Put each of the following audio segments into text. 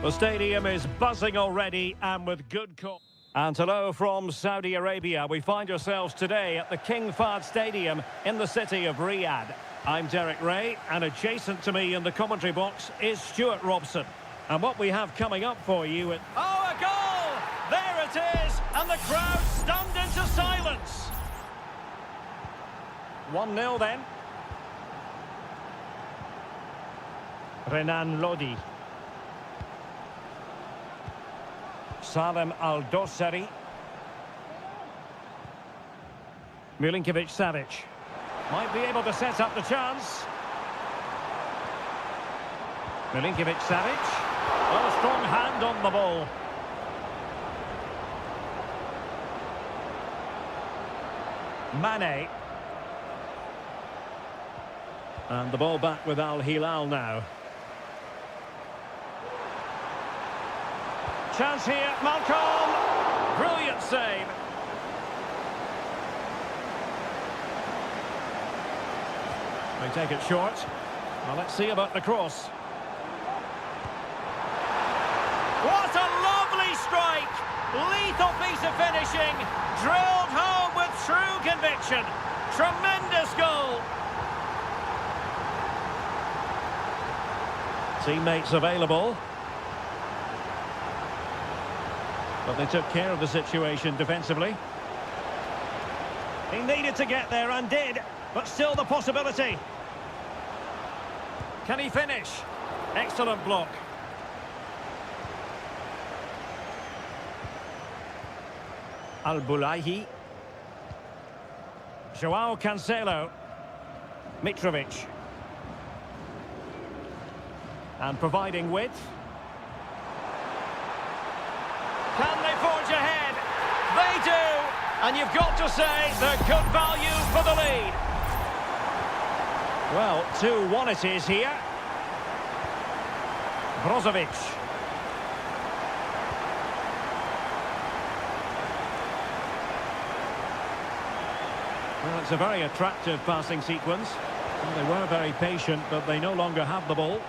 The stadium is buzzing already and with good cause. And hello from Saudi Arabia. We find ourselves today at the King Fahd Stadium in the city of Riyadh. I'm Derek Ray, and adjacent to me in the commentary box is Stuart Robson. And what we have coming up for you at... Oh, a goal! There it is! And the crowd stunned into silence. 1-0 then. Renan Lodi. Salem Al-Dossari. Milinkovic-Savic. Might be able to set up the chance. Milinkovic-Savic. Oh, a strong hand on the ball. Mane. And the ball back with Al Hilal now. Chance here, Malcolm. Brilliant save. They take it short. Well, let's see about the cross. What a lovely strike! Lethal piece of finishing. Drilled home with true conviction. Tremendous goal. Teammates available. But they took care of the situation defensively. He needed to get there and did, but still the possibility. Can he finish? Excellent block. Al-Bulaihi. Joao Cancelo. Mitrovic. And providing width. Can they forge ahead? They do! And you've got to say they're good value for the lead. Well, 2-1 it is here. Brozovic. Well, it's a very attractive passing sequence. Well, they were very patient, but they no longer have the ball.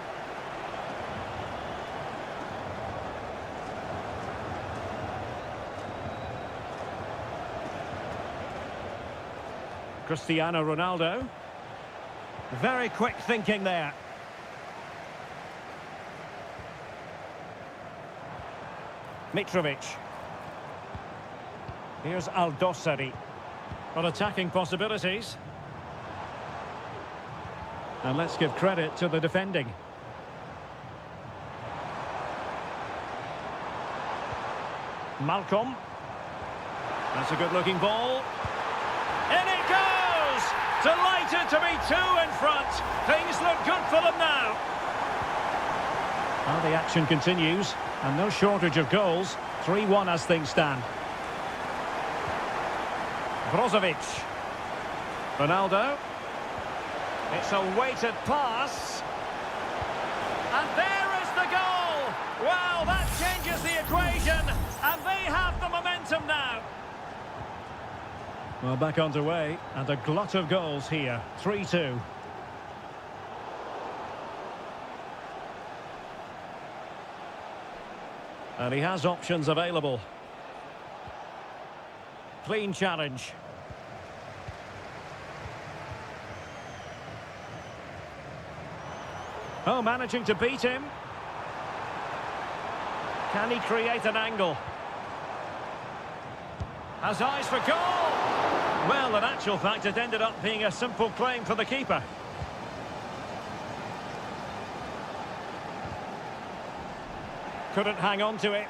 Cristiano Ronaldo. Very quick thinking there. Mitrovic. Here's Al-Dossari. Well, attacking possibilities. And let's give credit to the defending. Malcolm. That's a good-looking ball. In it goes! Delighted to be two in front. Things look good for them now. Well, the action continues, and no shortage of goals. 3-1 as things stand. Brozovic. Ronaldo. It's a weighted pass. And there is the goal! Well, that changes the equation, and they have the momentum now. Well, back underway, and a glut of goals here. 3-2. And he has options available. Clean challenge. Oh, managing to beat him. Can he create an angle? Has eyes for goal! Well, in actual fact, it ended up being a simple claim for the keeper. Couldn't hang on to it.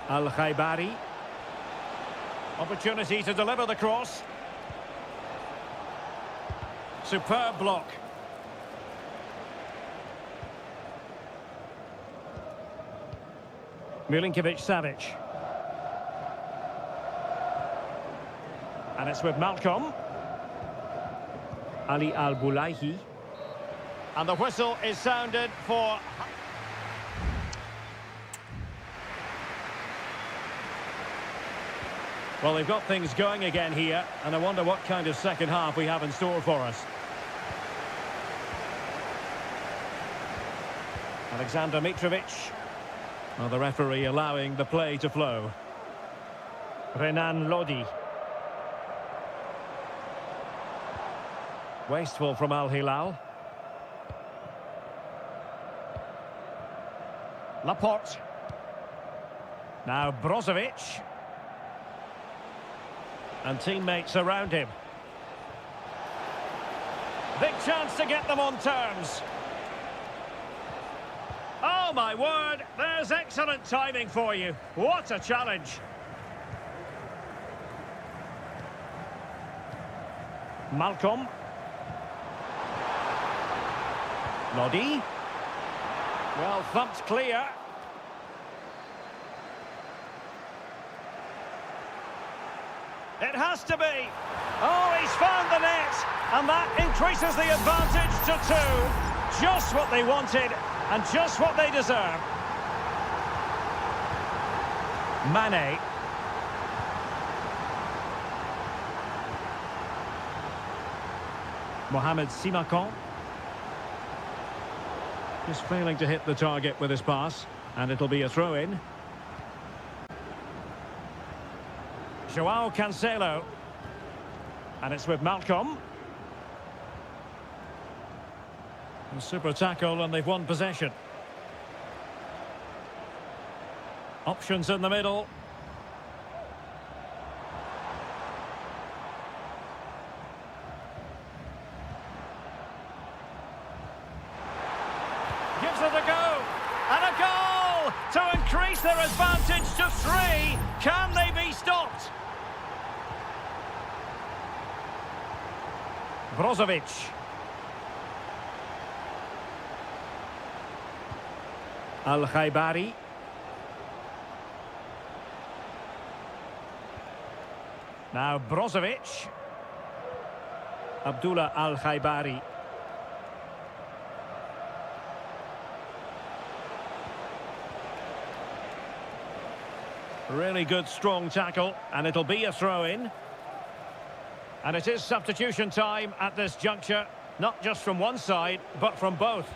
Al-Khaibari. Opportunity to deliver the cross. Superb block. Milinkovic-Savic. And it's with Malcolm. Ali Al-Bulaihi. And the whistle is sounded for... Well, they've got things going again here, and I wonder what kind of second half we have in store for us. Alexander Mitrovic. Well, the referee allowing the play to flow. Renan Lodi. Wasteful from Al Hilal. Laporte. Now Brozovic. And teammates around him. Big chance to get them on terms. Oh my word, there's excellent timing for you. What a challenge. Malcolm. Lodi. Well, thumped clear. It has to be. Oh, he's found the net. And that increases the advantage to 2. Just what they wanted and just what they deserve. Mane. Mohamed Simakon. Just failing to hit the target with his pass. And it'll be a throw-in. Joao Cancelo. And it's with Malcolm. A super tackle and they've won possession. Options in the middle. Gives it a go. And a goal to increase their advantage to 3. Can they be stopped? Brozovic. Al-Khaibari. Now Brozovic. Abdullah Al-Khaibari. Really good, strong tackle, and it'll be a throw-in. And it is substitution time at this juncture, not just from one side, but from both.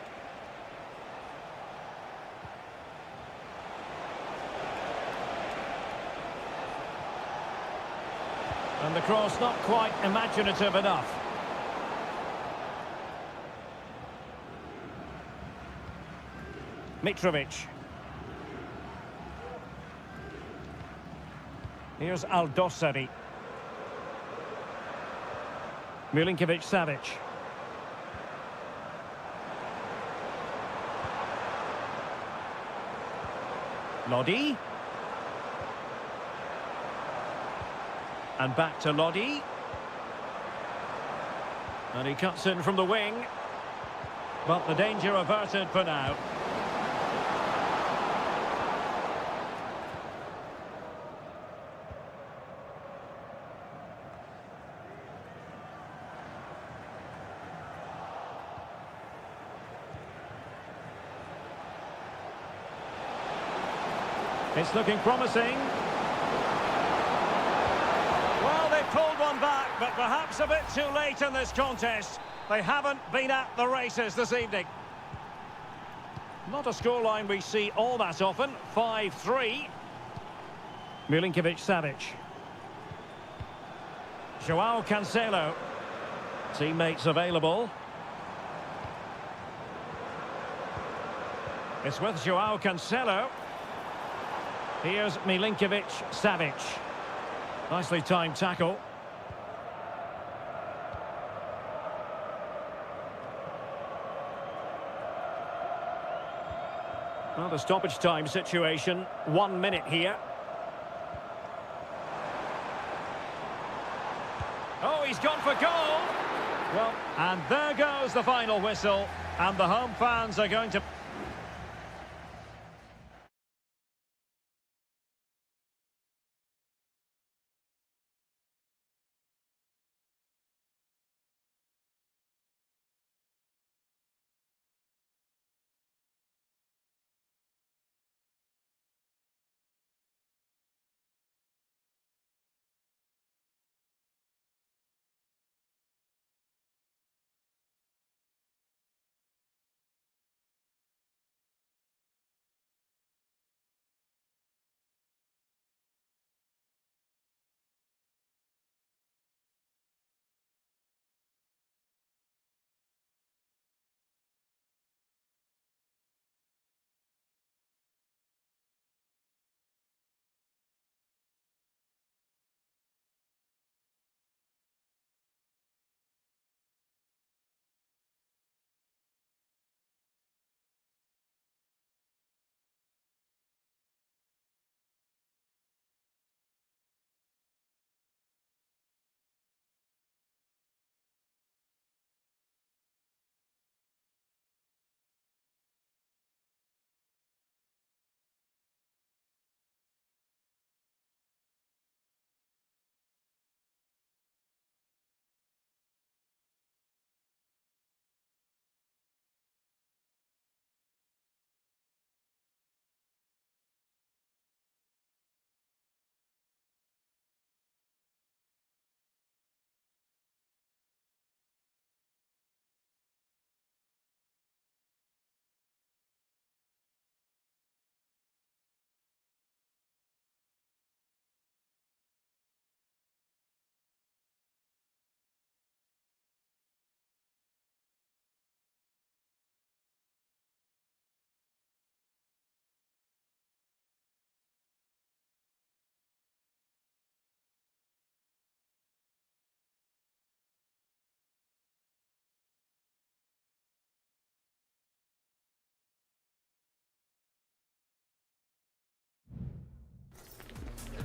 And the cross not quite imaginative enough. Mitrovic. Here's Al-Dossari. Milinkovic-Savic. Lodi. And back to Lodi. And he cuts in from the wing. But the danger averted for now. It's looking promising. Well, they pulled one back, but perhaps a bit too late in this contest. They haven't been at the races this evening. Not a scoreline we see all that often. 5-3. Milinkovic-Savic. Joao Cancelo. Teammates available. It's with Joao Cancelo. Here's Milinkovic-Savic. Nicely timed tackle. Well, the stoppage time situation. 1 minute here. Oh, he's gone for goal. Well, and there goes the final whistle. And the home fans are going to...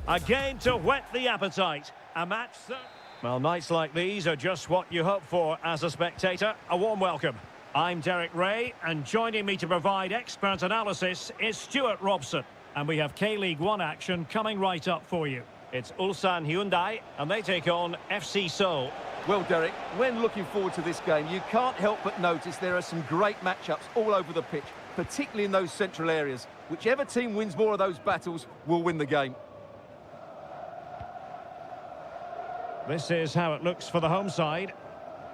A game to whet the appetite. A match that... Well, nights like these are just what you hope for as a spectator. A warm welcome. I'm Derek Ray, and joining me to provide expert analysis is Stuart Robson. And we have K-League 1 action coming right up for you. It's Ulsan Hyundai, and they take on FC Seoul. Well, Derek, when looking forward to this game, you can't help but notice there are some great matchups all over the pitch, particularly in those central areas. Whichever team wins more of those battles will win the game. This is how it looks for the home side.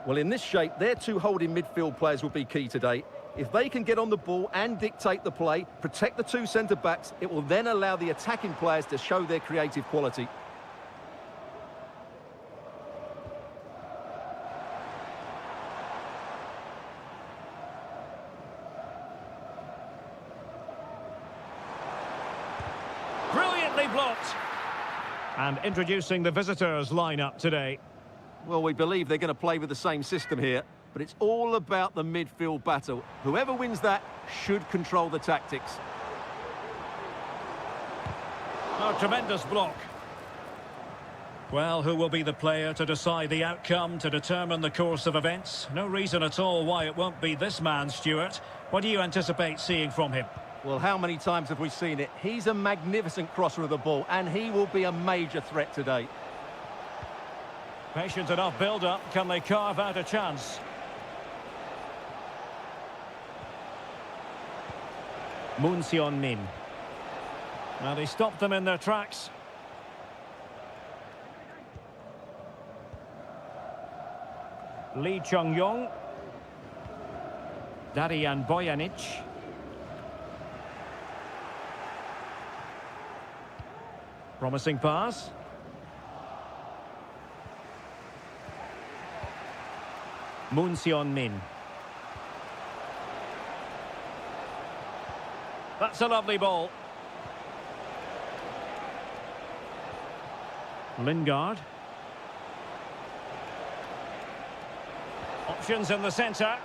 Well, in this shape, their two holding midfield players will be key today. If they can get on the ball and dictate the play, protect the two centre-backs, it will then allow the attacking players to show their creative quality. Brilliantly blocked. And introducing the visitors lineup today. Well, we believe they're going to play with the same system here, but it's all about the midfield battle. Whoever wins that should control the tactics. Oh, tremendous block. Well, who will be the player to decide the outcome, to determine the course of events? No reason at all why it won't be this man, Stuart. What do you anticipate seeing from him? Well, how many times have we seen it? He's a magnificent crosser of the ball, and he will be a major threat today. Patient enough build-up. Can they carve out a chance? Moon Seon-min. Well, he stopped them in their tracks. Lee Chung-yong. Darian Bojanic. Promising pass. Moon Seon-min. That's a lovely ball. Lingard. Options in the centre.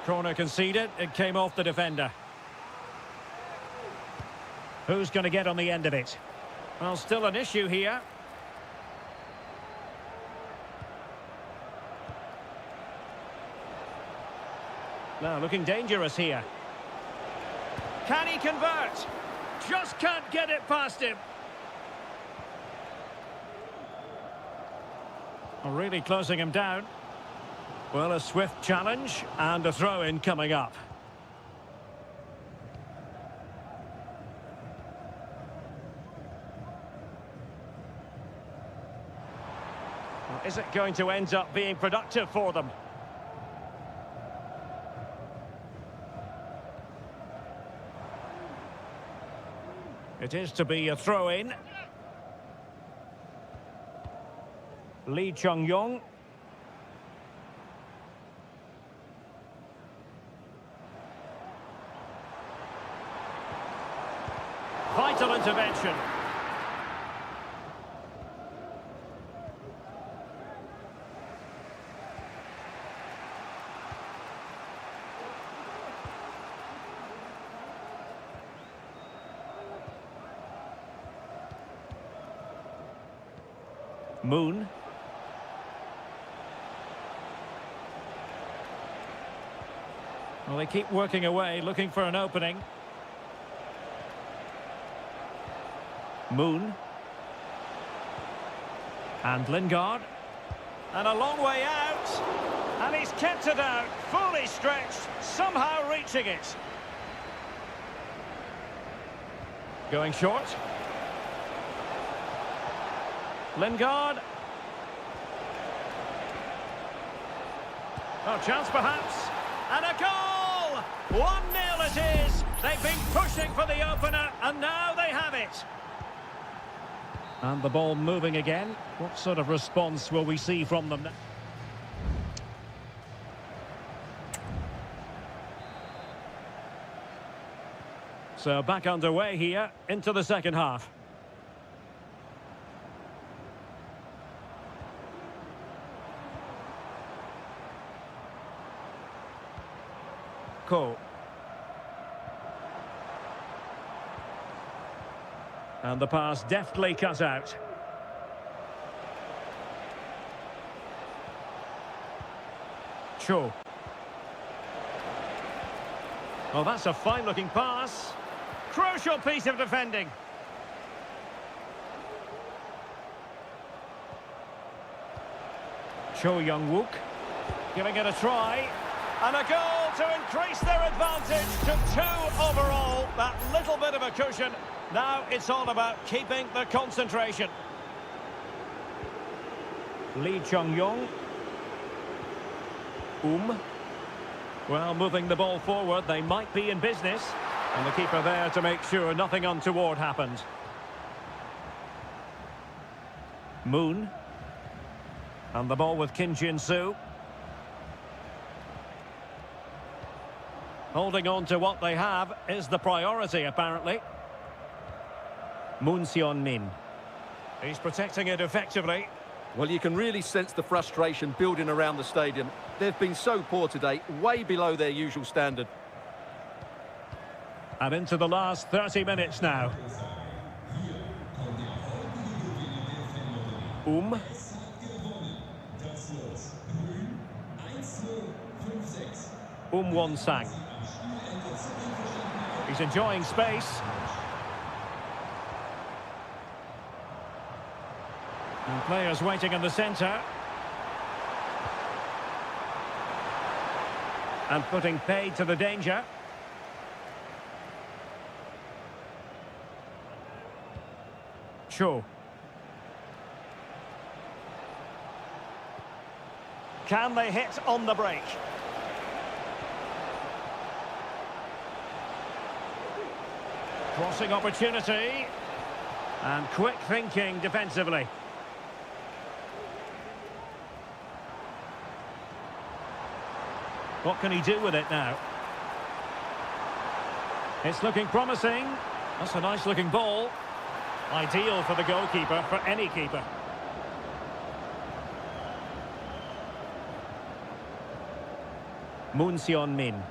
Corner conceded. It came off the defender. Who's going to get on the end of it? Well, still an issue here. Now, looking dangerous here. Can he convert? Just can't get it past him. Well, really closing him down. Well, a swift challenge and a throw-in coming up. Well, is it going to end up being productive for them? It is to be a throw-in. Lee Chung-yong. Vital intervention. Moon. Well, they keep working away, looking for an opening. Moon. And Lingard. And a long way out. And he's kept it out, fully stretched, somehow reaching it. Going short. Lingard. Oh, chance perhaps. And a goal! 1-0 it is. They've been pushing for the opener, and now they have it. And the ball moving again. What sort of response will we see from them? So back underway here into the second half. Ko. And the pass deftly cut out. Cho. Oh, that's a fine-looking pass. Crucial piece of defending. Cho Young-wook giving it a try. And a goal to increase their advantage to 2 overall. That little bit of a cushion. Now it's all about keeping the concentration. Lee Chung-yong. Well, moving the ball forward, they might be in business. And the keeper there to make sure nothing untoward happened. Moon. And the ball with Kim Jin-soo. Holding on to what they have is the priority, apparently. Moon Seon-min. He's protecting it effectively. Well, you can really sense the frustration building around the stadium. They've been so poor today, way below their usual standard. And into the last 30 minutes now. Won-sang. He's enjoying space. And players waiting in the centre. And putting paid to the danger. Cho. Can they hit on the break? Crossing opportunity. And quick thinking defensively. What can he do with it now? It's looking promising. That's a nice looking ball. Ideal for the goalkeeper, for any keeper. Moon Seon-min.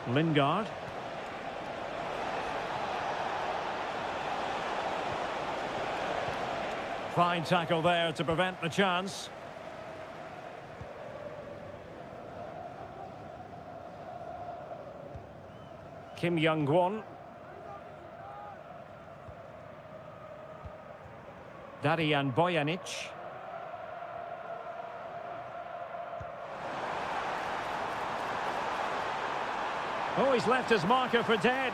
Lingard. Fine tackle there to prevent the chance. Kim Young-won. Darian Bojanic. Oh, he's left his marker for dead.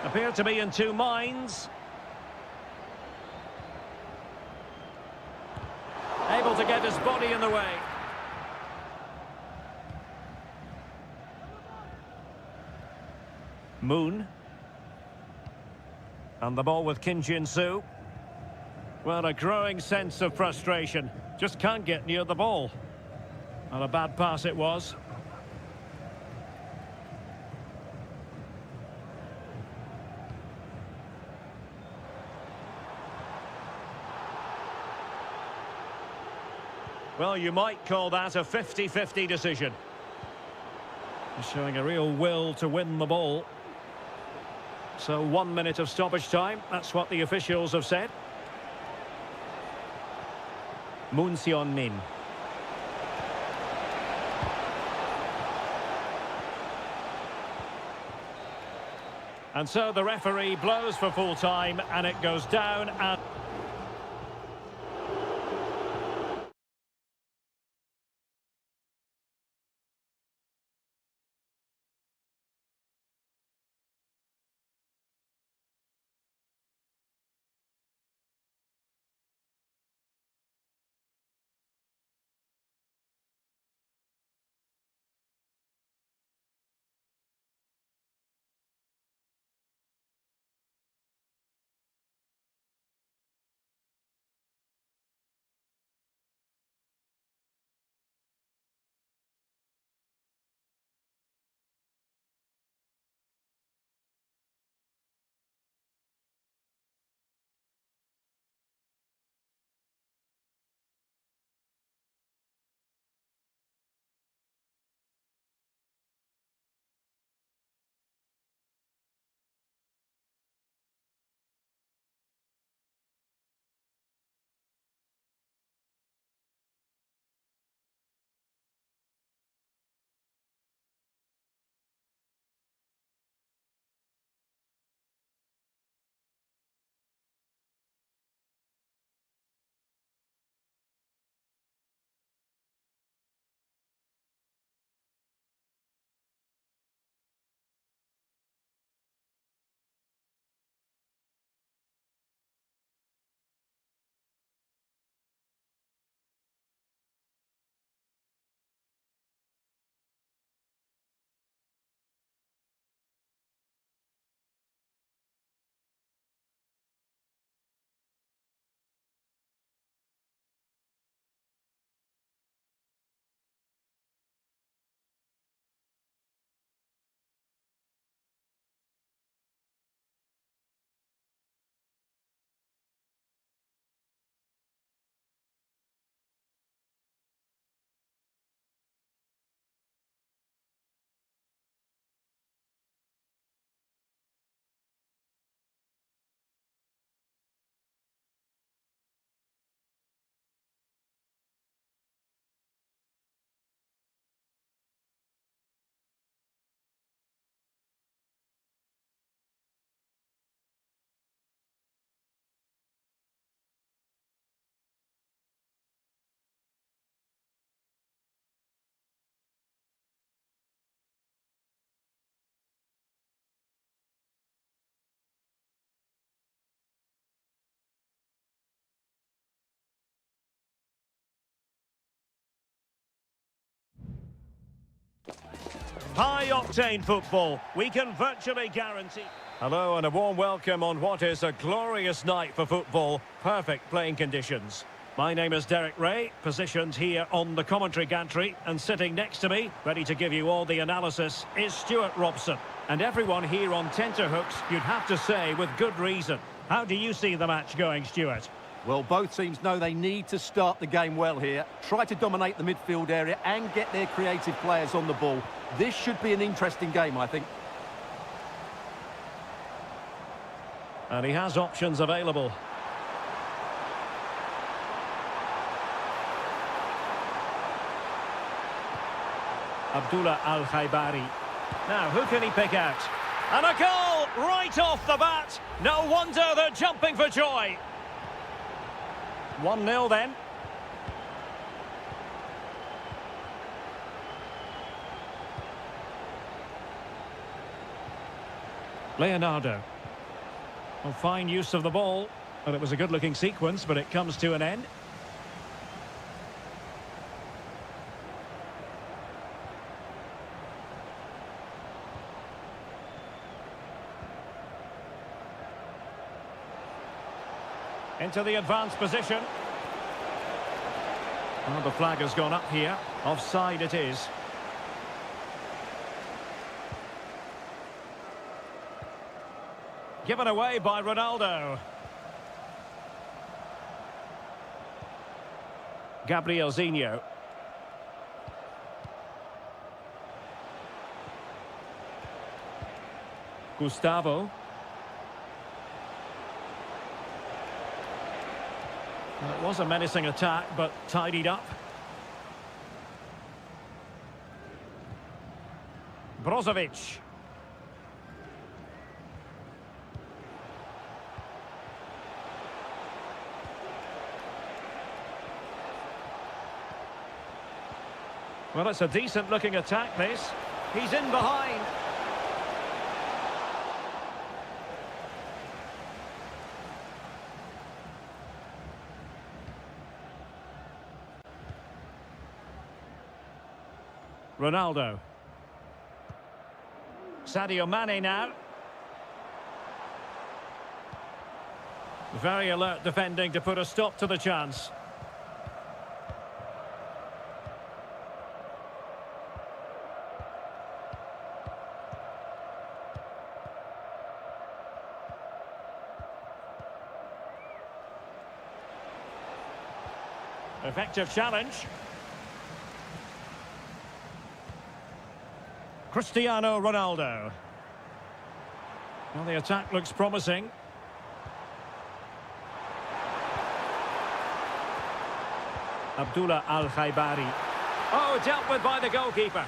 Appeared to be in two minds. Able to get his body in the way. Moon. And the ball with Kim Jin-soo. Well, a growing sense of frustration. Just can't get near the ball. And a bad pass it was. Well, you might call that a 50-50 decision. He's showing a real will to win the ball. So 1 minute of stoppage time, that's what the officials have said. Moon Seon-min. And so the referee blows for full time and it goes down and... High-octane football, we can virtually guarantee. Hello and a warm welcome on what is a glorious night for football. Perfect playing conditions. My name is Derek Ray, positioned here on the commentary gantry, and sitting next to me, ready to give you all the analysis, is Stuart Robson. And everyone here on tenterhooks, you'd have to say, with good reason. How do you see the match going, Stuart? Well, both teams know they need to start the game well here. Try to dominate the midfield area and get their creative players on the ball. This should be an interesting game, I think. And he has options available. Abdullah Al-Khaibari. Now, who can he pick out? And a goal right off the bat. No wonder they're jumping for joy. 1-0 then. Leonardo. Well, fine use of the ball. And it was a good-looking sequence, but it comes to an end. Into the advanced position. Well, the flag has gone up here. Offside it is. Given away by Ronaldo. Gabriel Zinho. Gustavo. Well, it was a menacing attack, but tidied up. Brozovic. Well, it's a decent-looking attack, this. He's in behind. Ronaldo. Sadio Mane now. Very alert defending to put a stop to the chance. Effective challenge. Cristiano Ronaldo. Well, the attack looks promising. Abdullah Al-Khaibari. Oh, dealt with by the goalkeeper.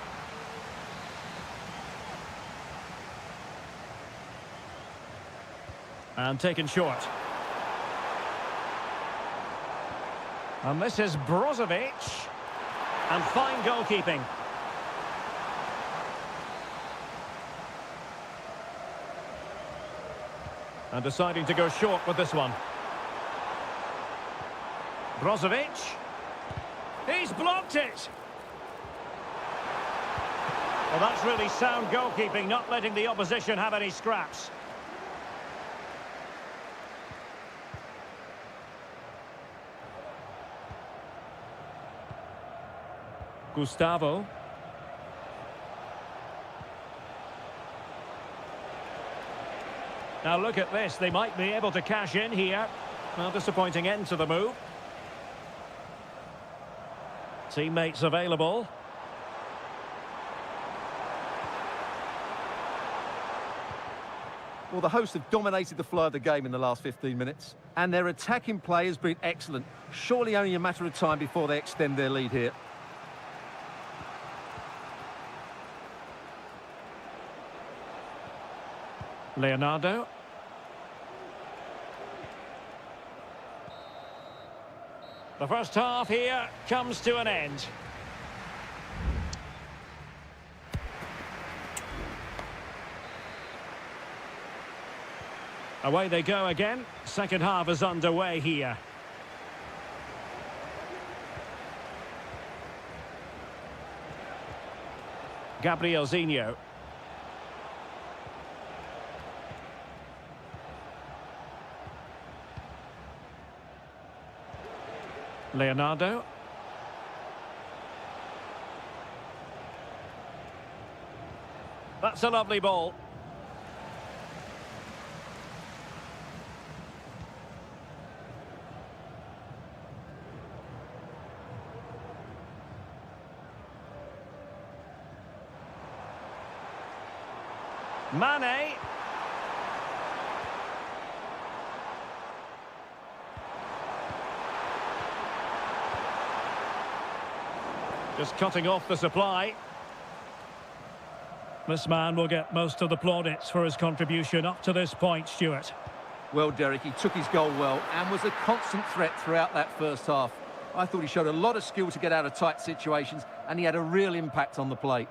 And taken short. And this is Brozovic. And fine goalkeeping. And deciding to go short with this one. Brozovic. He's blocked it. Well, that's really sound goalkeeping, not letting the opposition have any scraps. Gustavo. Now look at this, they might be able to cash in here. Well, disappointing end to the move. Teammates available. Well, the hosts have dominated the flow of the game in the last 15 minutes. And their attacking play has been excellent. Surely only a matter of time before they extend their lead here. Leonardo. The first half here comes to an end. Away they go again. Second half is underway here. Gabrielzinho. Leonardo. That's a lovely ball. Mane. Just cutting off the supply. This man will get most of the plaudits for his contribution up to this point, Stuart. Well, Derek, he took his goal well and was a constant threat throughout that first half. I thought he showed a lot of skill to get out of tight situations, and he had a real impact on the plate.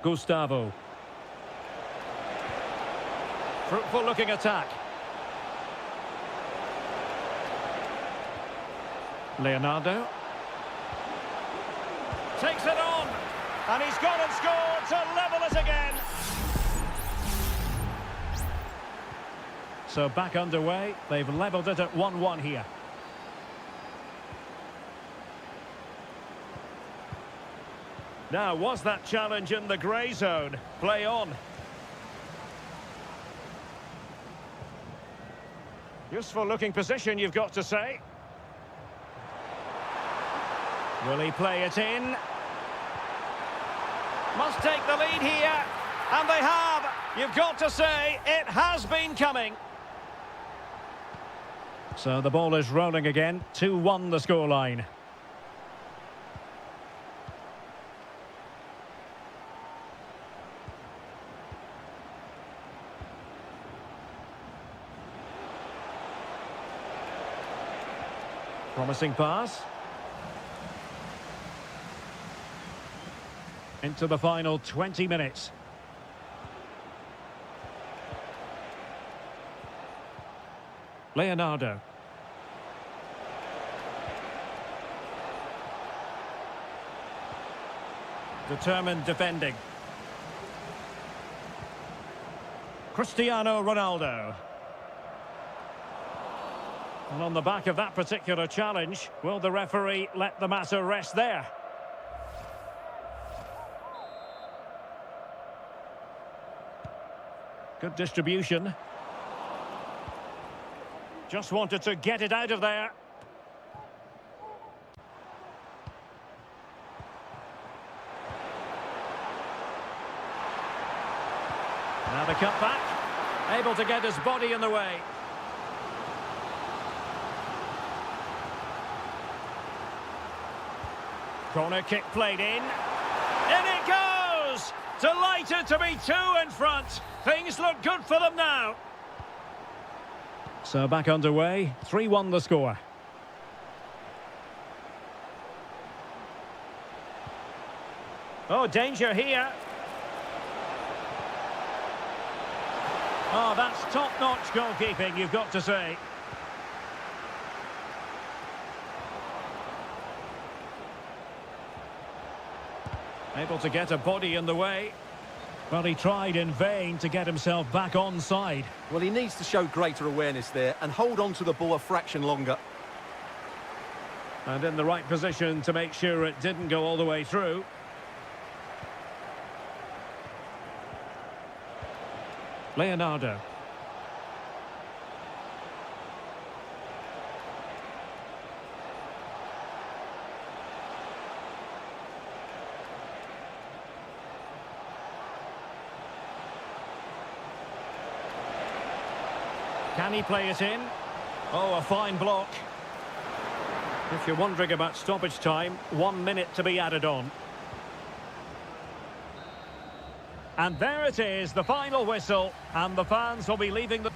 Gustavo. Fruitful looking attack. Leonardo. Takes it on. And he's gone and scored to level it again. So back underway. They've levelled it at 1-1 here. Now, was that challenge in the grey zone? Play on. Useful looking position, you've got to say. Will he play it in? Must take the lead here. And they have. You've got to say, it has been coming. So the ball is rolling again. 2-1 the scoreline. Promising pass. Into the final 20 minutes. Leonardo. Determined defending. Cristiano Ronaldo. And on the back of that particular challenge, will the referee let the matter rest there? Good distribution. Just wanted to get it out of there. Now the cut back. Able to get his body in the way. Corner kick played in. In it goes! Delighted to be two in front. Things look good for them now. So back underway. 3-1 the score. Oh, danger here. Oh, that's top-notch goalkeeping, you've got to say. Able to get a body in the way. Well, he tried in vain to get himself back onside. Well, he needs to show greater awareness there and hold on to the ball a fraction longer. And in the right position to make sure it didn't go all the way through. Leonardo. Can he play it in? Oh, a fine block. If you're wondering about stoppage time, 1 minute to be added on. And there it is, the final whistle, and the fans will be leaving the...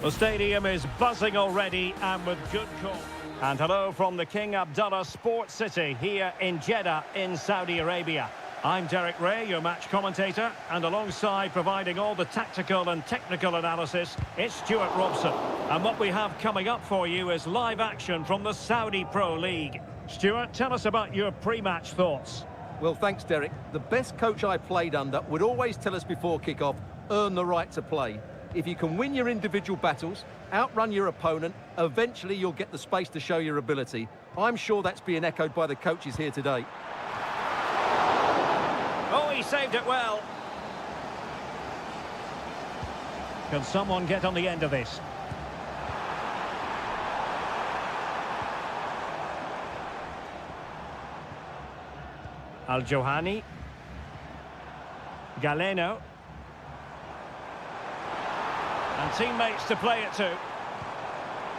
The stadium is buzzing already and with good call. And hello from the King Abdullah Sports City here in Jeddah in Saudi Arabia. I'm Derek Ray, your match commentator, and alongside providing all the tactical and technical analysis, it's Stuart Robson. And what we have coming up for you is live action from the Saudi Pro League. Stuart, tell us about your pre-match thoughts. Well, thanks, Derek. The best coach I played under would always tell us before kick-off, earn the right to play. If you can win your individual battles, outrun your opponent, eventually you'll get the space to show your ability. I'm sure that's being echoed by the coaches here today. Oh, he saved it well. Can someone get on the end of this? Al-Johani. Galeno. And teammates to play it to.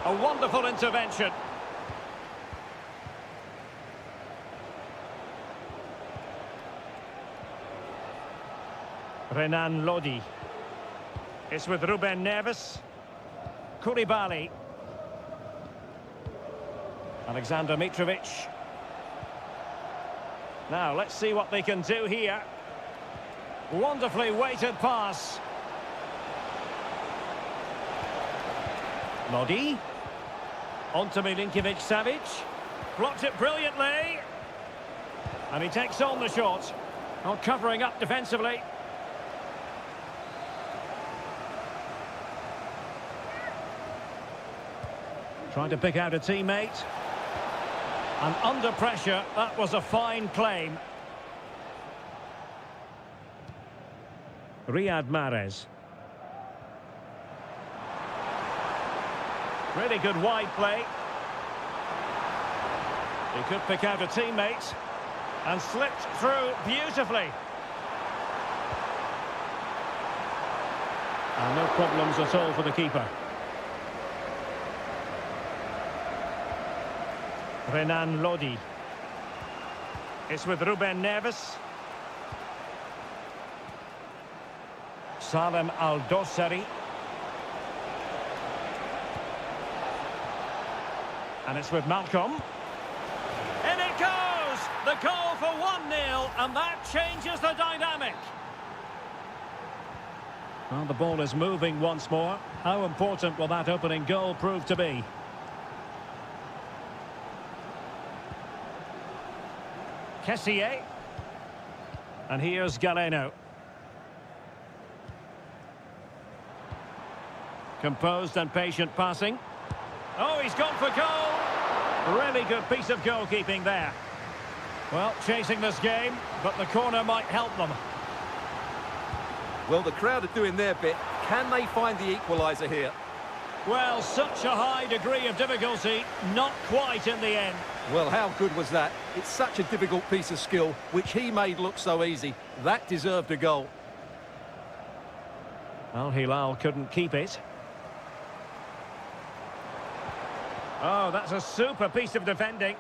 A wonderful intervention. Renan Lodi. It's with Ruben Neves. Koulibaly. Alexander Mitrovic. Now, let's see what they can do here. Wonderfully weighted pass. Lodi. On to Milinkovic-Savic. Blocked it brilliantly. And he takes on the shot. Not covering up defensively. Trying to pick out a teammate. And under pressure, that was a fine claim. Riyad Mahrez. Really good wide play. He could pick out a teammate. And slipped through beautifully. And no problems at all for the keeper. Renan Lodi. It's with Ruben Neves. Salem Al-Dossari. And it's with Malcolm. In it goes! The goal for 1-0, and that changes the dynamic. Well, the ball is moving once more. How important will that opening goal prove to be? Kessié. And here's Galeno. Composed and patient passing. Oh, he's gone for goal. Really good piece of goalkeeping there. Well, chasing this game, but the corner might help them. Well, the crowd are doing their bit. Can they find the equaliser here? Well, such a high degree of difficulty, not quite in the end. Well, how good was that? It's such a difficult piece of skill, which he made look so easy. That deserved a goal. Al Hilal couldn't keep it. Oh, that's a super piece of defending.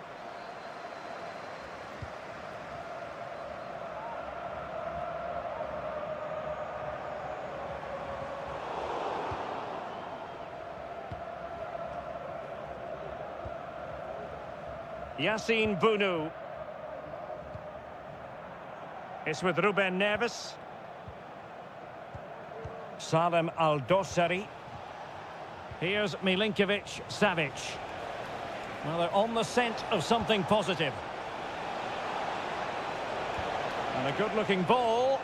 Yassine Bounou. It's with Ruben Neves. Salem Al-Dossari. Here's Milinkovic-Savic. Well, they're on the scent of something positive. And a good-looking ball.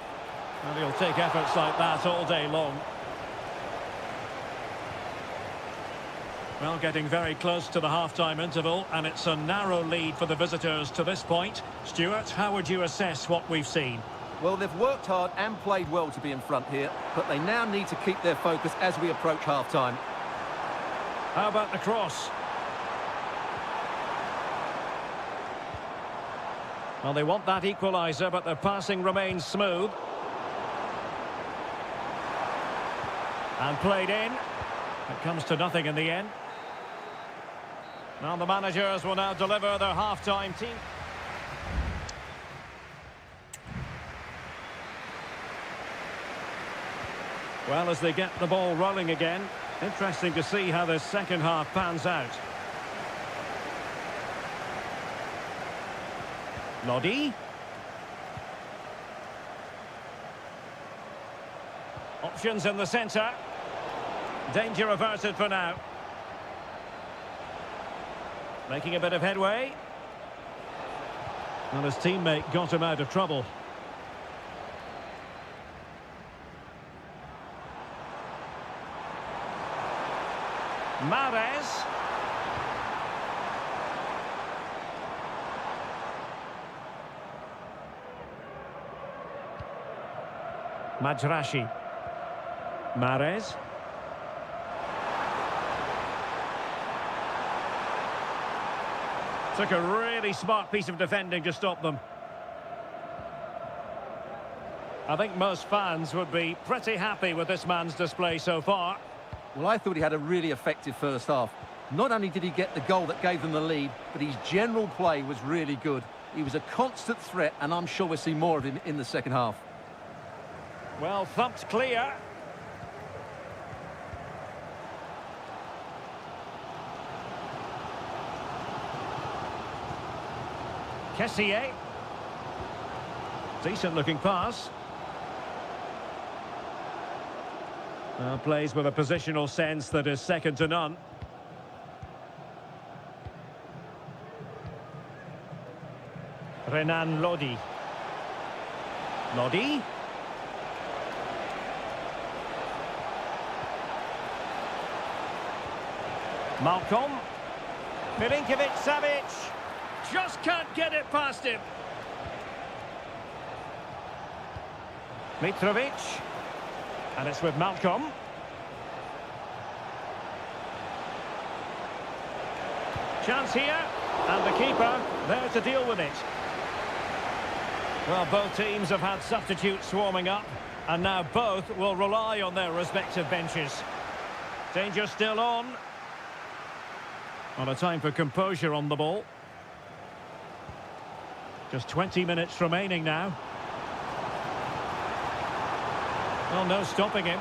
And he'll take efforts like that all day long. Well, getting very close to the half-time interval, and it's a narrow lead for the visitors to this point. Stuart, how would you assess what we've seen? Well, they've worked hard and played well to be in front here, but they now need to keep their focus as we approach half-time. How about the cross? Well, they want that equaliser, but their passing remains smooth. And played in. It comes to nothing in the end. Now the managers will now deliver their half-time team. Well, as they get the ball rolling again. Interesting to see how this second half pans out. Lodi. Options in the centre. Danger averted for now. Making a bit of headway. Well, his teammate got him out of trouble. Mahrez. Majrashi. Mahrez. Took a really smart piece of defending to stop them. I think most fans would be pretty happy with this man's display so far. Well, I thought he had a really effective first half. Not only did he get the goal that gave them the lead, but his general play was really good. He was a constant threat, and I'm sure we'll see more of him in the second half. Well, thumped clear. Kessié. Decent looking pass. Plays with a positional sense that is second to none. Renan Lodi. Lodi. Malcolm. Milinkovic-Savic. Just can't get it past him. Mitrovic. And it's with Malcolm. Chance here. And the keeper there to deal with it. Well, both teams have had substitutes warming up. And now both will rely on their respective benches. Danger still on. On a time for composure on the ball. Just 20 minutes remaining now. Well, no stopping him.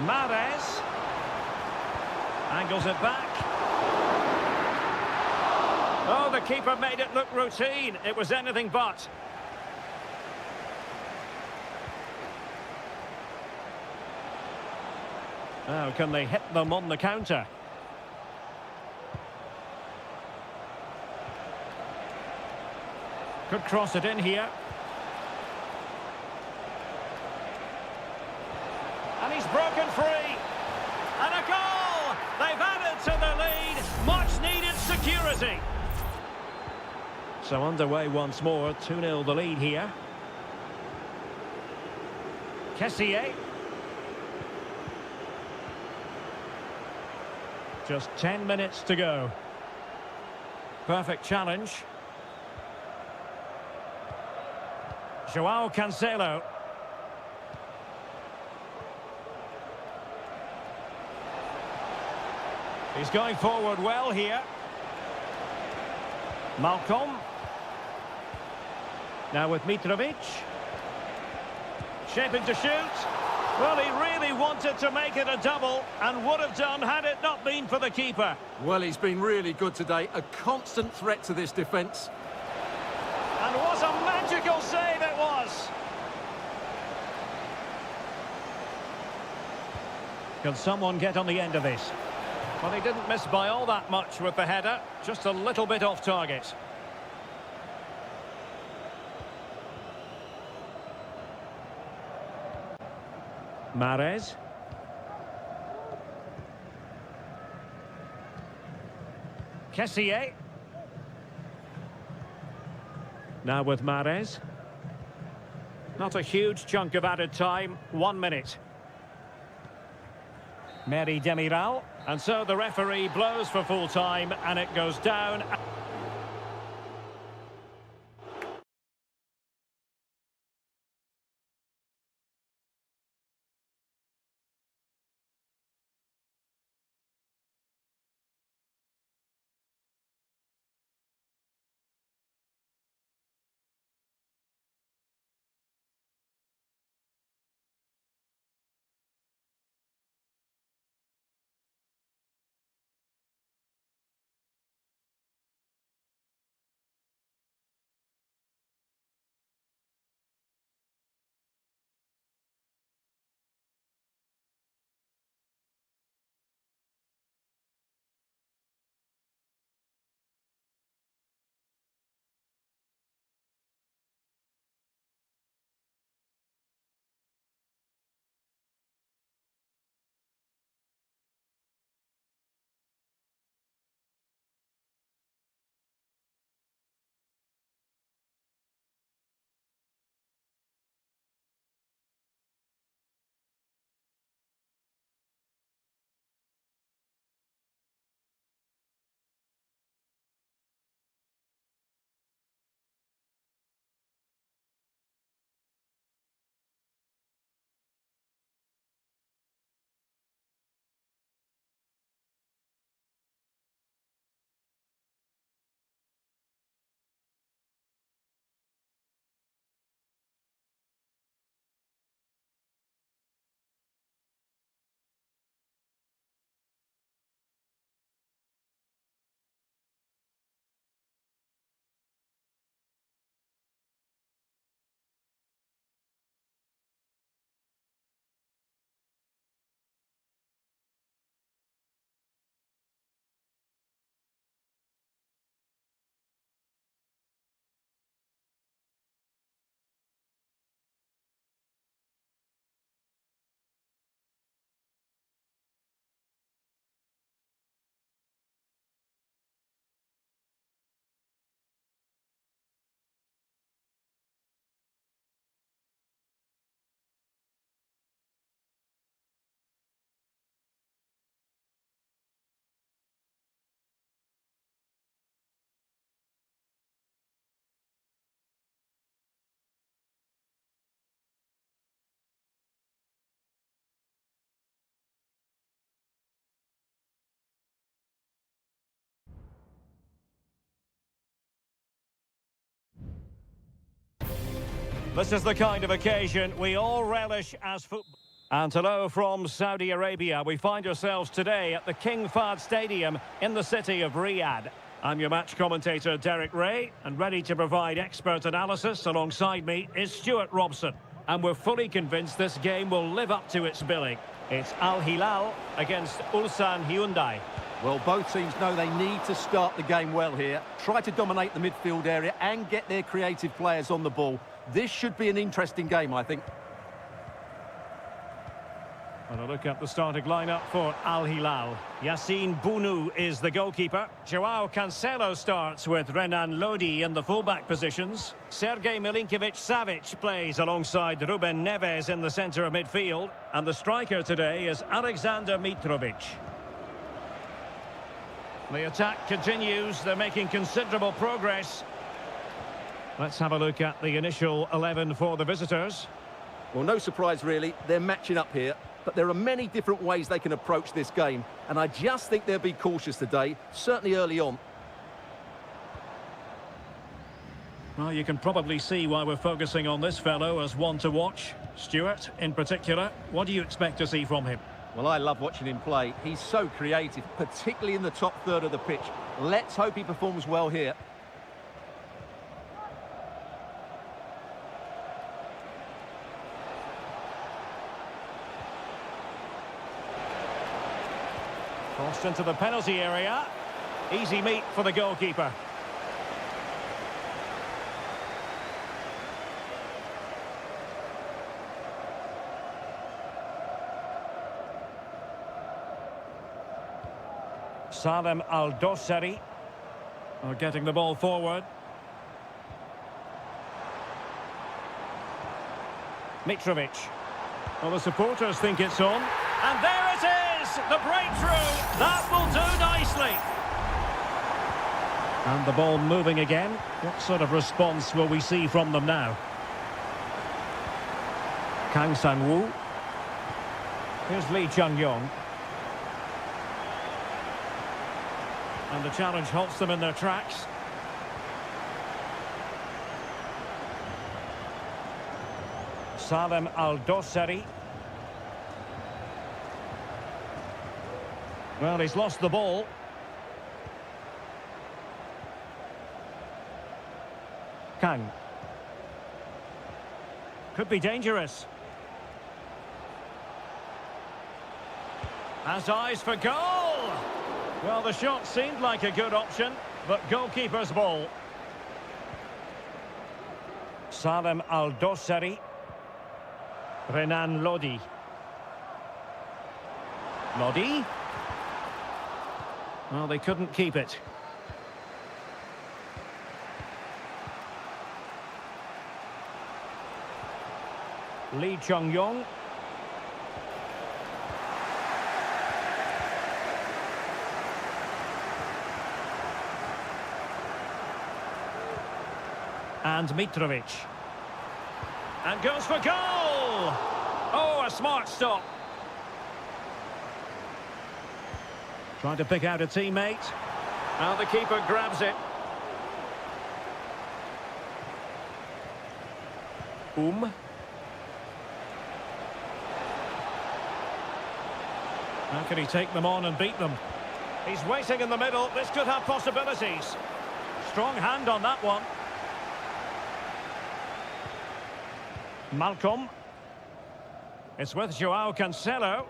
Mahrez. Angles it back. Oh, the keeper made it look routine. It was anything but. Now, can they hit them on the counter? Could cross it in here. And he's broken free. And a goal! They've added to the lead. Much needed security. So underway once more. 2-0 the lead here. Kessié. Just 10 minutes to go. Perfect challenge. Joao Cancelo. He's going forward well here. Malcolm. Now with Mitrovic. Shaping to shoot. Well, he really wanted to make it a double and would have done had it not been for the keeper. Well, he's been really good today. A constant threat to this defence. And what a magical save it was. Can someone get on the end of this? Well, he didn't miss by all that much with the header. Just a little bit off target. Mahrez. Kessié. Now with Mahrez. Not a huge chunk of added time. 1 minute. Merih Demiral. And so the referee blows for full time and it goes down. This is the kind of occasion we all relish as football. And hello from Saudi Arabia. We find ourselves today at the King Fahd Stadium in the city of Riyadh. I'm your match commentator, Derek Ray, and ready to provide expert analysis alongside me is Stuart Robson. And we're fully convinced this game will live up to its billing. It's Al Hilal against Ulsan Hyundai. Well, both teams know they need to start the game well here. Try to dominate the midfield area and get their creative players on the ball. This should be an interesting game, I think. And a look at the starting lineup for Al Hilal. Yassine Bounou is the goalkeeper. Joao Cancelo starts with Renan Lodi in the fullback positions. Sergej Milinkovic-Savic plays alongside Ruben Neves in the centre of midfield. And the striker today is Alexander Mitrovic. The attack continues. They're making considerable progress. Let's have a look at the initial 11 for the visitors. Well, no surprise, really. They're matching up here. But there are many different ways they can approach this game. And I just think they'll be cautious today, certainly early on. Well, you can probably see why we're focusing on this fellow as one to watch. Stuart, in particular, what do you expect to see from him? Well, I love watching him play. He's so creative, particularly in the top third of the pitch. Let's hope he performs well here. Crossed into the penalty area. Easy meet for the goalkeeper. Salem Al-Dossari are getting the ball forward. Mitrovic. Well, the supporters think it's on. And there it is! The breakthrough! That will do nicely! And the ball moving again. What sort of response will we see from them now? Kang Sang-woo. Here's Lee Chung-yong. And the challenge halts them in their tracks. Salem Al-Dossari. Well, he's lost the ball. Kang. Could be dangerous. Has eyes for goal! Well, the shot seemed like a good option, but goalkeeper's ball. Salem Al-Dossari. Renan Lodi. Lodi. Well, they couldn't keep it. Lee Chung-yong. And Mitrovic. And goes for goal! Oh, a smart stop. Trying to pick out a teammate. And the keeper grabs it. How can he take them on and beat them? He's waiting in the middle. This could have possibilities. Strong hand on that one. Malcolm. It's with Joao Cancelo.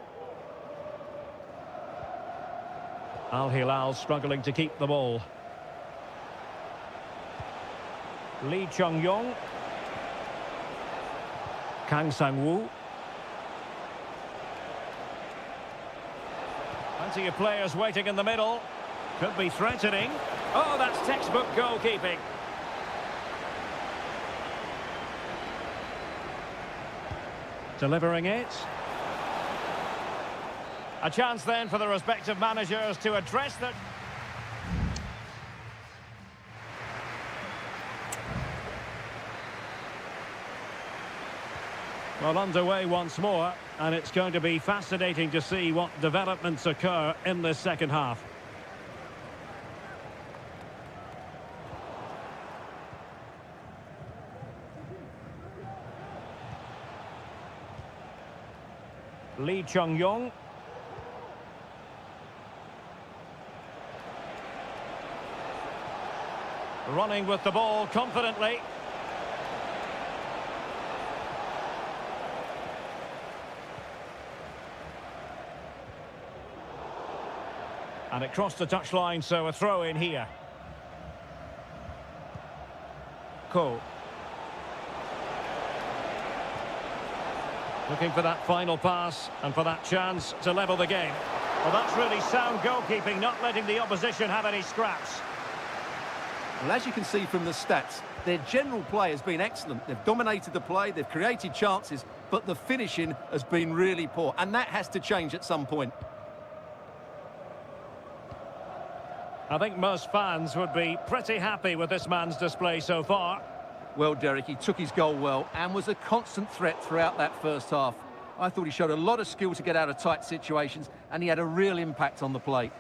Al Hilal struggling to keep the ball. Lee Chung-yong. Kang Sang-woo. Plenty of players waiting in the middle. Could be threatening. Oh, that's textbook goalkeeping. Delivering it. A chance then for the respective managers to address the... Well, underway once more, and it's going to be fascinating to see what developments occur in this second half. Lee Chung-yong. Running with the ball confidently. And it crossed the touchline, so a throw in here. Ko. Looking for that final pass and for that chance to level the game. Well, that's really sound goalkeeping, not letting the opposition have any scraps. Well, as you can see from the stats, their general play has been excellent. They've dominated the play, they've created chances, but the finishing has been really poor, and that has to change at some point. I think most fans would be pretty happy with this man's display so far. Well, Derek, he took his goal well and was a constant threat throughout that first half. I thought he showed a lot of skill to get out of tight situations, and he had a real impact on the play.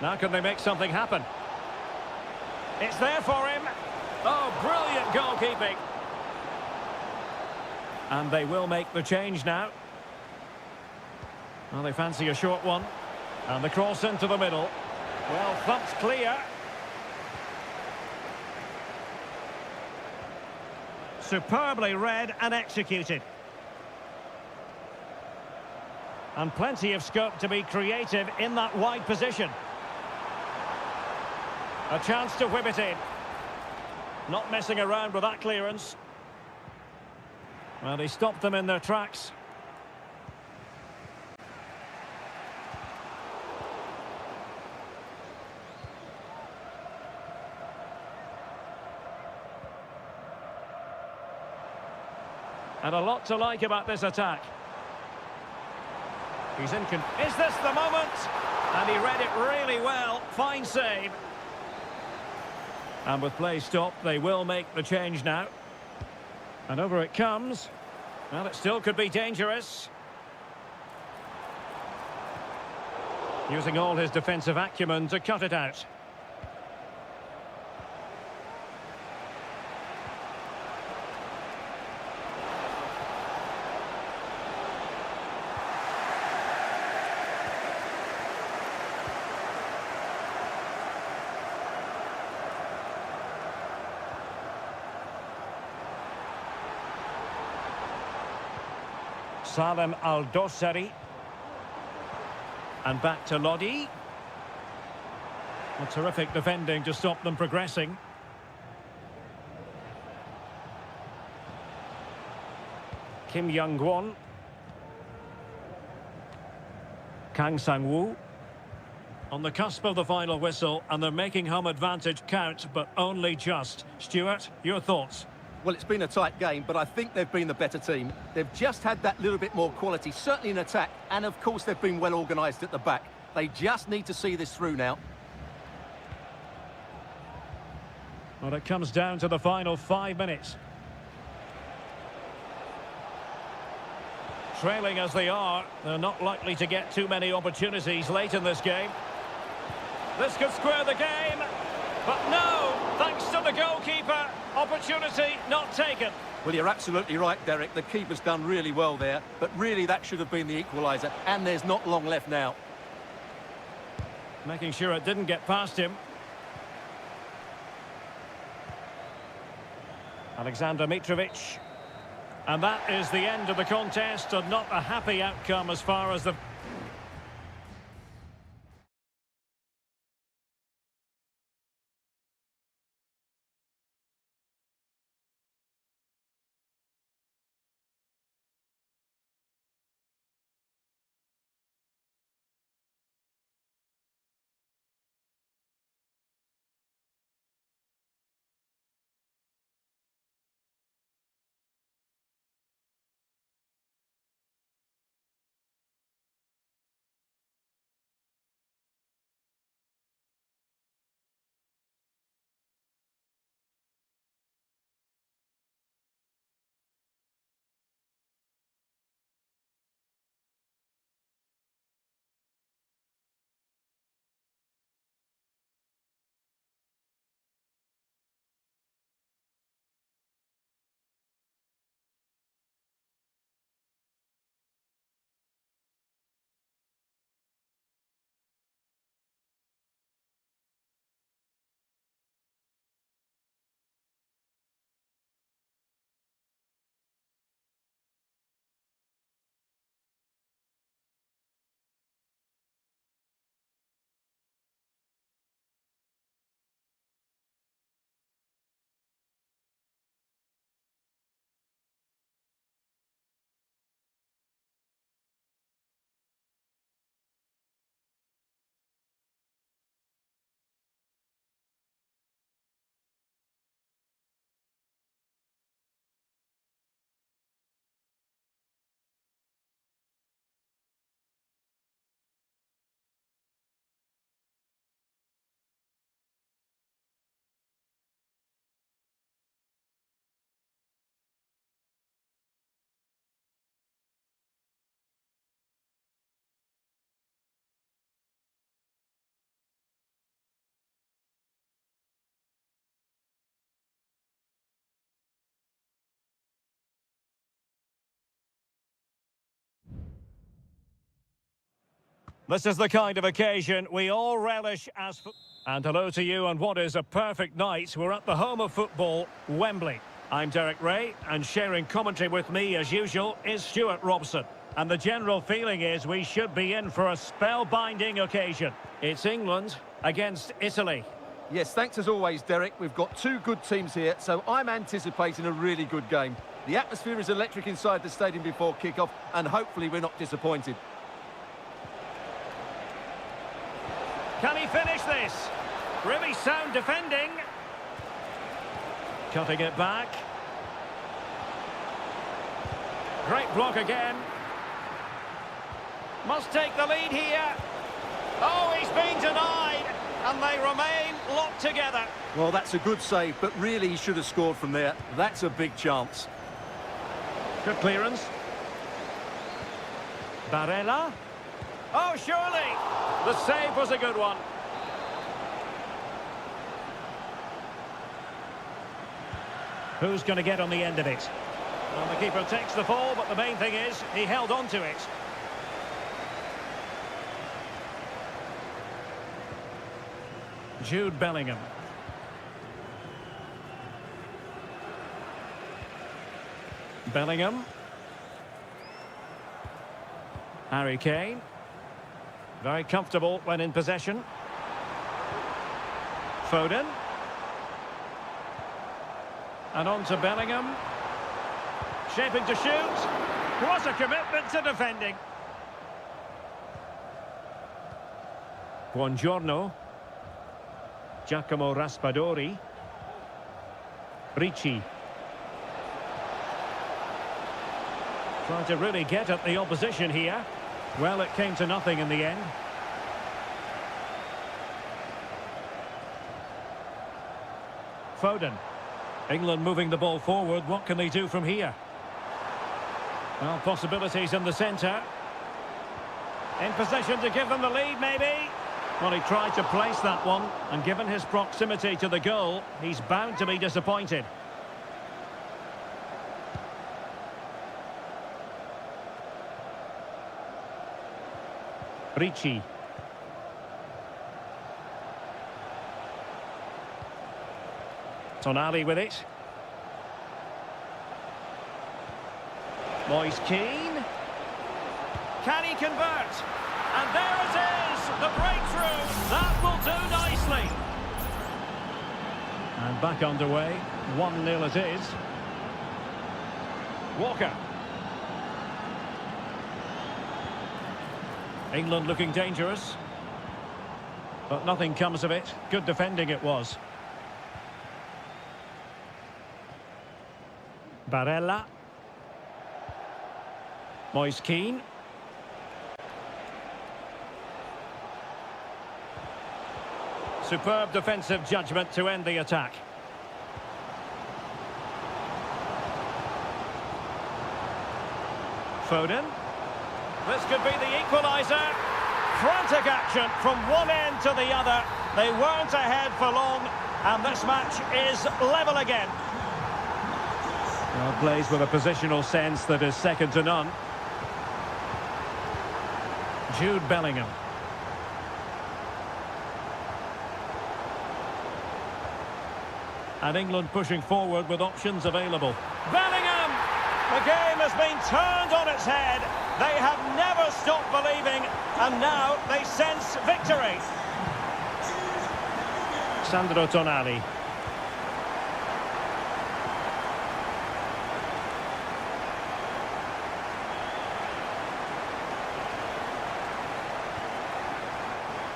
Now can they make something happen? It's there for him. Oh, brilliant goalkeeping. And they will make the change now. Well, they fancy a short one. And the cross into the middle. Well, thumped clear. Superbly read and executed. And plenty of scope to be creative in that wide position. A chance to whip it in. Not messing around with that clearance. Well, they stopped them in their tracks. And a lot to like about this attack. He's in. Is this the moment? And he read it really well. Fine save. And with play stopped, they will make the change now. And over it comes. Well, it still could be dangerous. Using all his defensive acumen to cut it out. Salem Al-Dossari. And back to Lodi. A terrific defending to stop them progressing. Kim Young-won. Kang Sang-woo. On the cusp of the final whistle, and they're making home advantage count, but only just. Stuart, your thoughts? Well, it's been a tight game, but I think they've been the better team. They've just had that little bit more quality, certainly in attack, and of course they've been well organised at the back. They just need to see this through now. Well, it comes down to the final 5 minutes. Trailing as they are, they're not likely to get too many opportunities late in this game. This could square the game, but no, thanks to the goalkeeper. Opportunity not taken. Well, you're absolutely right, Derek. The keeper's done really well there, but really that should have been the equaliser, and there's not long left now. Making sure it didn't get past him. Alexander Mitrovic. And that is the end of the contest, and not a happy outcome as far as the This is the kind of occasion we all relish as... And hello to you on what is a perfect night. We're at the home of football, Wembley. I'm Derek Ray, and sharing commentary with me, as usual, is Stuart Robson. And the general feeling is we should be in for a spellbinding occasion. It's England against Italy. Yes, thanks as always, Derek. We've got two good teams here, so I'm anticipating a really good game. The atmosphere is electric inside the stadium before kick-off, and hopefully we're not disappointed. Can he finish this? Really sound defending. Cutting it back. Great block again. Must take the lead here. Oh, he's been denied. And they remain locked together. Well, that's a good save, but really he should have scored from there. That's a big chance. Good clearance. Barella. Oh, surely. The save was a good one. Who's going to get on the end of it? Well, the keeper takes the fall, but the main thing is he held on to it. Jude Bellingham. Bellingham. Harry Kane. Very comfortable when in possession. Foden. And on to Bellingham. Shaping to shoot. What a commitment to defending. Buongiorno. Giacomo Raspadori. Ricci. Trying to really get at the opposition here. Well, it came to nothing in the end. Foden. England moving the ball forward. What can they do from here? Well, possibilities in the centre. In possession to give them the lead, maybe. Well, he tried to place that one, and given his proximity to the goal, he's bound to be disappointed. Ricci. Tonali with it. Moise Keane. Can he convert? And there it is, the breakthrough. That will do nicely. And back underway. 1-0 it is. Walker. England looking dangerous. But nothing comes of it. Good defending it was. Barella. Moise Keane. Superb defensive judgment to end the attack. Foden. This could be the equaliser. Frantic action from one end to the other. They weren't ahead for long, and this match is level again. Well, plays with a positional sense that is second to none. Jude Bellingham. And England pushing forward with options available. Bellingham! The game has been turned on its head. They have never stopped believing, and now they sense victory. Sandro Tonali.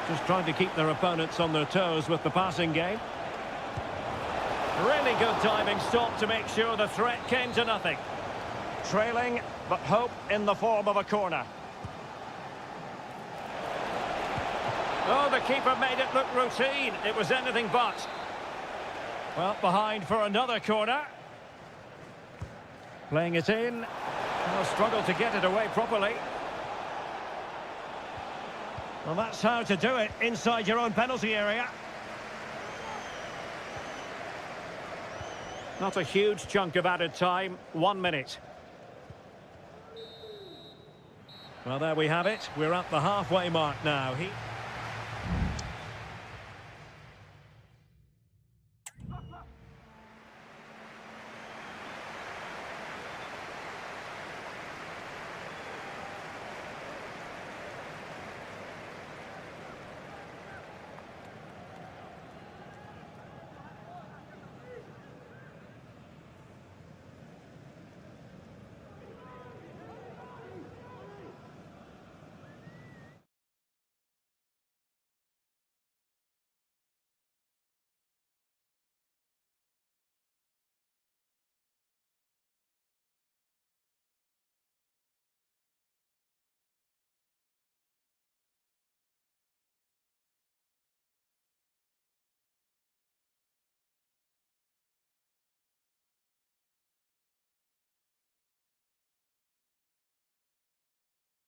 Just trying to keep their opponents on their toes with the passing game. Really good diving stop to make sure the threat came to nothing. Trailing, but hope in the form of a corner. Oh, the keeper made it look routine. It was anything but. Well, behind for another corner. Playing it in. Oh, struggled to get it away properly. Well, that's how to do it inside your own penalty area. Not a huge chunk of added time. 1 minute. Well, there we have it. We're at the halfway mark now.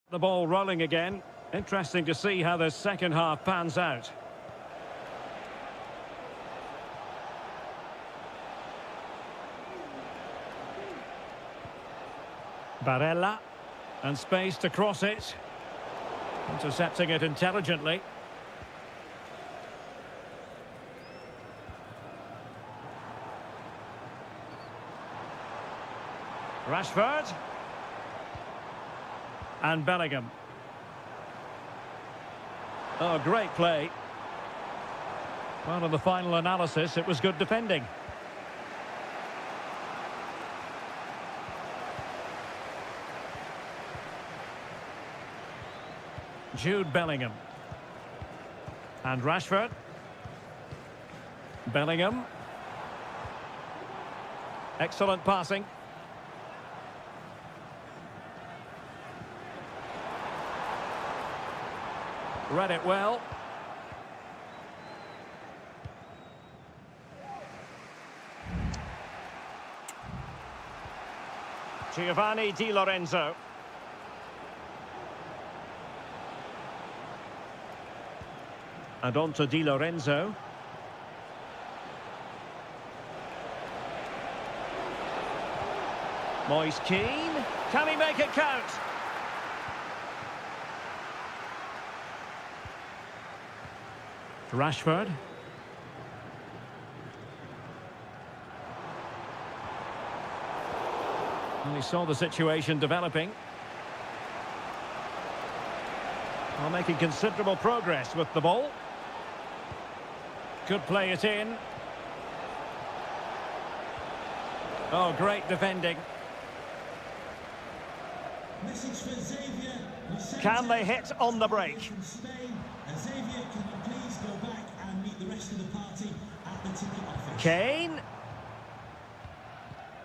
The ball rolling again. Interesting to see how the second half pans out. Barella. And space to cross it. Intercepting it intelligently. Rashford. And Bellingham. Oh, great play. Well, in the final analysis, it was good defending. Jude Bellingham. And Rashford. Bellingham. Excellent passing. Read it well. Giovanni Di Lorenzo. And on to Di Lorenzo. Moise Keane. Can he make it count? Rashford. And he saw the situation developing. While making considerable progress with the ball. Could play it in. Oh, great defending. Can they hit on the break? Kane.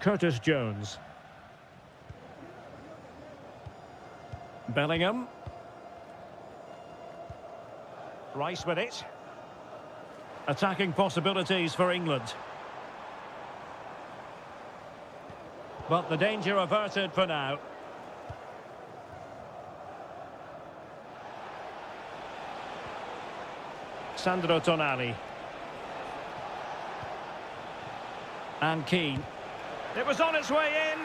Curtis Jones. Bellingham. Rice with it. Attacking possibilities for England. But the danger averted for now. Sandro Tonali. And Keane. It was on its way in.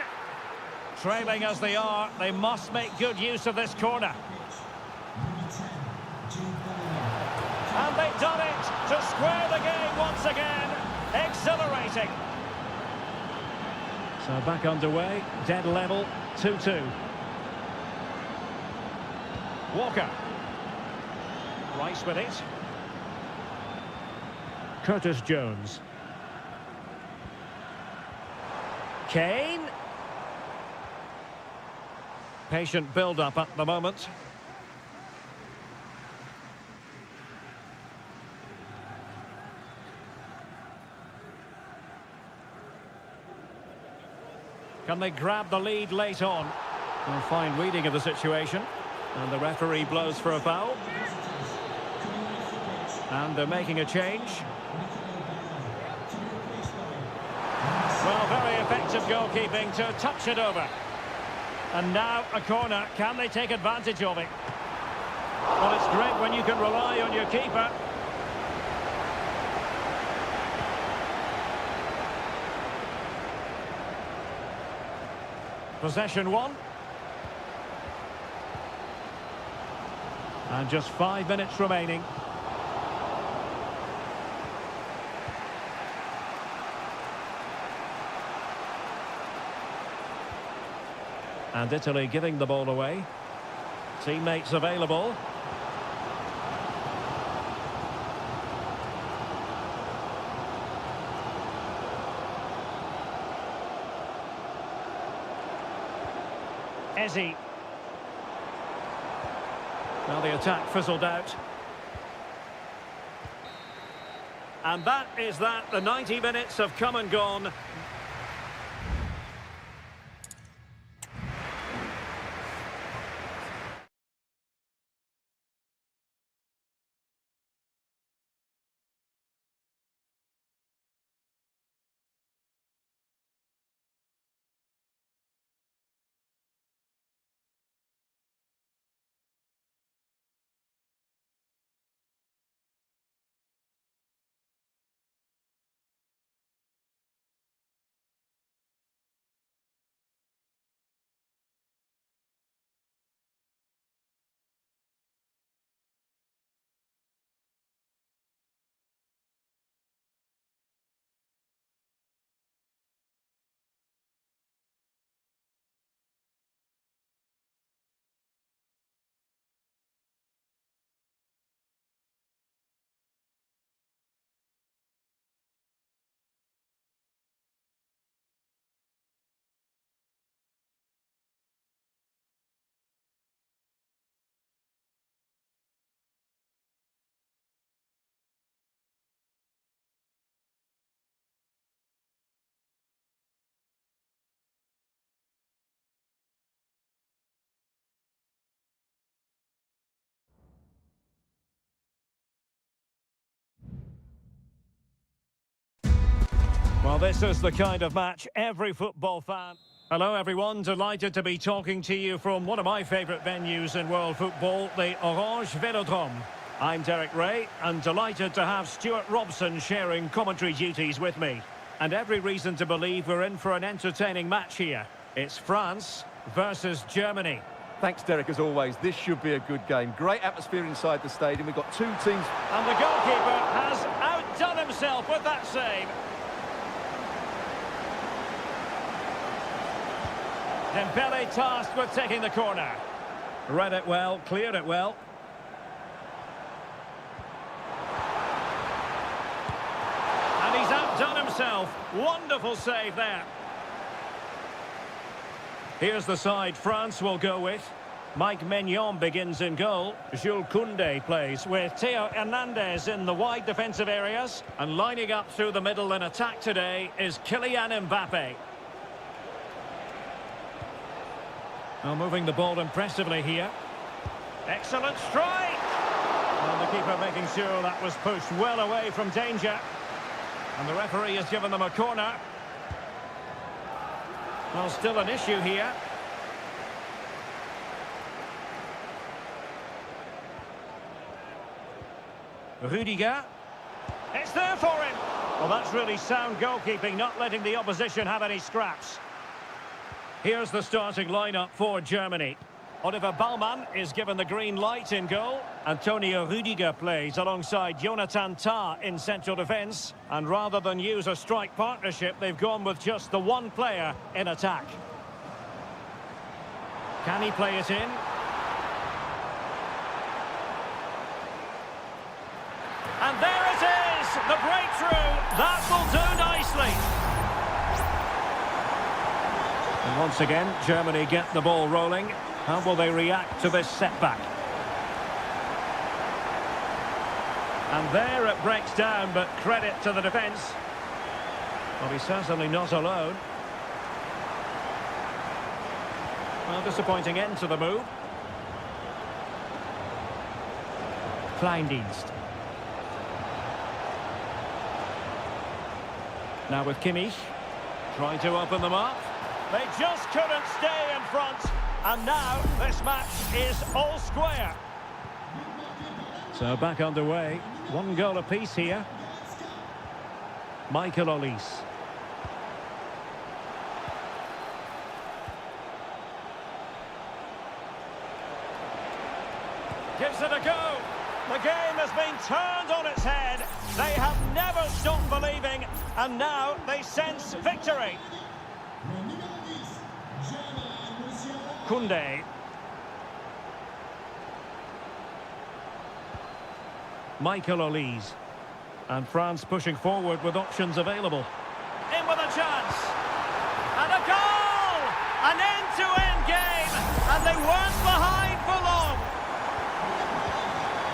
Trailing as they are, they must make good use of this corner. And they've done it to square the game once again. Exhilarating. So back underway, dead level, 2-2. Walker. Rice with it. Curtis Jones. Kane. Patient build-up at the moment. Can they grab the lead late on? A fine reading of the situation. And the referee blows for a foul. And they're making a change. Well, very effective goalkeeping to touch it over. And now a corner. Can they take advantage of it? Well, it's great when you can rely on your keeper. Possession one. And just 5 minutes remaining. And Italy giving the ball away. Teammates available. Ezzy. Now the attack fizzled out. And that is that. The 90 minutes have come and gone. Well, this is the kind of match every football fan... Hello, everyone. Delighted to be talking to you from one of my favourite venues in world football, the Orange Velodrome. I'm Derek Ray, and delighted to have Stuart Robson sharing commentary duties with me. And every reason to believe we're in for an entertaining match here. It's France versus Germany. Thanks, Derek, as always. This should be a good game. Great atmosphere inside the stadium. We've got two teams... And the goalkeeper has outdone himself with that save. Dembele tasked with taking the corner. Read it well, cleared it well. And he's outdone himself. Wonderful save there. Here's the side France will go with. Mike Maignan begins in goal. Jules Koundé plays with Theo Hernandez in the wide defensive areas. And lining up through the middle in attack today is Kylian Mbappe. Well, moving the ball impressively here. Excellent strike! And the keeper making sure that was pushed well away from danger. And the referee has given them a corner. Well, still an issue here. Rudiger. It's there for him! Well, that's really sound goalkeeping, not letting the opposition have any scraps. Here's the starting lineup for Germany. Oliver Baumann is given the green light in goal. Antonio Rudiger plays alongside Jonathan Tah in central defence. And rather than use a strike partnership, they've gone with just the one player in attack. Can he play it in? And there it is! The breakthrough! That will do nicely! And once again, Germany get the ball rolling. How will they react to this setback? And there it breaks down, but credit to the defence. Well, he's certainly not alone. Well, disappointing end to the move. Kleindienst. Now with Kimmich. Trying to open them up. They just couldn't stay in front. And now this match is all square. So back underway. One goal apiece here. Michael Olise. Gives it a go. The game has been turned on its head. They have never stopped believing, and now they sense victory. Koundé. Michael Olise. And France pushing forward with options available. In with a chance. And a goal! An end-to-end game, and they weren't behind for long.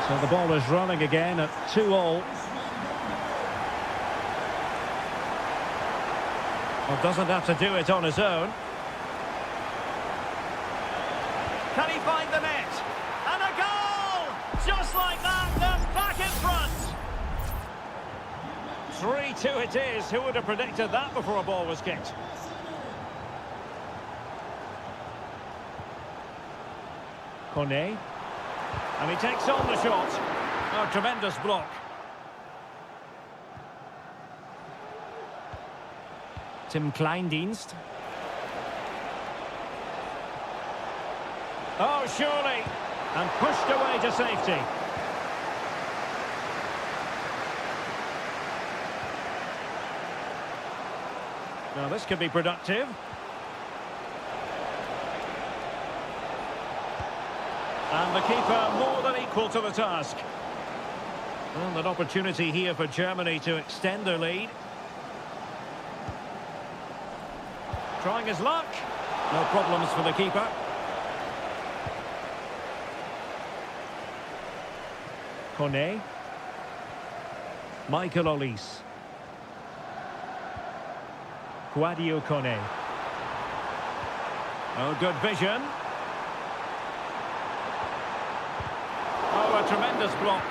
So the ball is running again at 2-2. Well, doesn't have to do it on his own. Can he find the net? And a goal! Just like that, they're back in front. 3-2 it is. Who would have predicted that before a ball was kicked? Kone. And he takes on the shot. Oh, tremendous block. Tim Kleindienst. Oh, surely. And pushed away to safety. Now this could be productive. And the keeper more than equal to the task. Well, an opportunity here for Germany to extend their lead. Trying his luck. No problems for the keeper. Kone. Michael Olise. Guadio Kone. Oh, good vision. Oh, a tremendous block.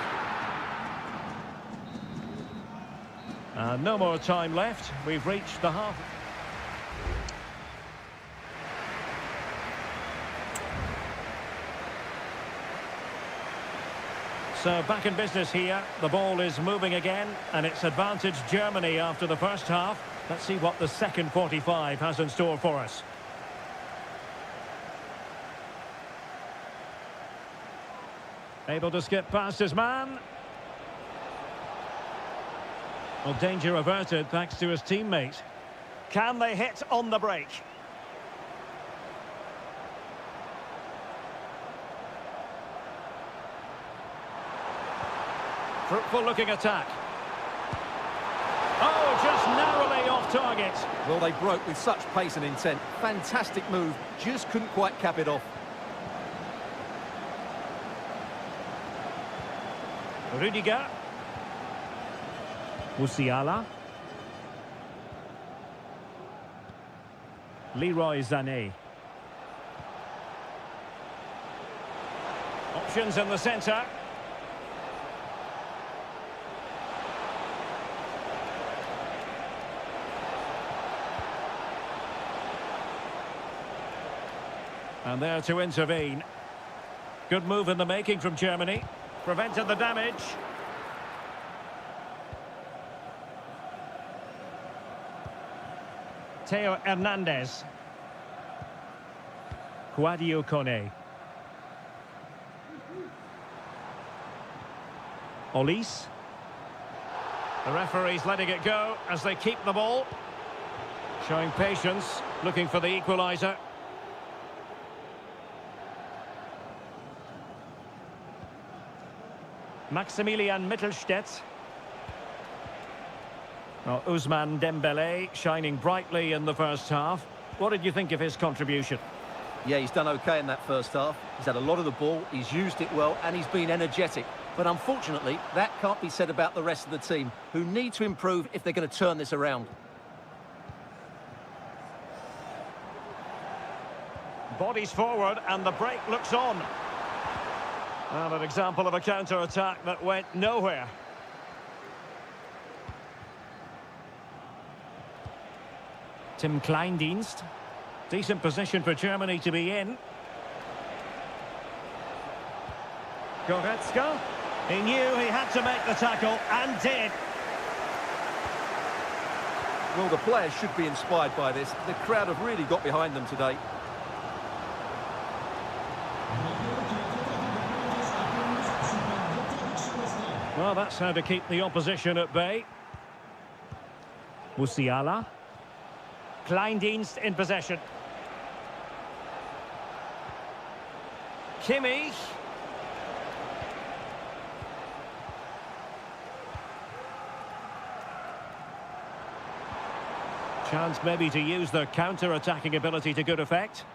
No more time left. We've reached the half. So back in business here. The ball is moving again, and it's advantage Germany after the first half. Let's see what the second 45 has in store for us. Able to skip past his man. Well, danger averted thanks to his teammate. Can they hit on the break? Fruitful looking attack. Oh, just narrowly off target. Well, they broke with such pace and intent. Fantastic move, just couldn't quite cap it off. Rudiger. Musiala. Leroy Sané. Options in the centre. And there to intervene. Good move in the making from Germany. Prevented the damage. Theo Hernandez. Guadio Kone. Olise. The referee's letting it go as they keep the ball. Showing patience, looking for the equaliser. Maximilian Mittelstädt. Well, Ousmane Dembélé shining brightly in the first half. What did you think of his contribution? Yeah, he's done okay in that first half. He's had a lot of the ball, he's used it well, and he's been energetic. But unfortunately, that can't be said about the rest of the team, who need to improve if they're going to turn this around. Bodies forward, and the break looks on. Well, an example of a counter-attack that went nowhere. Tim Kleindienst. Decent position for Germany to be in. Goretzka. He knew he had to make the tackle, and did. Well, the players should be inspired by this. The crowd have really got behind them today. Well, that's how to keep the opposition at bay. Musiala. Kleindienst in possession. Kimmich. Chance maybe to use their counter-attacking ability to good effect.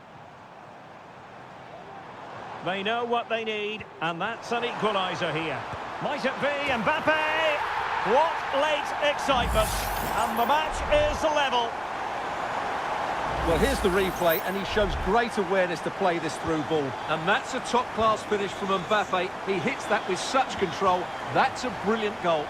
They know what they need, and that's an equaliser here. Might it be Mbappe? What late excitement, and the match is level. Well, here's the replay, and he shows great awareness to play this through ball. And that's a top-class finish from Mbappe. He hits that with such control. That's a brilliant goal.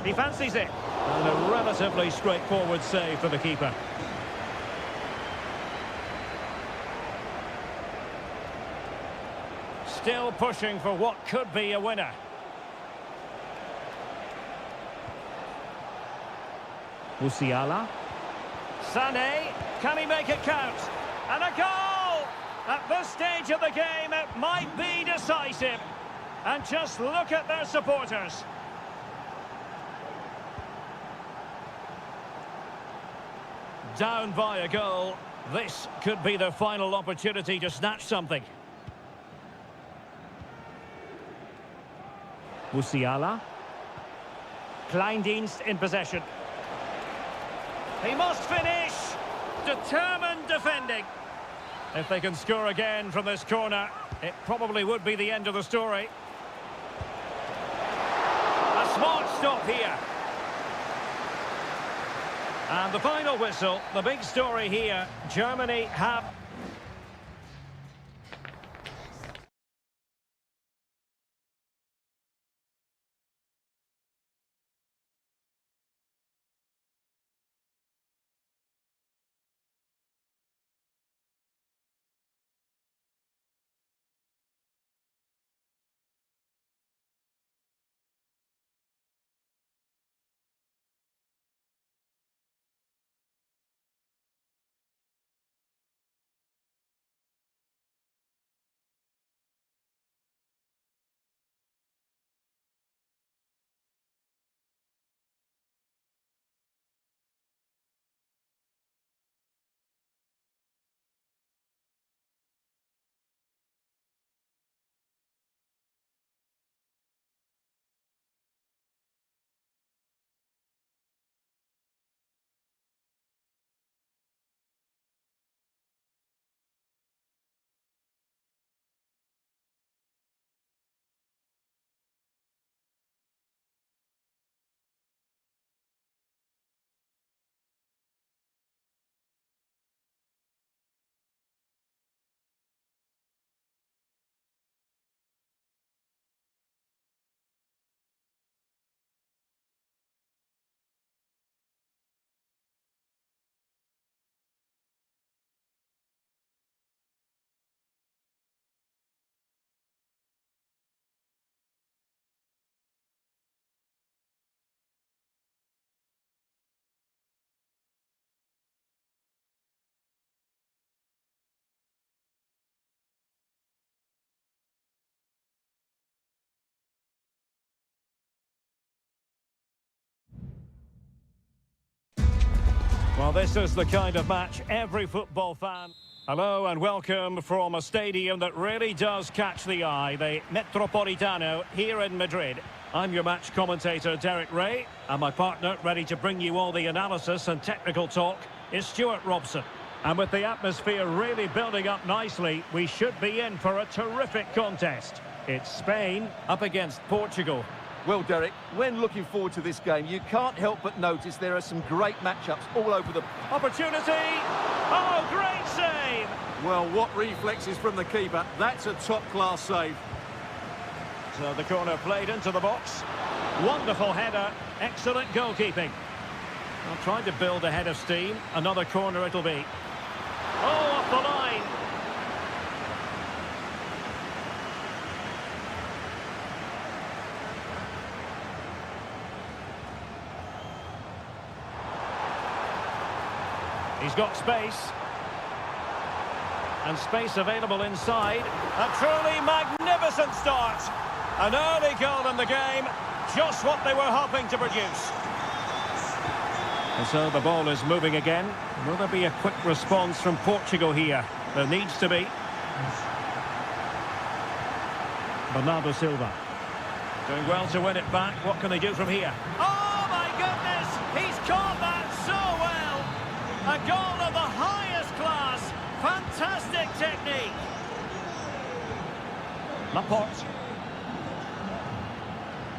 He fancies it. And a relatively straightforward save for the keeper. Still pushing for what could be a winner. Musiala. Sané. Can he make it count? And a goal! At this stage of the game, it might be decisive. And just look at their supporters. Down by a goal. This could be their final opportunity to snatch something. Musiala. Kleindienst in possession. He must finish. Determined defending. If they can score again from this corner, it probably would be the end of the story. A smart stop here. And the final whistle, the big story here, Germany have... Well, this is the kind of match every football fan... Hello and welcome from a stadium that really does catch the eye, the Metropolitano here in Madrid. I'm your match commentator, Derek Ray, and my partner, ready to bring you all the analysis and technical talk, is Stuart Robson. And with the atmosphere really building up nicely, we should be in for a terrific contest. It's Spain up against Portugal. Well, Derek, when looking forward to this game, you can't help but notice there are some great matchups all over the... Opportunity! Oh, great save! Well, what reflexes from the keeper. That's a top-class save. So the corner played into the box. Wonderful header. Excellent goalkeeping. Well, trying to build a head of steam. Another corner it'll be. Oh, off the line. He's got space. And space available inside. A truly magnificent start. An early goal in the game. Just what they were hoping to produce. And so the ball is moving again. Will there be a quick response from Portugal here? There needs to be. Bernardo Silva. Doing well to win it back. What can they do from here? Oh my goodness! He's caught that so well! A goal of the highest class. Fantastic technique. Laporte.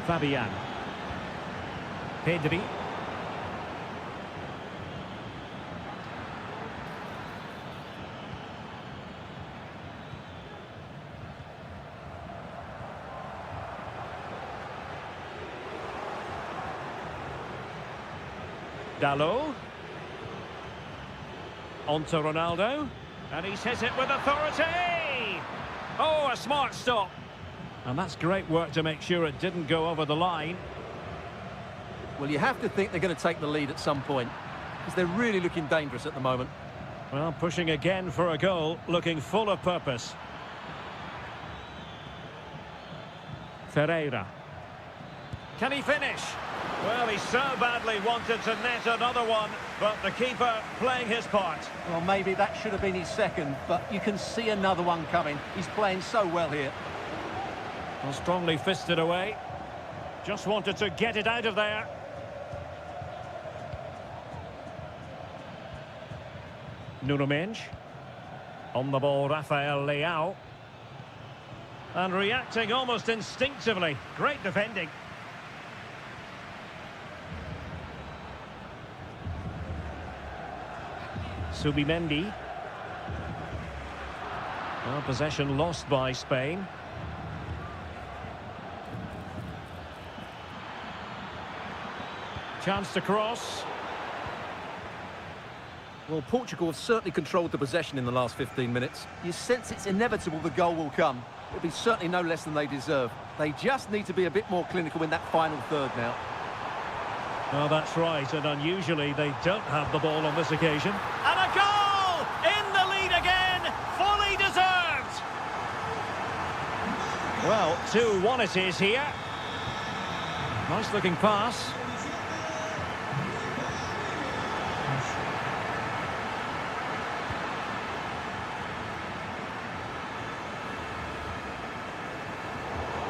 Fabian. Pedri. Dalot. On to Ronaldo. And he's hit it with authority! Oh, a smart stop. And that's great work to make sure it didn't go over the line. Well, you have to think they're going to take the lead at some point, because they're really looking dangerous at the moment. Well, pushing again for a goal, looking full of purpose. Ferreira. Can he finish? Well, he so badly wanted to net another one, but the keeper playing his part. Well, maybe that should have been his second, but you can see another one coming. He's playing so well here. Well, strongly fisted away. Just wanted to get it out of there. Nuno Mendes. On the ball, Rafael Leao. And reacting almost instinctively. Great defending. Subimendi. Well, possession lost by Spain. Chance to cross. Well, Portugal have certainly controlled the possession in the last 15 minutes. You sense it's inevitable the goal will come. It'll be certainly no less than they deserve. They just need to be a bit more clinical in that final third now. Oh, that's right, and unusually they don't have the ball on this occasion. And a goal! In the lead again! Fully deserved! Well, 2-1 it is here. Nice looking pass.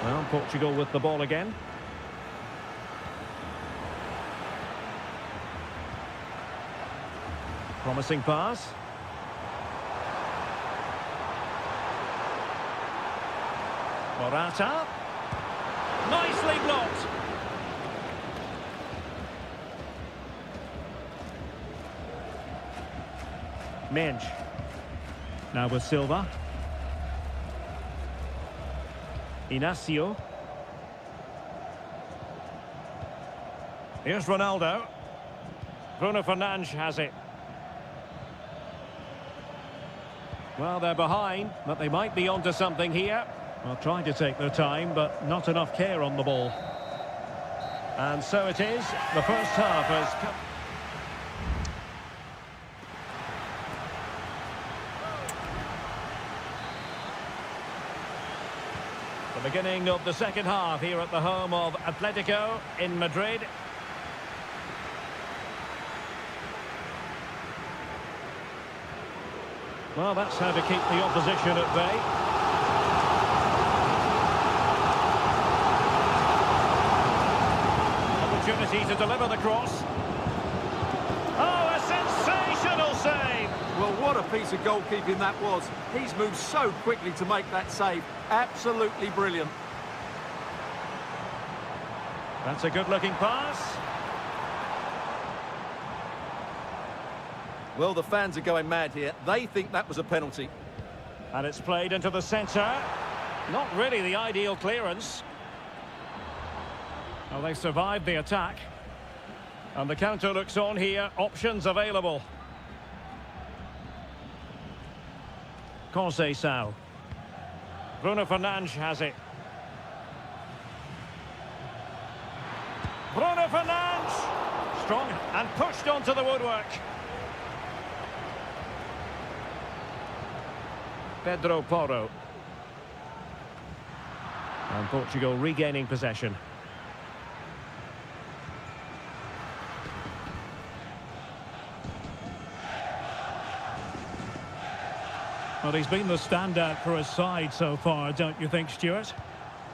Well, Portugal with the ball again. Promising pass. Morata. Nicely blocked. Mendes. Now with Silva. Inacio. Here's Ronaldo. Bruno Fernandes has it. Well, they're behind, but they might be onto something here. Well, trying to take their time, but not enough care on the ball. And so it is. The first half has come. The beginning of the second half here at the home of Atletico in Madrid. Well, that's how to keep the opposition at bay. Opportunity to deliver the cross. Oh, a sensational save! Well, what a piece of goalkeeping that was. He's moved so quickly to make that save. Absolutely brilliant. That's a good-looking pass. Well, the fans are going mad here. They think that was a penalty. And it's played into the centre. Not really the ideal clearance. Well, they survived the attack. And the counter looks on here. Options available. Conceição. Bruno Fernandes has it. Bruno Fernandes! Strong and pushed onto the woodwork. Pedro Porro. And Portugal regaining possession. Well, he's been the standout for his side so far, don't you think, Stuart?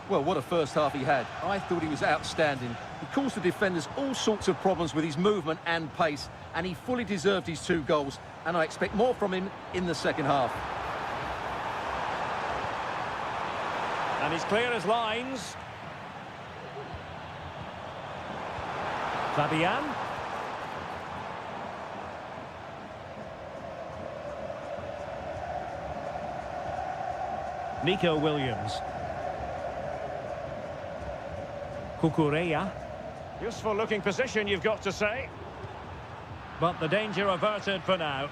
Well, what a first half he had. I thought he was outstanding. He caused the defenders all sorts of problems with his movement and pace, and he fully deserved his 2 goals, and I expect more from him in the second half. And he's clear as lines. Fabian. Nico Williams. Cucurella. Useful looking position, you've got to say. But the danger averted for now.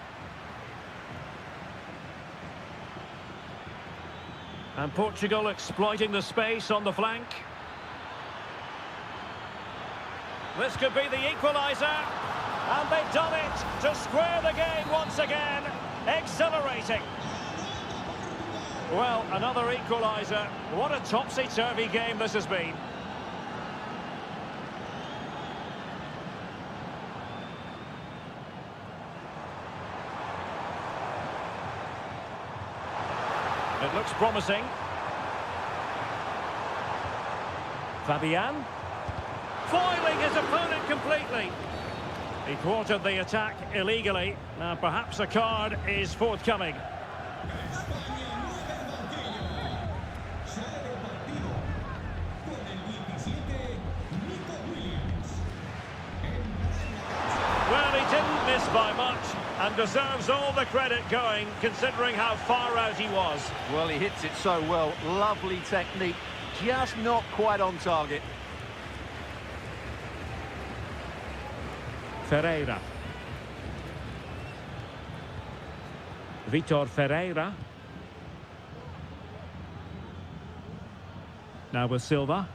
And Portugal exploiting the space on the flank. This could be the equaliser. And they've done it to square the game once again. Exhilarating. Well, another equaliser. What a topsy-turvy game this has been. It looks promising. Fabian. Foiling his opponent completely. He thwarted the attack illegally. Now perhaps a card is forthcoming. Well, he didn't miss by much and deserves all the credit going, considering how far out he was. Well, he hits it so well. Lovely technique. Just not quite on target. Ferreira. Vitor Ferreira. Now with Silva.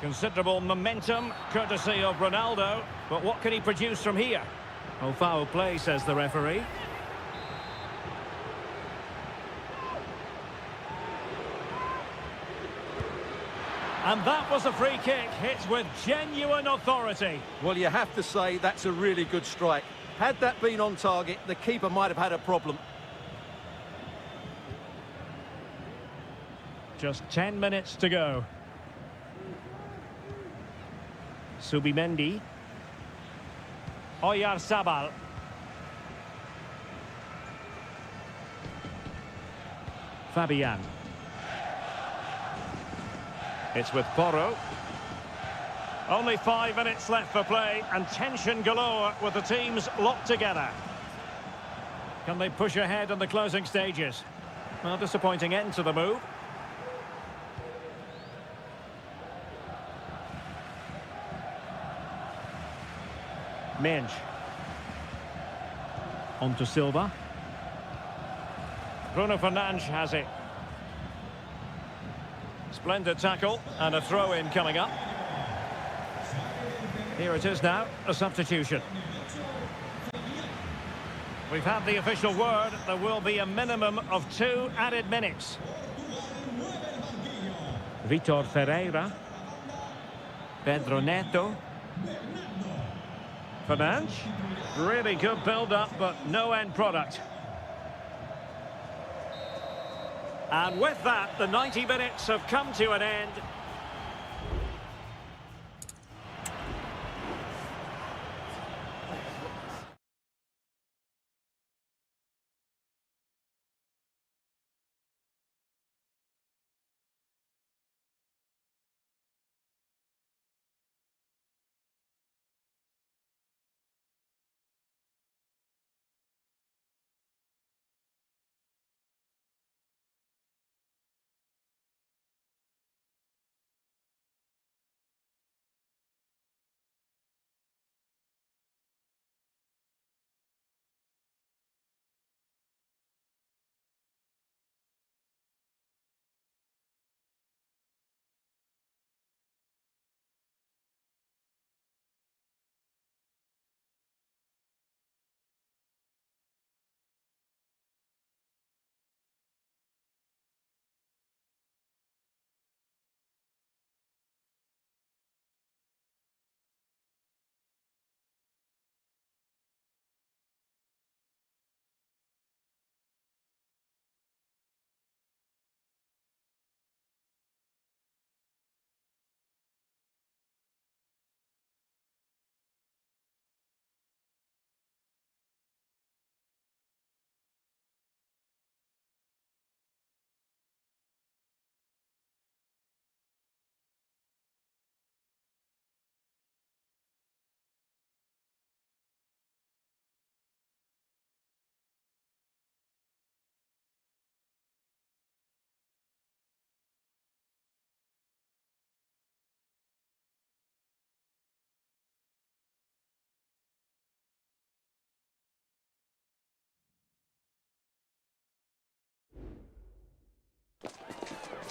Considerable momentum, courtesy of Ronaldo. But what can he produce from here? Oh, foul play, says the referee. And that was a free kick, hit with genuine authority. Well, you have to say that's a really good strike. Had that been on target, the keeper might have had a problem. Just 10 minutes to go. Subimendi. Oyarzabal. Fabian. It's with Porro. Only 5 minutes left for play and tension galore with the teams locked together. Can they push ahead in the closing stages? Well, disappointing end to the move. Mensch. On to Silva. Bruno Fernandes has it. Splendid tackle and a throw-in coming up. Here it is now, a substitution. We've had the official word. There will be a minimum of 2 added minutes. Vitor Ferreira. Pedro Neto. Fernandes. Really good build-up, but no end product. And with that, the 90 minutes have come to an end.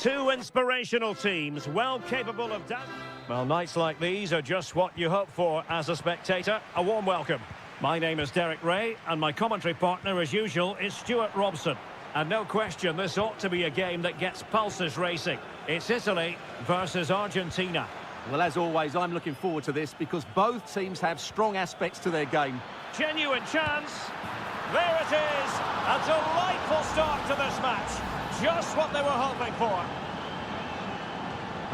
Two inspirational teams, well capable of that. Well, nights like these are just what you hope for as a spectator. A warm welcome. My name is Derek Ray, and my commentary partner, as usual, is Stuart Robson. And no question, this ought to be a game that gets pulses racing. It's Italy versus Argentina. Well, as always, I'm looking forward to this because both teams have strong aspects to their game. Genuine chance. There it is. A delightful start to this match. Just what they were hoping for.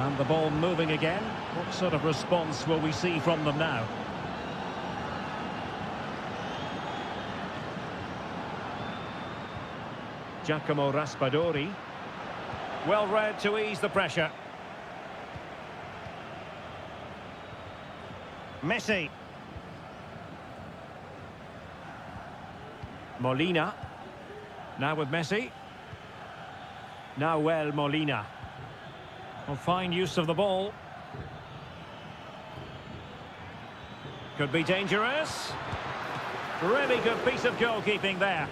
And the ball moving again. What sort of response will we see from them now? Giacomo Raspadori. Well read to ease the pressure. Messi. Molina. Now with Messi. Nahuel Molina. Well, fine use of the ball. Could be dangerous. Really good piece of goalkeeping there.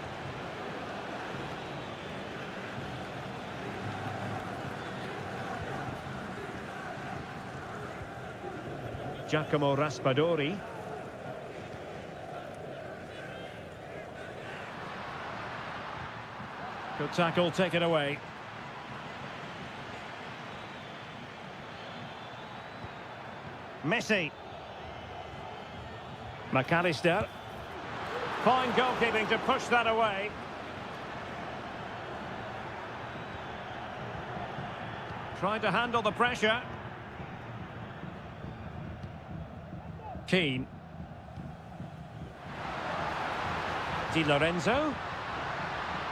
Giacomo Raspadori. Good tackle, take it away. Messi. McAllister. Fine goalkeeping to push that away. Trying to handle the pressure. Keane. Di Lorenzo.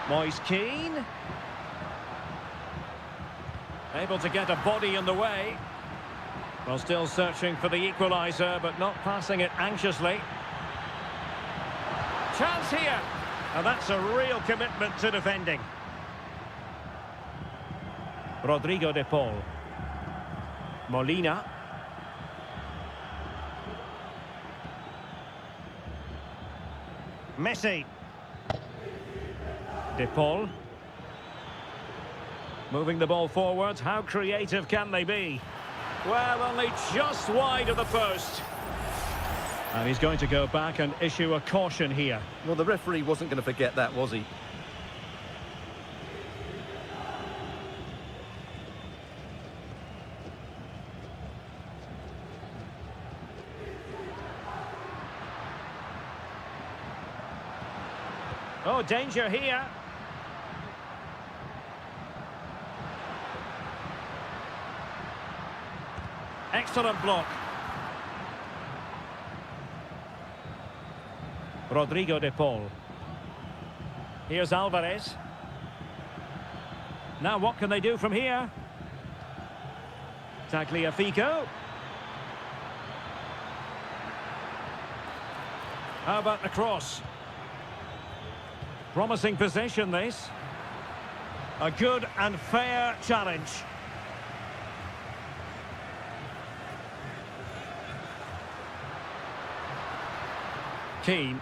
Moise Keane. Able to get a body in the way. Well, still searching for the equaliser, but not passing it anxiously. Chance here. And that's a real commitment to defending. Rodrigo de Paul. Molina. Messi. De Paul. Moving the ball forwards. How creative can they be? Well, only just wide of the post. And he's going to go back and issue a caution here. Well, the referee wasn't going to forget that, was he? Oh, danger here. Excellent block. Rodrigo de Paul. Here's Alvarez. Now what can they do from here? Tagliafico. How about the cross? Promising possession, this. A good and fair challenge. Keane.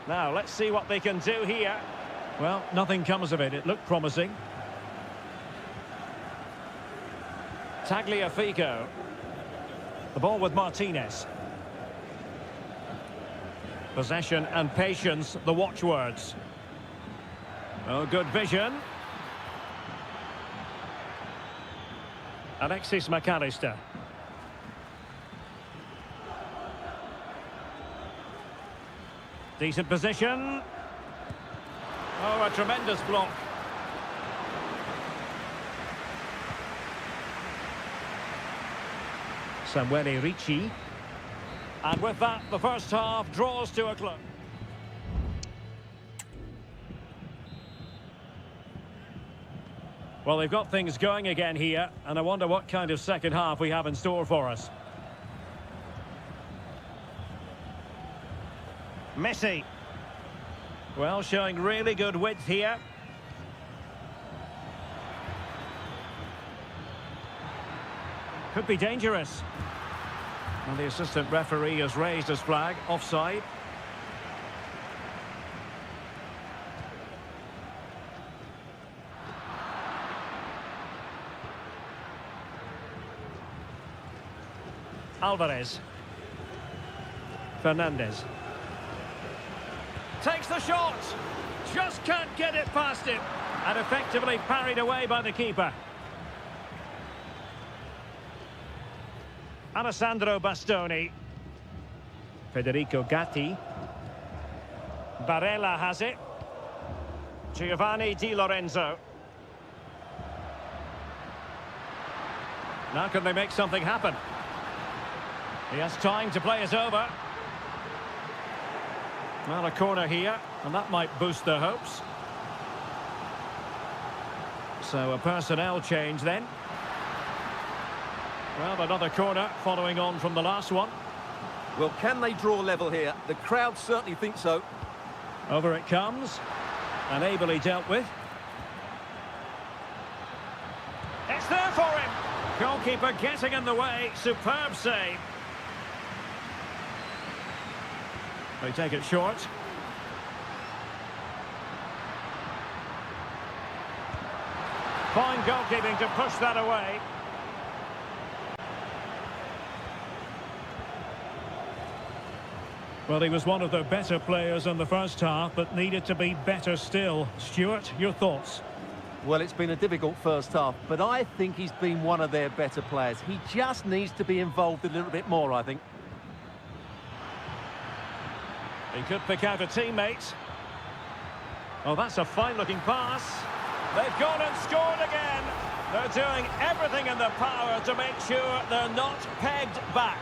Now, let's see what they can do here. Well, nothing comes of it. It looked promising. Tagliafico. The ball with Martinez. Possession and patience, the watchwords. Oh, good vision. Alexis McAllister. Decent position. Oh, a tremendous block. Samuele Ricci. And with that, the first half draws to a close. Well, they've got things going again here, and I wonder what kind of second half we have in store for us. Messi. Well, showing really good width here. Could be dangerous. And the assistant referee has raised his flag, offside. Alvarez. Fernandez. Takes the shot. Just can't get it past him. And effectively parried away by the keeper. Alessandro Bastoni. Federico Gatti. Barella has it. Giovanni Di Lorenzo. Now can they make something happen? He has time to play it over. Well, a corner here, and that might boost their hopes. So a personnel change then. Well, another corner following on from the last one. Well, can they draw level here? The crowd certainly think so. Over it comes, and ably dealt with. It's there for him. Goalkeeper getting in the way. Superb save. They take it short. Fine goalkeeping to push that away. Well, he was one of their better players in the first half, but needed to be better still. Stuart, your thoughts? Well, it's been a difficult first half, but I think he's been one of their better players. He just needs to be involved a little bit more, I think. He could pick out a teammate. Oh, that's a fine-looking pass. They've gone and scored again. They're doing everything in their power to make sure they're not pegged back.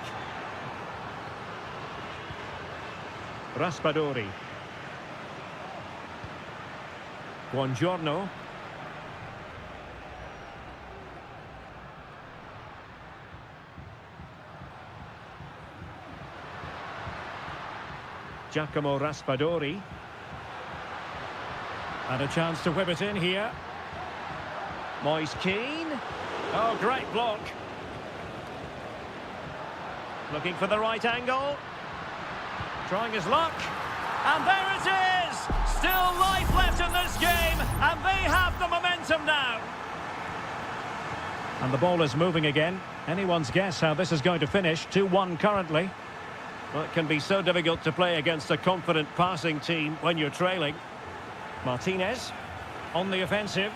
Raspadori. Buongiorno. Giacomo Raspadori. And a chance to whip it in here. Moise Keane. Oh, great block. Looking for the right angle. Trying his luck. And there it is! Still life left in this game, and they have the momentum now. And the ball is moving again. Anyone's guess how this is going to finish. 2-1 currently. Well, it can be so difficult to play against a confident passing team when you're trailing. Martinez on the offensive.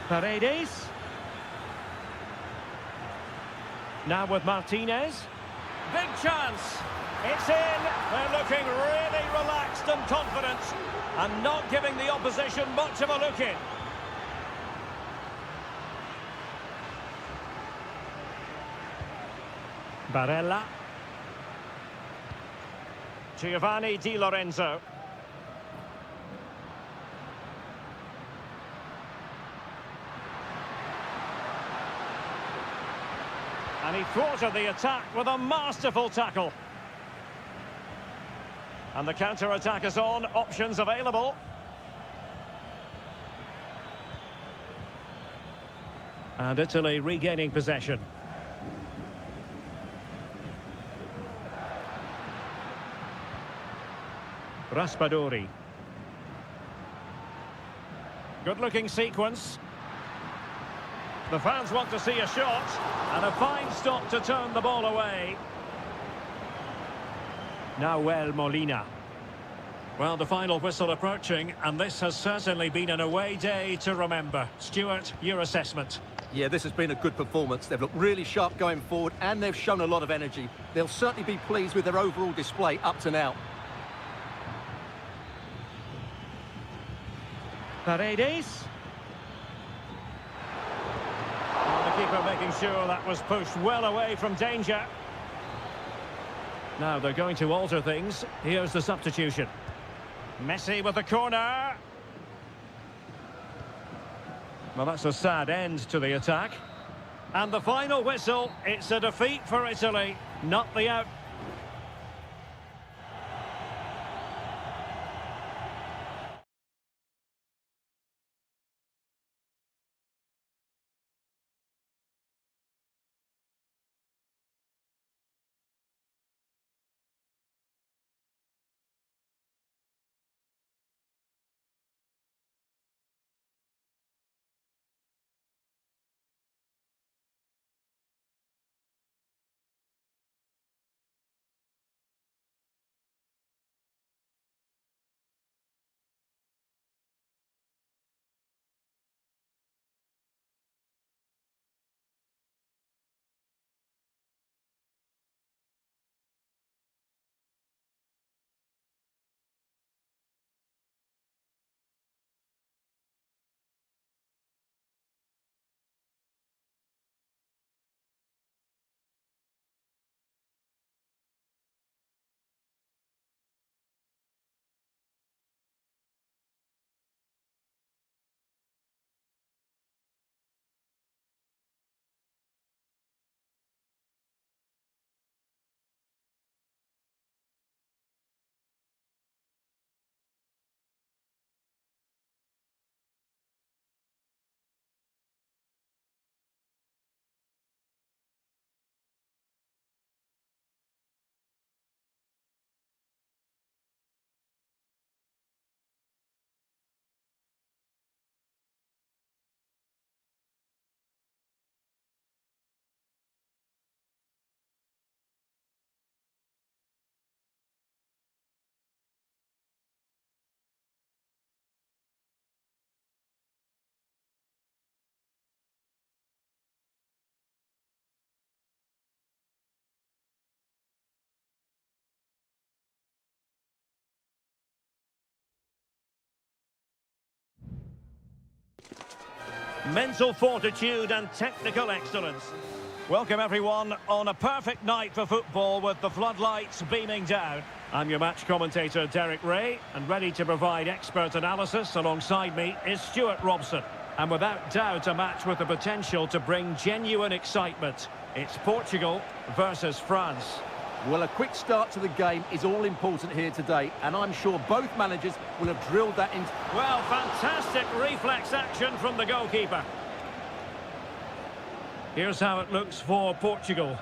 Paredes. Now with Martinez. Big chance. It's in. They're looking really relaxed and confident and not giving the opposition much of a look in. Barella. Giovanni Di Lorenzo. And he thwarted the attack with a masterful tackle. And the counter-attack is on. Options available. And Italy regaining possession. Raspadori. Good-looking sequence. The fans want to see a shot, and a fine stop to turn the ball away. Nahuel Molina. Well, the final whistle approaching, and this has certainly been an away day to remember. Stuart, your assessment? Yeah, this has been a good performance. They've looked really sharp going forward, and they've shown a lot of energy. They'll certainly be pleased with their overall display up to now. Paredes. Oh, the keeper making sure that was pushed well away from danger. Now they're going to alter things. Here's the substitution. Messi with the corner. Well, that's a sad end to the attack. And the final whistle, it's a defeat for Italy, not the out. mental fortitude and technical excellence. Welcome everyone on a perfect night for football with the floodlights beaming down. I'm your match commentator Derek Ray, and ready to provide expert analysis alongside me is Stuart Robson. And without doubt a match with the potential to bring genuine excitement. It's Portugal versus France. Well, a quick start to the game is all important here today, and I'm sure both managers will have drilled that into... Well, fantastic reflex action from the goalkeeper. Here's how it looks for Portugal.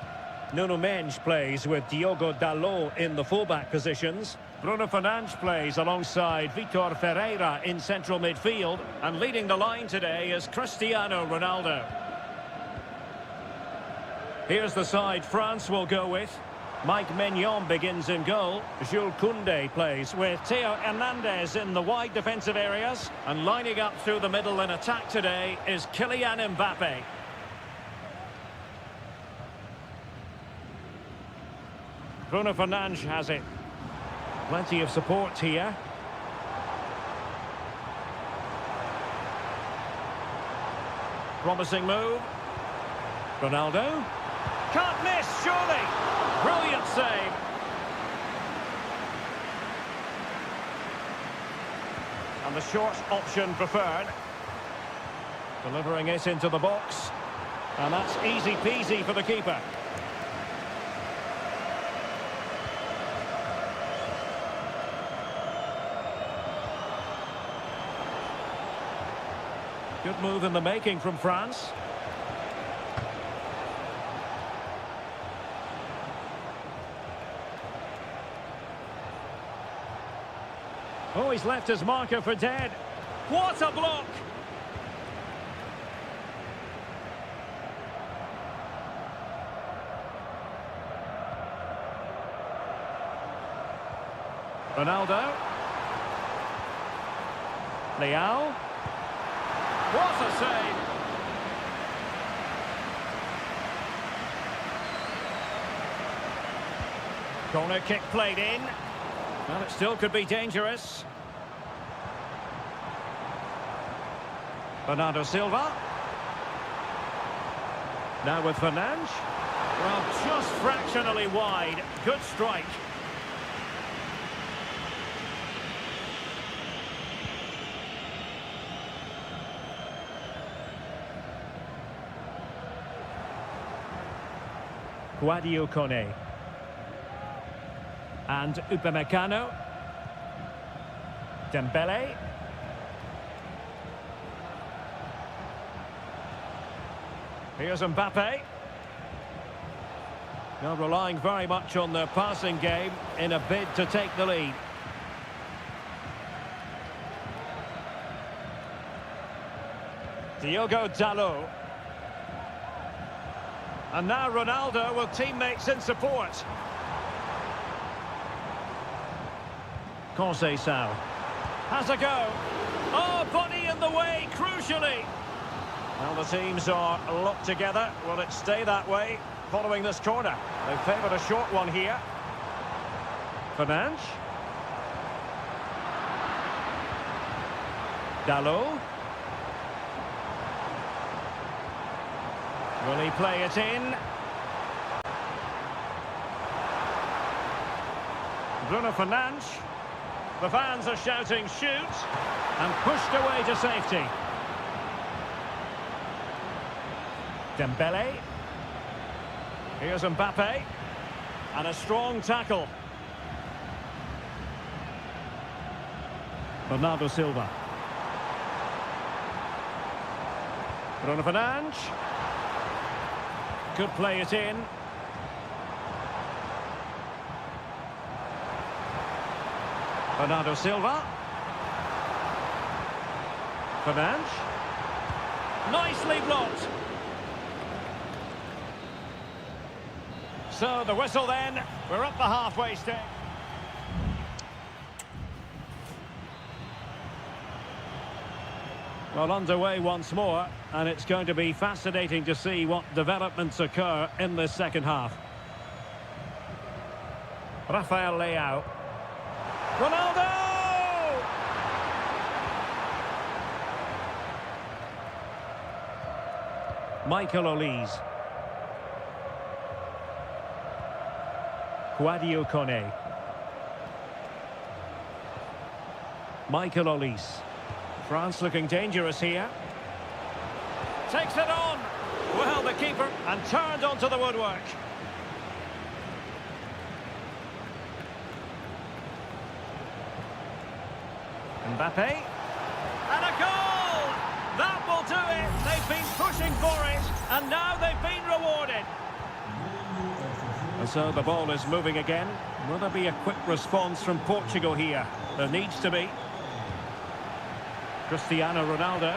Nuno Mendes plays with Diogo Dalot in the fullback positions. Bruno Fernandes plays alongside Vitor Ferreira in central midfield. And leading the line today is Cristiano Ronaldo. Here's the side France will go with. Mike Maignan begins in goal. Jules Koundé plays with Theo Hernandez in the wide defensive areas. And lining up through the middle in attack today is Kylian Mbappe. Bruno Fernandes has it. Plenty of support here. Promising move. Ronaldo. Can't miss, surely. Brilliant save. And the short option preferred. Delivering it into the box. And that's easy peasy for the keeper. Good move in the making from France. Oh, he's left his marker for dead. What a block! Ronaldo. Leao. What a save! Corner kick played in. Well, it still could be dangerous. Bernardo Silva. Now with Fernandes. Well, just fractionally wide. Good strike. Guadio Kone. And Upamecano. Dembele. Here's Mbappe. Now relying very much on their passing game in a bid to take the lead. Diogo Dalot. And now Ronaldo with teammates in support. Conceição has a go. Oh, body in the way, crucially. Well, the teams are locked together. Will it stay that way following this corner? They favoured a short one here. Fernandes. Dalot. Will he play it in? Bruno Fernandes. The fans are shouting shoot, and pushed away to safety. Dembele. Here's Mbappe. And a strong tackle. Bernardo Silva. Bruno Fernandes. Could play it in. Bernardo Silva. Fernandes. Nicely blocked. So the whistle then. We're up the halfway stage. Well, underway once more, and it's going to be fascinating to see what developments occur in this second half. Rafael Leao. Ronaldo! Michael Olise. Quadio Kone. Michael Olise. France looking dangerous here. Takes it on. Well, the keeper, and turned onto the woodwork. Mbappe. And a goal! That will do it. They've been pushing for it, and now they've been rewarded. And so the ball is moving again. Will there be a quick response from Portugal here? There needs to be. Cristiano Ronaldo.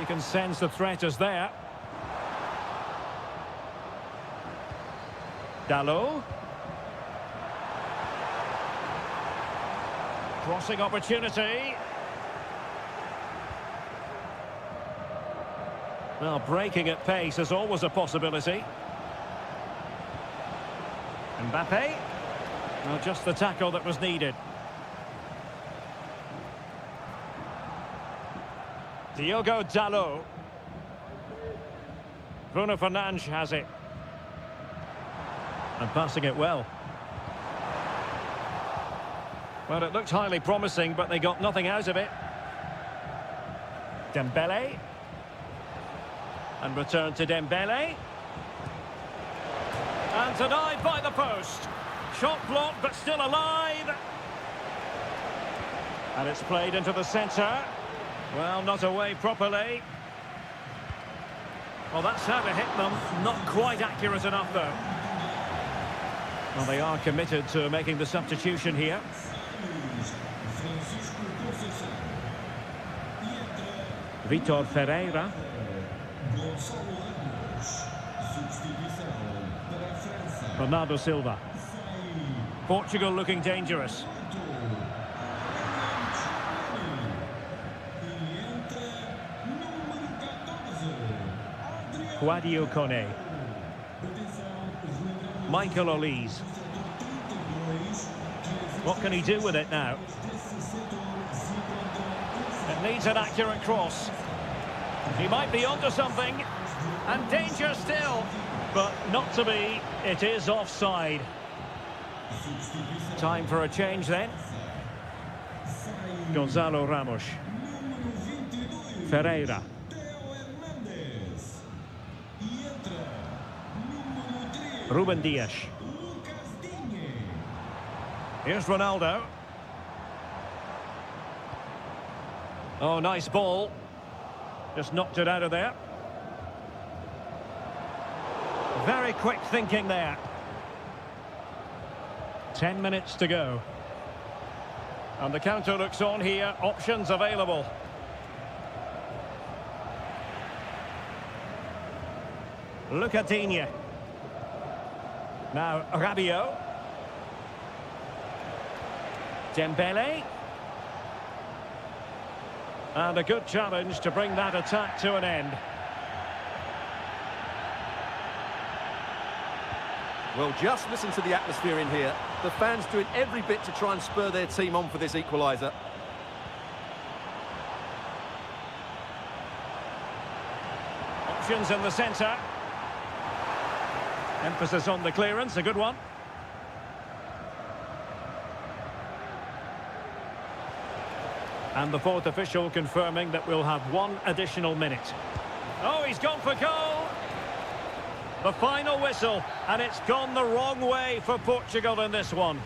You can sense the threat is there. Dalot. Crossing opportunity. Well, breaking at pace is always a possibility. Mbappe. Well, just the tackle that was needed. Diogo Dalot. Bruno Fernandes has it. And passing it well. Well, it looked highly promising, but they got nothing out of it. Dembele. And return to Dembele. And denied by the post. Shot blocked, but still alive. And it's played into the centre. Well, not away properly. Well, that's how to hit them. Not quite accurate enough, though. Well, they are committed to making the substitution here. Vitor Ferreira. Bernardo Silva. Portugal looking dangerous. Quadio Kone. Michael Olise. What can he do with it now? It needs an accurate cross. He might be onto something. And danger still. But not to be. It is offside. Time for a change then. Gonzalo Ramos. Ferreira. Ruben Dias. Here's Ronaldo. Oh, nice ball. Just knocked it out of there. Very quick thinking there. 10 minutes to go. And the counter looks on here. Options available. Lucadinha. Now Rabiot. Dembele. And a good challenge to bring that attack to an end. Well, just listen to the atmosphere in here. The fans doing every bit to try and spur their team on for this equaliser. Options in the centre. Emphasis on the clearance, a good one. And the fourth official confirming that we'll have one additional minute. Oh, he's gone for goal! The final whistle, and it's gone the wrong way for Portugal in this one.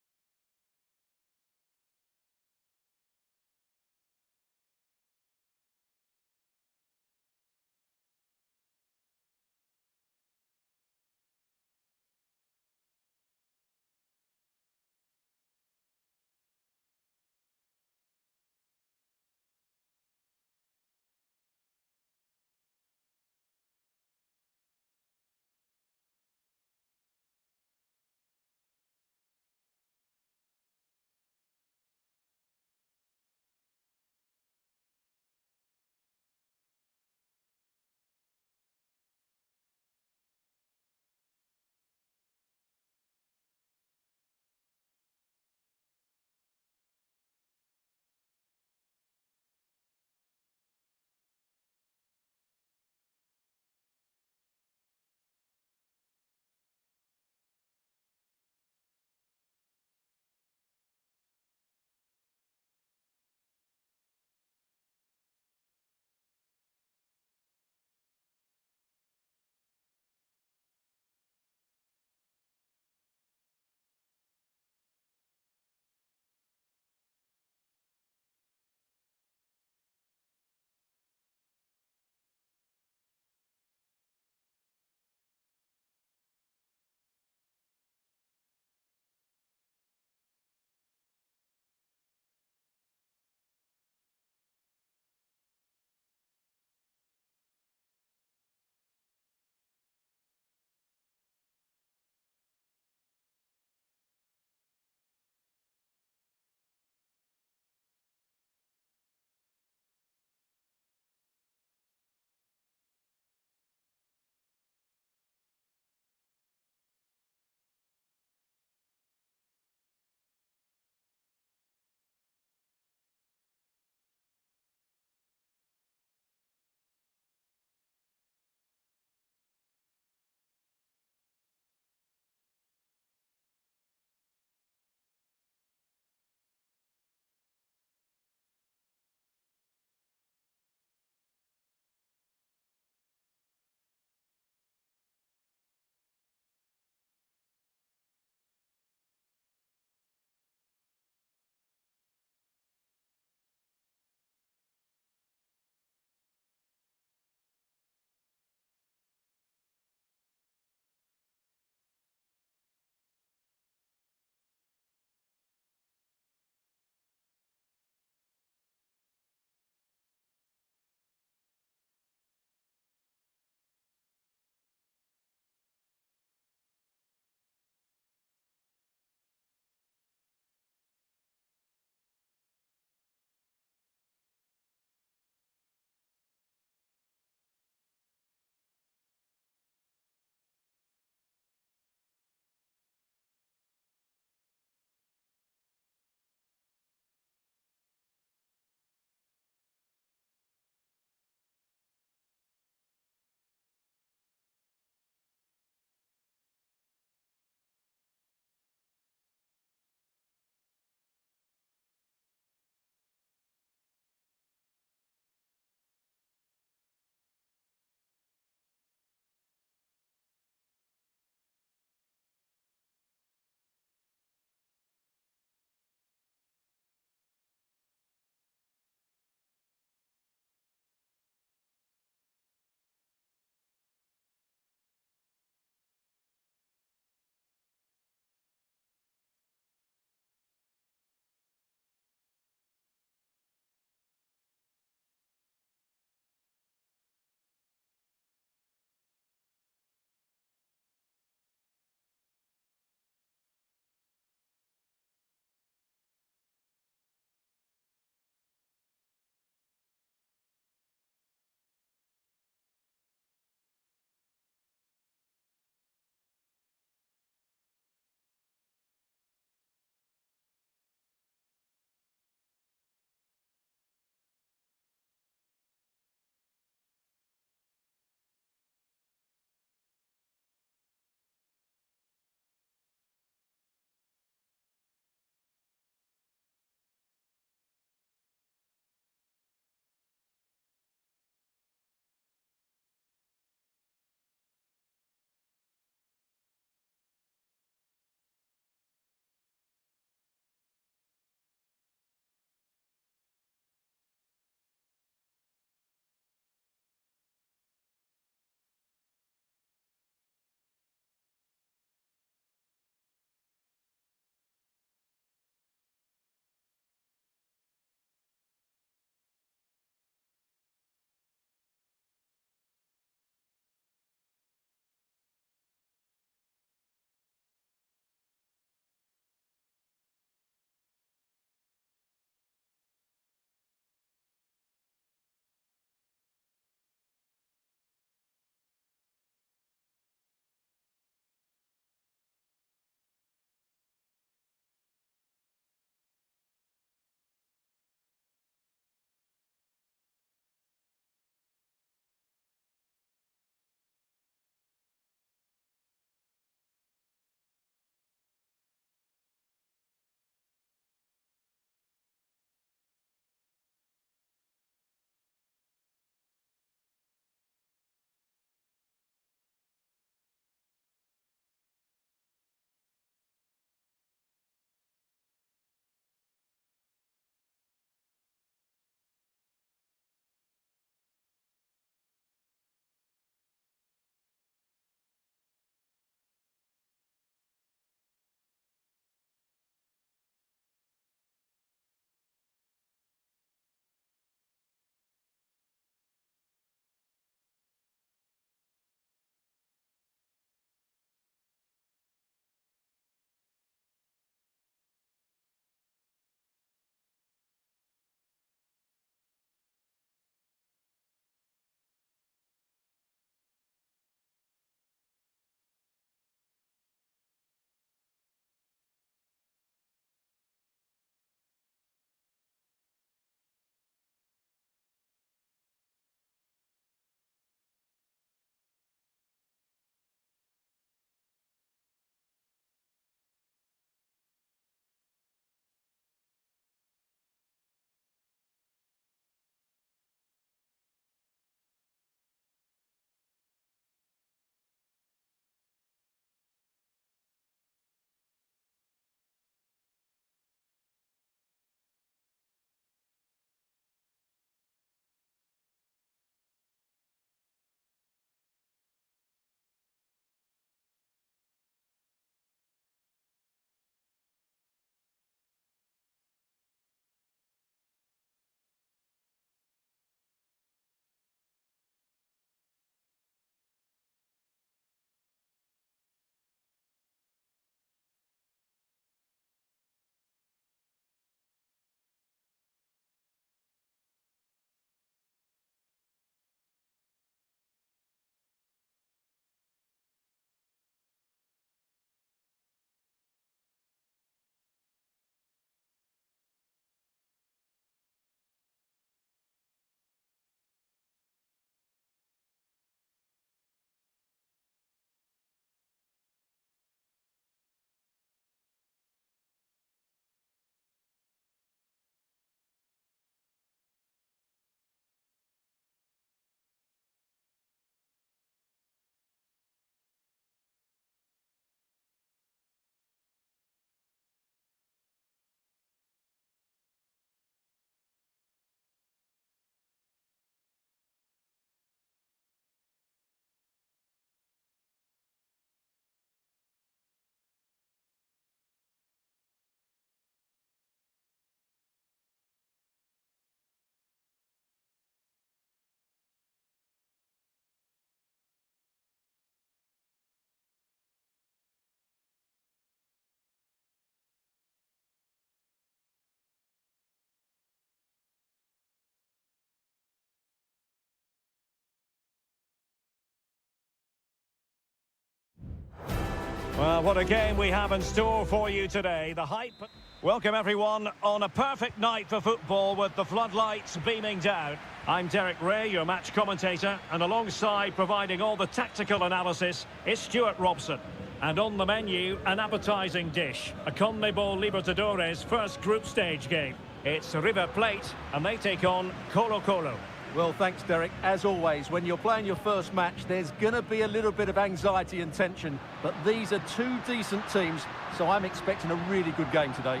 Well, what a game we have in store for you today. The hype. Welcome everyone on a perfect night for football with the floodlights beaming down. I'm Derek Ray, your match commentator, and alongside providing all the tactical analysis is Stuart Robson. And on the menu, an appetising dish, a CONMEBOL Libertadores first group stage game. It's River Plate, and they take on Colo-Colo. Well, thanks, Derek. As always, when you're playing your first match, there's going to be a little bit of anxiety and tension. But these are two decent teams, so I'm expecting a really good game today.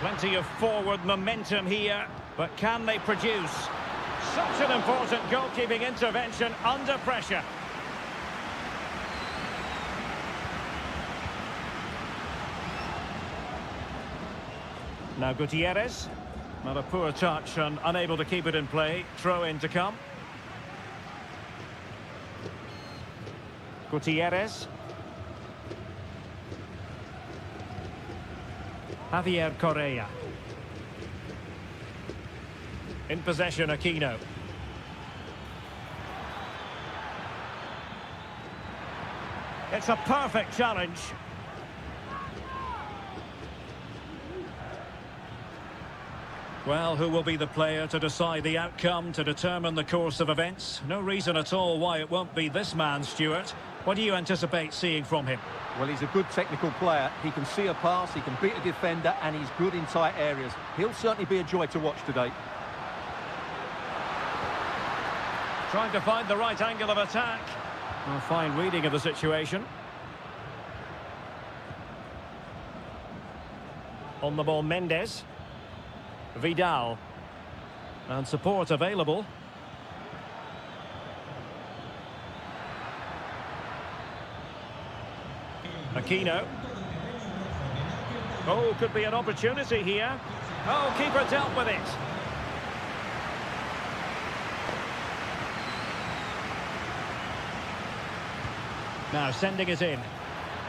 Plenty of forward momentum here, but can they produce? Such an important goalkeeping intervention under pressure. Now Gutierrez. Not a poor touch and unable to keep it in play. Throw in to come. Gutierrez. Javier Correa. In possession, Aquino. It's a perfect challenge. Well, who will be the player to decide the outcome, to determine the course of events? No reason at all why it won't be this man, Stuart. What do you anticipate seeing from him? Well, he's a good technical player. He can see a pass, he can beat a defender, and he's good in tight areas. He'll certainly be a joy to watch today. Trying to find the right angle of attack. A fine reading of the situation. On the ball, Mendes. Vidal. And support available. Aquino. Oh, could be an opportunity here. Oh, keeper dealt with it. Now sending it in.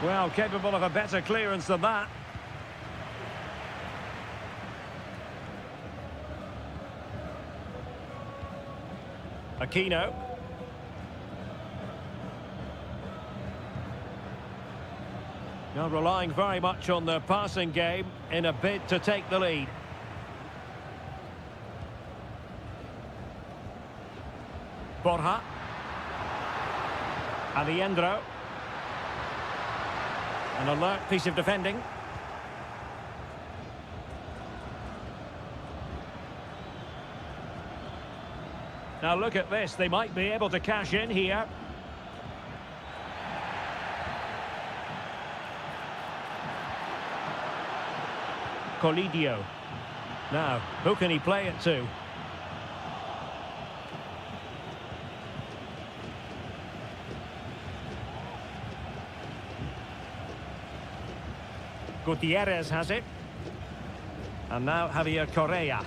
Well, capable of a better clearance than that. Aquino. Now relying very much on their passing game in a bid to take the lead. Borja. Aliendro. An alert piece of defending. Now look at this, they might be able to cash in here. Colidio. Now, who can he play it to? Gutierrez has it. And now Javier Correa.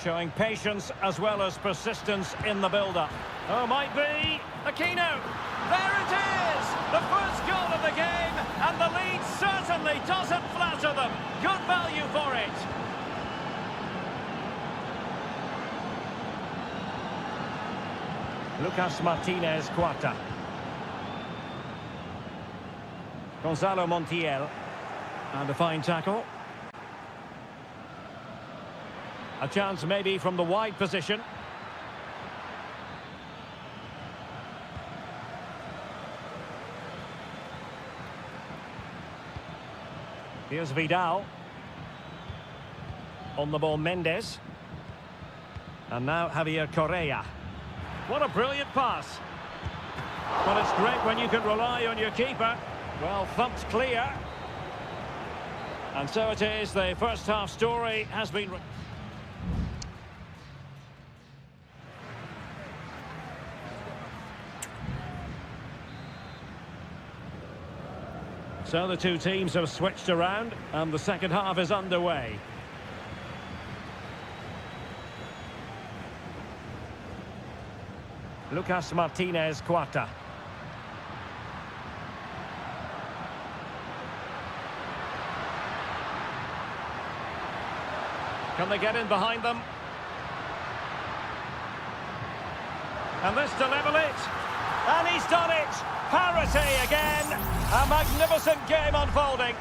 Showing patience as well as persistence in the build-up. Oh, might be. Aquino. There it is! The first goal of the game, and the lead certainly doesn't flatter them. Good value for it. Lucas Martinez Cuarta. Gonzalo Montiel. And a fine tackle. A chance maybe from the wide position. Here's Vidal. On the ball, Mendes. And now Javier Correa. What a brilliant pass. Well, it's great when you can rely on your keeper. Well, thumped clear. And so it is, the first half story has been... So the two teams have switched around and the second half is underway. Lucas Martinez Cuarta. Can they get in behind them? And this to level it. And he's done it. Parity again. A magnificent game unfolding.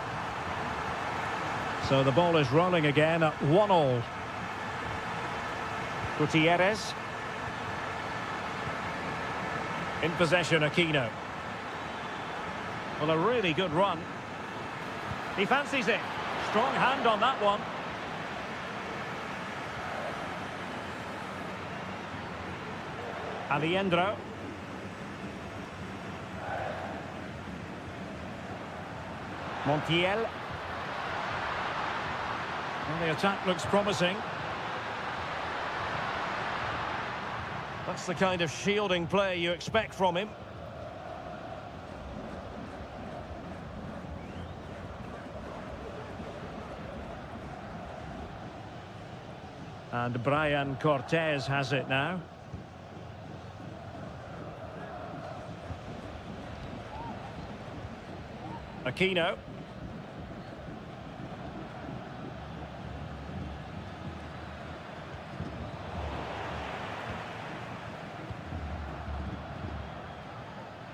So the ball is rolling again at 1-1. Gutierrez. In possession, Aquino. Well, a really good run. He fancies it. Strong hand on that one. Alejandro. Montiel. Well, the attack looks promising. That's the kind of shielding play you expect from him. And Brian Cortez has it now. Aquino.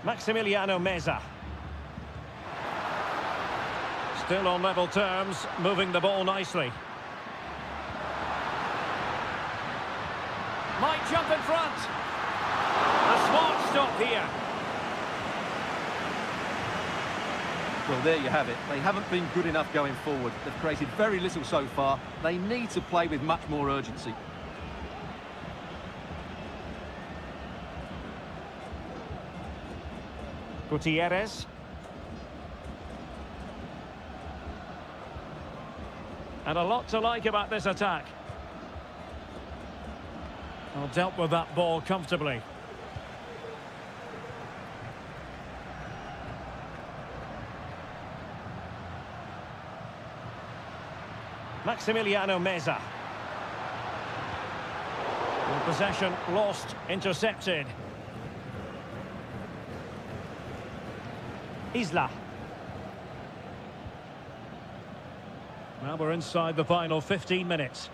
Maximiliano Meza. Still on level terms, moving the ball nicely. Might jump in front. A smart stop here. Well, there you have it. They haven't been good enough going forward. They've created very little so far. They need to play with much more urgency. Gutierrez. And a lot to like about this attack. Well, dealt with that ball comfortably. Maximiliano Meza. And possession lost, intercepted. Isla. Now we're inside the final 15 minutes.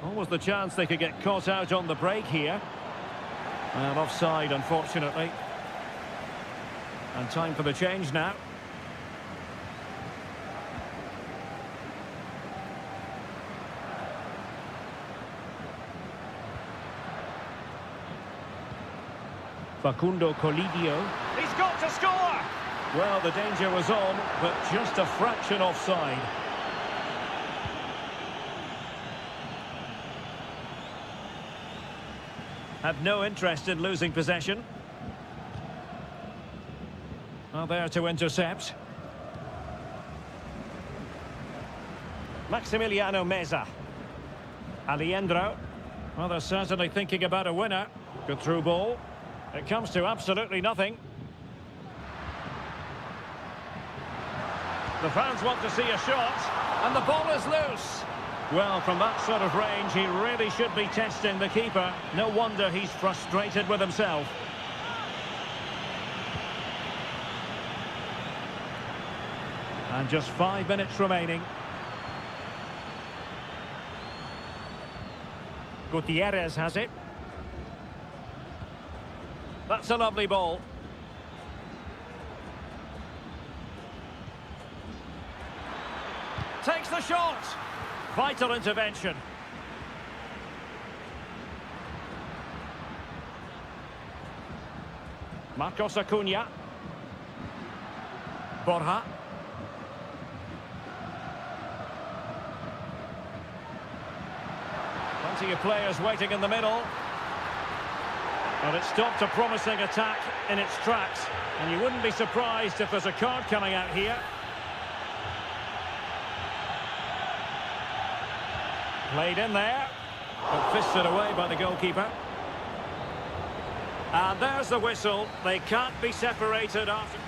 Always the chance they could get caught out on the break here. And offside, unfortunately. And time for the change now. Facundo Colidio. He's got to score! Well, the danger was on, but just a fraction offside. Have no interest in losing possession. Are there to intercept. Maximiliano Meza. Alejandro. Well, they're certainly thinking about a winner. Good through ball. It comes to absolutely nothing. The fans want to see a shot, and the ball is loose. Well, from that sort of range, he really should be testing the keeper. No wonder he's frustrated with himself. And just 5 minutes remaining. Gutierrez has it. That's a lovely ball. Takes the shot. Vital intervention. Marcos Acuna. Borja. Plenty of players waiting in the middle. And it stopped a promising attack in its tracks. And you wouldn't be surprised if there's a card coming out here. Played in there, but fisted away by the goalkeeper. And there's the whistle. They can't be separated after...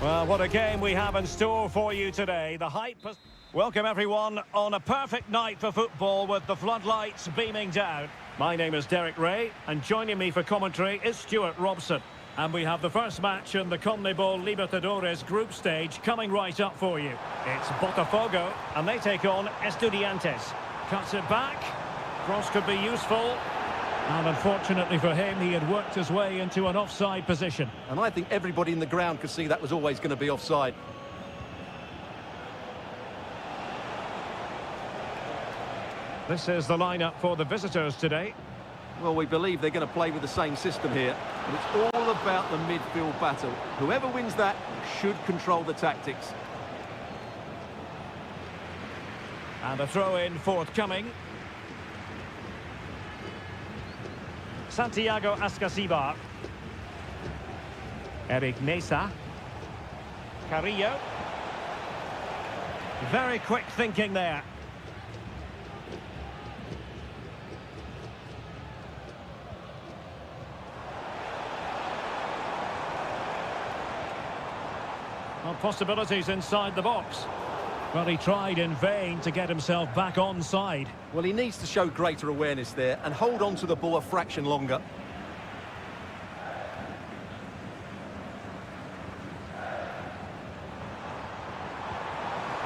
Well, what a game we have in store for you today. The hype has... Welcome, everyone, on a perfect night for football with the floodlights beaming down. My name is Derek Ray, and joining me for commentary is Stuart Robson. And we have the first match in the CONMEBOL Libertadores group stage coming right up for you. It's Botafogo, and they take on Estudiantes. Cuts it back. Cross could be useful. And unfortunately for him, he had worked his way into an offside position. And I think everybody in the ground could see that was always going to be offside. This is the lineup for the visitors today. Well, we believe they're going to play with the same system here. And it's all about the midfield battle. Whoever wins that should control the tactics. And a throw-in forthcoming. Santiago Ascasibar. Eric Mesa. Carrillo. Very quick thinking there. Well, possibilities inside the box. Well, he tried in vain to get himself back onside. Well, he needs to show greater awareness there and hold on to the ball a fraction longer.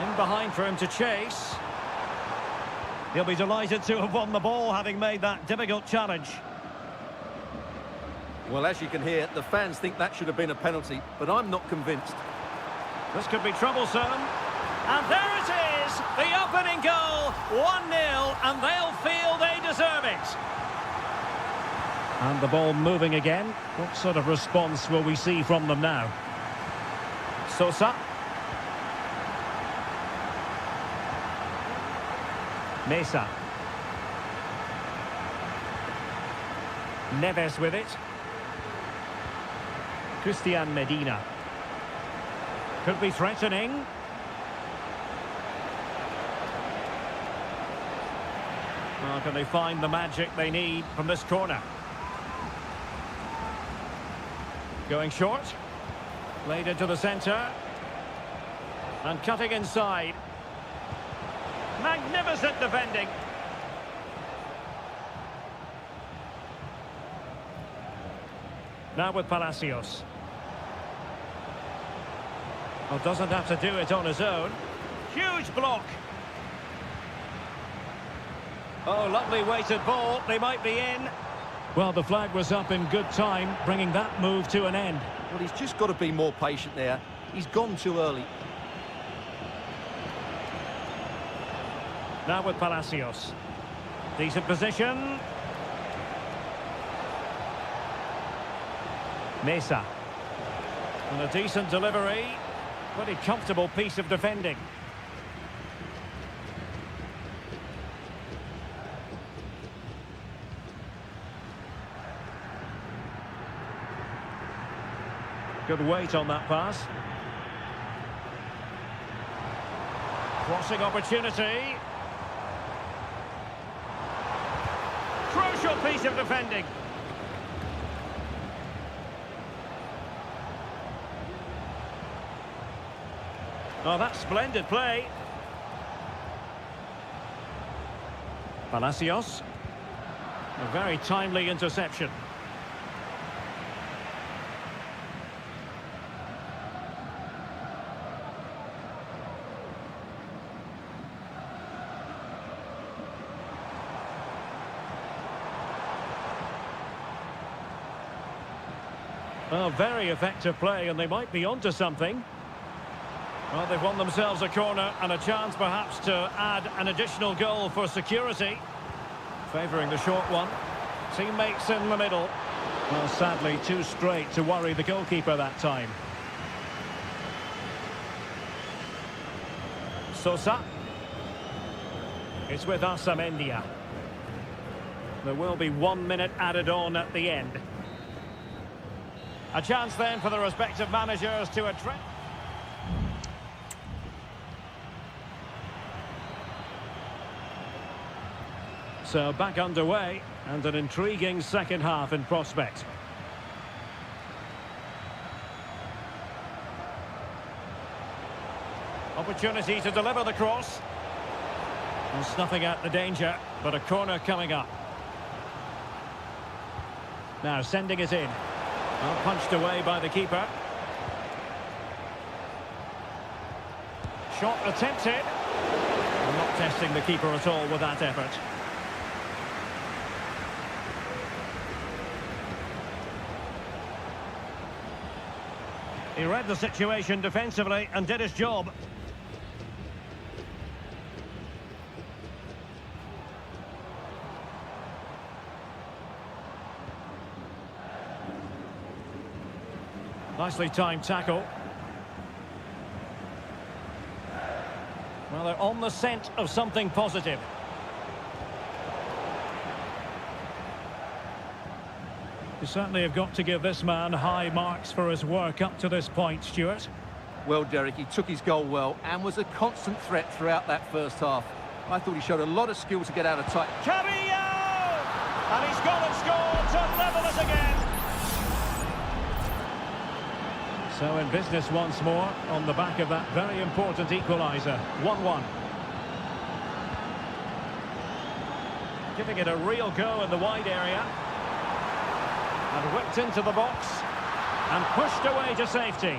In behind for him to chase. He'll be delighted to have won the ball, having made that difficult challenge. Well, as you can hear, the fans think that should have been a penalty, but I'm not convinced. This could be troublesome. And there it is, the opening goal, 1-0, and they'll feel they deserve it. And the ball moving again. What sort of response will we see from them now? Sosa. Mesa. Neves with it. Christian Medina. Could be threatening. Well, can they find the magic they need from this corner? Going short. Laid into the centre. And cutting inside. Magnificent defending. Now with Palacios. Well, doesn't have to do it on his own. Huge block. Oh, lovely weighted ball. They might be in. Well, the flag was up in good time, bringing that move to an end. Well, he's just got to be more patient there. He's gone too early. Now with Palacios. Decent position. Mesa. And a decent delivery. Pretty comfortable piece of defending. Good weight on that pass. Crossing opportunity. Crucial piece of defending. Oh, that's splendid play. Palacios. A very timely interception. Oh, very effective play, and they might be onto something. Well, they've won themselves a corner and a chance perhaps to add an additional goal for security. Favouring the short one. Teammates in the middle. Well, sadly, too straight to worry the goalkeeper that time. Sosa. It's with Asamendia. There will be 1 minute added on at the end. A chance then for the respective managers to address. So back underway, and an intriguing second half in prospect. Opportunity to deliver the cross. And snuffing out the danger, but a corner coming up. Now sending it in. Well, punched away by the keeper. Shot attempted. Not testing the keeper at all with that effort. He read the situation defensively and did his job. Nicely timed tackle. Well, they're on the scent of something positive. You certainly have got to give this man high marks for his work up to this point, Stuart. Well, Derek, he took his goal well and was a constant threat throughout that first half. I thought he showed a lot of skill to get out of tight. Cavillo! And he's gone and scored to level it again. So in business once more on the back of that very important equaliser. 1-1. Giving it a real go in the wide area. And whipped into the box. And pushed away to safety.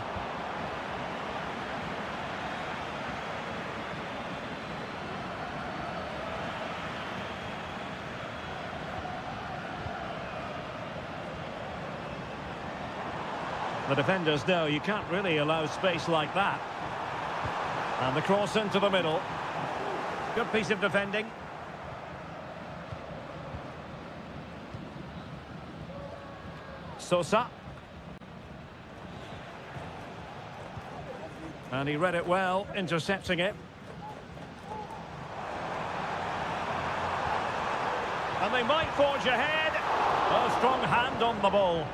The defenders know you can't really allow space like that. And the cross into the middle. Good piece of defending. Sosa. And he read it well, intercepting it. And they might forge ahead. A strong hand on the ball.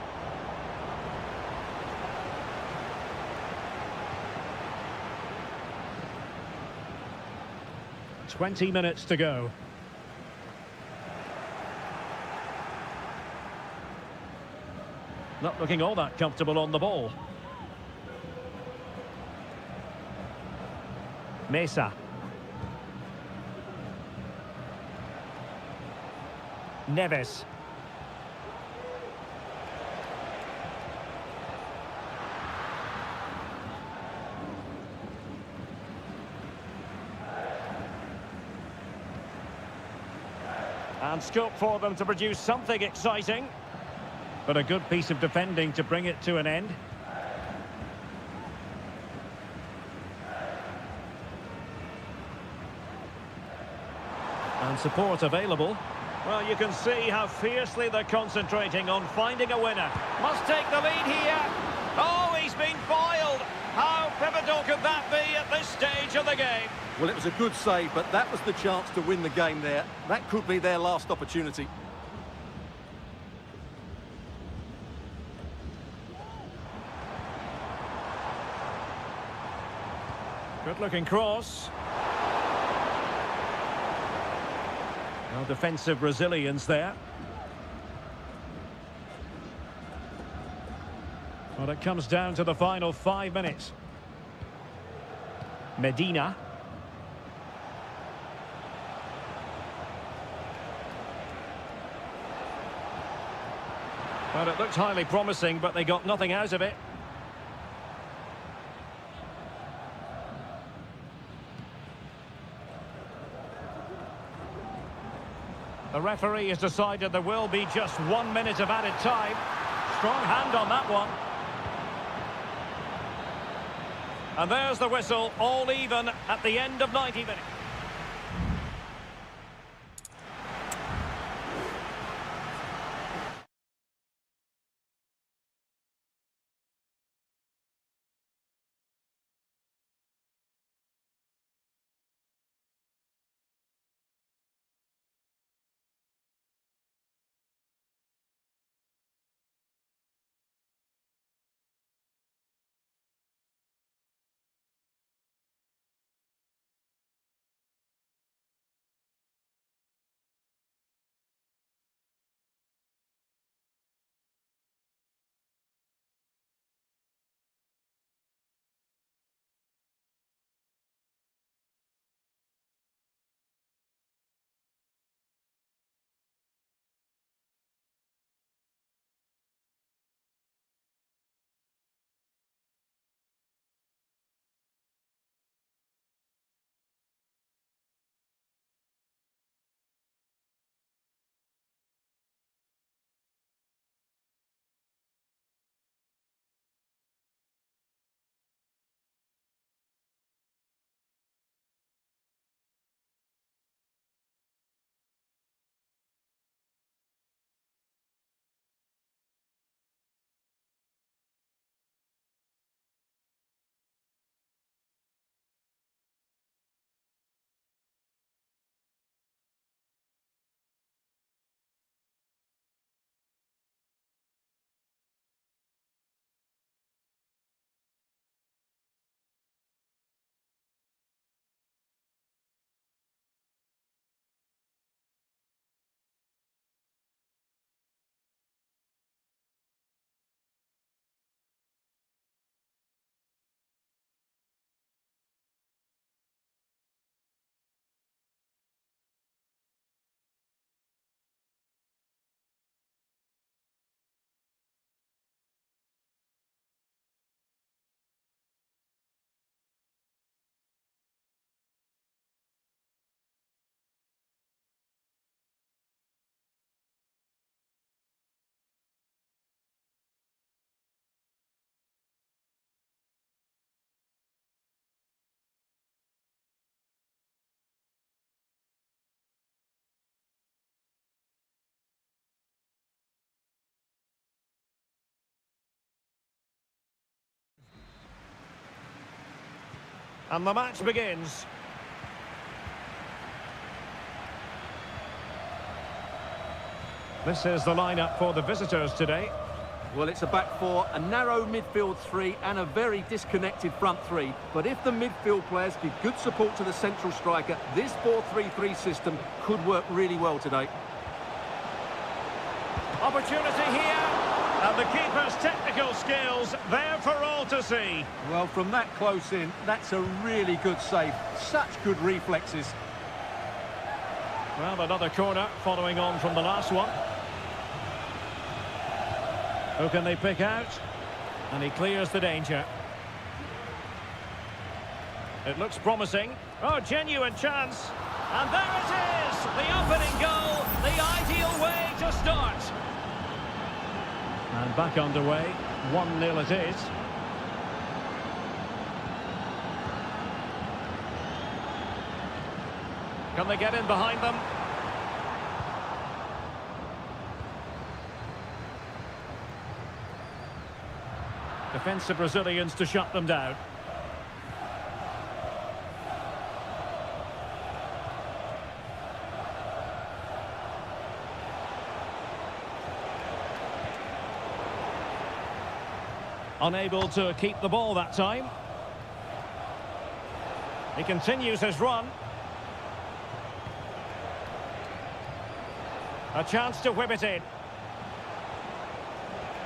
"20 minutes to go. Not looking all that comfortable on the ball. Mesa. Neves. And scope for them to produce something exciting. But a good piece of defending to bring it to an end. And support available. Well, you can see how fiercely they're concentrating on finding a winner. Must take the lead here. Oh, he's been foiled. How pivotal could that be at this stage of the game? Well, it was a good save, but that was the chance to win the game there. That could be their last opportunity. Good-looking cross. Well, defensive resilience there. Well, it comes down to the final 5 minutes. Medina. Well, it looked highly promising, but they got nothing out of it. The referee has decided there will be just 1 minute of added time. Strong hand on that one. And there's the whistle, all even at the end of 90 minutes. And the match begins. This is the lineup for the visitors today. Well, it's a back four, a narrow midfield three and a very disconnected front three. But if the midfield players give good support to the central striker, this 4-3-3 system could work really well today. Opportunity here. And the keeper's technical skills there for all to see. Well, from that close in, that's a really good save. Such good reflexes. Well, another corner following on from the last one. Who can they pick out? And he clears the danger. It looks promising. Oh, genuine chance. And there it is! The opening goal, the ideal way to start. And back underway, 1-0 it is. Can they get in behind them? Defensive Brazilians to shut them down. Unable to keep the ball that time. He continues his run. A chance to whip it in.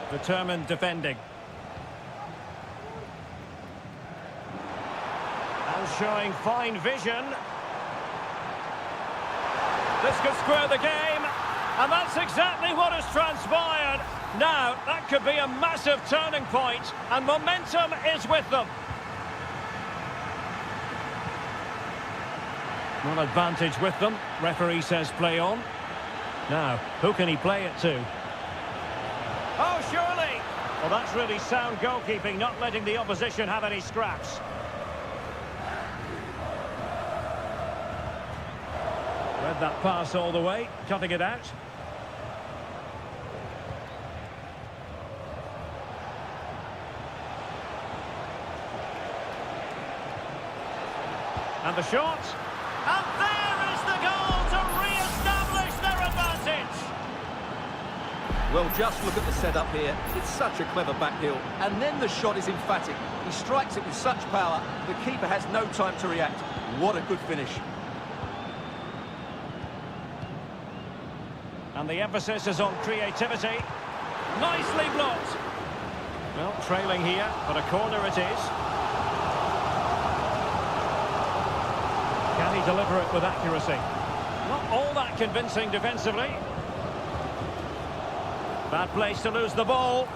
Determined defending. And showing fine vision. This could square the game. And that's exactly what has transpired. Now, that could be a massive turning point, and momentum is with them. One advantage with them. Referee says play on. Now, who can he play it to? Oh, surely! Well, that's really sound goalkeeping, not letting the opposition have any scraps. Read that pass all the way, cutting it out. And the shot. And there is the goal to re-establish their advantage. Well, just look at the setup here. It's such a clever backheel. And then the shot is emphatic. He strikes it with such power, the keeper has no time to react. What a good finish. And the emphasis is on creativity. Nicely blocked. Well, trailing here, but a corner it is. Can he deliver it with accuracy? Not all that convincing defensively. Bad place to lose the ball.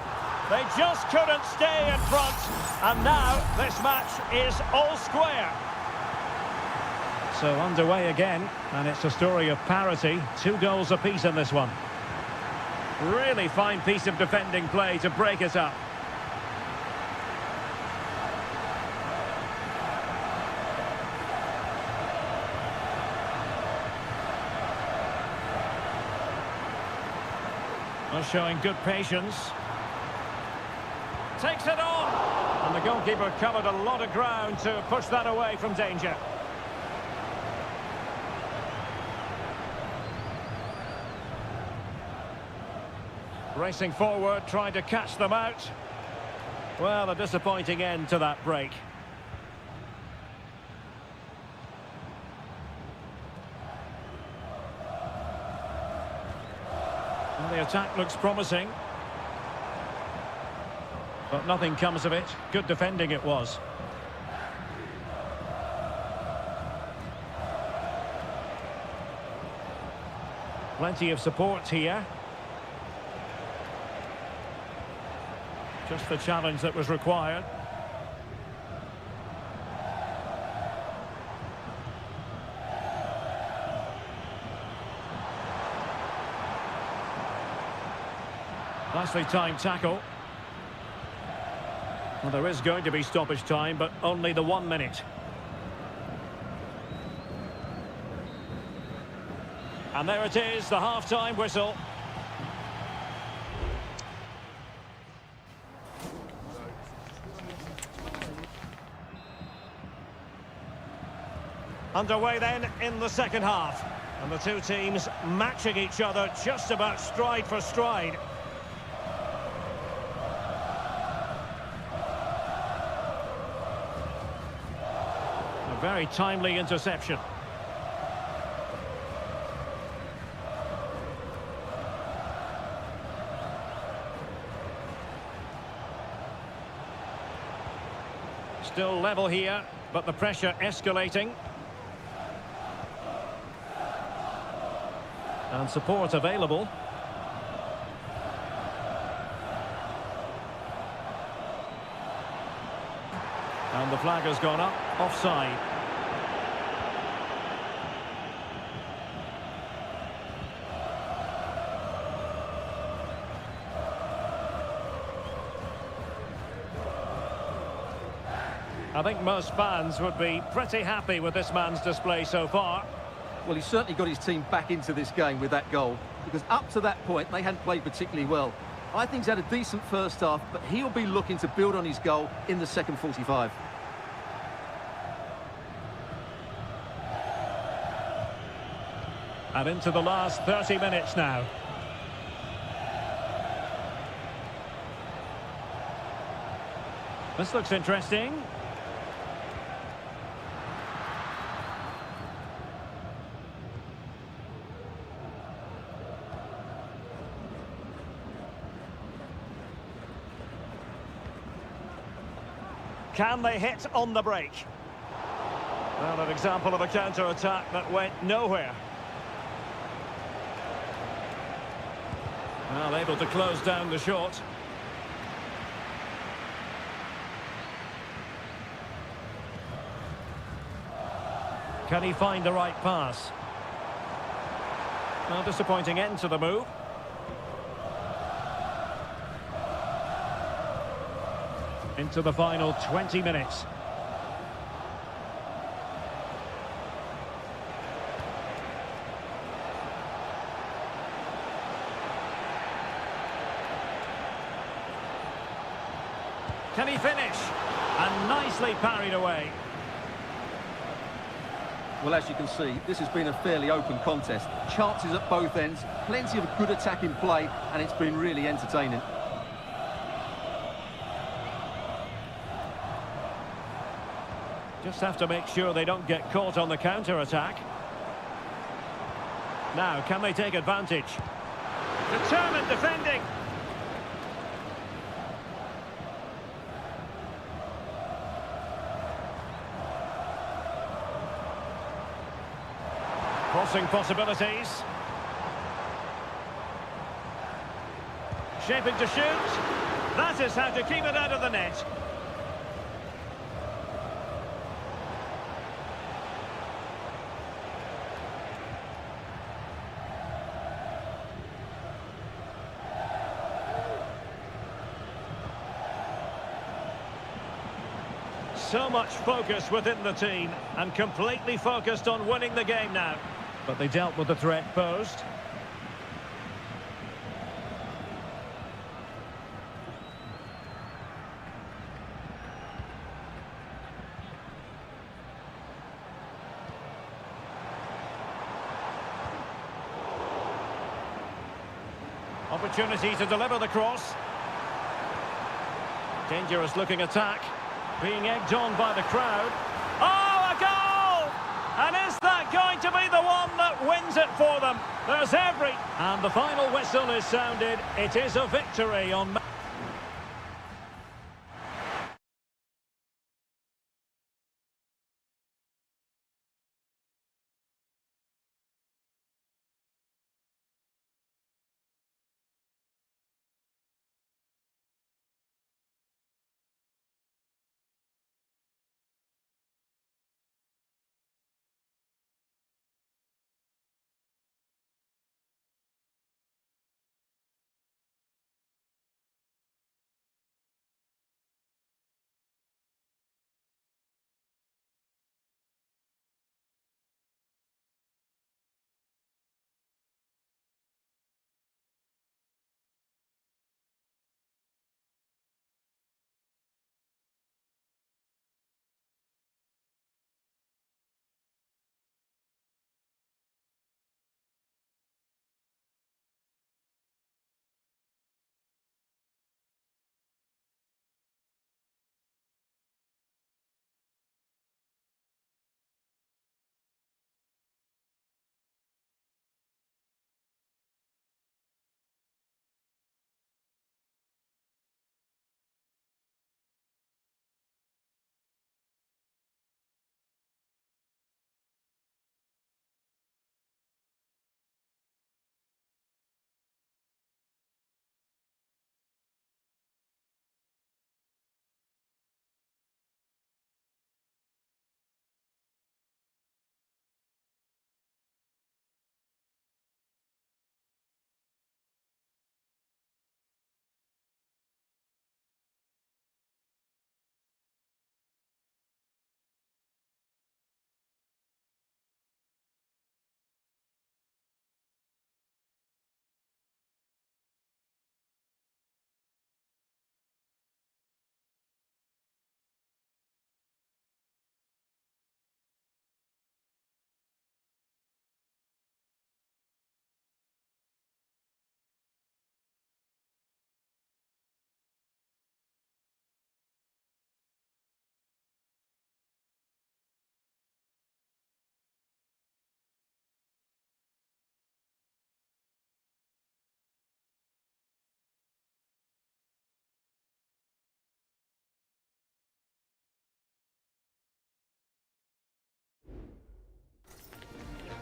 They just couldn't stay in front. And now this match is all square. So underway again, and it's a story of parity. 2 goals apiece in this one. Really fine piece of defending play to break it up. Well, showing good patience. Takes it on! And the goalkeeper covered a lot of ground to push that away from danger. Racing forward, trying to catch them out. Well, a disappointing end to that break. Well, the attack looks promising. But nothing comes of it. Good defending it was. Plenty of support here. Just the challenge that was required. Nicely timed tackle. Well, there is going to be stoppage time, but only the 1 minute. And there it is, the half-time whistle. Underway then in the second half. And the two teams matching each other just about stride for stride. A very timely interception. Still level here, but the pressure escalating. And support available. And the flag has gone up, offside. I think most fans would be pretty happy with this man's display so far. Well, he's certainly got his team back into this game with that goal, because up to that point, they hadn't played particularly well. I think he's had a decent first half, but he'll be looking to build on his goal in the second 45. And into the last 30 minutes now. This looks interesting. Can they hit on the break? Well, an example of a counter-attack that went nowhere. Well, able to close down the shot. Can he find the right pass? Well, disappointing end to the move. Into the final 20 minutes. Can he finish? And nicely parried away. Well, as you can see, this has been a fairly open contest. Chances at both ends, plenty of good attacking play, and it's been really entertaining. Just have to make sure they don't get caught on the counter-attack. Now, can they take advantage? Determined defending. Crossing possibilities. Shaping to shoot. That is how to keep it out of the net. So much focus within the team, and completely focused on winning the game now. But they dealt with the threat posed. Opportunity to deliver the cross. Dangerous looking attack. Being egged on by the crowd. Oh, a goal! And is that going to be the one that wins it for them? There's every... And the final whistle is sounded. It is a victory on...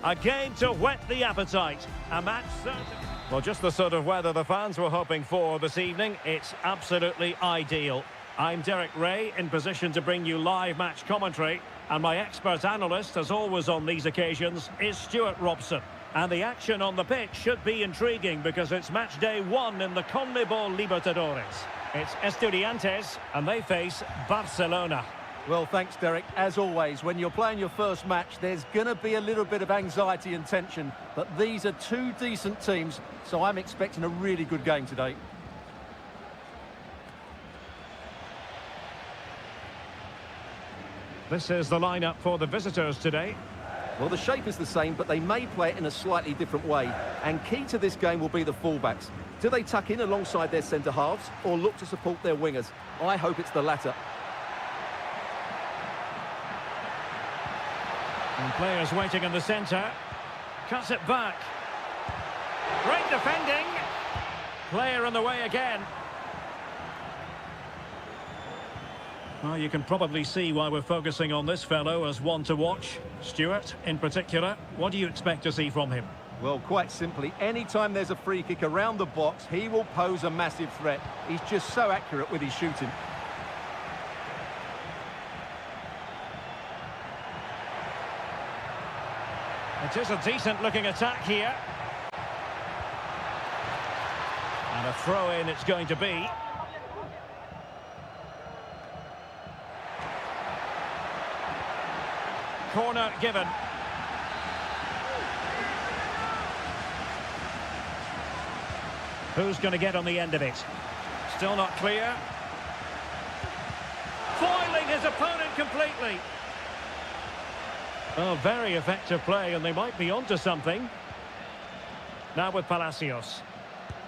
A game to whet the appetite. A match certain. Well, just the sort of weather the fans were hoping for this evening. It's absolutely ideal. I'm Derek Ray, in position to bring you live match commentary. And my expert analyst, as always on these occasions, is Stuart Robson. And the action on the pitch should be intriguing because it's match day 1 in the CONMEBOL Libertadores. It's Estudiantes, and they face Barcelona. Well, thanks, Derek. As always, when you're playing your first match, there's going to be a little bit of anxiety and tension. But these are two decent teams, so I'm expecting a really good game today. This is the lineup for the visitors today. Well, the shape is the same, but they may play it in a slightly different way. And key to this game will be the fullbacks. Do they tuck in alongside their centre-halves or look to support their wingers? I hope it's the latter. And players waiting in the centre. Cuts it back. Great defending. Player in the way again. Well, you can probably see why we're focusing on this fellow as one to watch. Stuart, in particular, what do you expect to see from him? Well, quite simply, anytime there's a free kick around the box, he will pose a massive threat. He's just so accurate with his shooting. It is a decent-looking attack here. And a throw-in it's going to be. Corner given. Who's going to get on the end of it? Still not clear. Foiling his opponent completely. Oh, very effective play, and they might be onto something. Now with Palacios.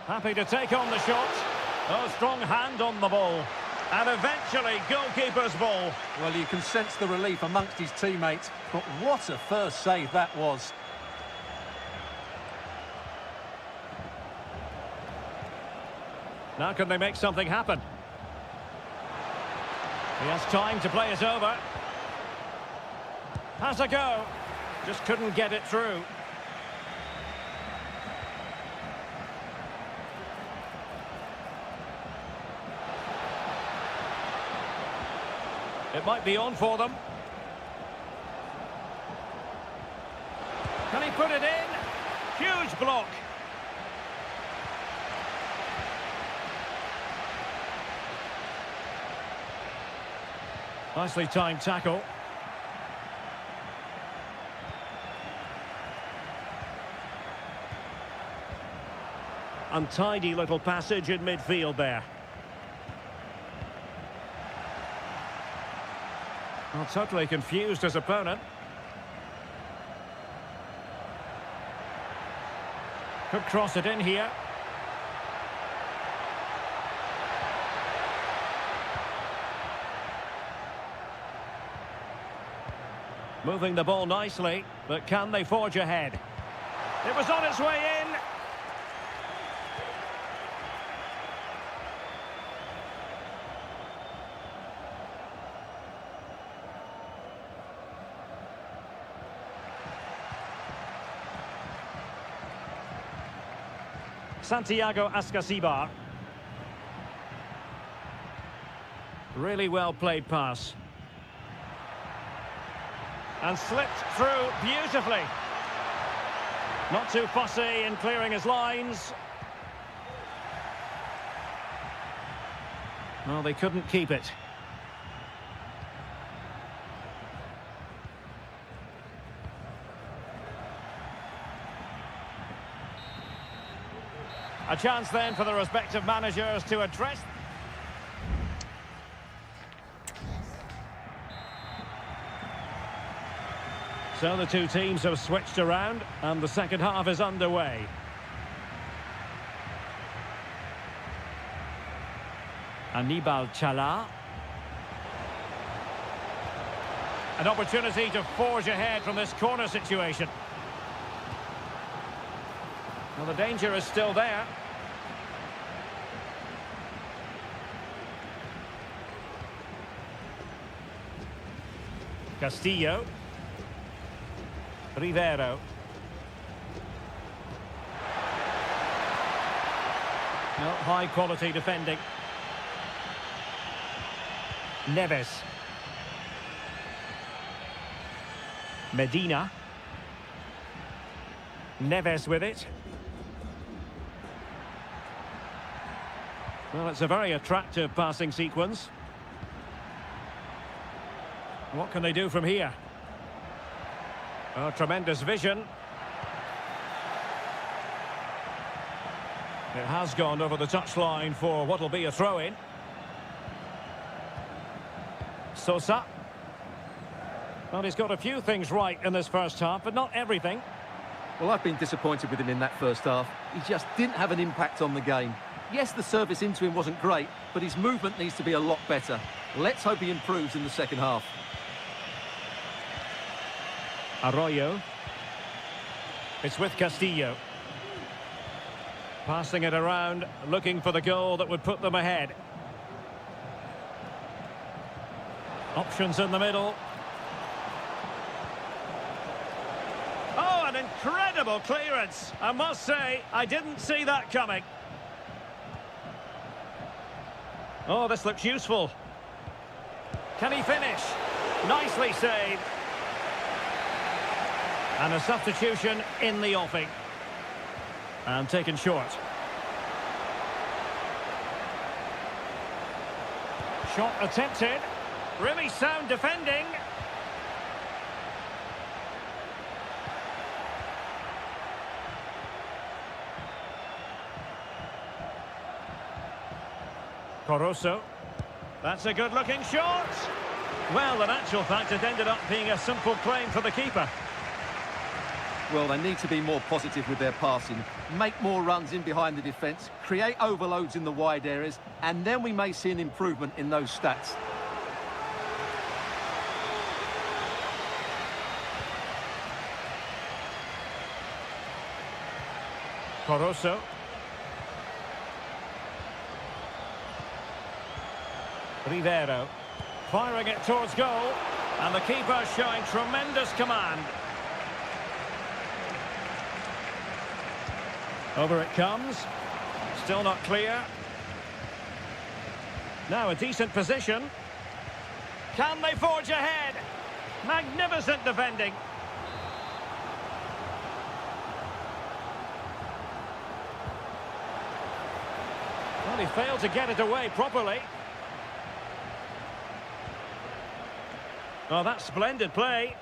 Happy to take on the shot. Oh, strong hand on the ball. And eventually, goalkeeper's ball. Well, you can sense the relief amongst his teammates, but what a first save that was. Now can they make something happen? He has time to play it over. Has a go. Just couldn't get it through. It might be on for them. Can he put it in? Huge block. Nicely timed tackle. Untidy little passage in midfield there. Well, totally confused his opponent. Could cross it in here. Moving the ball nicely, but can they forge ahead? It was on its way in. Santiago Ascasibar. Really well played pass. And slipped through beautifully. Not too fussy in clearing his lines. Well, they couldn't keep it. A chance then for the respective managers to address. So the two teams have switched around and the second half is underway. Anibal Chala. An opportunity to forge ahead from this corner situation. Well, the danger is still there. Castillo. Rivero. Not high quality defending. Neves. Medina. Neves with it. Well, it's a very attractive passing sequence. What can they do from here? Oh, tremendous vision. It has gone over the touchline for what will be a throw-in. Sosa. Well, he's got a few things right in this first half, but not everything. Well, I've been disappointed with him in that first half. He just didn't have an impact on the game. Yes, the service into him wasn't great, but his movement needs to be a lot better. Let's hope he improves in the second half. Arroyo. It's with Castillo. Passing it around, looking for the goal that would put them ahead. Options in the middle. Oh, an incredible clearance. I must say, I didn't see that coming. Oh, this looks useful. Can he finish? Nicely saved. And a substitution in the offing. And taken short. Shot attempted. Really sound defending. Coroso. That's a good-looking shot. Well, in actual fact, it ended up being a simple claim for the keeper. Well, they need to be more positive with their passing, make more runs in behind the defence, create overloads in the wide areas, and then we may see an improvement in those stats. Coroso. Rivero. Firing it towards goal. And the keeper showing tremendous command. Over it comes. Still not clear. Now a decent position. Can they forge ahead? Magnificent defending. Well, he failed to get it away properly. Oh, that's splendid play.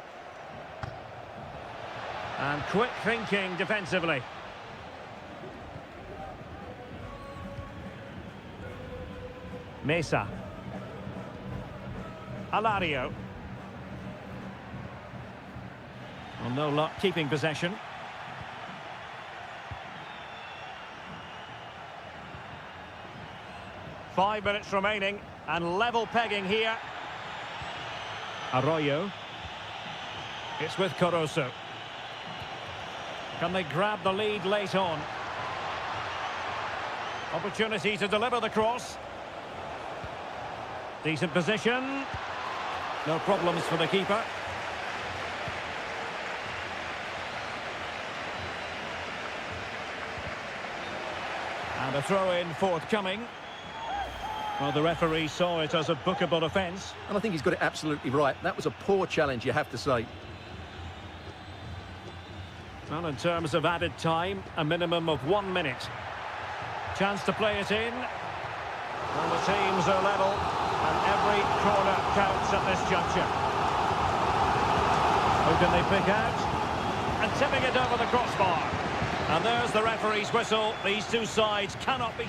And quick thinking defensively. Mesa. Alario. Well, no luck keeping possession. Five minutes remaining and level pegging here. Arroyo. It's with Coroso. Can they grab the lead late on? Opportunity to deliver the cross. Decent position. No problems for the keeper. And a throw-in forthcoming. Well, the referee saw it as a bookable offence. And I think he's got it absolutely right. That was a poor challenge, you have to say. Well, in terms of added time, a minimum of 1 minute. Chance to play it in. Well, the teams are level, and every corner counts at this juncture. Who can they pick out? And tipping it over the crossbar. And there's the referee's whistle. These two sides cannot be...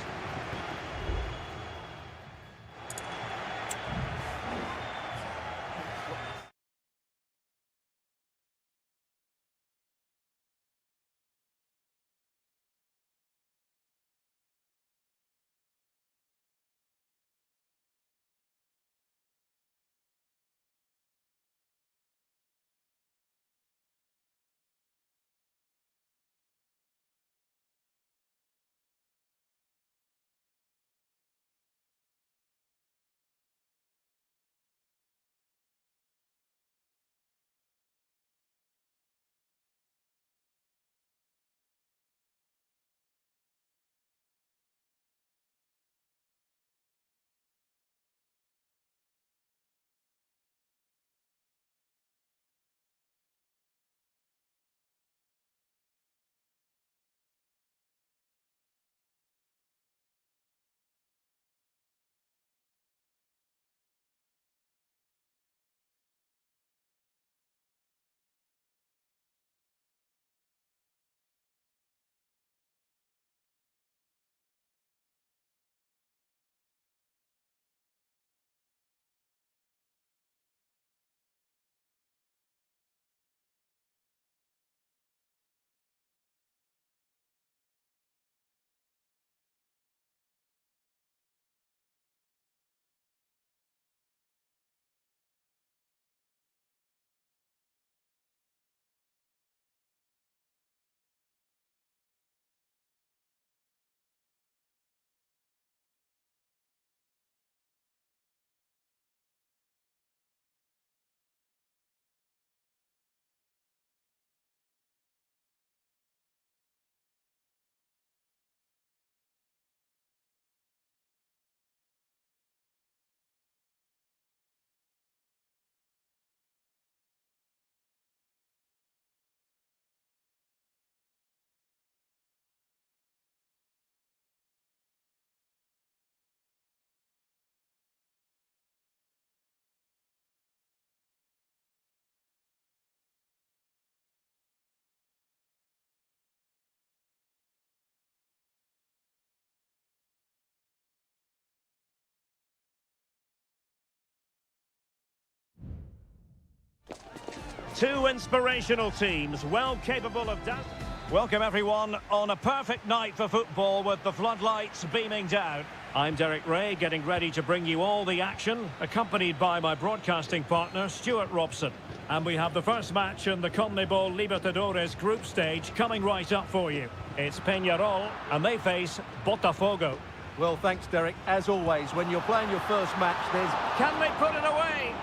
Two inspirational teams, well capable of dazzling. Welcome everyone on a perfect night for football with the floodlights beaming down. I'm Derek Ray, getting ready to bring you all the action, accompanied by my broadcasting partner, Stuart Robson. And we have the first match in the CONMEBOL Libertadores group stage coming right up for you. It's Peñarol, and they face Botafogo. Well, thanks, Derek. As always, when you're playing your first match, there's... Can they put it away?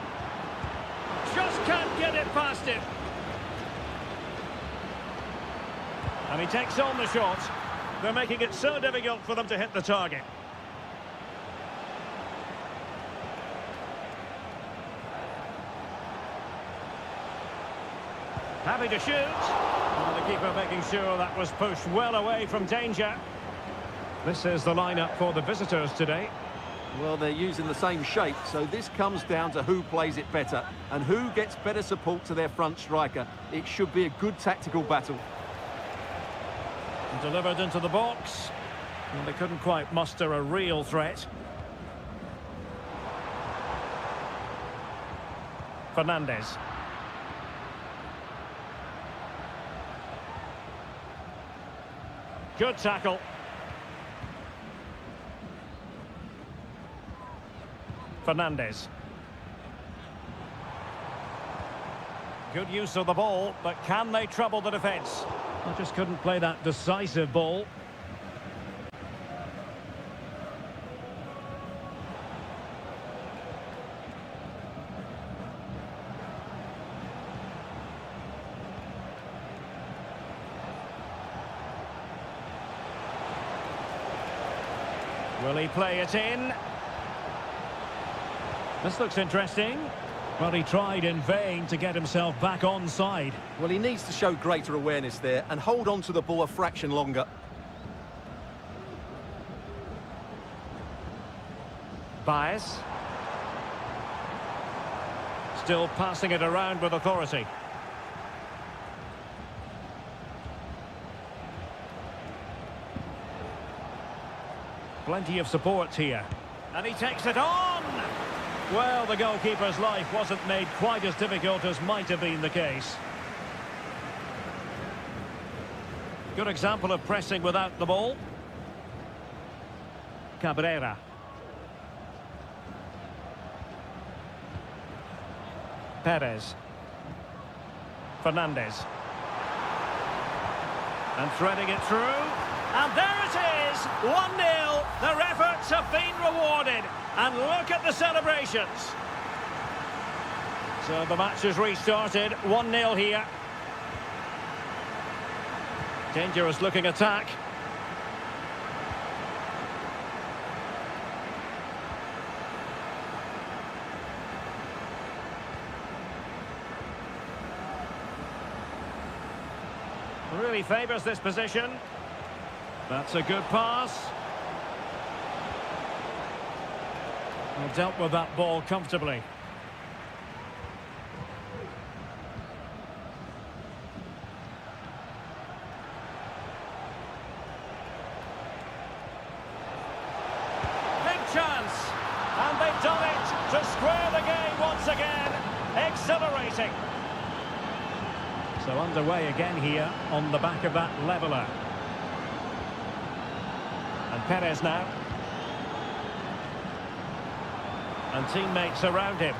Just can't get it past him. And he takes on the shot. They're making it so difficult for them to hit the target. Happy to shoot. And the keeper making sure that was pushed well away from danger. This is the lineup for the visitors today. Well, they're using the same shape, so this comes down to who plays it better and who gets better support to their front striker. It should be a good tactical battle. Delivered into the box. And they couldn't quite muster a real threat. Fernandez. Good tackle. Fernandez. Good use of the ball, but can they trouble the defence? I just couldn't play that decisive ball. Will he play it in? This looks interesting. Well, he tried in vain to get himself back onside. Well, he needs to show greater awareness there and hold on to the ball a fraction longer. Baez. Still passing it around with authority. Plenty of support here. And he takes it on! Well, the goalkeeper's life wasn't made quite as difficult as might have been the case. Good example of pressing without the ball. Cabrera. Perez. Fernandez. And threading it through. And there it is! 1-0. Their efforts have been rewarded. And look at the celebrations. So the match has restarted. 1-0 here. Dangerous looking attack. Really favours this position. That's a good pass. Well, dealt with that ball comfortably. Big chance. And they've done it to square the game once again. Exhilarating. So underway again here on the back of that leveller. And Perez now. And teammates around him.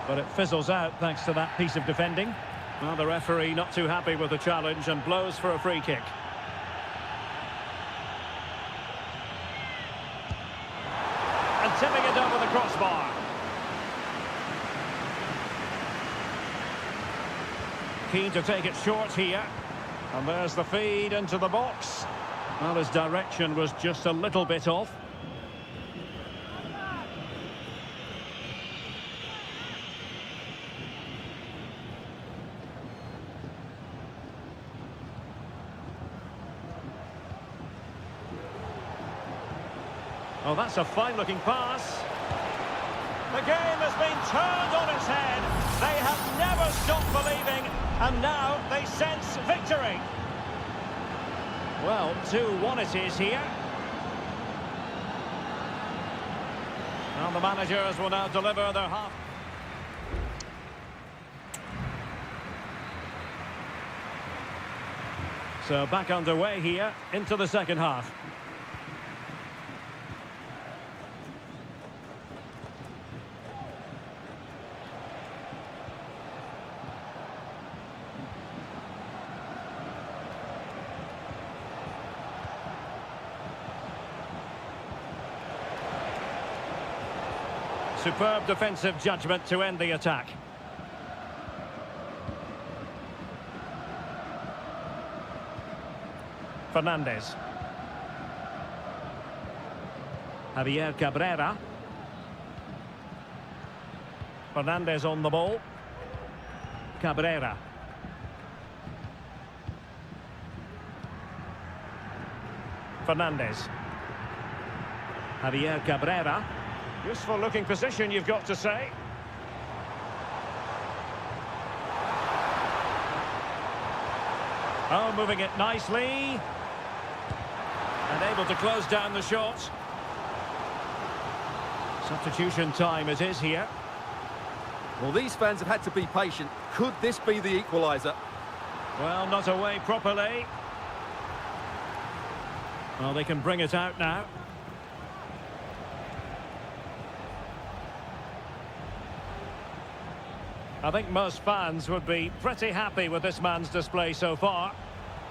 But it fizzles out thanks to that piece of defending. Well, the referee not too happy with the challenge and blows for a free kick. And tipping it over the crossbar. Keen to take it short here. And there's the feed into the box. Well, his direction was just a little bit off. Oh, that's a fine-looking pass. The game has been turned on its head. They have never stopped believing, and now they sense victory. Well, 2-1 it is here. And the managers will now deliver their half. So back underway here into the second half. Superb defensive judgment to end the attack. Fernandez. Javier Cabrera. Fernandez on the ball. Cabrera. Fernandez. Javier Cabrera. Useful looking position, you've got to say. Oh, moving it nicely. And able to close down the shot. Substitution time it is here. Well, these fans have had to be patient. Could this be the equaliser? Well, not away properly. Well, they can bring it out now. I think most fans would be pretty happy with this man's display so far.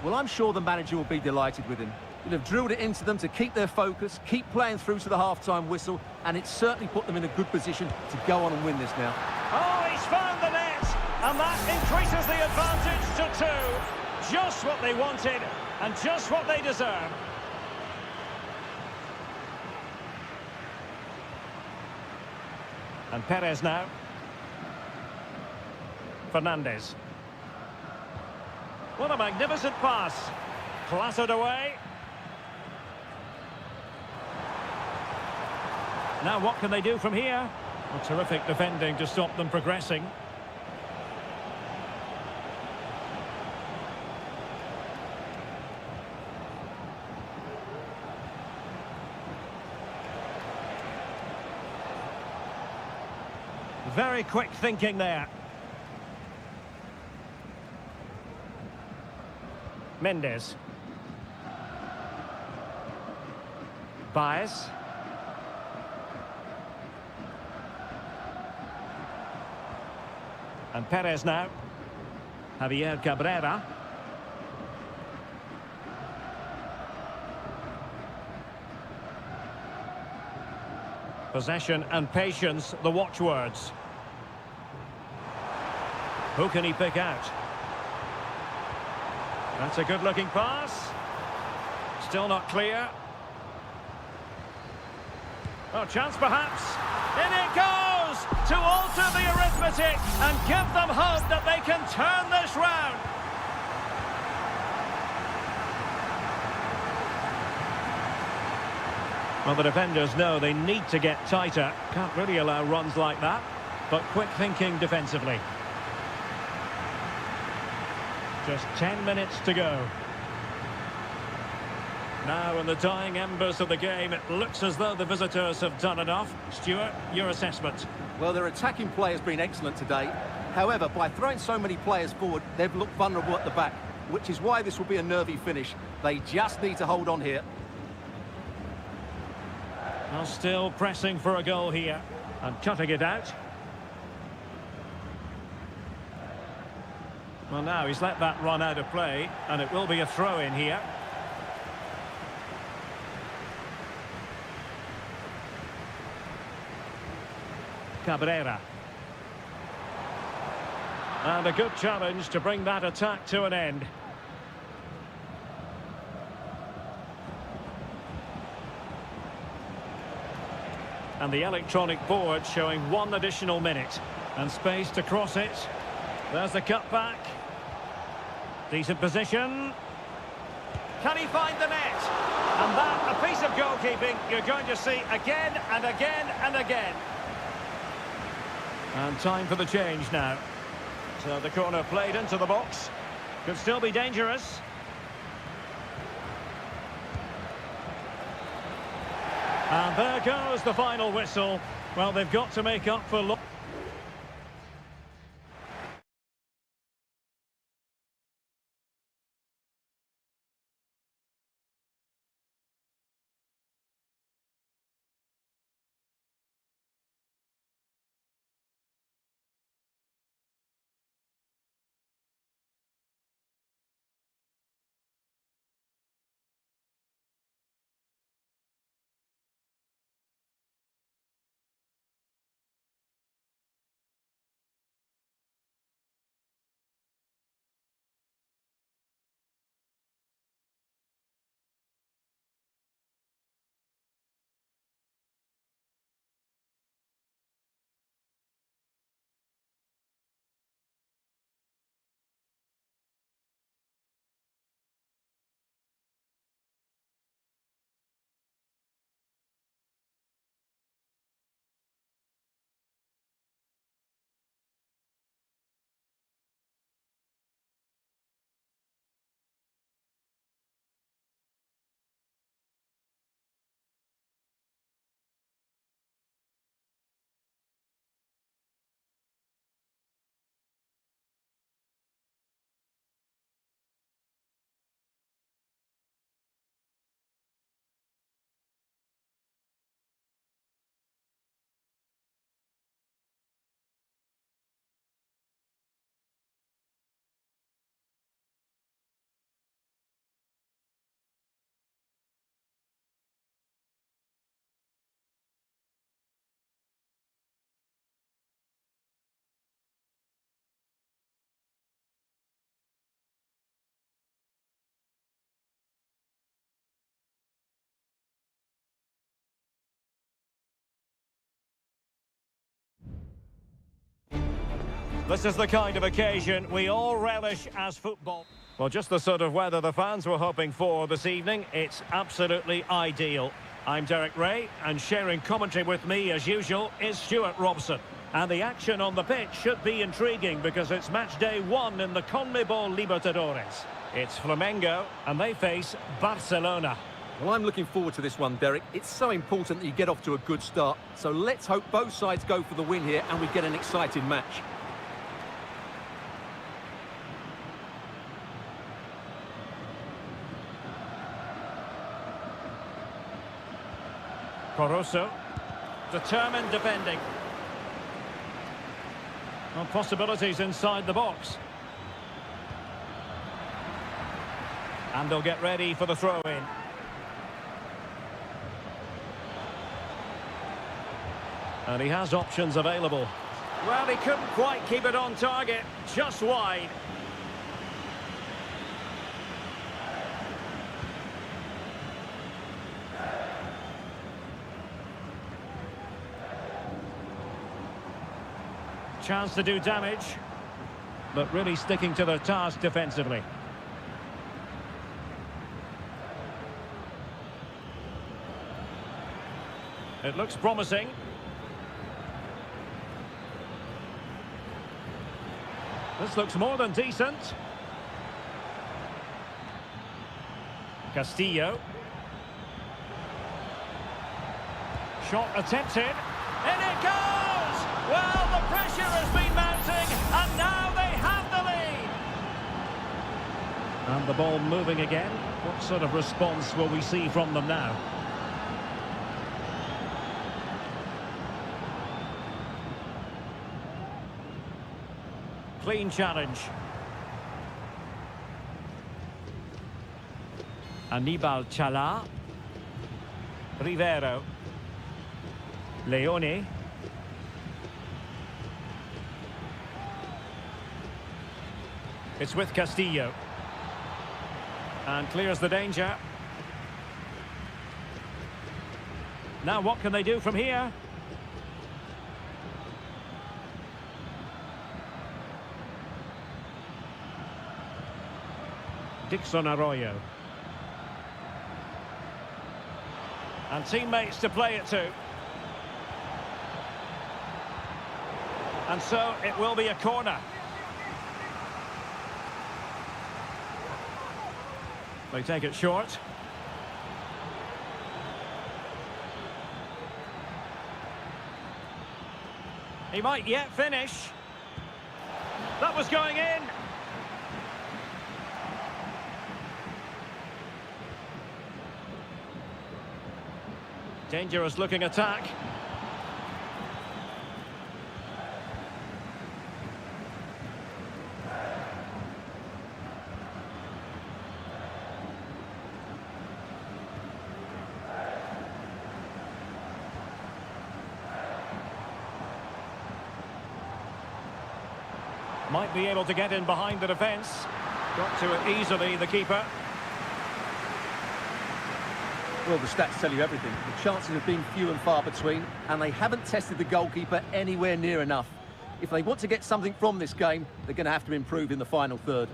Well, I'm sure the manager will be delighted with him. He'll have drilled it into them to keep their focus, keep playing through to the half-time whistle, and it's certainly put them in a good position to go on and win this now. Oh, he's found the net, and that increases the advantage to 2. Just what they wanted, and just what they deserve. And Perez now. Fernandez. What a magnificent pass. Clattered away. Now what can they do from here? A terrific defending to stop them progressing. Very quick thinking there. Mendes. Baez. And Perez now. Javier Cabrera. Possession and patience, the watchwords. Who can he pick out? That's a good-looking pass. Still not clear. Oh, chance perhaps. In it goes! To alter the arithmetic and give them hope that they can turn this round. Well, the defenders know they need to get tighter. Can't really allow runs like that. But quick thinking defensively. Just 10 minutes to go. Now in the dying embers of the game, it looks as though the visitors have done enough. Stuart, your assessment? Well, their attacking play has been excellent today. However, by throwing so many players forward, they've looked vulnerable at the back, which is why this will be a nervy finish. They just need to hold on here. Well, still pressing for a goal here and cutting it out. Well, now he's let that run out of play, and it will be a throw-in here. Cabrera. And a good challenge to bring that attack to an end. And the electronic board showing 1 additional minute. And space to cross it. There's the cutback. Decent position. Can he find the net? And that, a piece of goalkeeping you're going to see again and again and again. And time for the change now. So the corner played into the box. Could still be dangerous. And there goes the final whistle. Well, they've got to make up for... This is the kind of occasion we all relish as football. Well, just the sort of weather the fans were hoping for this evening. It's absolutely ideal. I'm Derek Ray, and sharing commentary with me, as usual, is Stuart Robson. And the action on the pitch should be intriguing because it's match day 1 in the CONMEBOL Libertadores. It's Flamengo, and they face Barcelona. Well, I'm looking forward to this one, Derek. It's so important that you get off to a good start. So let's hope both sides go for the win here and we get an exciting match. Caruso, determined defending. Well, possibilities inside the box. And they'll get ready for the throw-in. And he has options available. Well, he couldn't quite keep it on target, just wide. Chance to do damage, but really sticking to their task defensively. It looks promising. This looks more than decent. Castillo. Shot attempted. In it goes! Well, the pressure has been mounting, and now they have the lead. And the ball moving again. What sort of response will we see from them now? Clean challenge. Anibal Chala. Rivero. Leone. It's with Castillo. And clears the danger. Now what can they do from here? Dixon Arroyo. And teammates to play it to. And so it will be a corner. They take it short. He might yet finish. That was going in. Dangerous looking attack. Might be able to get in behind the defence. Got to it easily, the keeper. Well, the stats tell you everything. The chances have been few and far between, and they haven't tested the goalkeeper anywhere near enough. If they want to get something from this game, they're going to have to improve in the final third.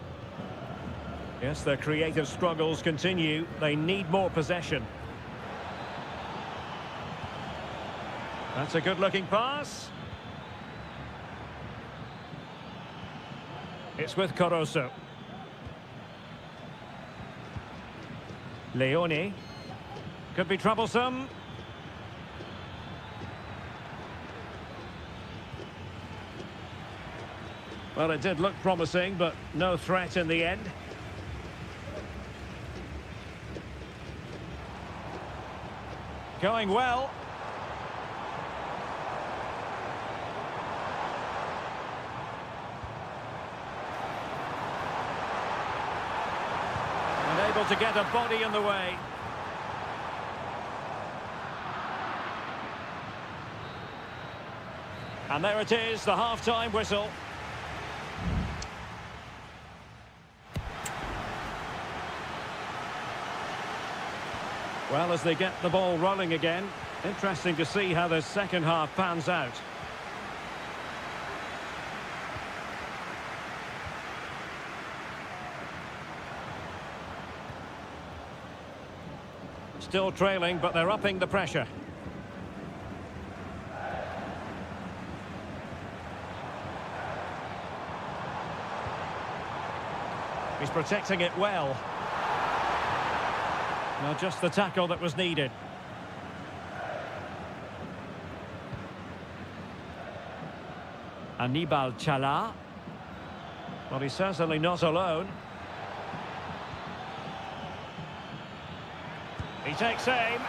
Yes, their creative struggles continue. They need more possession. That's a good-looking pass. It's with Caruso. Leone. Could be troublesome. Well, it did look promising, but no threat in the end. Going well. And able to get a body in the way. And there it is, the half-time whistle. Well, as they get the ball rolling again, interesting to see how the second half pans out. Still trailing, but they're upping the pressure. He's protecting it well. Well, just the tackle that was needed. Anibal Chala. Well, he's certainly not alone. He takes aim.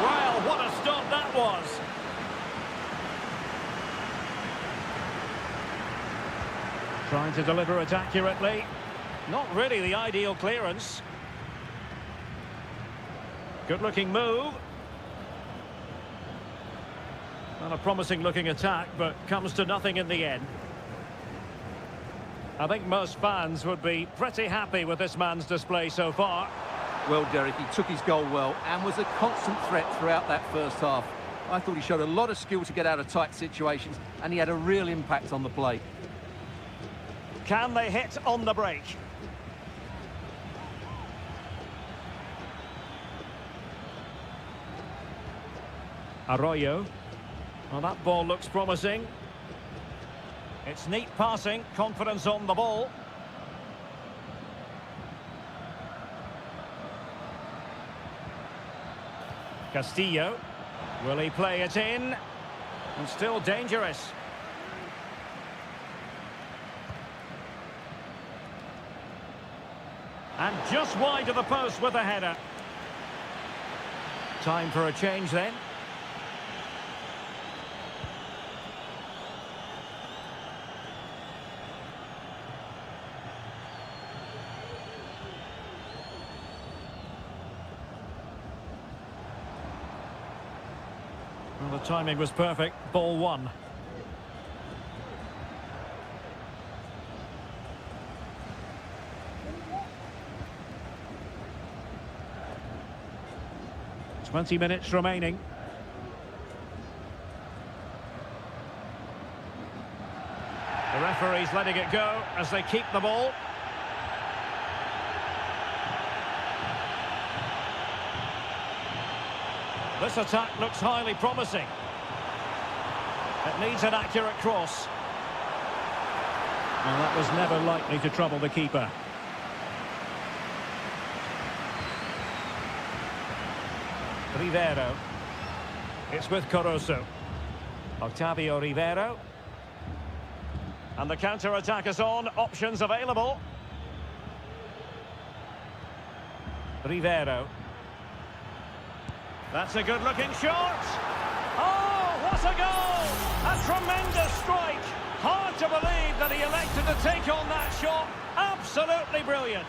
Well, what a stop that was. Trying to deliver it accurately. Not really the ideal clearance. Good-looking move. Not a promising-looking attack, but comes to nothing in the end. I think most fans would be pretty happy with this man's display so far. Well, Derek, he took his goal well and was a constant threat throughout that first half. I thought he showed a lot of skill to get out of tight situations, and he had a real impact on the play. Can they hit on the break? Arroyo. Well, that ball looks promising. It's neat passing, confidence on the ball. Castillo. Will he play it in? And still dangerous. And just wide of the post with a header. Time for a change then. Well, the timing was perfect. Ball one. "20 minutes remaining. The referee's letting it go as they keep the ball. This attack looks highly promising. It needs an accurate cross. And that was never likely to trouble the keeper. Rivero. It's with Corozo. Octavio Rivero. And the counter-attack is on. Options available. Rivero. That's a good-looking shot. Oh, what a goal! A tremendous strike. Hard to believe that he elected to take on that shot. Absolutely brilliant.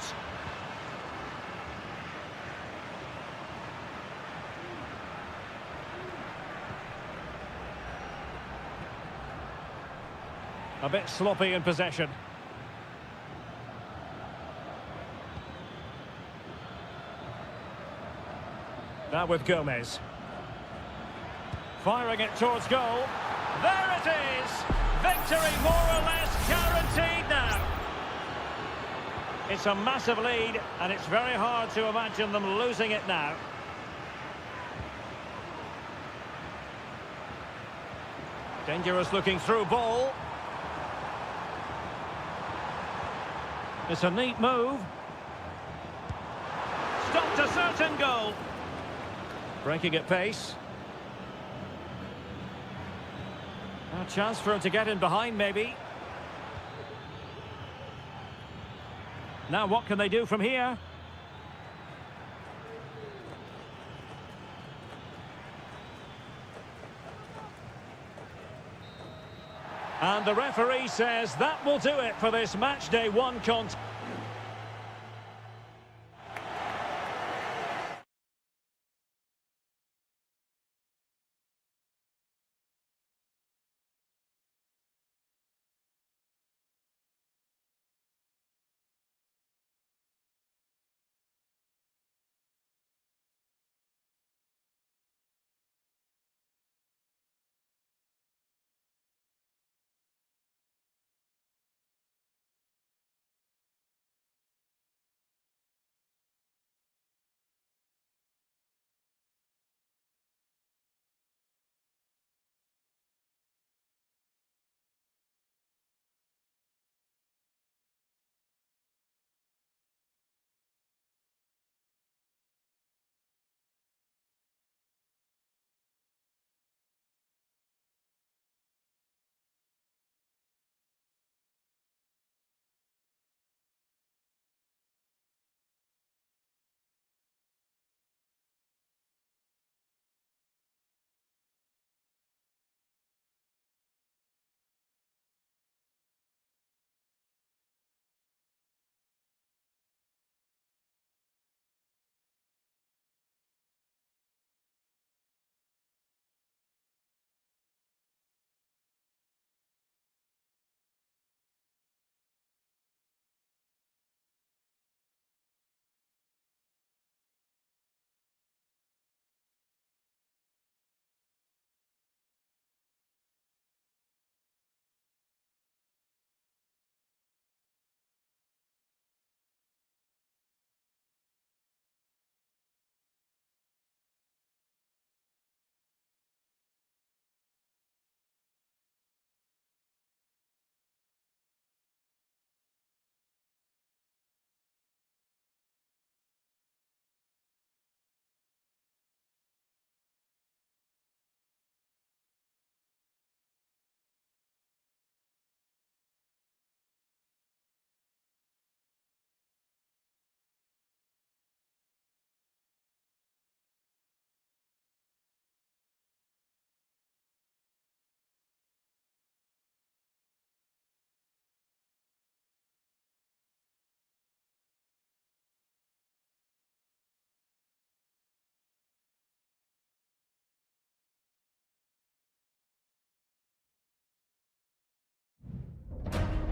A bit sloppy in possession. Now with Gomez. Firing it towards goal. There it is! Victory more or less guaranteed now. It's a massive lead, and it's very hard to imagine them losing it now. Dangerous looking through ball. It's a neat move. Stopped a certain goal. Breaking at pace. A chance for him to get in behind, maybe. Now what can they do from here? And the referee says that will do it for this match day one contest.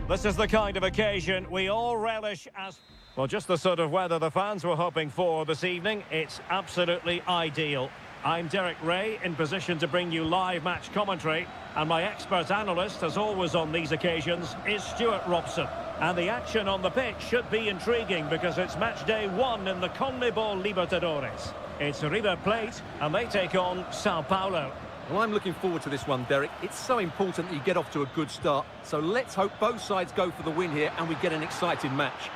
This is the kind of occasion we all relish as... Well, just the sort of weather the fans were hoping for this evening. It's absolutely ideal. I'm Derek Ray, in position to bring you live match commentary. And my expert analyst, as always on these occasions, is Stuart Robson. And the action on the pitch should be intriguing because it's match day 1 in the CONMEBOL Libertadores. It's River Plate, and they take on Sao Paulo. Well, I'm looking forward to this one, Derek. It's so important that you get off to a good start. So let's hope both sides go for the win here and we get an exciting match.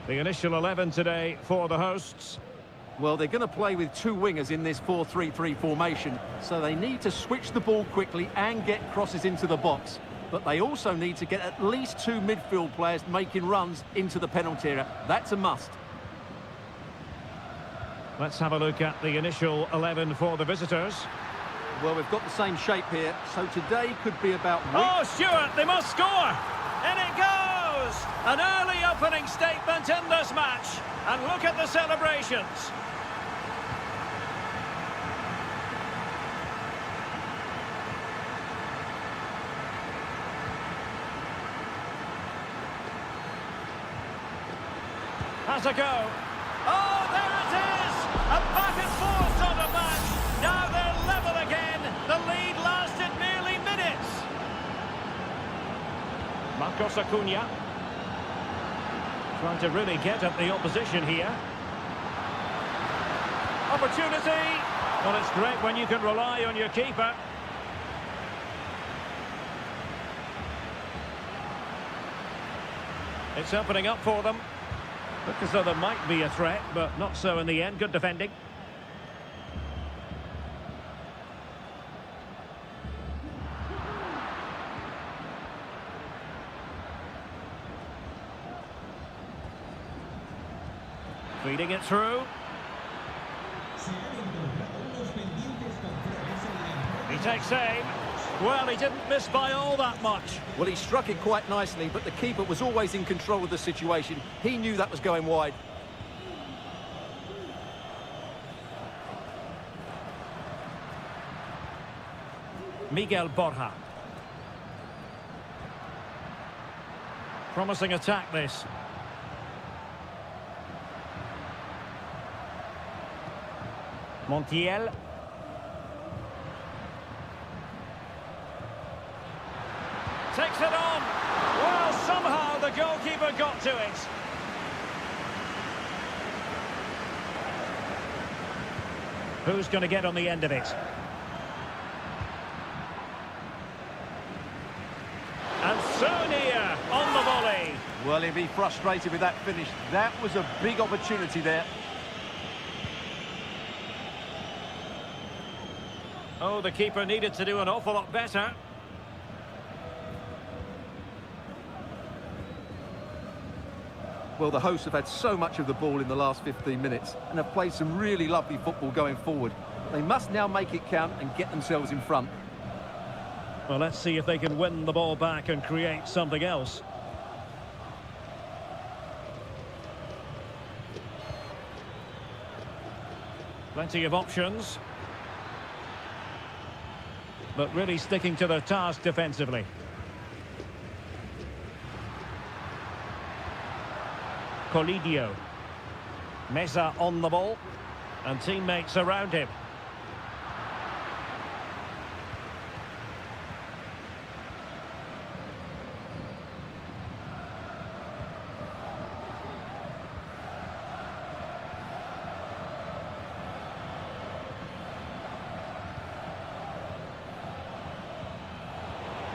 The initial 11 today for the hosts. Well, they're going to play with 2 wingers in this 4-3-3 formation, so they need to switch the ball quickly and get crosses into the box. But they also need to get at least 2 midfield players making runs into the penalty area. That's a must. Let's have a look at the initial 11 for the visitors. Well, we've got the same shape here, so today could be about... Oh, Stuart, they must score! In it goes! An early opening statement in this match. And look at the celebrations. Has a go. Oh, there it is! A back and forth sort of match. Now they're level again. The lead lasted merely minutes. Marcos Acuna. Trying to really get at the opposition here. Opportunity. Well, it's great when you can rely on your keeper. It's opening up for them. Look as though there might be a threat, but not so in the end. Good defending. Feeding it through. He takes aim. Well, he didn't miss by all that much. Well, he struck it quite nicely, but the keeper was always in control of the situation. He knew that was going wide. Miguel Borja. Promising attack, this. Montiel. Takes it on. Well, somehow the goalkeeper got to it. Who's going to get on the end of it? And so near on the volley. Well, he'll be frustrated with that finish. That was a big opportunity there. Oh, the keeper needed to do an awful lot better. Well, the hosts have had so much of the ball in the last 15 minutes and have played some really lovely football going forward. They must now make it count and get themselves in front. Well, let's see if they can win the ball back and create something else. Plenty of options. But really sticking to their task defensively. Colidio. Mesa on the ball. And teammates around him.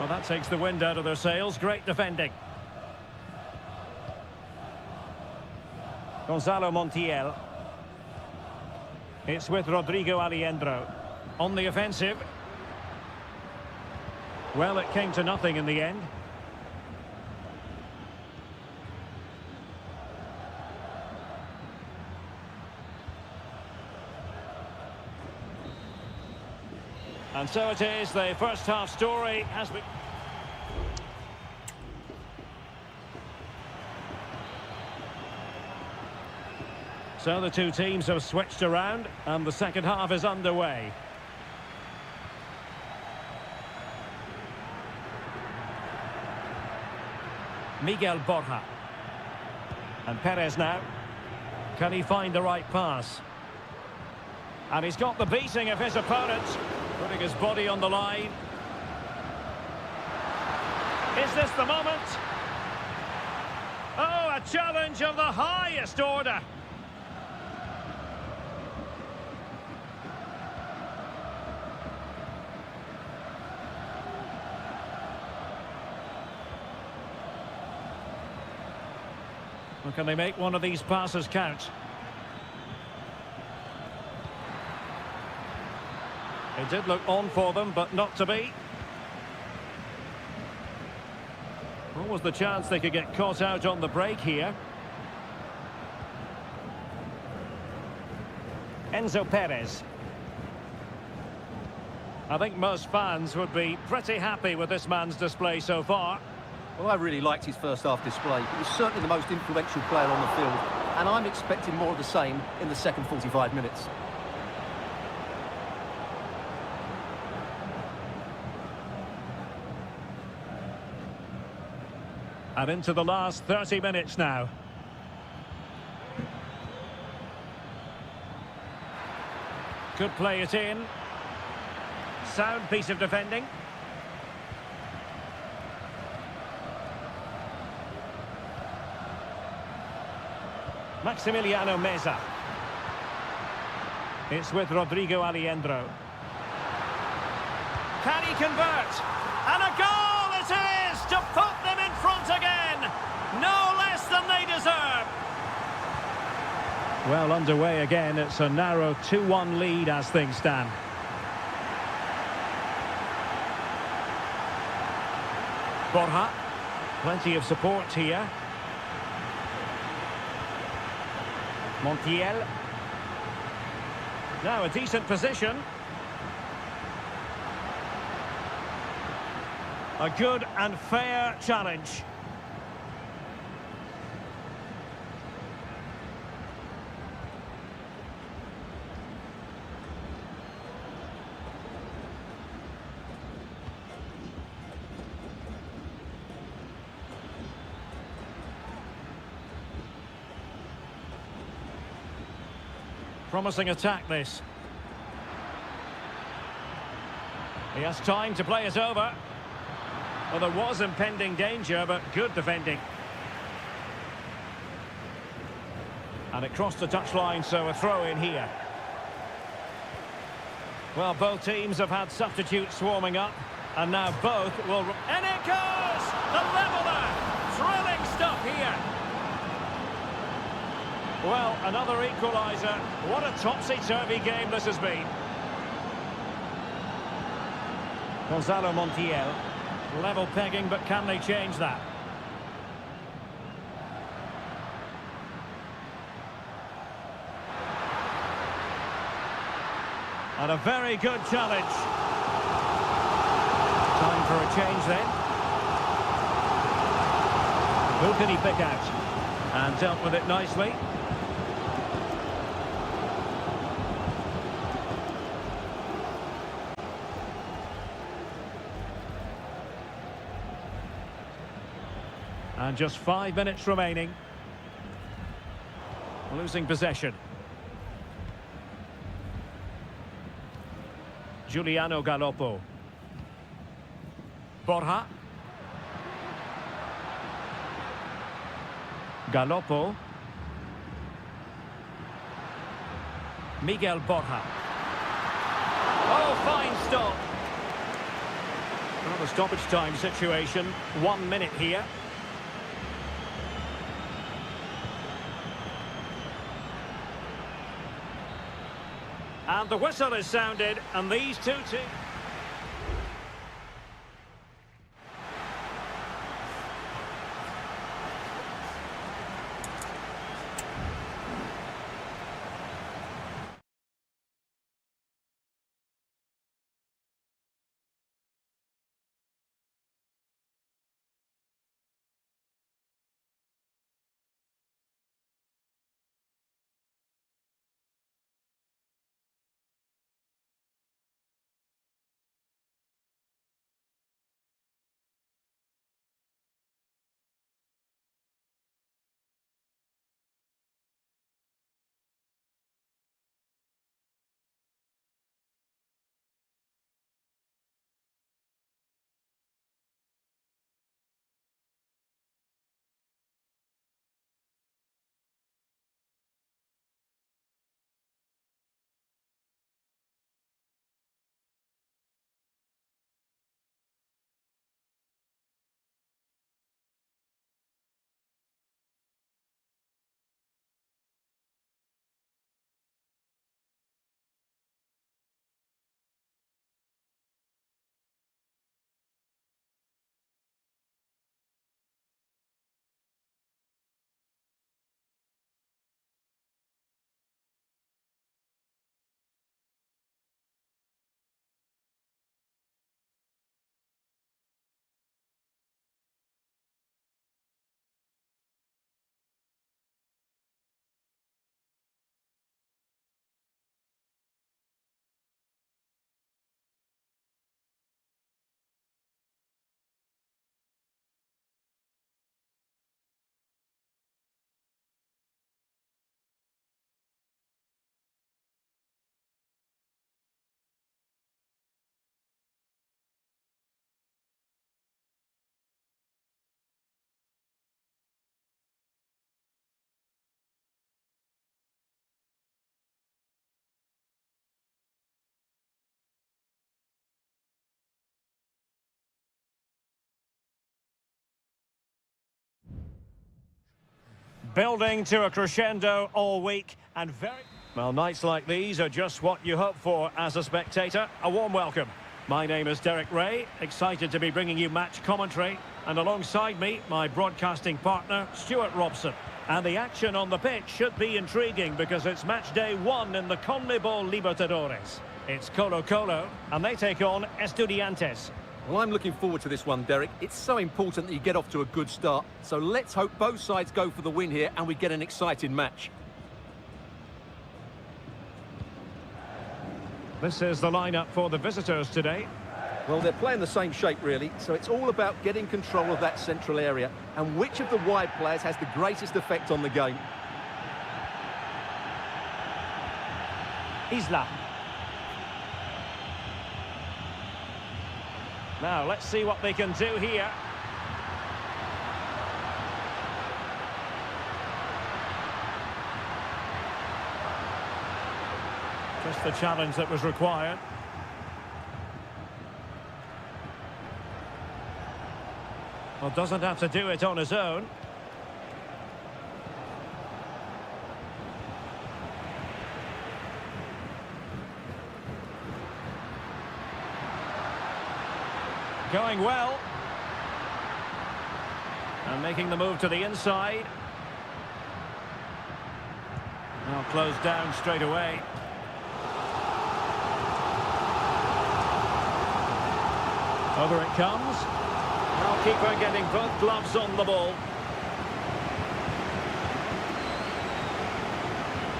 Well, that takes the wind out of their sails. Great defending. Gonzalo Montiel. It's with Rodrigo Aliendro. On the offensive. Well, it came to nothing in the end. And so it is, the first half story has been... So the two teams have switched around and the second half is underway. Miguel Borja. And Perez now. Can he find the right pass? And he's got the beating of his opponent, putting his body on the line. Is this the moment? Oh, a challenge of the highest order. Well, can they make one of these passes count? It did look on for them, but not to be. What was the chance they could get caught out on the break here? Enzo Perez. I think most fans would be pretty happy with this man's display so far. Well, I really liked his first half display. He was certainly the most influential player on the field, and I'm expecting more of the same in the second 45 minutes. And into the last 30 minutes now. Could play it in. Sound piece of defending. Maximiliano Meza. It's with Rodrigo Aliendro. Can he convert? And a goal it is to put them in front again. No less than they deserve. Well, underway again. It's a narrow 2-1 lead as things stand. Borja. Plenty of support here. Montiel. Now a decent position. A good and fair challenge. Promising attack, this. He has time to play it over. Well, there was impending danger, but good defending. And it crossed the touchline, so a throw in here. Well, both teams have had substitutes swarming up, and now both will... And it goes! The leveller! Thrilling stuff here. Well, another equaliser. What a topsy-turvy game this has been. Gonzalo Montiel. Level pegging, but can they change that? And a very good challenge. Time for a change then. Who can he pick out? And dealt with it nicely. And just 5 minutes remaining. Losing possession. Giuliano Galoppo. Borja. Galoppo. Miguel Borja. Oh, fine stop. Another stoppage time situation. 1 minute here. And the whistle is sounded, and these two teams... Building to a crescendo all week and very... Well, nights like these are just what you hope for as a spectator. A warm welcome. My name is Derek Ray, excited to be bringing you match commentary. And alongside me, my broadcasting partner, Stuart Robson. And the action on the pitch should be intriguing because it's match day 1 in the CONMEBOL Libertadores. It's Colo-Colo, and they take on Estudiantes. Well, I'm looking forward to this one, Derek. It's so important that you get off to a good start. So let's hope both sides go for the win here and we get an exciting match. This is the lineup for the visitors today. Well, they're playing the same shape, really, so it's all about getting control of that central area and which of the wide players has the greatest effect on the game. Isla. Now, let's see what they can do here. Just the challenge that was required. Well, doesn't have to do it on his own. Going well. And making the move to the inside. Now closed down straight away. Over it comes. Now keeper getting both gloves on the ball.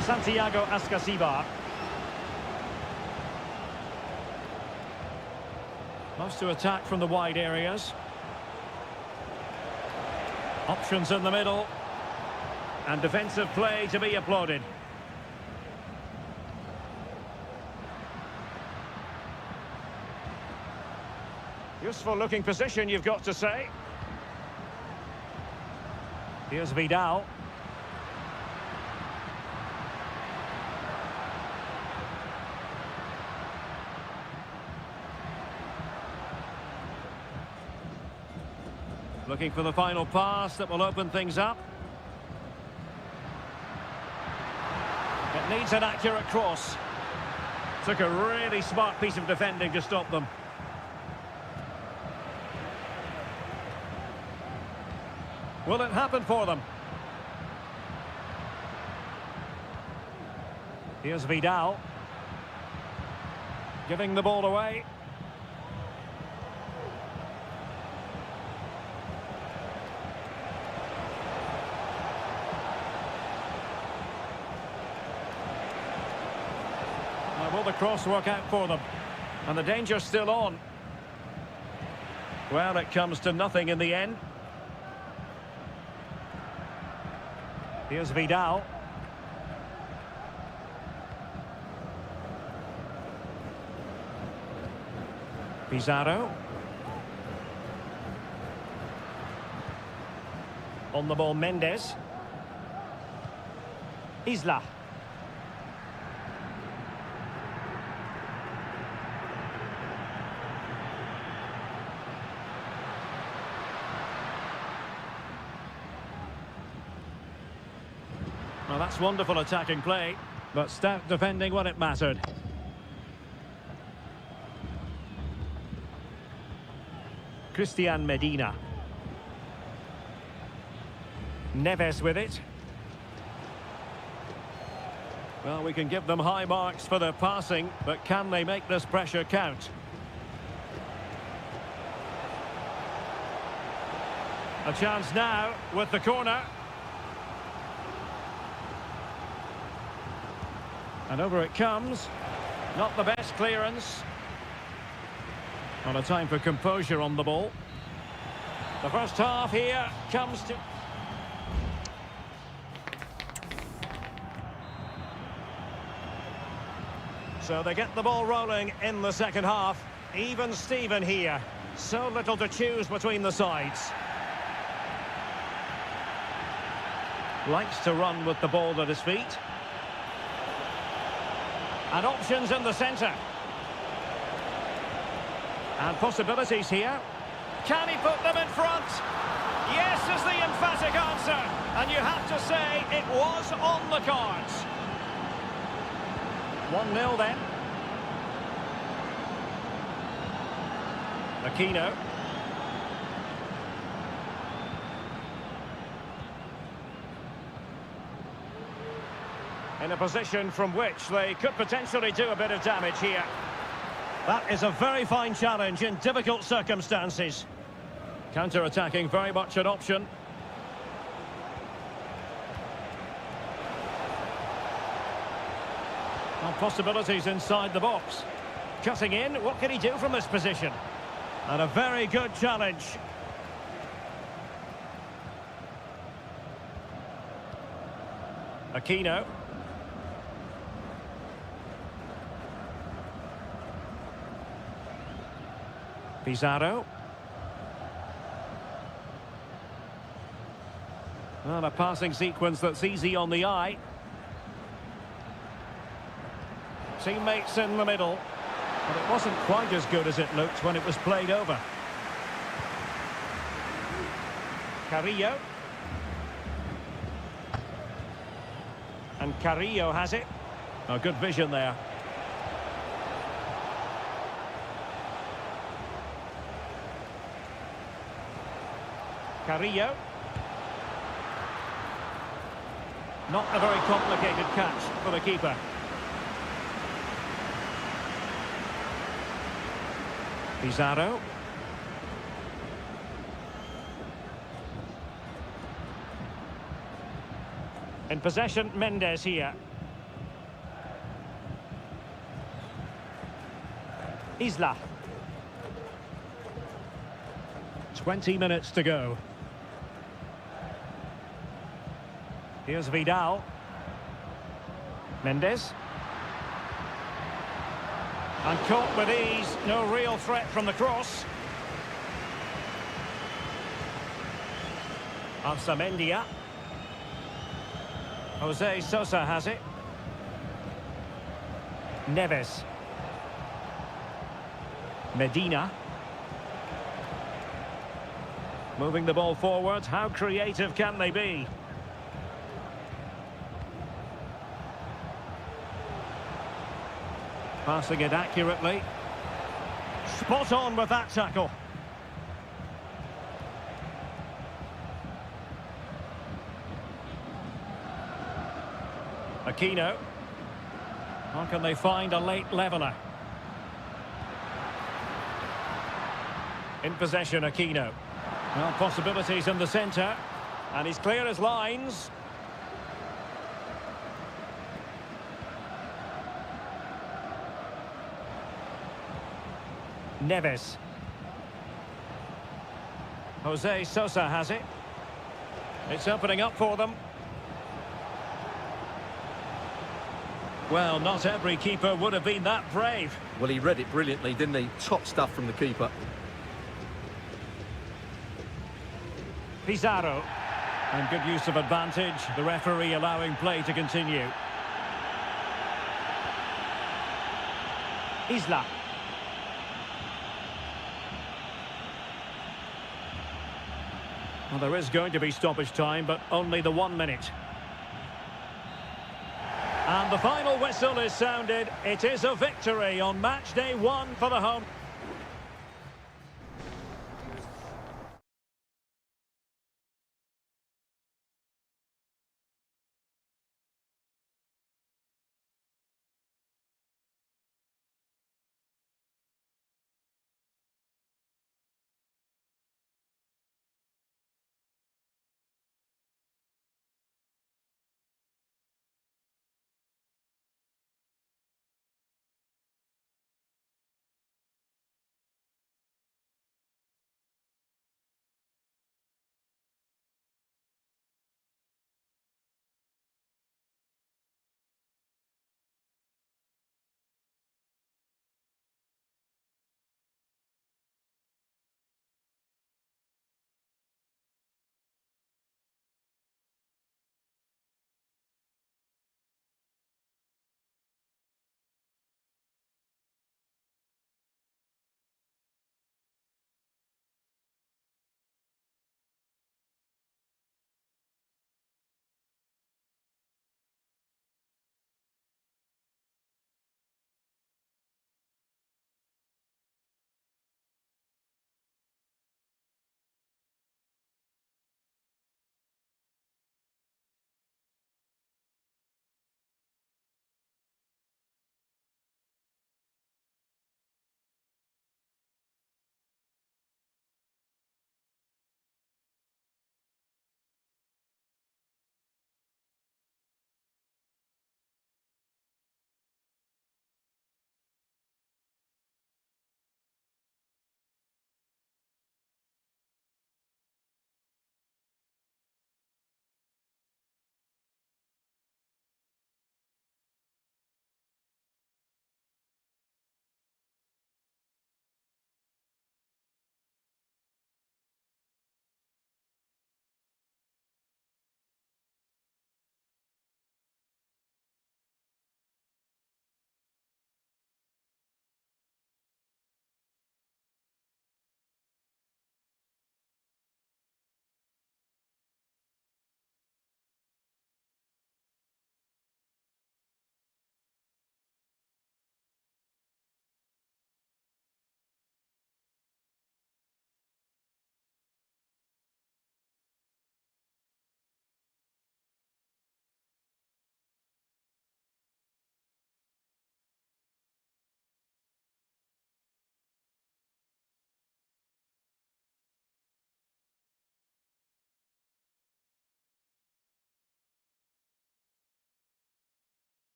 Santiago Ascasibar. Loves to attack from the wide areas. Options in the middle. And defensive play to be applauded. Useful looking position, you've got to say. Here's Vidal. Looking for the final pass that will open things up. It needs an accurate cross. Took a really smart piece of defending to stop them. Will it happen for them? Here's Vidal. Giving the ball away. Now, will the cross work out for them? And the danger's still on. Well, it comes to nothing in the end. Here's Vidal. Pizarro. On the ball, Mendes. Isla. Well, that's wonderful attacking play, but stout defending when it mattered. Christian Medina. Neves with it. Well, we can give them high marks for their passing, but can they make this pressure count? A chance now with the corner. And over it comes. Not the best clearance. Not a time for composure on the ball. The first half here comes to... So they get the ball rolling in the second half. Even Steven here. So little to choose between the sides. Likes to run with the ball at his feet. And options in the centre. And possibilities here. Can he put them in front? Yes is the emphatic answer. And you have to say it was on the cards. 1-0 then. Aquino. In a position from which they could potentially do a bit of damage here. That is a very fine challenge in difficult circumstances. Counter-attacking, very much an option. Well, possibilities inside the box. Cutting in, what can he do from this position? And a very good challenge. Aquino. Pizarro. Well, a passing sequence that's easy on the eye. Teammates in the middle. But it wasn't quite as good as it looked when it was played over. Carrillo. And Carrillo has it. Oh, good vision there. Carrillo. Not a very complicated catch for the keeper. Pizarro. In possession, Mendes here. Isla. 20 minutes to go. Here's Vidal. Mendes. And caught with ease, no real threat from the cross. Arsamendia. Jose Sosa has it. Neves. Medina. Moving the ball forward, how creative can they be? Passing it accurately. Spot on with that tackle. Aquino. How can they find a late leveller? In possession, Aquino. Well, possibilities in the centre. And he's clear as lines. Neves. Jose Sosa has it. It's opening up for them. Well, not every keeper would have been that brave. Well, he read it brilliantly, didn't he? Top stuff from the keeper. Pizarro. And good use of advantage. The referee allowing play to continue. Isla. Well, there is going to be stoppage time, but only the 1 minute. And the final whistle is sounded. It is a victory on match day 1 for the home.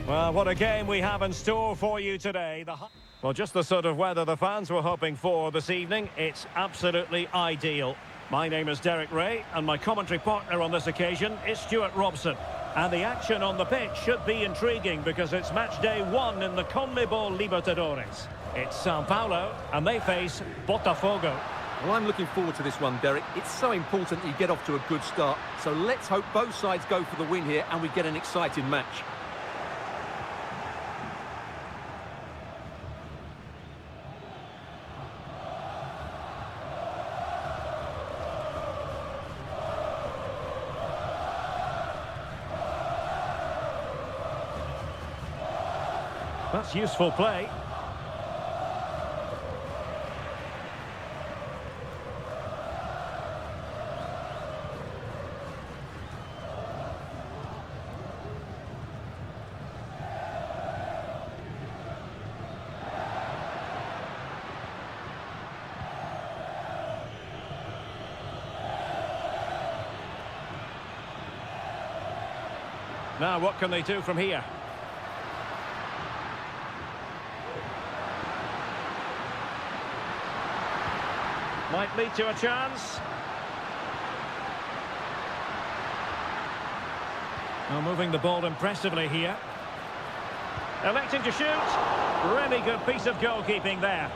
Well, what a game we have in store for you today. Well, just the sort of weather the fans were hoping for this evening. It's absolutely ideal. My name is Derek Ray, and my commentary partner on this occasion is Stuart Robson. And the action on the pitch should be intriguing because it's match day 1 in the CONMEBOL Libertadores. It's Sao Paulo, and they face Botafogo. Well, I'm looking forward to this one, Derek. It's so important that you get off to a good start. So let's hope both sides go for the win here and we get an exciting match. That's useful play. Now, what can they do from here? Might lead to a chance. Well, moving the ball impressively here. Electing to shoot. Really good piece of goalkeeping there.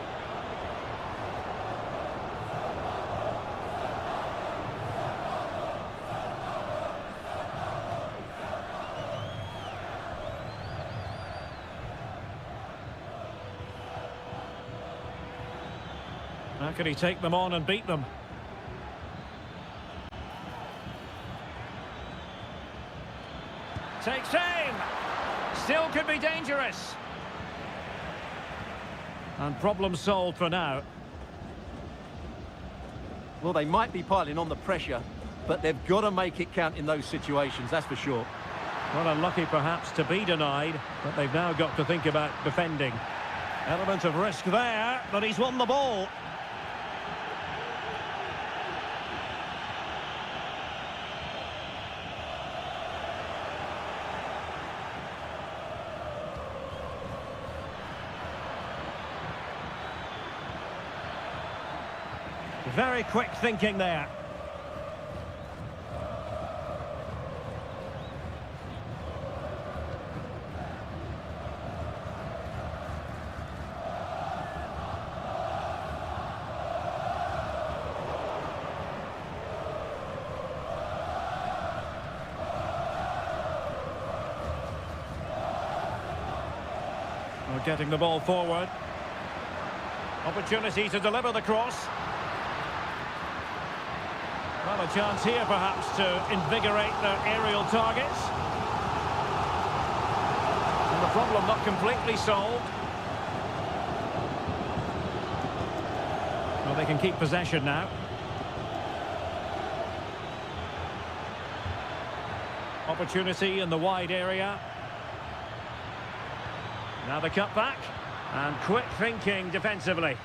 How can he take them on and beat them? Takes aim! Still could be dangerous. And problem solved for now. Well, they might be piling on the pressure, but they've got to make it count in those situations, that's for sure. Well, unlucky perhaps to be denied, but they've now got to think about defending. Element of risk there, but he's won the ball. Very quick thinking there. Well, getting the ball forward. Opportunity to deliver the cross. Well, a chance here perhaps to invigorate their aerial targets. And the problem not completely solved. Well, they can keep possession now. Opportunity in the wide area. Now the cutback. And quick thinking defensively.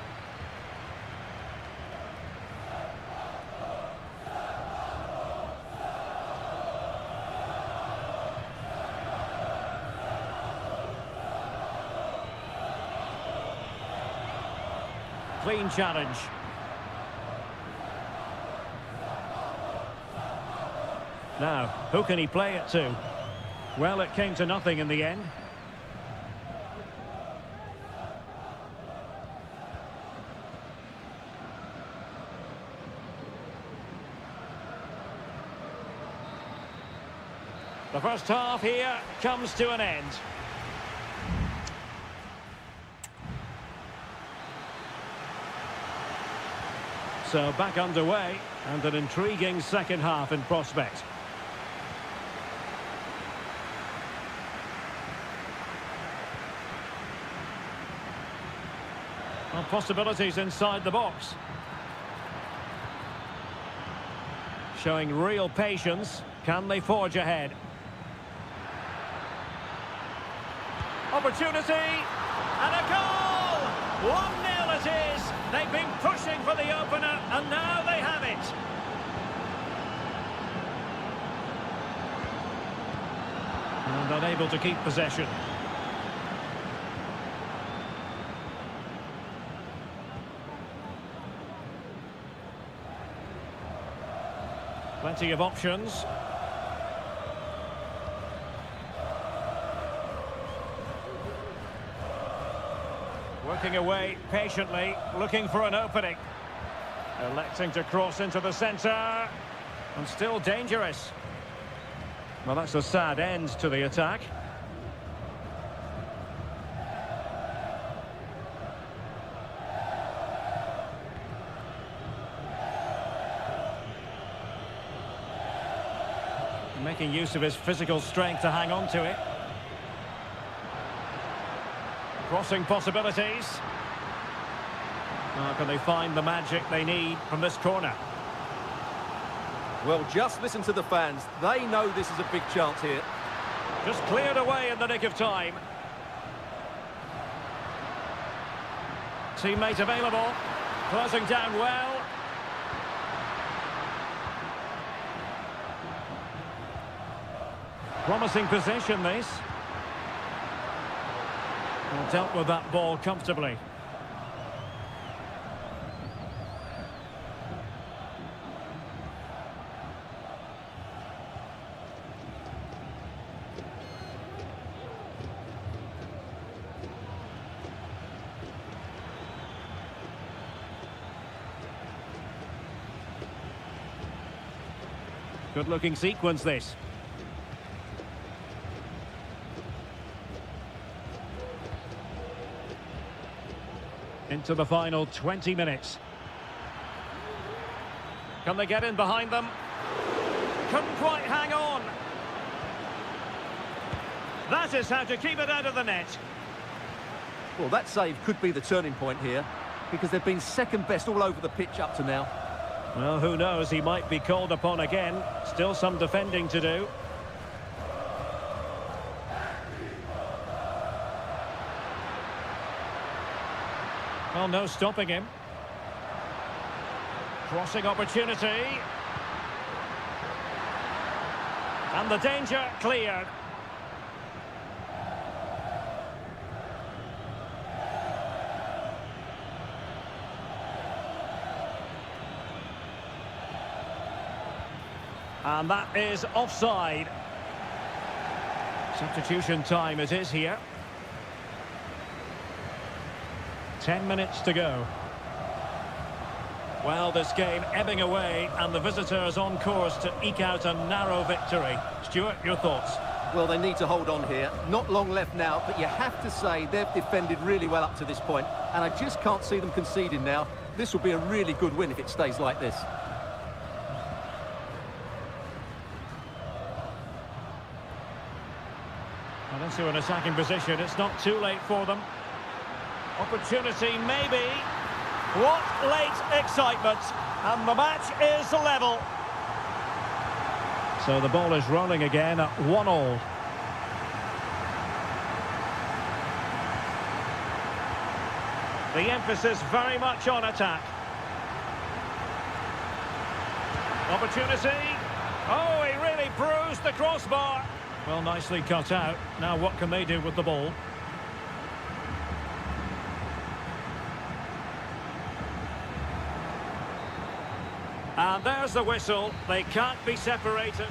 Clean challenge. Now, who can he play it to? Well, it came to nothing in the end. The first half here comes to an end. So back underway, and an intriguing second half in prospect. Well, possibilities inside the box. Showing real patience. Can they forge ahead? Opportunity, and a goal! 1-0 it is! They've been pushing for the opener, and now they have it! And and unable to keep possession. Plenty of options. Working away patiently, looking for an opening. Electing to cross into the centre. And still dangerous. Well, that's a sad end to the attack. Making use of his physical strength to hang on to it. Crossing possibilities. How can they find the magic they need from this corner? Well, just listen to the fans. They know this is a big chance here. Just cleared away in the nick of time. Teammate available. Closing down well. Promising possession, this. Well, dealt with that ball comfortably. Good-looking sequence, this. Into the final 20 minutes. Can they get in behind them? Couldn't quite hang on. That is how to keep it out of the net. Well, that save could be the turning point here, because they've been second best all over the pitch up to now. Well, who knows? He might be called upon again. Still some defending to do. Well, no stopping him. Crossing opportunity. And the danger cleared. And that is offside. Substitution time it is here. 10 minutes to go. Well, this game ebbing away, and the visitors on course to eke out a narrow victory. Stuart, your thoughts? Well, they need to hold on here. Not long left now, but you have to say they've defended really well up to this point, and I just can't see them conceding now. This will be a really good win if it stays like this. Well, into an attacking position. It's not too late for them. Opportunity, maybe. What late excitement. And the match is level. So the ball is rolling again at 1-1. The emphasis very much on attack. Opportunity. Oh, he really bruised the crossbar. Well, nicely cut out. Now what can they do with the ball? And there's the whistle. They can't be separated.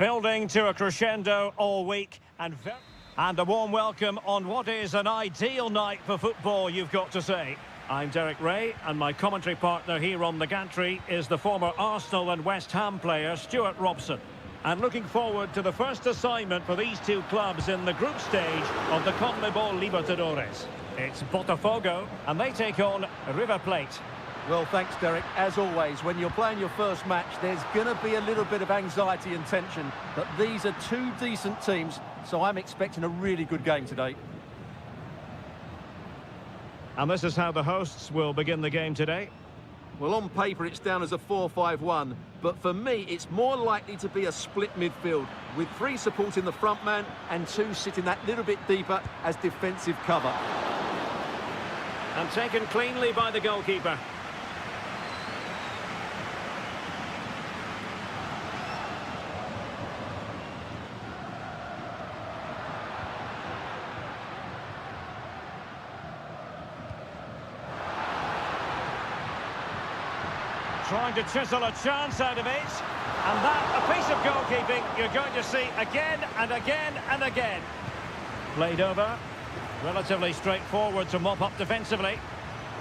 Building to a crescendo all week and a warm welcome on what is an ideal night for football, you've got to say. I'm Derek Ray, and my commentary partner here on the gantry is the former Arsenal and West Ham player Stuart Robson. And looking forward to the first assignment for these two clubs in the group stage of the CONMEBOL Libertadores. It's Botafogo, and they take on River Plate. Well, thanks, Derek. As always, when you're playing your first match, there's going to be a little bit of anxiety and tension. But these are two decent teams, so I'm expecting a really good game today. And this is how the hosts will begin the game today. Well, on paper, it's down as a 4-5-1. But for me, it's more likely to be a split midfield, with 3 supporting the front man and 2 sitting that little bit deeper as defensive cover. And taken cleanly by the goalkeeper. Trying to chisel a chance out of it. And that, a piece of goalkeeping you're going to see again and again and again. Played over. Relatively straightforward to mop up defensively.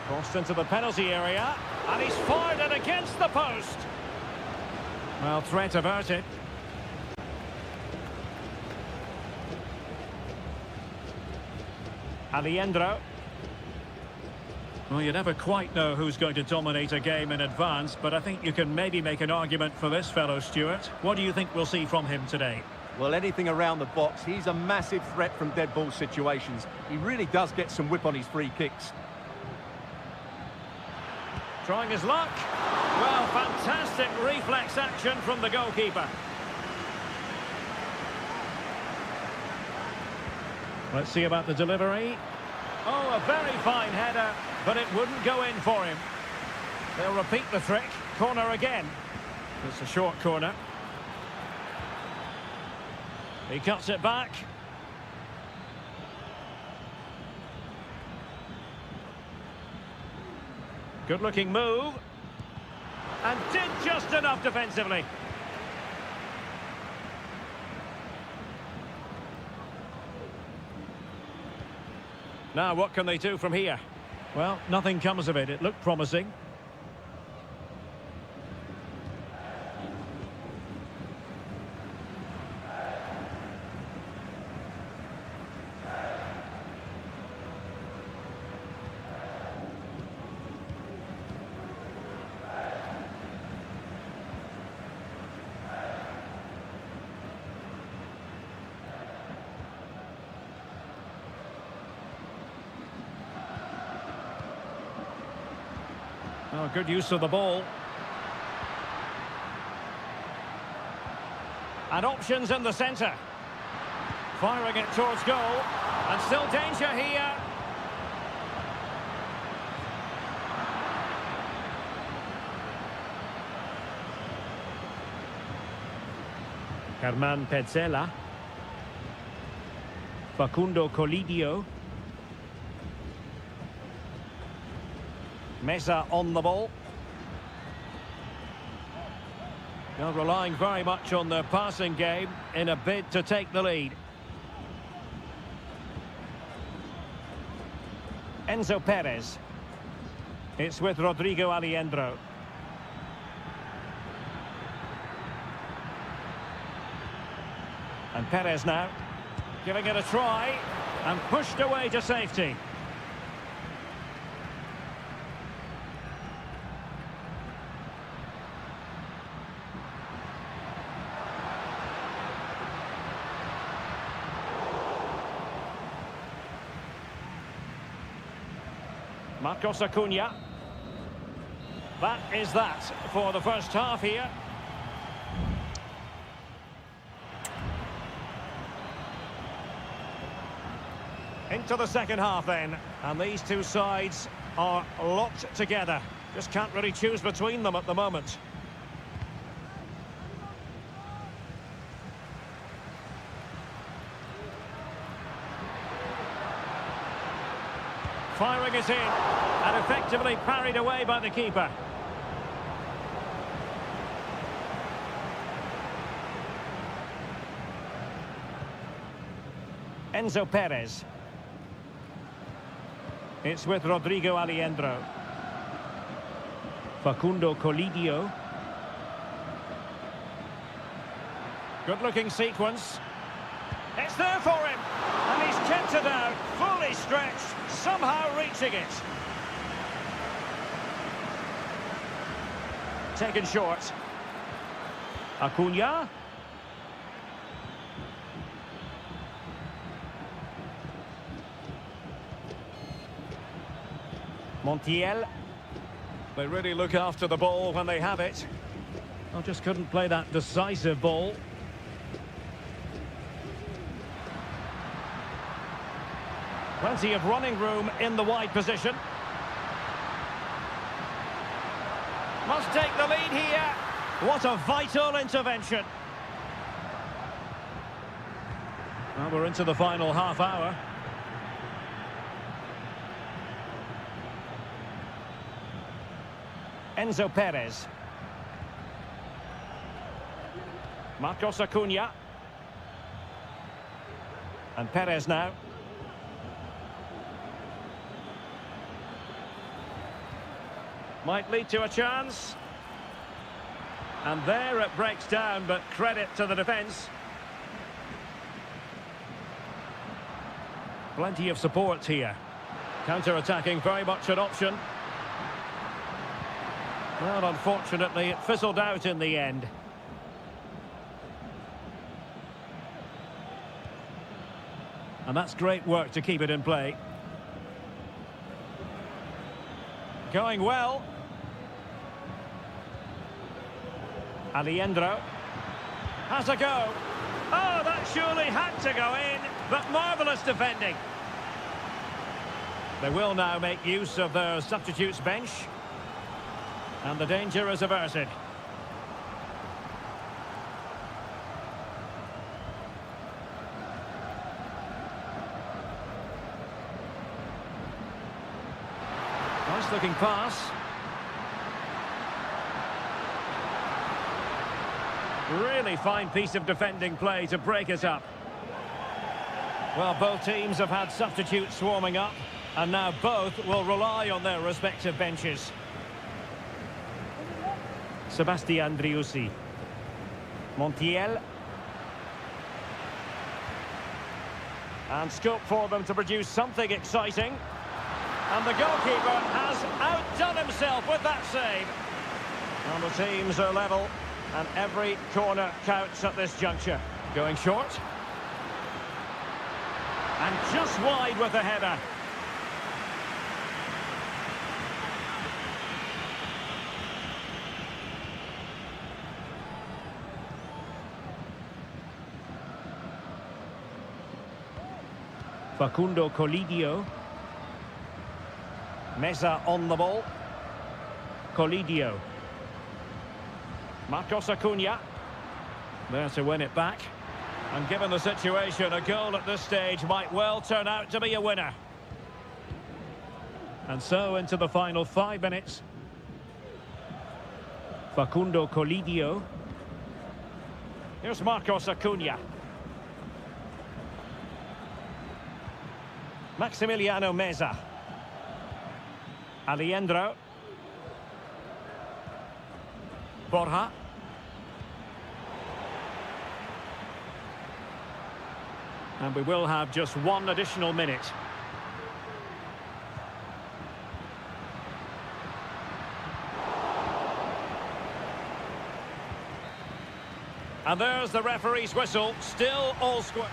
Crossed into the penalty area. And he's fired it against the post. Well, threat averted. Alejandro. Well, you never quite know who's going to dominate a game in advance, but I think you can maybe make an argument for this fellow, Stuart. What do you think we'll see from him today? Well, anything around the box. He's a massive threat from dead ball situations. He really does get some whip on his free kicks. Trying his luck. Well, fantastic reflex action from the goalkeeper. Let's see about the delivery. Oh, a very fine header, but it wouldn't go in for him. They'll repeat the trick. Corner again. It's a short corner. He cuts it back. Good-looking move. And did just enough defensively. Now, what can they do from here? Well, nothing comes of it. It looked promising. Oh, good use of the ball. And options in the centre. Firing it towards goal. And still danger here. Germán Petzela. Facundo Colidio. Mesa on the ball. They're relying very much on their passing game in a bid to take the lead. Enzo Perez. It's with Rodrigo Alejandro. And Perez now, giving it a try, and pushed away to safety. Marcos Acuna. That is that for the first half here. Into the second half then, and these two sides are locked together. Just can't really choose between them at the moment. Firing it in, and effectively parried away by the keeper. Enzo Perez. It's with Rodrigo Alejandro. Facundo Colidio. Good-looking sequence. It's there for him. And he's kept it out, fully stretched, somehow reaching it. Taken short. Acuna. Montiel. They really look after the ball when they have it. I just couldn't play that decisive ball. Plenty of running room in the wide position. Must take the lead here. What a vital intervention. Well, we're into the final half hour. Enzo Perez. Marcos Acuna. And Perez now. Might lead to a chance. And there it breaks down, but credit to the defence. Plenty of support here. Counter-attacking, very much an option. Well, unfortunately, it fizzled out in the end. And that's great work to keep it in play. Going well. Alejandro has a go. Oh, that surely had to go in, but marvellous defending. They will now make use of their substitutes bench. And the danger is averted. Nice looking pass. Really fine piece of defending play to break it up. Well, both teams have had substitutes swarming up, and now both will rely on their respective benches. Sebastian Driussi. Montiel. And scope for them to produce something exciting. And the goalkeeper has outdone himself with that save. And the teams are level, and every corner counts at this juncture. Going short. And just wide with the header. Facundo Colidio. Meza on the ball. Colidio. Marcos Acuna. There to win it back. And given the situation, a goal at this stage might well turn out to be a winner. And so into the final 5 minutes. Facundo Colidio. Here's Marcos Acuna. Maximiliano Meza. Alejandro. Borja. And we will have just one additional minute. And there's the referee's whistle, still all square.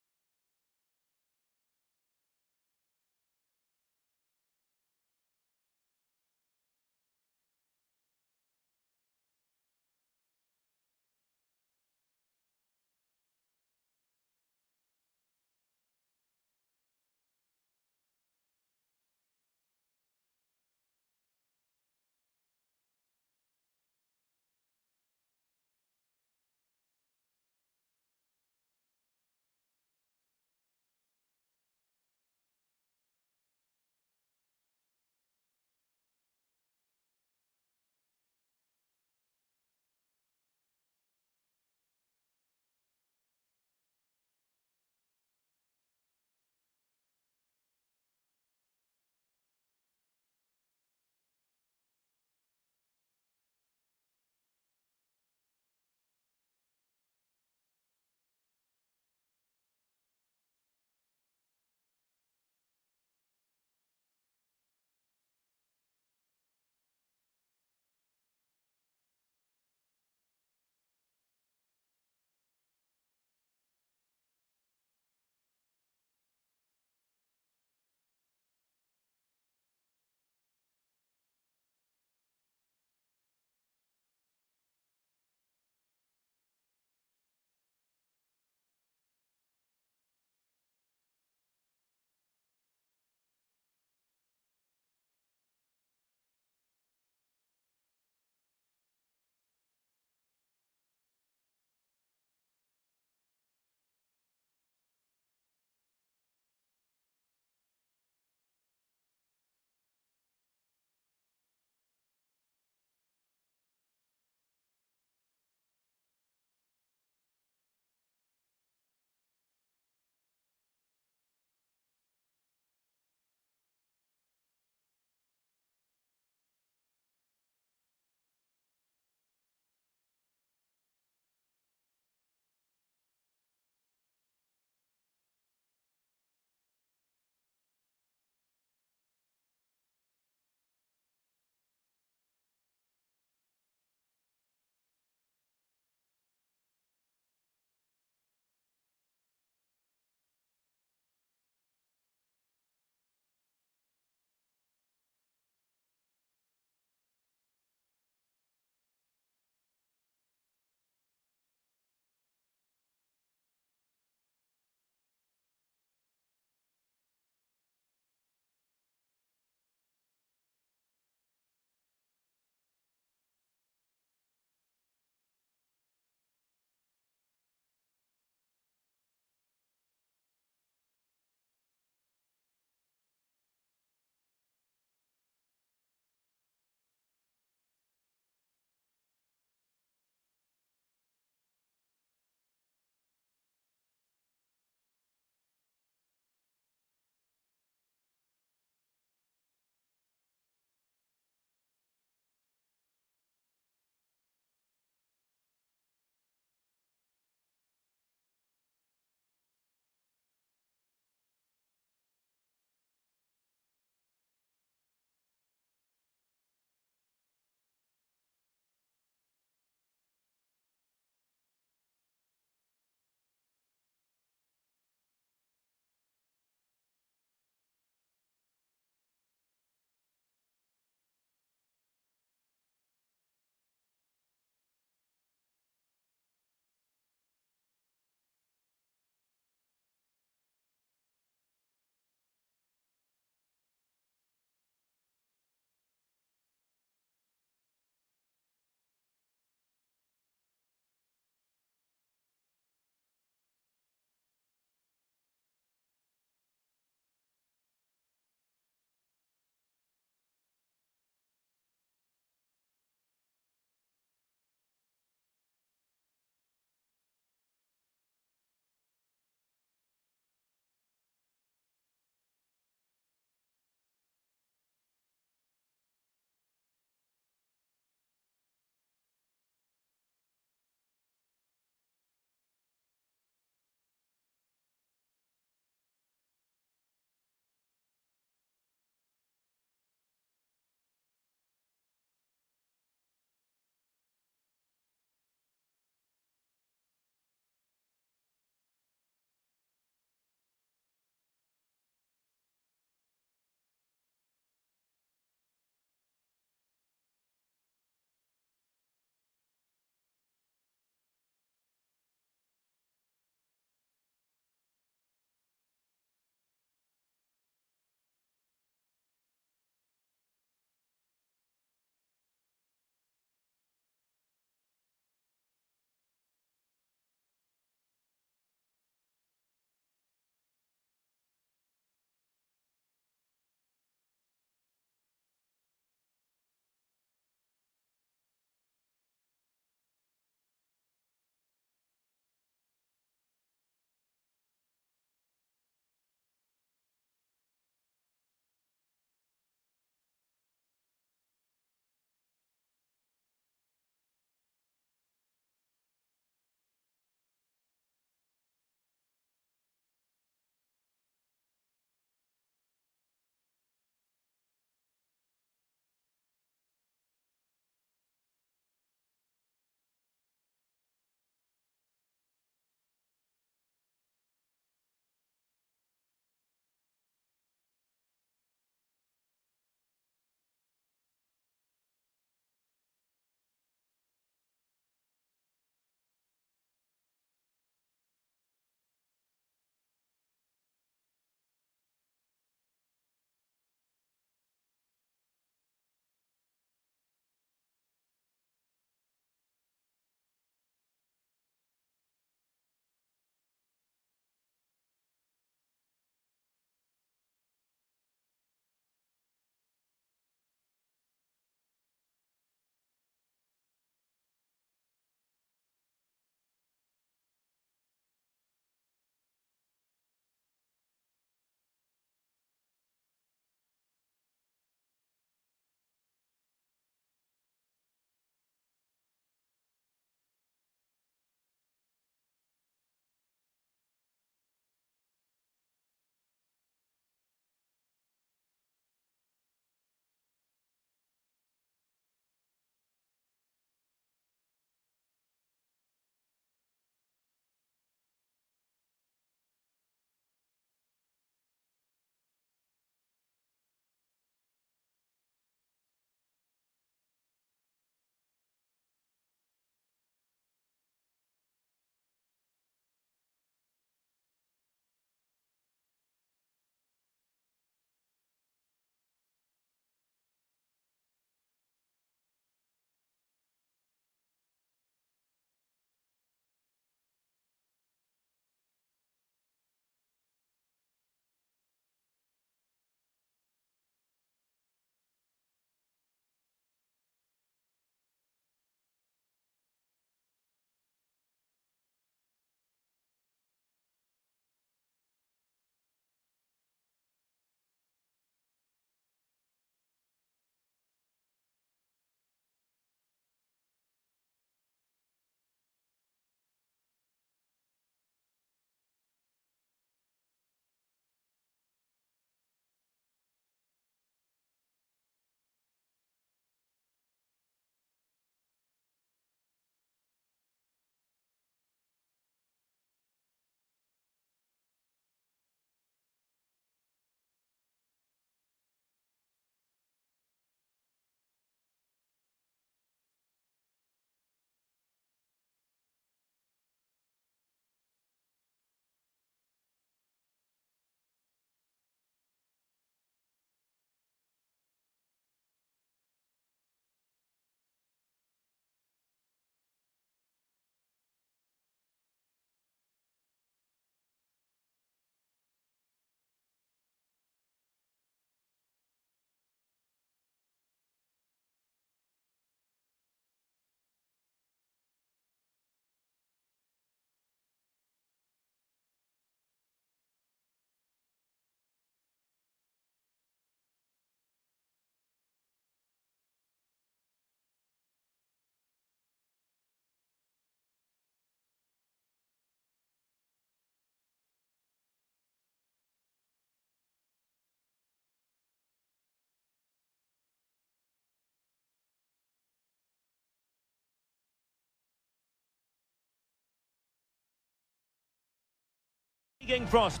Frost.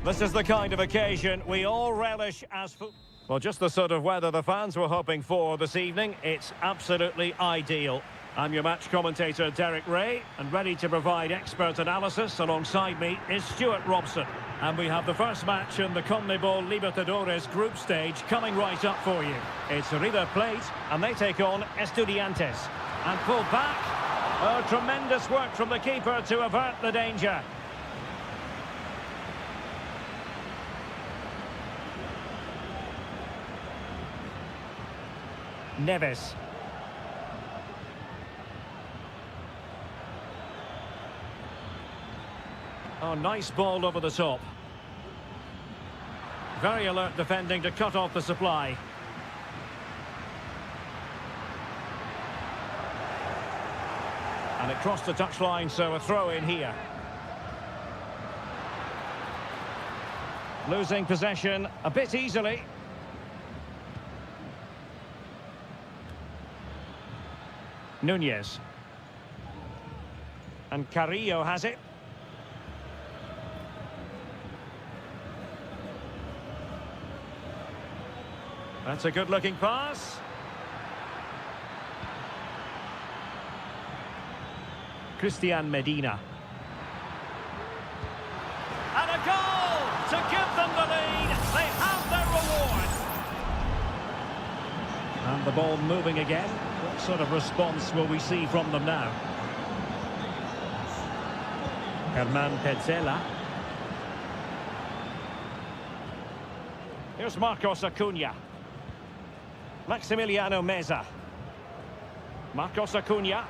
This is the kind of occasion we all relish as football. Well, just the sort of weather the fans were hoping for this evening. It's absolutely ideal. I'm your match commentator, Derek Ray, and ready to provide expert analysis alongside me is Stuart Robson. And we have the first match in the CONMEBOL Libertadores group stage coming right up for you. It's River Plate, and they take on Estudiantes. And pulled back. Oh, tremendous work from the keeper to avert the danger. Neves. Oh, nice ball over the top. Very alert defending to cut off the supply. And it crossed the touchline, so a throw in here. Losing possession a bit easily. Nunez. And Carrillo has it. That's a good-looking pass. Christian Medina. And a goal to give them the lead. They have their reward. And the ball moving again. What sort of response will we see from them now? Herman Petzela. Here's Marcos Acuna. Maximiliano Meza. Marcos Acuna.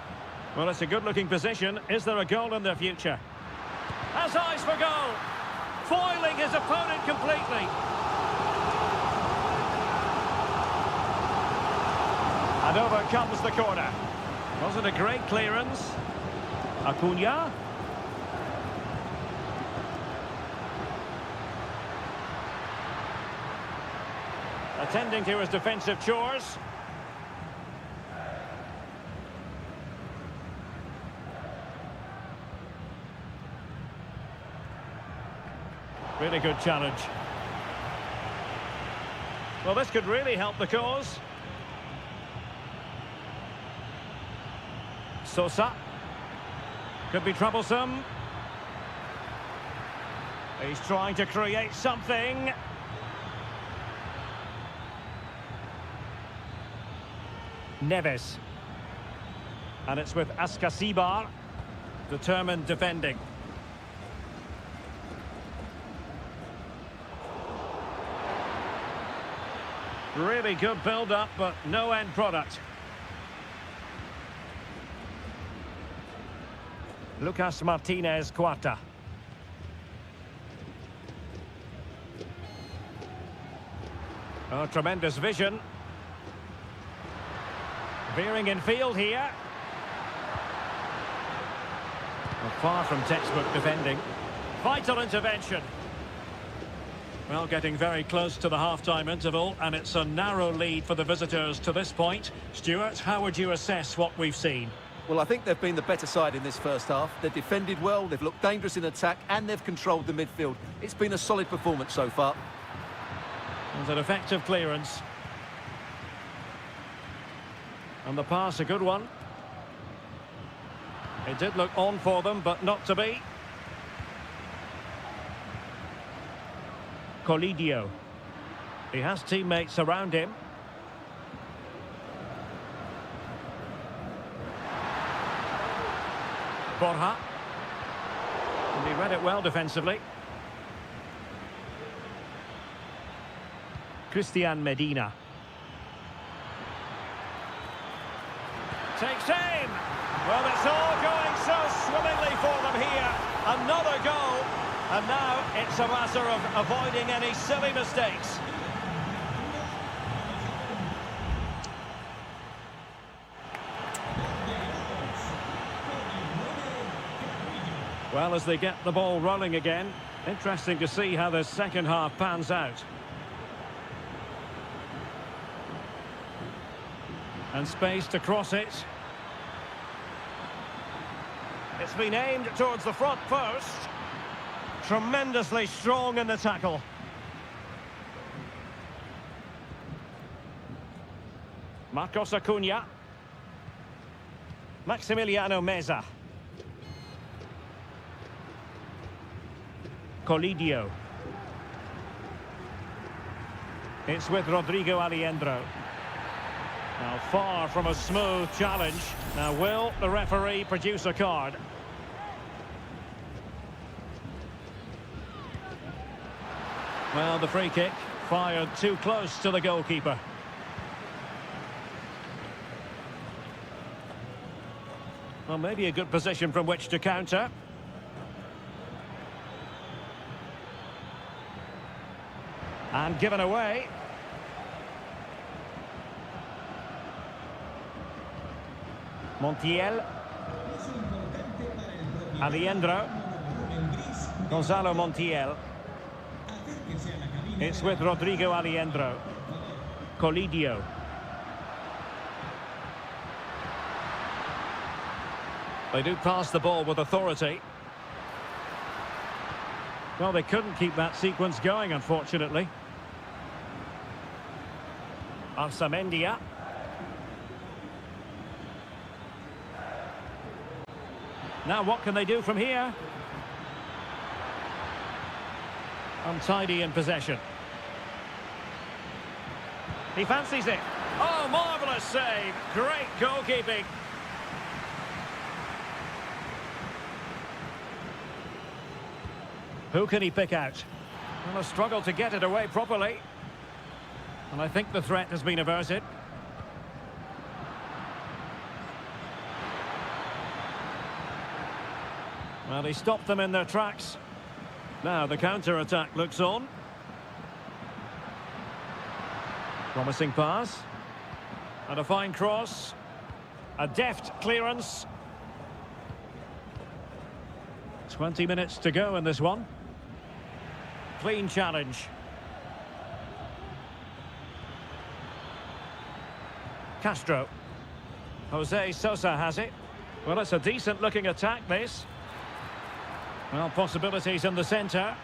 Well, it's a good-looking position. Is there a goal in their future? Has eyes for goal. Foiling his opponent completely. And over comes the corner. Wasn't a great clearance. Acuna. Attending to his defensive chores. Really good challenge. Well, this could really help the cause. Sosa. Could be troublesome. He's trying to create something. Neves. And it's with Ascasibar. Determined defending. Really good build-up, but no end product. Lucas Martinez Cuarta. Oh, tremendous vision. Veering in field here. Well, far from textbook defending. Vital intervention. Well, getting very close to the half-time interval, and it's a narrow lead for the visitors to this point. Stuart, how would you assess what we've seen? Well, I think they've been the better side in this first half. They've defended well, they've looked dangerous in attack, and they've controlled the midfield. It's been a solid performance so far. And an effective clearance. And the pass, a good one. It did look on for them, but not to be. Colidio. He has teammates around him. Borja. And he read it well defensively. Christian Medina. Takes aim. Well, it's all going so swimmingly for them here. Another goal. And now it's a matter of avoiding any silly mistakes. Well, as they get the ball rolling again, interesting to see how the second half pans out. And space to cross it. It's been aimed towards the front post. Tremendously strong in the tackle. Marcos Acuna. Maximiliano Meza. Colidio. It's with Rodrigo Aliendro. Now, far from a smooth challenge. Now, will the referee produce a card? Well, the free kick fired too close to the goalkeeper. Well, maybe a good position from which to counter. And given away. Montiel. Aliendro. Gonzalo Montiel. It's with Rodrigo Aliendro. Colidio. They do pass the ball with authority. Well, they couldn't keep that sequence going, unfortunately. Arsamendia. Now, what can they do from here? Untidy in possession. He fancies it. Oh, marvellous save. Great goalkeeping. Who can he pick out? Well, a struggle to get it away properly. And I think the threat has been averted. Well, he stopped them in their tracks. Now the counter-attack looks on. Promising pass. And a fine cross. A deft clearance. 20 minutes to go in this one. Clean challenge. Castro. Jose Sosa has it. Well, it's a decent-looking attack, this. Well, possibilities in the centre.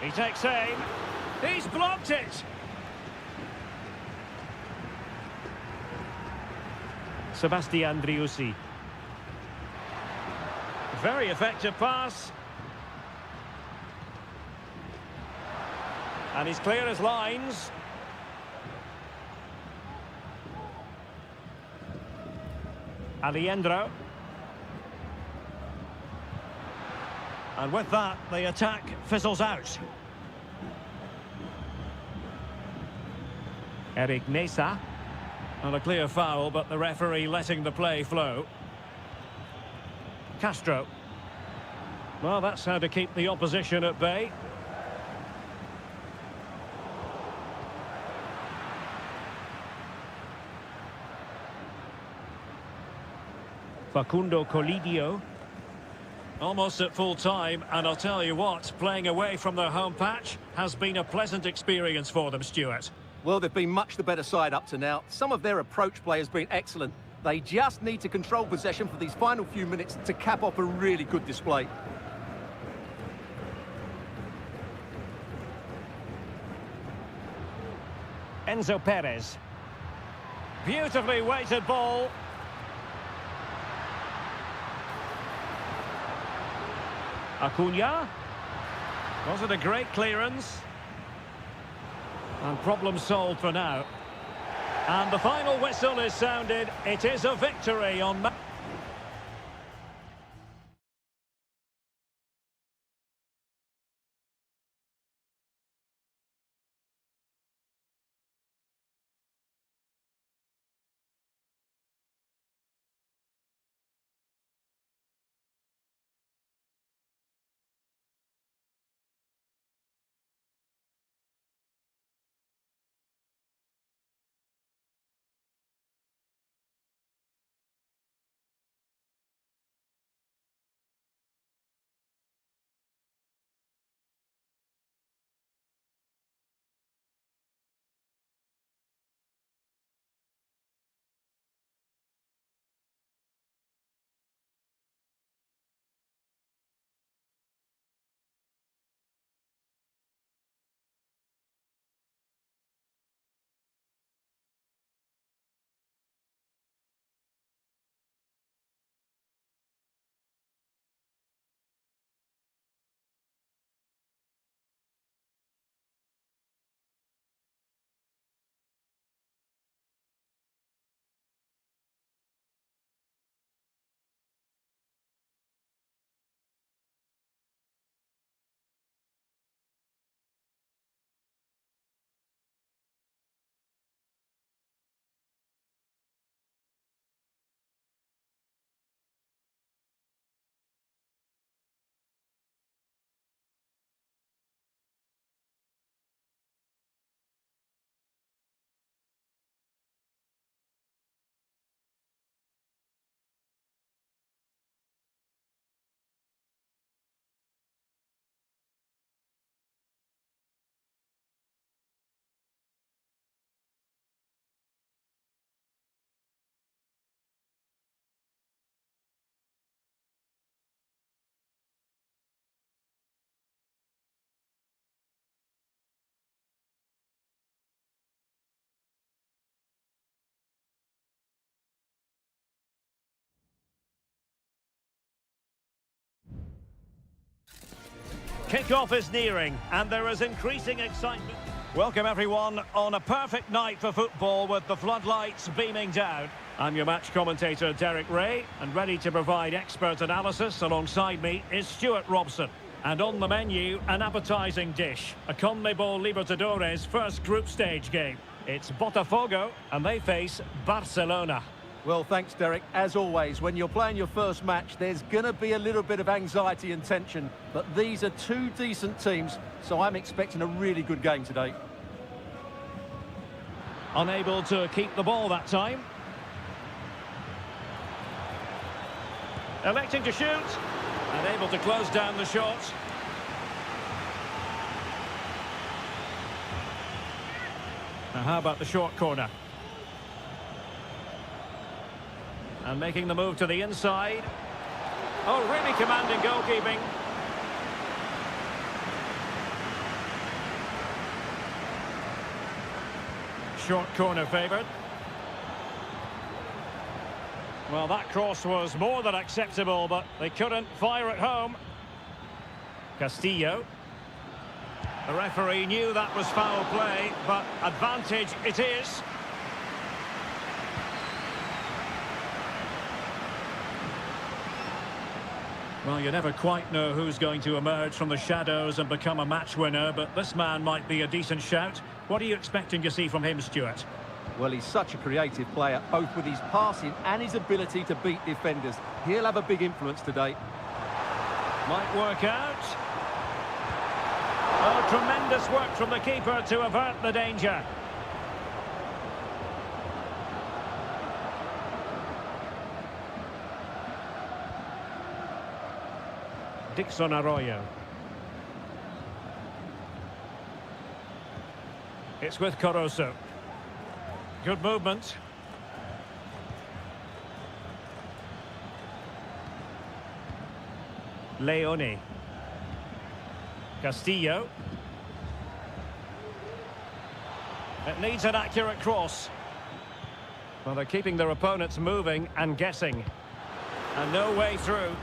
He takes aim. He's blocked it. Sebastian Driussi. Very effective pass. And he's clear as lines. Aliendro. And with that, the attack fizzles out. Eric Mesa. And a clear foul, but the referee letting the play flow. Castro. Well, that's how to keep the opposition at bay. Facundo Colidio. Almost at full time, and I'll tell you what, playing away from their home patch has been a pleasant experience for them, Stuart. Well, they've been much the better side up to now. Some of their approach play has been excellent. They just need to control possession for these final few minutes to cap off a really good display. Enzo Perez. Beautifully weighted ball. Acuna. Was it a great clearance? And problem solved for now. And the final whistle is sounded. It is a victory on... Kick-off is nearing, and there is increasing excitement. Welcome everyone on a perfect night for football with the floodlights beaming down. I'm your match commentator Derek Ray, and ready to provide expert analysis alongside me is Stuart Robson. And on the menu, an appetising dish, a CONMEBOL Libertadores first group stage game. It's Botafogo, and they face Barcelona. Well, thanks, Derek. As always, when you're playing your first match, there's going to be a little bit of anxiety and tension. But these are two decent teams, so I'm expecting a really good game today. Unable to keep the ball that time. Electing to shoot. And able to close down the shot. Now, how about the short corner? And making the move to the inside. Oh, really commanding goalkeeping. Short corner favoured. Well, that cross was more than acceptable, but they couldn't fire it home. Castillo. The referee knew that was foul play, but advantage it is. Well, you never quite know who's going to emerge from the shadows and become a match winner, but this man might be a decent shout. What are you expecting to see from him, Stuart? Well, he's such a creative player, both with his passing and his ability to beat defenders. He'll have a big influence today. Might work out. Oh, tremendous work from the keeper to avert the danger. Dixon Arroyo. It's with Corozo. Good movement. Leone. Castillo. It needs an accurate cross. Well, they're keeping their opponents moving and guessing. And no way through.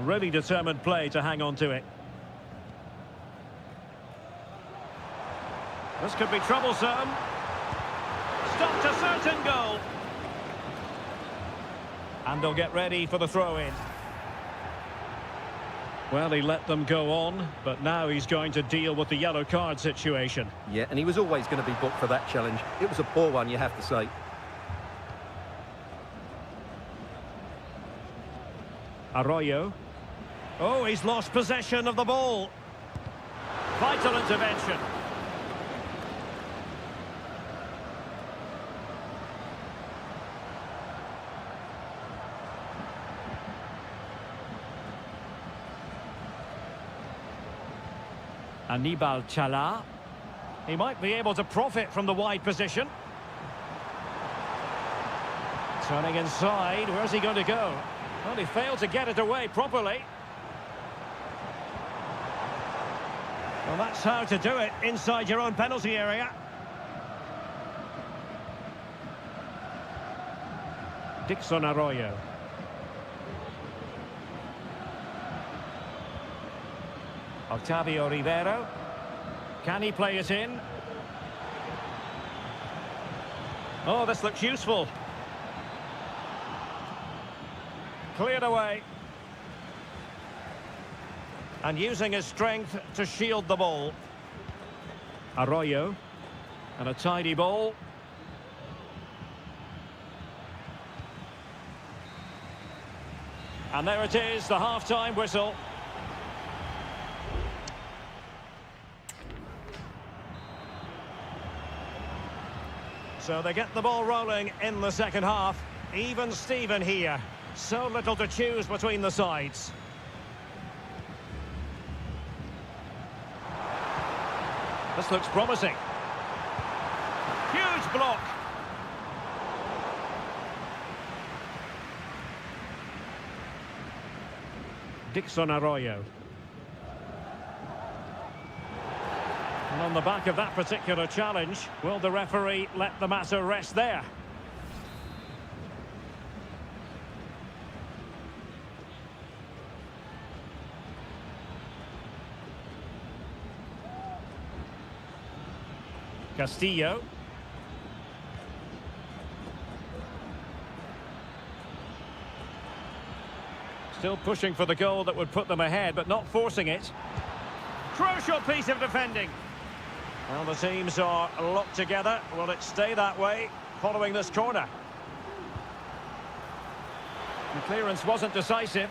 Really determined play to hang on to it. This could be troublesome. Stopped a certain goal. And they'll get ready for the throw-in. Well, he let them go on, but now he's going to deal with the yellow card situation. Yeah, and he was always going to be booked for that challenge. It was a poor one, you have to say. Arroyo. Oh, he's lost possession of the ball. Vital intervention. Anibal Chala. He might be able to profit from the wide position. Turning inside, where's he going to go? Well, he failed to get it away properly. Well, that's how to do it inside your own penalty area. Dixon Arroyo. Octavio Rivero. Can he play it in? Oh, this looks useful. Cleared away. And using his strength to shield the ball. Arroyo. And a tidy ball. And there it is, the half-time whistle. So they get the ball rolling in the second half. Even Steven here. So little to choose between the sides. This looks promising. Huge block. Dixon Arroyo. And on the back of that particular challenge, will the referee let the matter rest there? Castillo. Still pushing for the goal that would put them ahead, but not forcing it. Crucial piece of defending. Well, the teams are locked together. Will it stay that way following this corner? The clearance wasn't decisive.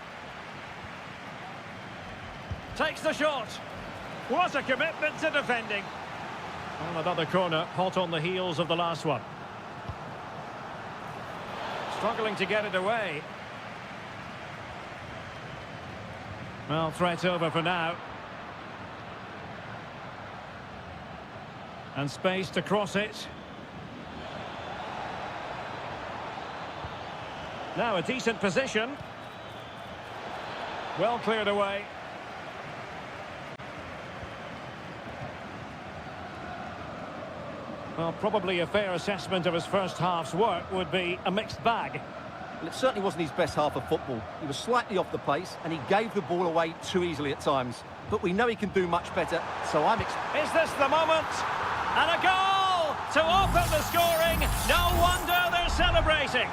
Takes the shot. What a commitment to defending. Well, another corner, hot on the heels of the last one. Struggling to get it away. Well, threat over for now. And space to cross it. Now a decent position. Well cleared away. Well, probably a fair assessment of his first half's work would be a mixed bag. Well, it certainly wasn't his best half of football. He was slightly off the pace and he gave the ball away too easily at times. But we know he can do much better, so Is this the moment? And a goal to open the scoring. No wonder they're celebrating.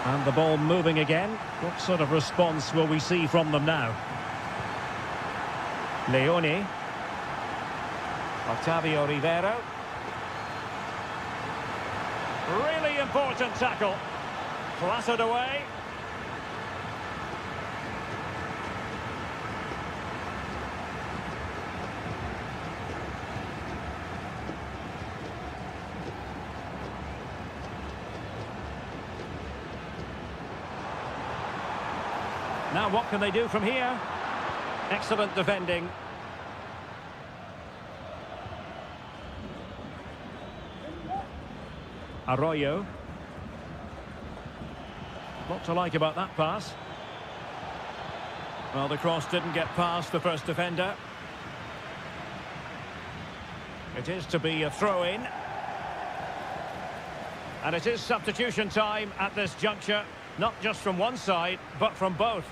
And the ball moving again. What sort of response will we see from them now? Leone. Octavio Rivero. Really important tackle. Clattered away. Now what can they do from here? Excellent defending. Arroyo. What to like about that pass? Well, the cross didn't get past the first defender. It is to be a throw-in. And it is substitution time at this juncture. Not just from one side, but from both.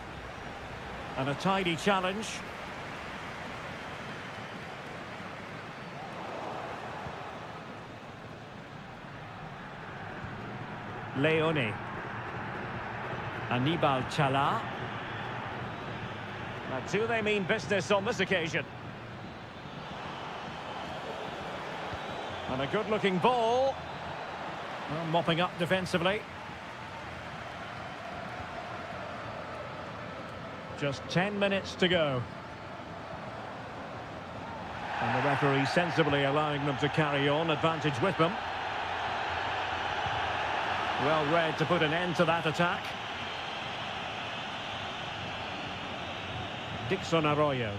And a tidy challenge. Leone. Anibal Chala. Now, do they mean business on this occasion? And a good-looking ball. Well, mopping up defensively. Just 10 minutes to go. And the referee sensibly allowing them to carry on, advantage with them. Well read to put an end to that attack. Dixon Arroyo.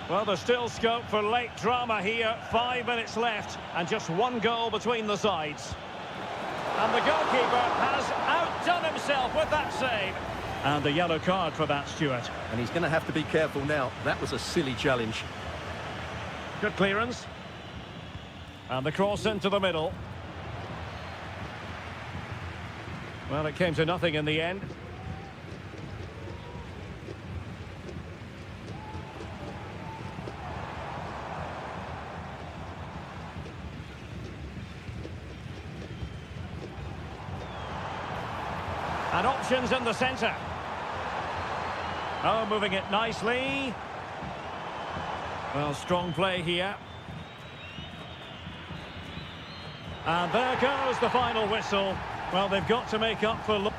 Well, there's still scope for late drama here. 5 minutes left and just one goal between the sides. And the goalkeeper has outdone himself with that save. And a yellow card for that, Stuart. And he's going to have to be careful now. That was a silly challenge. Good clearance. And the cross into the middle. Well, it came to nothing in the end. And options in the centre. Oh, moving it nicely. Well, strong play here. And there goes the final whistle. Well, they've got to make up for...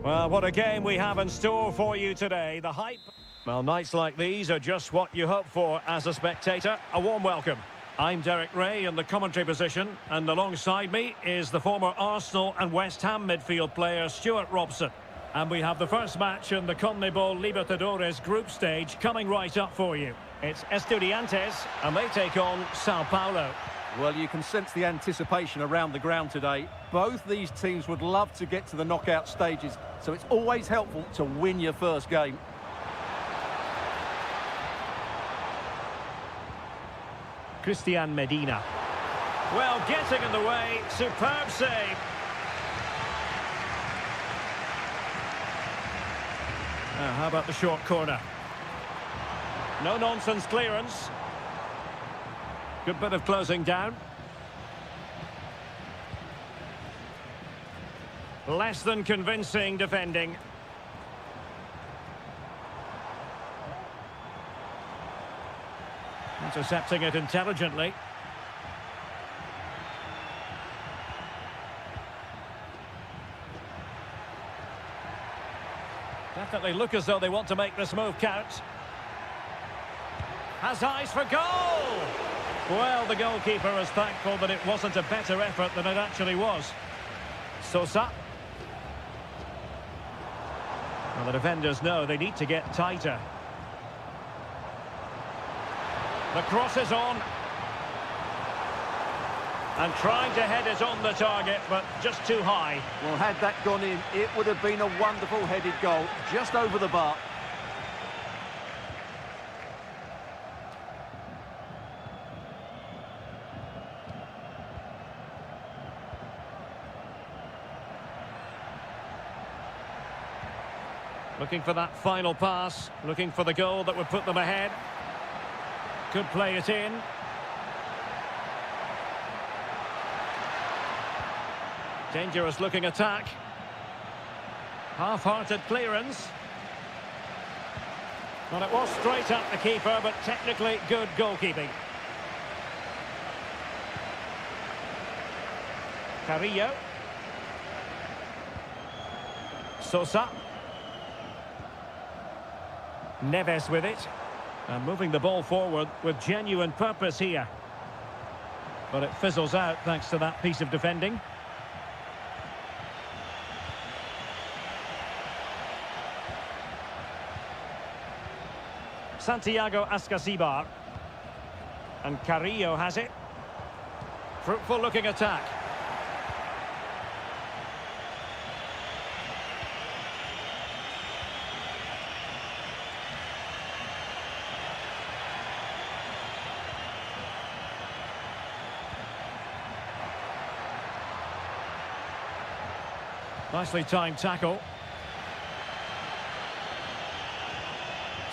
Well, what a game we have in store for you today. The hype. Well, nights like these are just what you hope for as a spectator. A warm welcome. I'm Derek Ray in the commentary position, and alongside me is the former Arsenal and West Ham midfield player Stuart Robson. And we have the first match in the CONMEBOL Libertadores group stage coming right up for you. It's Estudiantes, and they take on Sao Paulo. Well, you can sense the anticipation around the ground today. Both these teams would love to get to the knockout stages, so it's always helpful to win your first game. Christian Medina. Well, getting in the way, superb save. Now, how about the short corner? No-nonsense clearance. Good bit of closing down. Less than convincing defending. Intercepting it intelligently. Definitely look as though they want to make this move count. Has eyes for goal! Well, the goalkeeper is thankful that it wasn't a better effort than it actually was. Sosa. Well, the defenders know they need to get tighter. The cross is on. And trying to head it on the target, but just too high. Well, had that gone in, it would have been a wonderful headed goal, just over the bar. Looking for that final pass, looking for the goal that would put them ahead. Could play it in. Dangerous looking attack. Half-hearted clearance. Well, it was straight at the keeper, but technically good goalkeeping. Carrillo. Sosa. Neves with it. And moving the ball forward with genuine purpose here. But it fizzles out thanks to that piece of defending. Santiago Ascasibar. And Carrillo has it. Fruitful looking attack. Nicely timed tackle.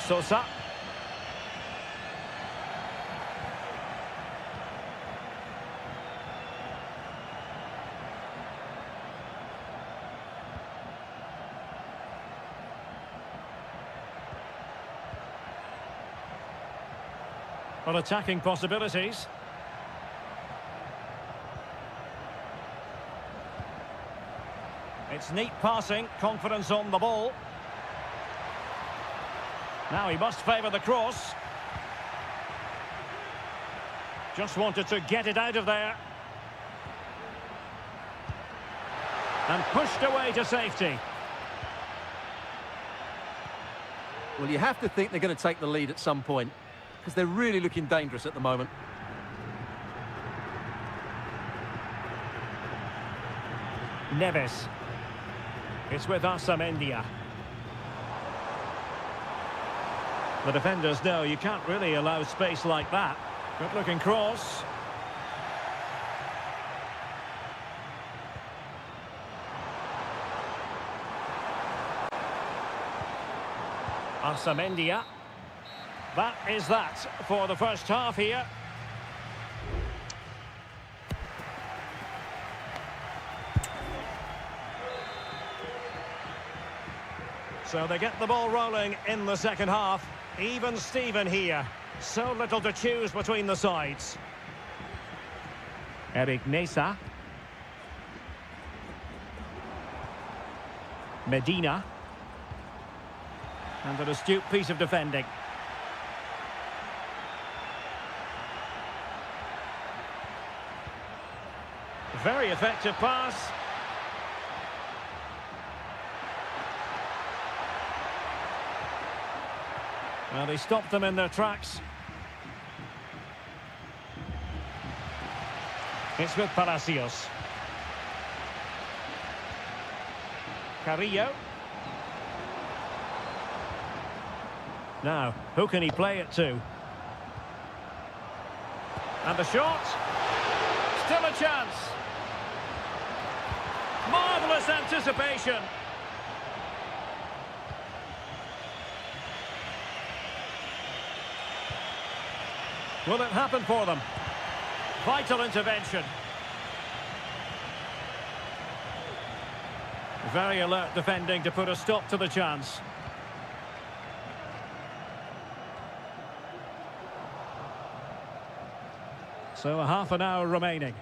Sosa. Well, attacking possibilities. It's neat passing, confidence on the ball. Now he must favour the cross. Just wanted to get it out of there. And pushed away to safety. Well, you have to think they're going to take the lead at some point, because they're really looking dangerous at the moment. Neves. It's with Amendia. The defenders know you can't really allow space like that. Good looking cross. Amendia. That is that for the first half here. So they get the ball rolling in the second half. Even Steven here. So little to choose between the sides. Eric Mesa. Medina. And an astute piece of defending. Very effective pass. Well, he stopped them in their tracks. It's with Palacios. Carrillo. Now, who can he play it to? And the shot. Still a chance. Marvellous anticipation. Will it happen for them? Vital intervention. Very alert defending to put a stop to the chance. So a half an hour remaining.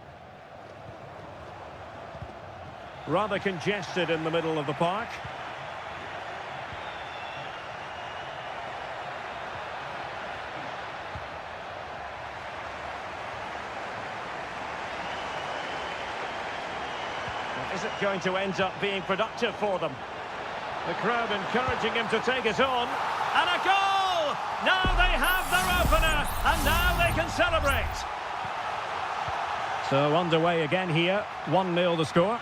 Rather congested in the middle of the park. Is it going to end up being productive for them? The crowd encouraging him to take it on. And a goal! Now they have their opener, and now they can celebrate. So underway again here. 1-0 the score.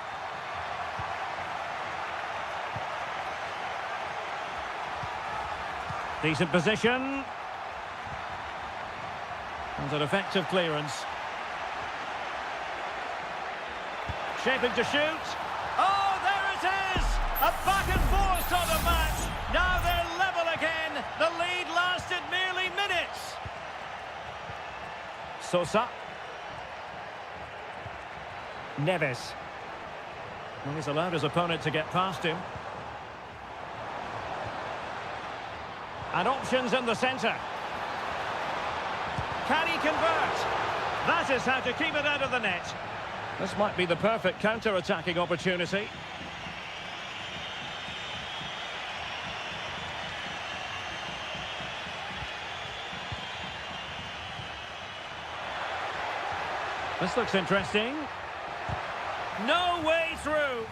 Decent position. And an effective clearance. Shaping to shoot. Oh, there it is! A back and forth sort of match. Now they're level again. The lead lasted merely minutes. Sosa. Neves. Well, he's allowed his opponent to get past him. And options in the centre. Can he convert? That is how to keep it out of the net. This might be the perfect counter-attacking opportunity. This looks interesting. No way through.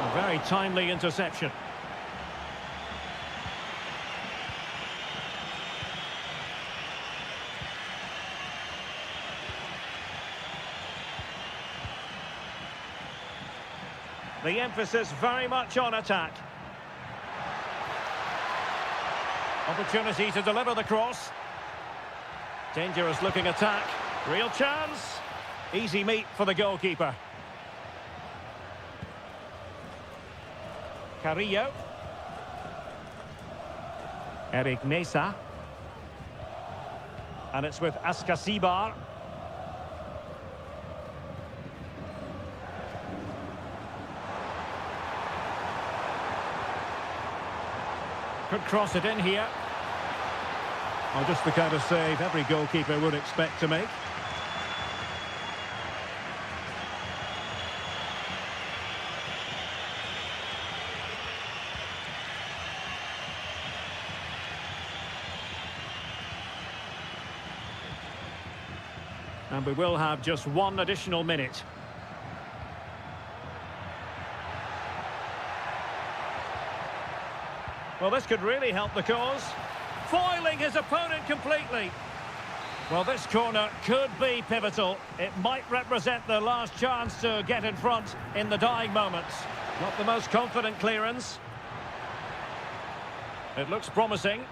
A very timely interception. The emphasis very much on attack. Opportunity to deliver the cross. Dangerous looking attack. Real chance. Easy meat for the goalkeeper. Carrillo. Eric Mesa. And it's with Askasibar. Could cross it in here. Oh, just the kind of save every goalkeeper would expect to make. And we will have just one additional minute. Well, this could really help the cause. Foiling his opponent completely. Well, this corner could be pivotal. It might represent their last chance to get in front in the dying moments. Not the most confident clearance. It looks promising.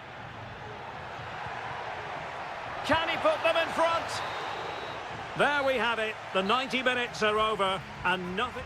Can he put them in front? There we have it. The 90 minutes are over and nothing...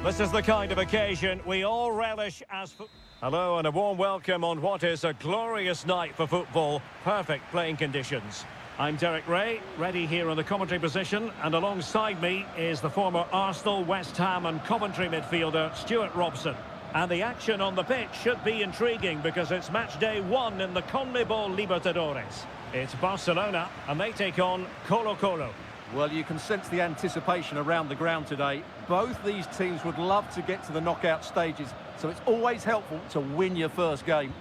This is the kind of occasion we all relish as... Hello and a warm welcome on what is a glorious night for football. Perfect playing conditions. I'm Derek Ray, ready here in the commentary position, and alongside me is the former Arsenal, West Ham and Coventry midfielder Stuart Robson. And the action on the pitch should be intriguing because it's match day 1 in the CONMEBOL Libertadores. It's Barcelona and they take on Colo-Colo. Well, you can sense the anticipation around the ground today. Both these teams would love to get to the knockout stages, so it's always helpful to win your first game.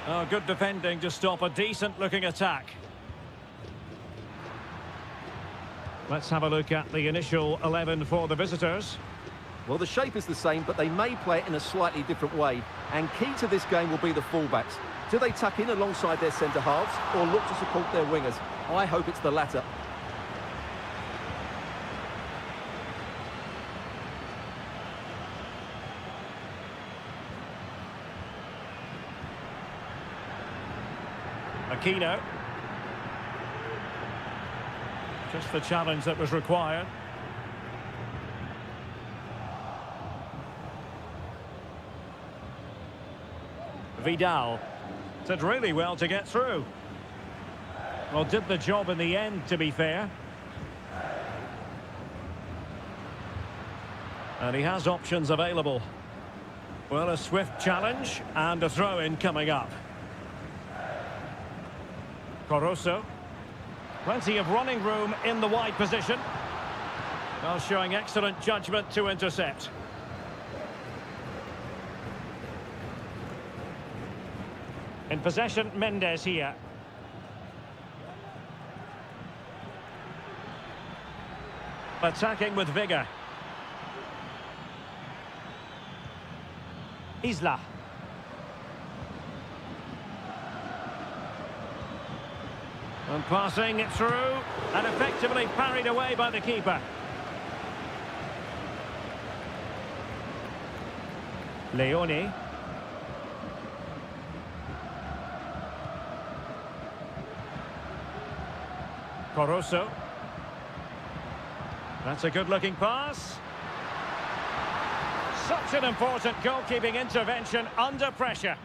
Oh, good defending to stop a decent-looking attack. Let's have a look at the initial 11 for the visitors. Well, the shape is the same, but they may play it in a slightly different way. And key to this game will be the fullbacks. Do they tuck in alongside their centre-halves or look to support their wingers? I hope it's the latter. Aquino. Just the challenge that was required. Vidal did really well to get through. Well, did the job in the end, to be fair. And he has options available. Well, a swift challenge and a throw-in coming up. Coroso. Plenty of running room in the wide position. Well, showing excellent judgment to intercept. In possession, Mendes here. Attacking with vigour. Isla. And passing it through, and effectively parried away by the keeper. Leone. Coroso. That's a good-looking pass. Such an important goalkeeping intervention under pressure.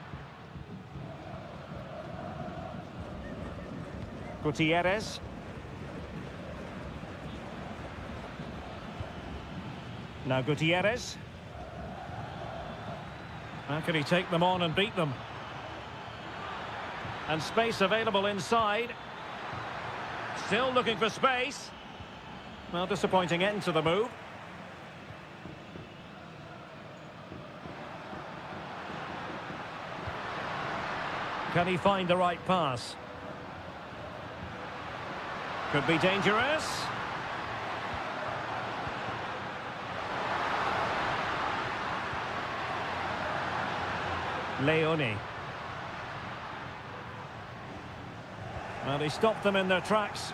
Gutierrez. Now Gutierrez. How can he take them on and beat them? And space available inside. Still looking for space. Well, disappointing end to the move. Can he find the right pass? Could be dangerous. Leone. Well, he stopped them in their tracks.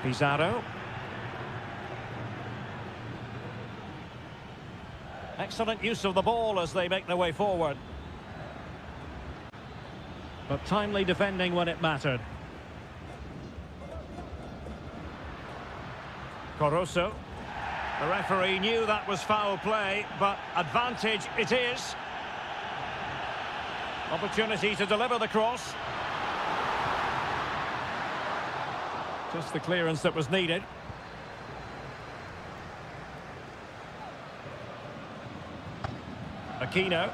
Pizarro. Excellent use of the ball as they make their way forward. But timely defending when it mattered. Coroso. The referee knew that was foul play, but advantage it is. Opportunity to deliver the cross. Just the clearance that was needed. Aquino.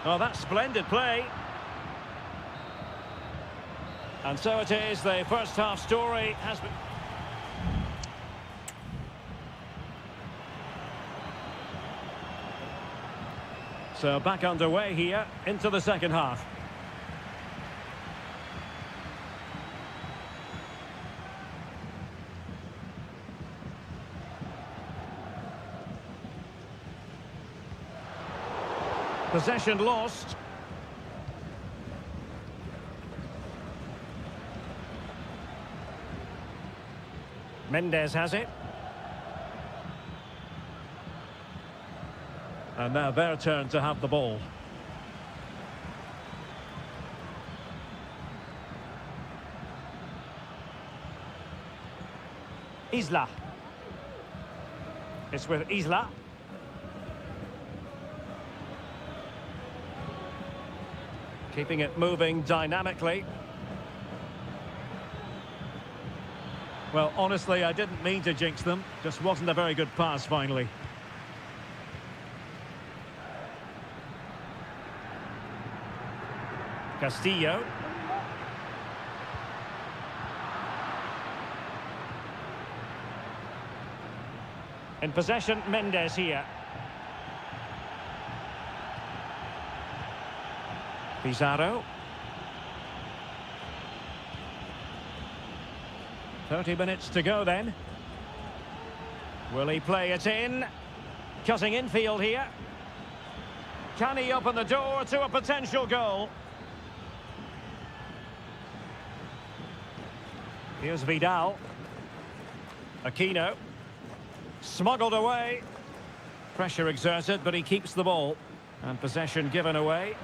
Oh, that's splendid play. And so it is, the first half story has been... So back underway here into the second half. Possession lost. Mendes has it. And now their turn to have the ball. Isla. It's with Isla. Keeping it moving dynamically. Well, honestly, I didn't mean to jinx them. Just wasn't a very good pass, finally. Castillo. In possession, Mendes here. Pizarro. 30 minutes to go then. Will he play it in? Cutting infield here. Can he open the door to a potential goal? Here's Vidal. Aquino. Smuggled away. Pressure exerted, but he keeps the ball. And possession given away.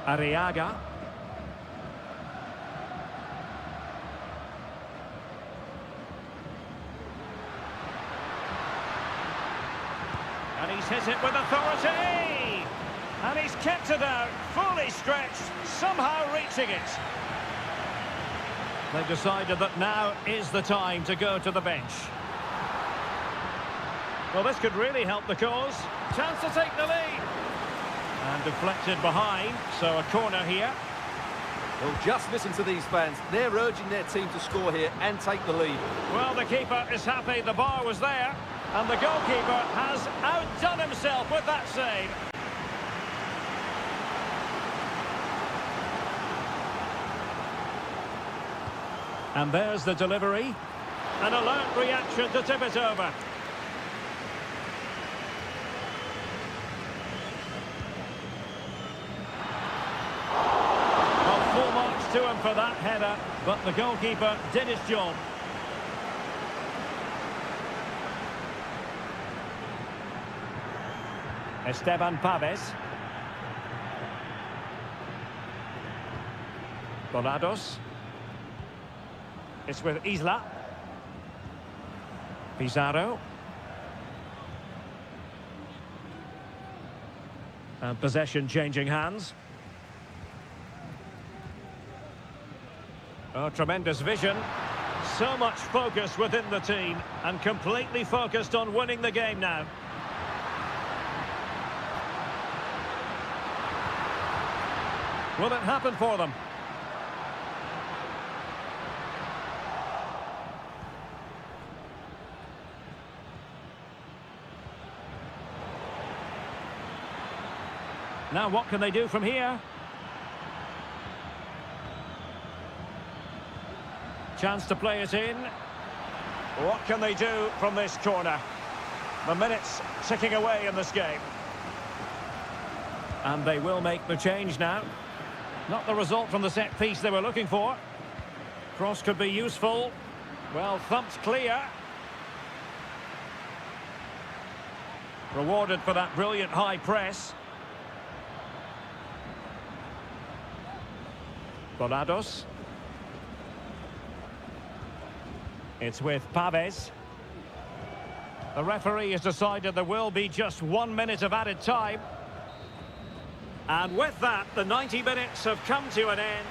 Arriaga. And he's hit it with authority! And he's kept it out, fully stretched, somehow reaching it. They've decided that now is the time to go to the bench. Well, this could really help the cause. Chance to take the lead. And deflected behind, so a corner here. Well, just listen to these fans. They're urging their team to score here and take the lead. Well, the keeper is happy the bar was there. And the goalkeeper has outdone himself with that save. And there's the delivery. An alert reaction to tip it over. Well, full marks to him for that header, but the goalkeeper did his job. Esteban Paves. Volados. It's with Isla. Pizarro. And possession changing hands. Oh, tremendous vision. So much focus within the team and completely focused on winning the game now. Will it happen for them? Now what can they do from here? Chance to play it in. What can they do from this corner? The minutes ticking away in this game. And they will make the change now. Not the result from the set piece they were looking for. Cross could be useful. Well, thumped clear. Rewarded for that brilliant high press. Volados. It's with Paves. The referee has decided there will be just 1 minute of added time. And with that, the 90 minutes have come to an end.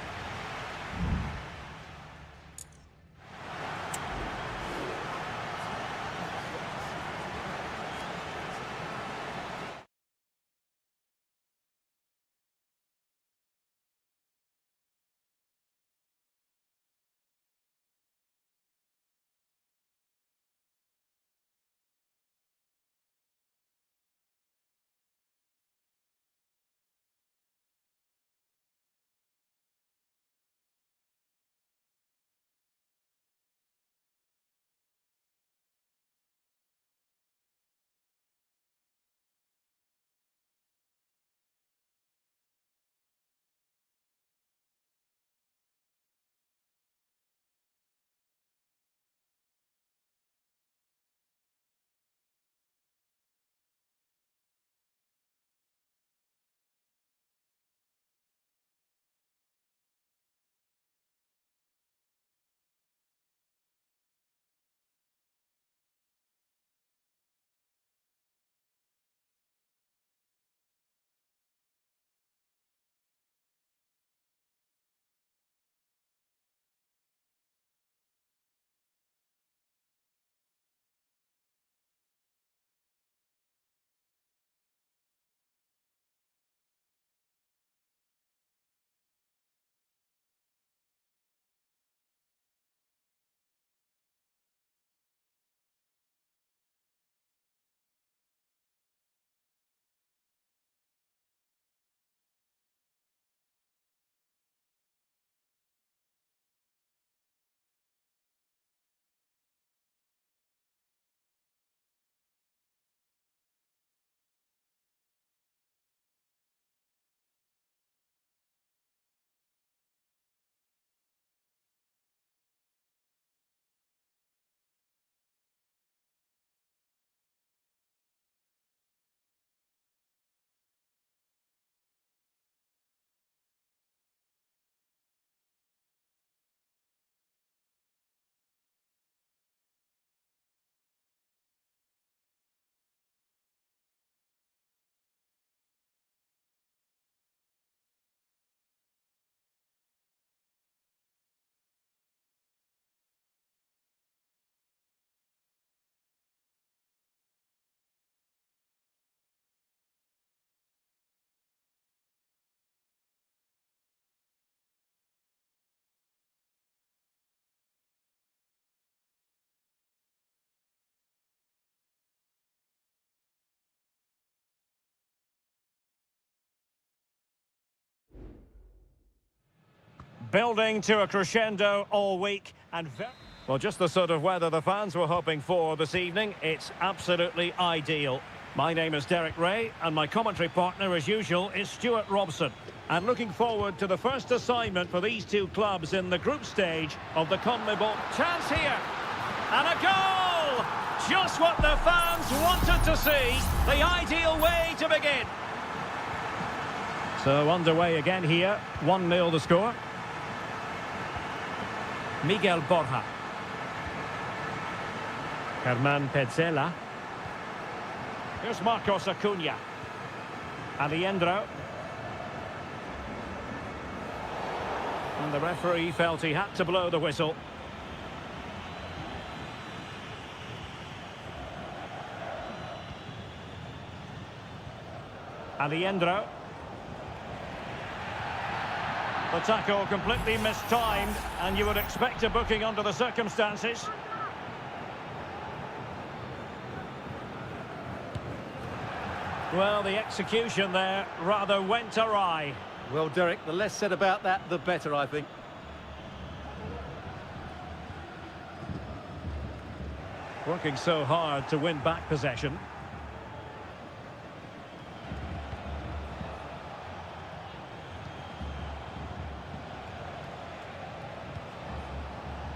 Building to a crescendo all week and well, just the sort of weather the fans were hoping for this evening. It's absolutely ideal. My name is Derek Ray and my commentary partner as usual is Stuart Robson. And looking forward to the first assignment for these two clubs in the group stage of the CONMEBOL. Chance here and a goal! Just what the fans wanted to see. The ideal way to begin. So underway again here. 1-0 the score. Miguel Borja. Herman Petzela. Here's Marcos Acuna. Aliendro. And the referee felt he had to blow the whistle. Aliendro. The tackle completely mistimed, and you would expect a booking under the circumstances. Well, the execution there rather went awry. Well, Derek, the less said about that, the better, I think. Working so hard to win back possession.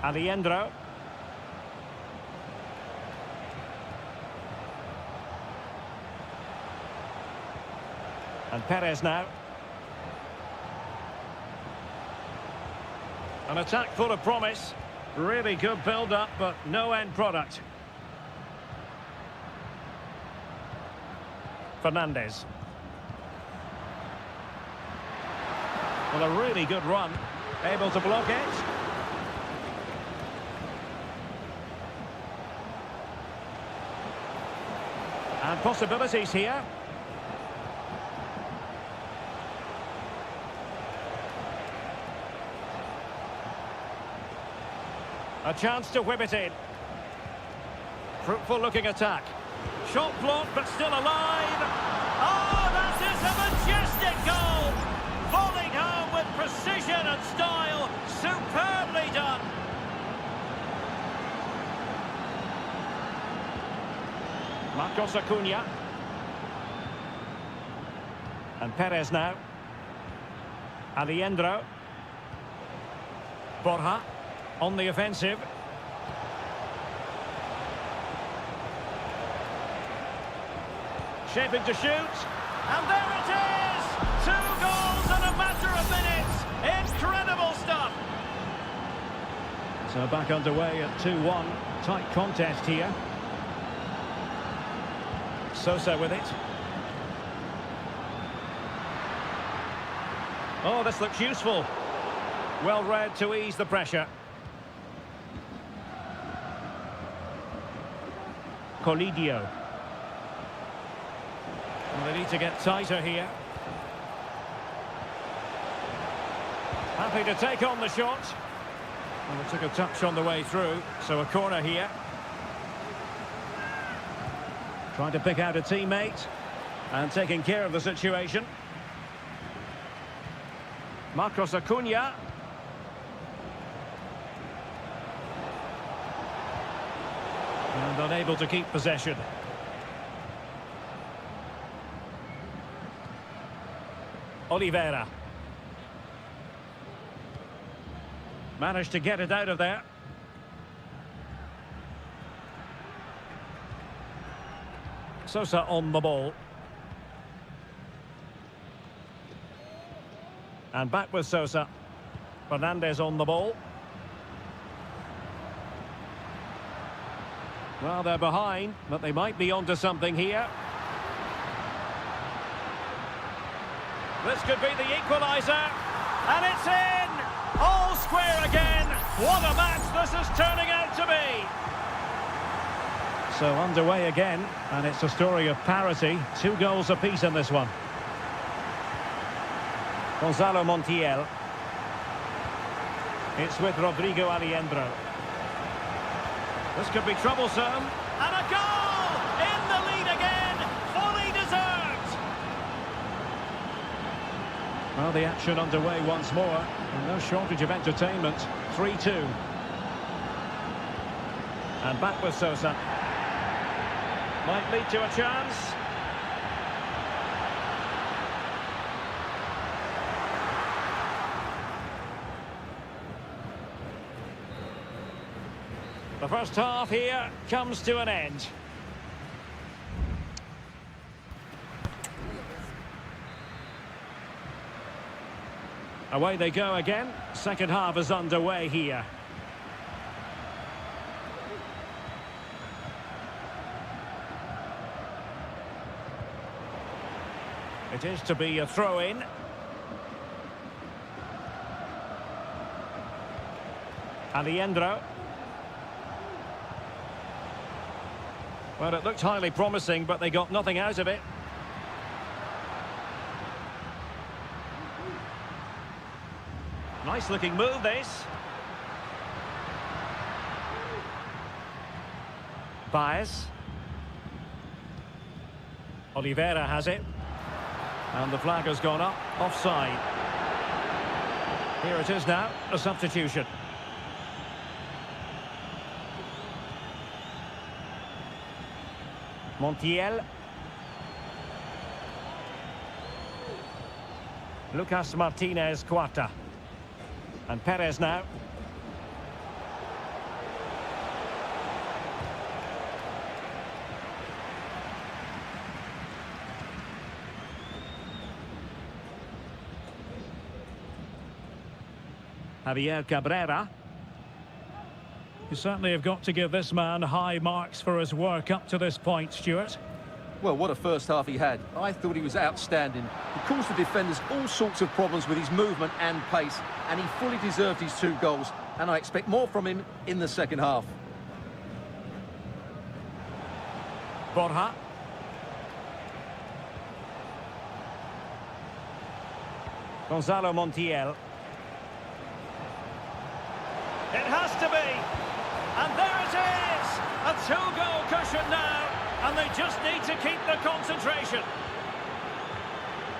Aliendro. And Perez now. An attack full of promise. Really good build-up, but no end product. Fernandez. Well, a really good run. Able to block it. And possibilities here. A chance to whip it in. Fruitful looking attack. Shot blocked but still alive. Oh, that is a majestic goal. Volleyed home with precision and style. Superbly done. Marcos Acuna. And Perez now. Aliendro. Borja on the offensive. Shaping to shoot. And there it is! 2 goals in a matter of minutes. Incredible stuff. So back underway at 2-1. Tight contest here. Sosa with it. Oh, this looks useful. Well read to ease the pressure. Colidio. Well, they need to get tighter here. Happy to take on the shot. Well, it took a touch on the way through, so a corner here. Trying to pick out a teammate and taking care of the situation. Marcos Acuna. And unable to keep possession. Oliveira. Managed to get it out of there. Sosa on the ball. And back with Sosa. Fernandez on the ball. Well, they're behind, but they might be onto something here. This could be the equaliser. And it's in! All square again. What a match this is turning out to be. So underway again, and it's a story of parity. 2 goals apiece in this one. Gonzalo Montiel. It's with Rodrigo Aliendro. This could be troublesome. And a goal! In the lead again! Fully deserved! Well, the action underway once more. And no shortage of entertainment. 3-2. And back with Sosa. Might lead to a chance. The first half here comes to an end. Away they go again. Second half is underway here. It is to be a throw-in. Aliendro. Well, it looked highly promising, but they got nothing out of it. Nice looking move, this. Baez. Oliveira has it. And the flag has gone up. Offside. Here it is now, a substitution. Montiel. Lucas Martinez Cuarta. And Perez now. Javier Cabrera. You certainly have got to give this man high marks for his work up to this point, Stuart. Well, what a first half he had. I thought he was outstanding. He caused the defenders all sorts of problems with his movement and pace, and he fully deserved his 2 goals, and I expect more from him in the second half. Borja. Gonzalo Montiel. It has to be. And there it is. A 2-goal cushion now. And they just need to keep the concentration.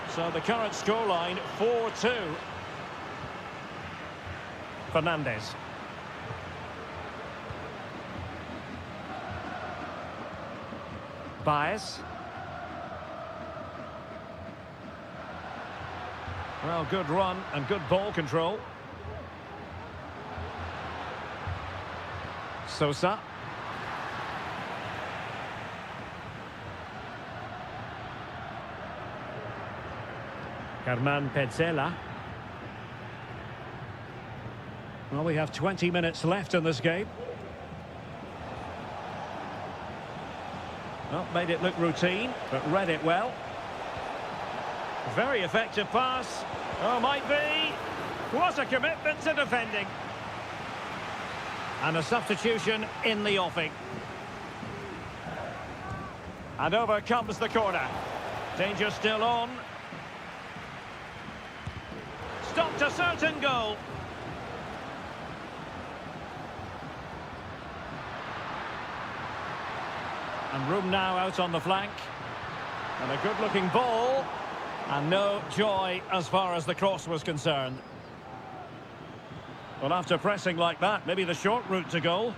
So the current scoreline, 4-2. Fernandez. Baez. Well, good run and good ball control. Sosa. Carman Petzela. Well, we have 20 minutes left in this game. Well, made it look routine, but read it well. Very effective pass. Oh, might be. What a commitment to defending. And a substitution in the offing. And over comes the corner. Danger still on. Stopped a certain goal. And room now out on the flank. And a good-looking ball. And no joy as far as the cross was concerned. Well, after pressing like that, maybe the short route to goal.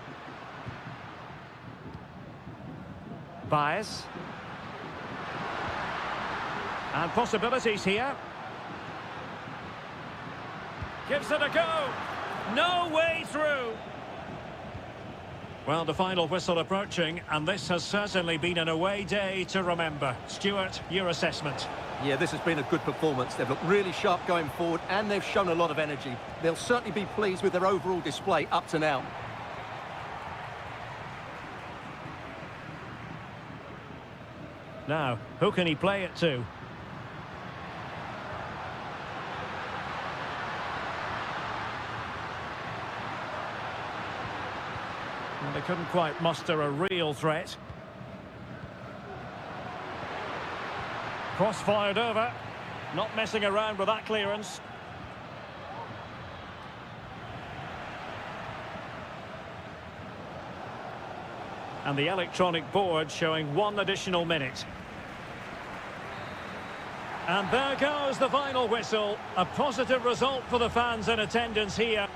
Baez. And possibilities here. Gives it a go. No way through. Well, the final whistle approaching, and this has certainly been an away day to remember. Stuart, your assessment. Yeah, this has been a good performance. They've looked really sharp going forward, and they've shown a lot of energy. They'll certainly be pleased with their overall display up to now. Now, who can he play it to? Well, they couldn't quite muster a real threat. Cross fired over. Not messing around with that clearance. And the electronic board showing 1 additional minute. And there goes the final whistle. A positive result for the fans in attendance here.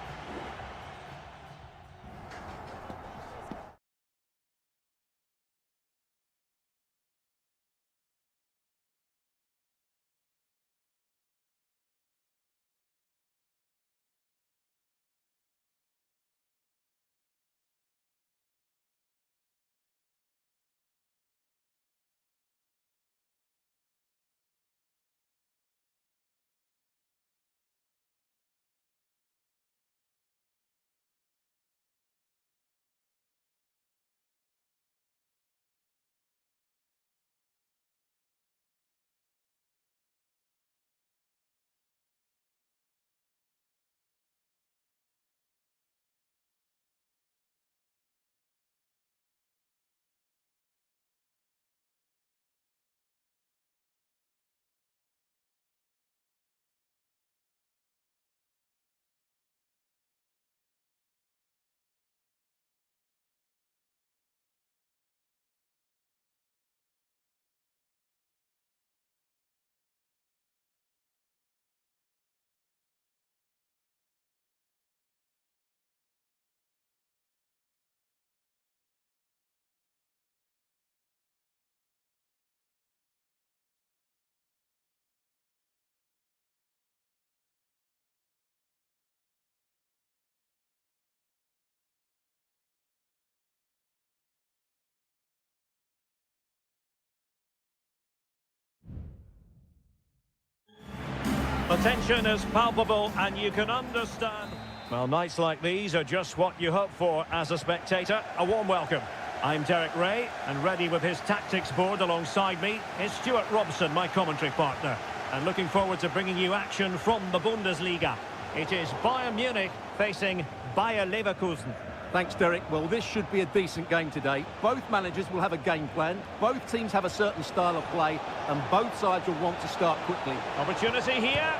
The tension is palpable and you can understand. Well, nights like these are just what you hope for as a spectator. A warm welcome. I'm Derek Ray, and ready with his tactics board alongside me is Stuart Robson, my commentary partner. And looking forward to bringing you action from the Bundesliga. It is Bayern Munich facing Bayer Leverkusen. Thanks, Derek. Well, this should be a decent game today. Both managers will have a game plan. Both teams have a certain style of play, and both sides will want to start quickly. Opportunity here.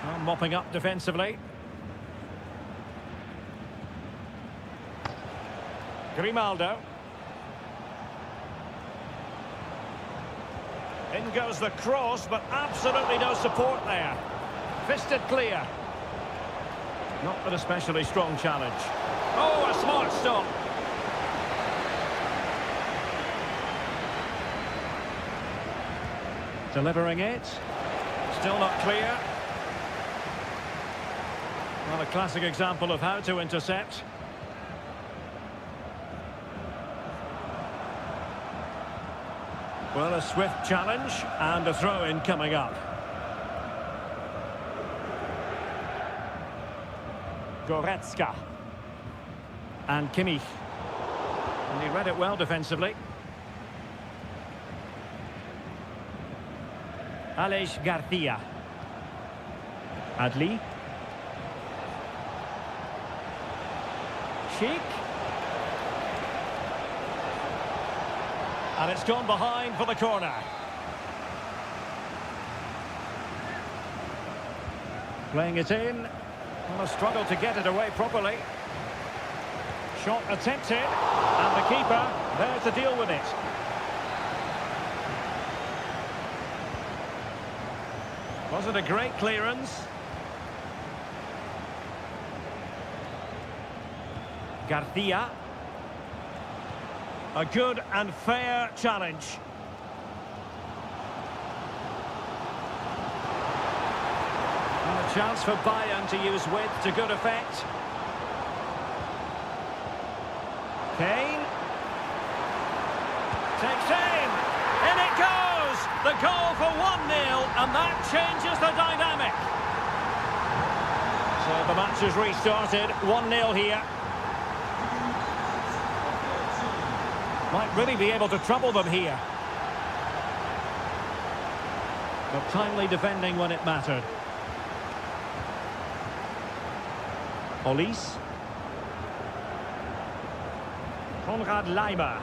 Well, mopping up defensively. Grimaldo. In goes the cross, but absolutely no support there. Fisted clear. Not an especially strong challenge. Oh, a smart stop. Delivering it. Still not clear. Well, a classic example of how to intercept. Well, a swift challenge and a throw-in coming up. Goretzka. And Kimmich. And he read it well defensively. Aleix Garcia. Adli. Sheik. And it's gone behind for the corner. Playing it in. Well, a struggle to get it away properly. Shot attempted. And the keeper there to deal with it. Wasn't a great clearance. Garcia. A good and fair challenge. And a chance for Bayern to use width to good effect. Kane. Takes aim. In it goes! The goal for 1-0, and that changes the dynamic. So the match has restarted. 1-0 here. Might really be able to trouble them here. But timely defending when it mattered. Olise. Konrad Laimer.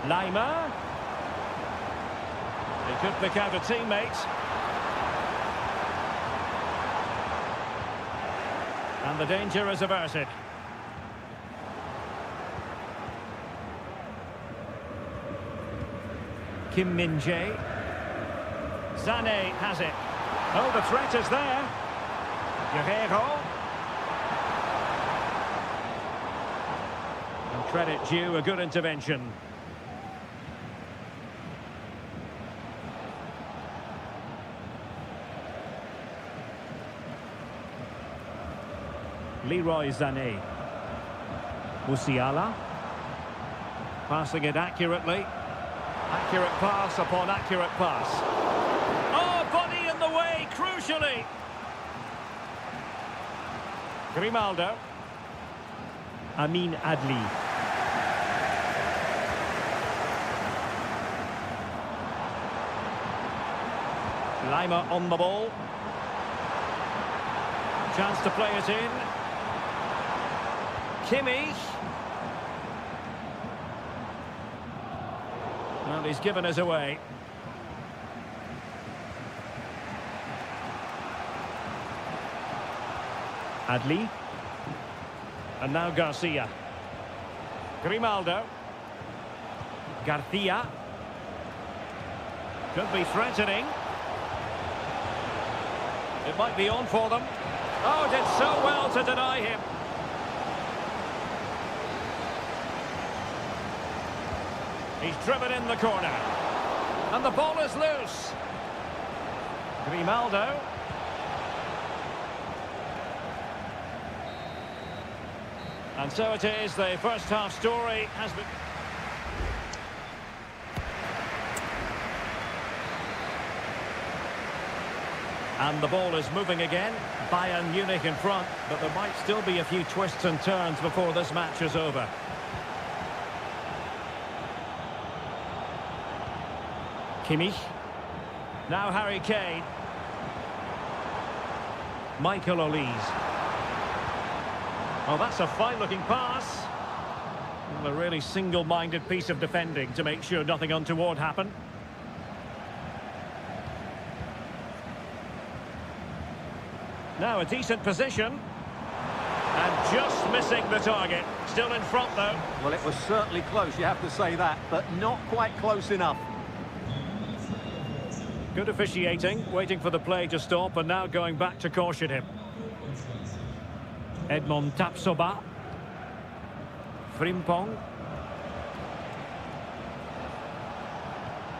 Laimer. He could pick out a teammate. And the danger is averted. Kim Min-jae. Sané has it. Oh, the threat is there. Guerrero. And credit due, a good intervention. Leroy Sané. Musiala. Passing it accurately. Accurate pass upon accurate pass. Oh, body in the way, crucially. Grimaldo. Amin Adli. Lima on the ball. Chance to play it in. Kimmich. Well, he's given us away. Adli. And now Garcia. Grimaldo. Garcia. Could be threatening. It might be on for them. Oh, did so well to deny him. He's driven in the corner. And the ball is loose. Grimaldo. And so it is, the first half story has been... And the ball is moving again. Bayern Munich in front, but there might still be a few twists and turns before this match is over. Kimmich. Now Harry Kane. Michael Olise. Oh, that's a fine-looking pass. Well, a really single-minded piece of defending to make sure nothing untoward happened. Now a decent position. And just missing the target. Still in front, though. Well, it was certainly close, you have to say that, but not quite close enough. Good officiating, waiting for the play to stop, and now going back to caution him. Edmond Tapsoba. Frimpong.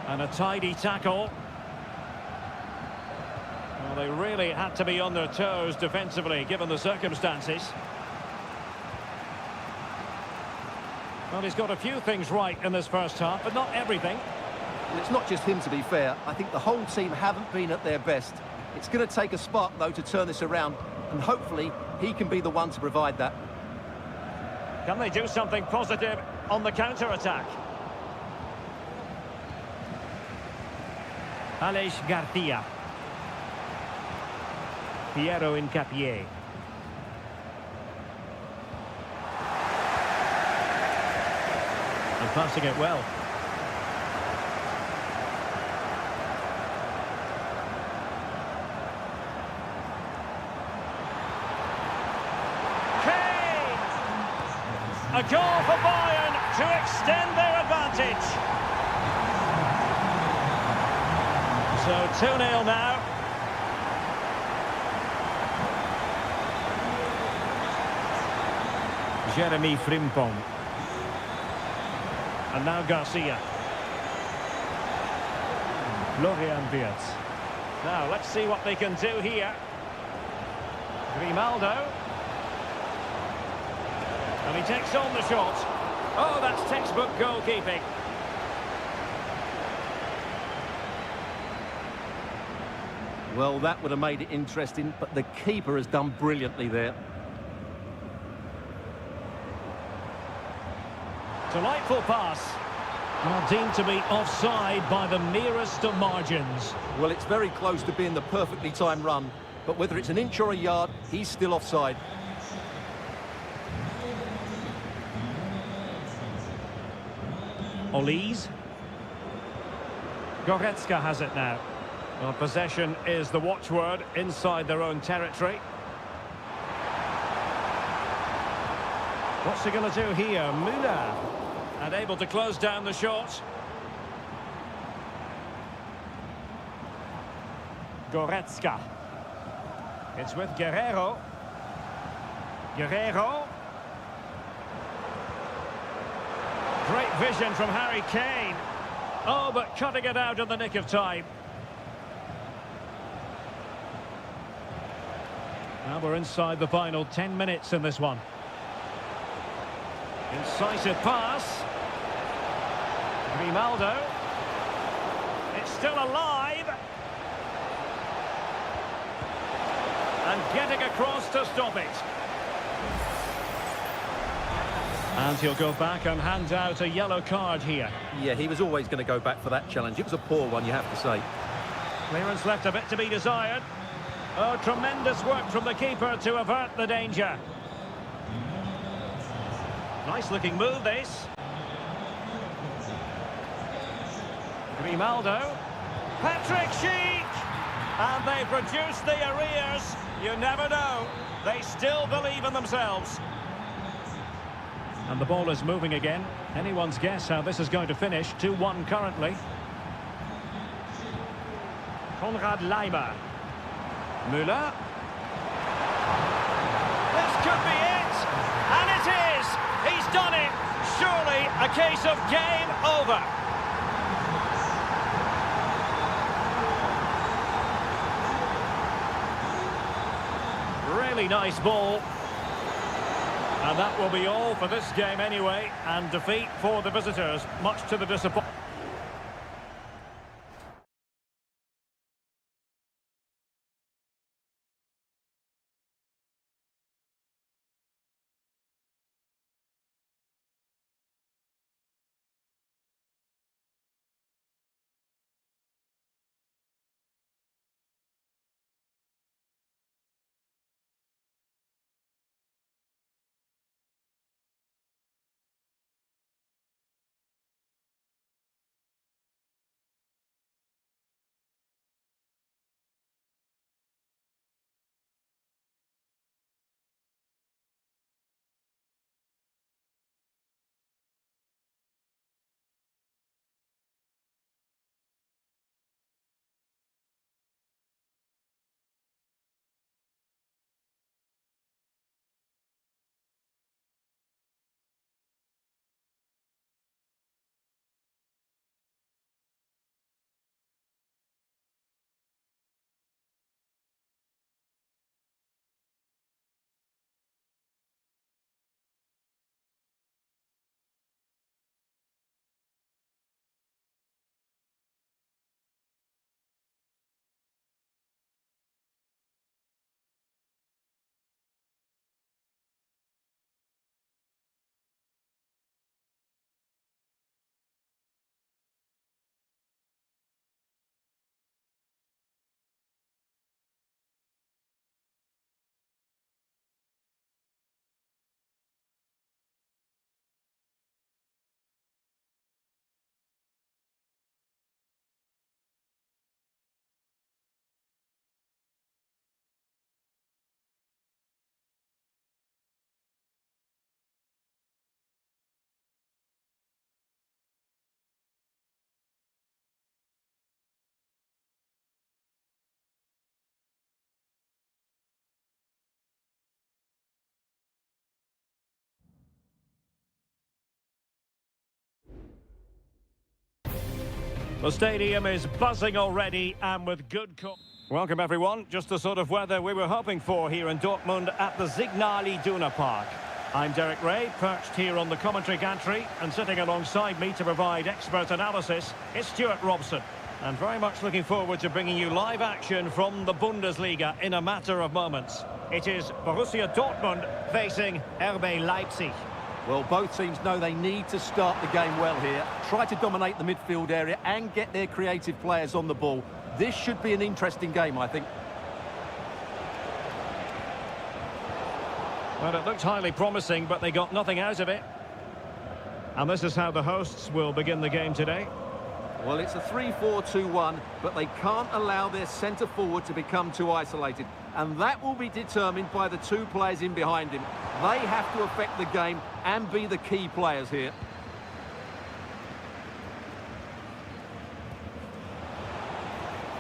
And a tidy tackle. Well, they really had to be on their toes defensively, given the circumstances. Well, he's got a few things right in this first half, but not everything. And it's not just him, to be fair. I think the whole team haven't been at their best. It's going to take a spark, though, to turn this around. And hopefully, he can be the one to provide that. Can they do something positive on the counter-attack? Aleix Garcia. Piero Incapié. And passing it well. A goal for Bayern to extend their advantage. So 2-0 now. Jeremy Frimpong. And now Garcia. Florian Wirtz. Now let's see what they can do here. Grimaldo. And he takes on the shot. Oh, that's textbook goalkeeping. Well, that would have made it interesting, but the keeper has done brilliantly there. Delightful pass. Well, deemed to be offside by the merest of margins. Well, it's very close to being the perfectly timed run, but whether it's an inch or a yard, he's still offside. Olise. Goretzka has it now. Well, possession is the watchword inside their own territory. What's he going to do here? Müller. And able to close down the shot. Goretzka. It's with Guerrero. Guerrero. Great vision from Harry Kane. Oh, but cutting it out in the nick of time. Now we're inside the final 10 minutes in this one. Incisive pass. Grimaldo. It's still alive. And getting across to stop it. And he'll go back and hand out a yellow card here. Yeah, he was always going to go back for that challenge. It was a poor one, you have to say. Clearance left a bit to be desired. Oh, tremendous work from the keeper to avert the danger. Nice looking move, this. Grimaldo. Patrick Schick! And they've reduced the arrears. You never know. They still believe in themselves. And the ball is moving again. Anyone's guess how this is going to finish. 2-1 currently. Konrad Laimer. Müller. This could be it. And it is. He's done it. Surely a case of game over. Really nice ball. And that will be all for this game anyway. And defeat for the visitors, much to the disappointment. The stadium is buzzing already and with good Welcome everyone, just the sort of weather we were hoping for here in Dortmund at the Signal Iduna Park. I'm Derek Ray, perched here on the commentary gantry, and sitting alongside me to provide expert analysis is Stuart Robson. And very much looking forward to bringing you live action from the Bundesliga in a matter of moments. It is Borussia Dortmund facing RB Leipzig. Well, both teams know they need to start the game well here. Try to dominate the midfield area and get their creative players on the ball. This should be an interesting game, I think. Well, it looked highly promising, but they got nothing out of it. And this is how the hosts will begin the game today. Well, it's a 3-4-2-1, but they can't allow their centre-forward to become too isolated. And that will be determined by the two players in behind him. They have to affect the game and be the key players here.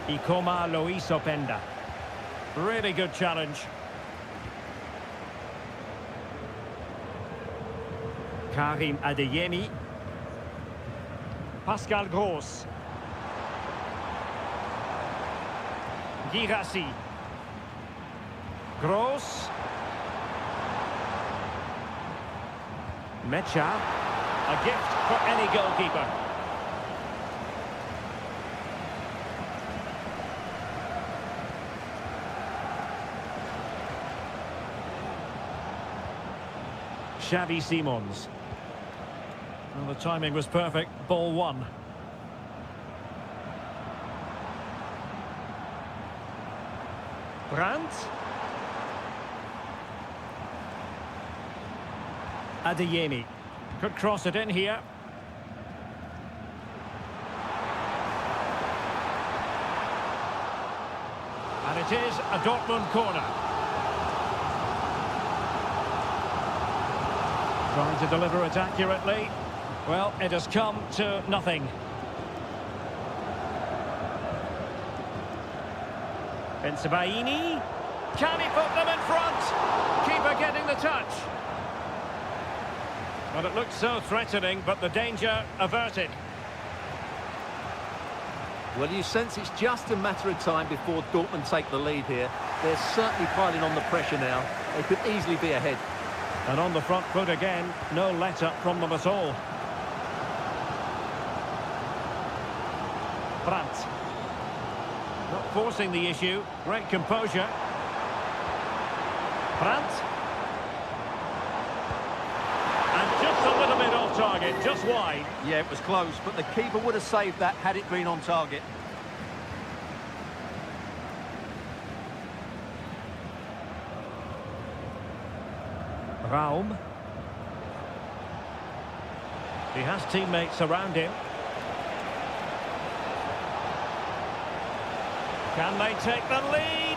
Ikoma Luis Openda. Really good challenge. Karim Adeyemi. Pascal Gross. Girassi. Gross. Mecha. A gift for any goalkeeper. Xavi Simons. Well, the timing was perfect. Ball one. Brandt. Adeyemi. Could cross it in here. And it is a Dortmund corner. Trying to deliver it accurately. Well, it has come to nothing. Bensebaini. Can he put them in front? Keeper getting the touch. Well, it looked so threatening, but the danger averted. Well, you sense it's just a matter of time before Dortmund take the lead here. They're certainly piling on the pressure now. They could easily be ahead. And on the front foot again, no let-up from them at all. Brandt. Not forcing the issue. Great composure. Brandt. And just a little bit off target, just wide. Yeah, it was close, but the keeper would have saved that had it been on target. Raum. He has teammates around him. Can they take the lead?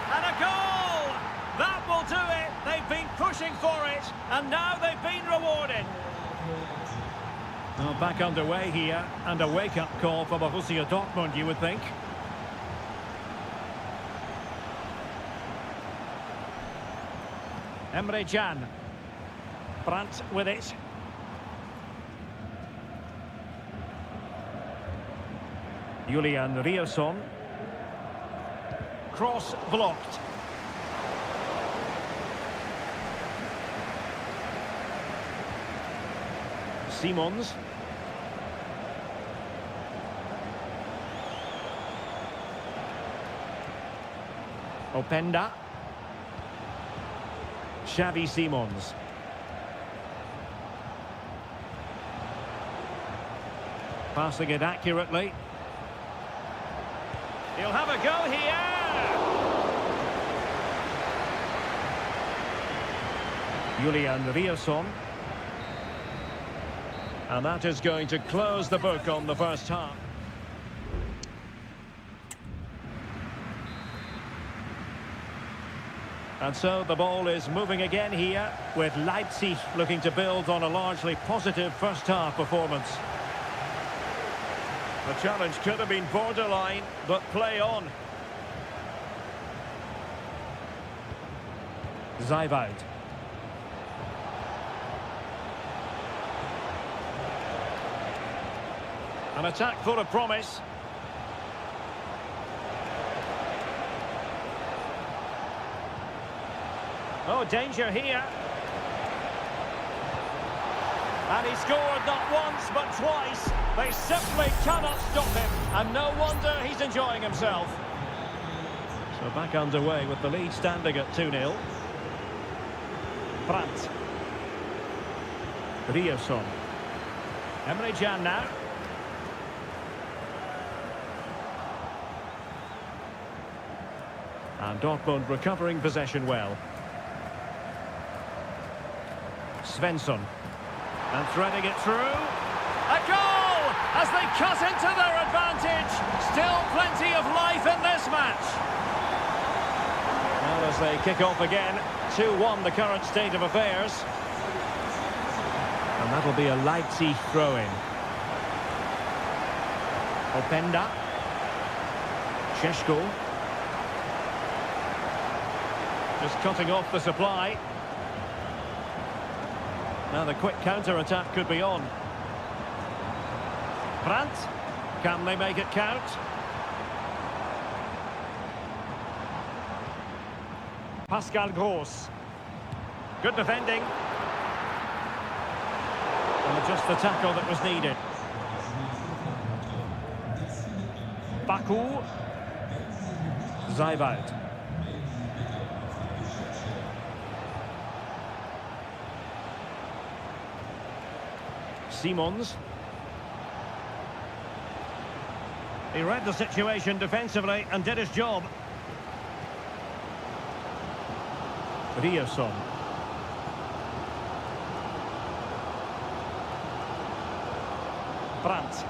And a goal! That will do it. They've been pushing for it, and now they've been rewarded. Well, back underway here, and a wake-up call for Borussia Dortmund, you would think. Emre Can. Brandt with it. Julian Rierson. Cross blocked. Simons. Openda. Xavi Simons. Passing it accurately. He'll have a go here. Julian Rierson. And that is going to close the book on the first half. And so the ball is moving again here, with Leipzig looking to build on a largely positive first half performance. The challenge could have been borderline, but play on. Zijvoud. An attack full of promise. Oh, danger here. And he scored not once, but twice. They simply cannot stop him. And no wonder he's enjoying himself. So back underway with the lead standing at 2-0. Brandt. Rierson. Emre Can now. And Dortmund recovering possession well. Svensson. And threading it through. A goal! As they cut into their advantage. Still plenty of life in this match. Well, as they kick off again, 2-1 the current state of affairs. And that'll be a Leipzig throw-in. Openda. Sheshko. Just cutting off the supply. Now the quick counter-attack could be on. Brandt. Can they make it count? Pascal Gross. Good defending. And just the tackle that was needed. Baku. Zaibout. Simons. He read the situation defensively and did his job. Rierson. Brandt.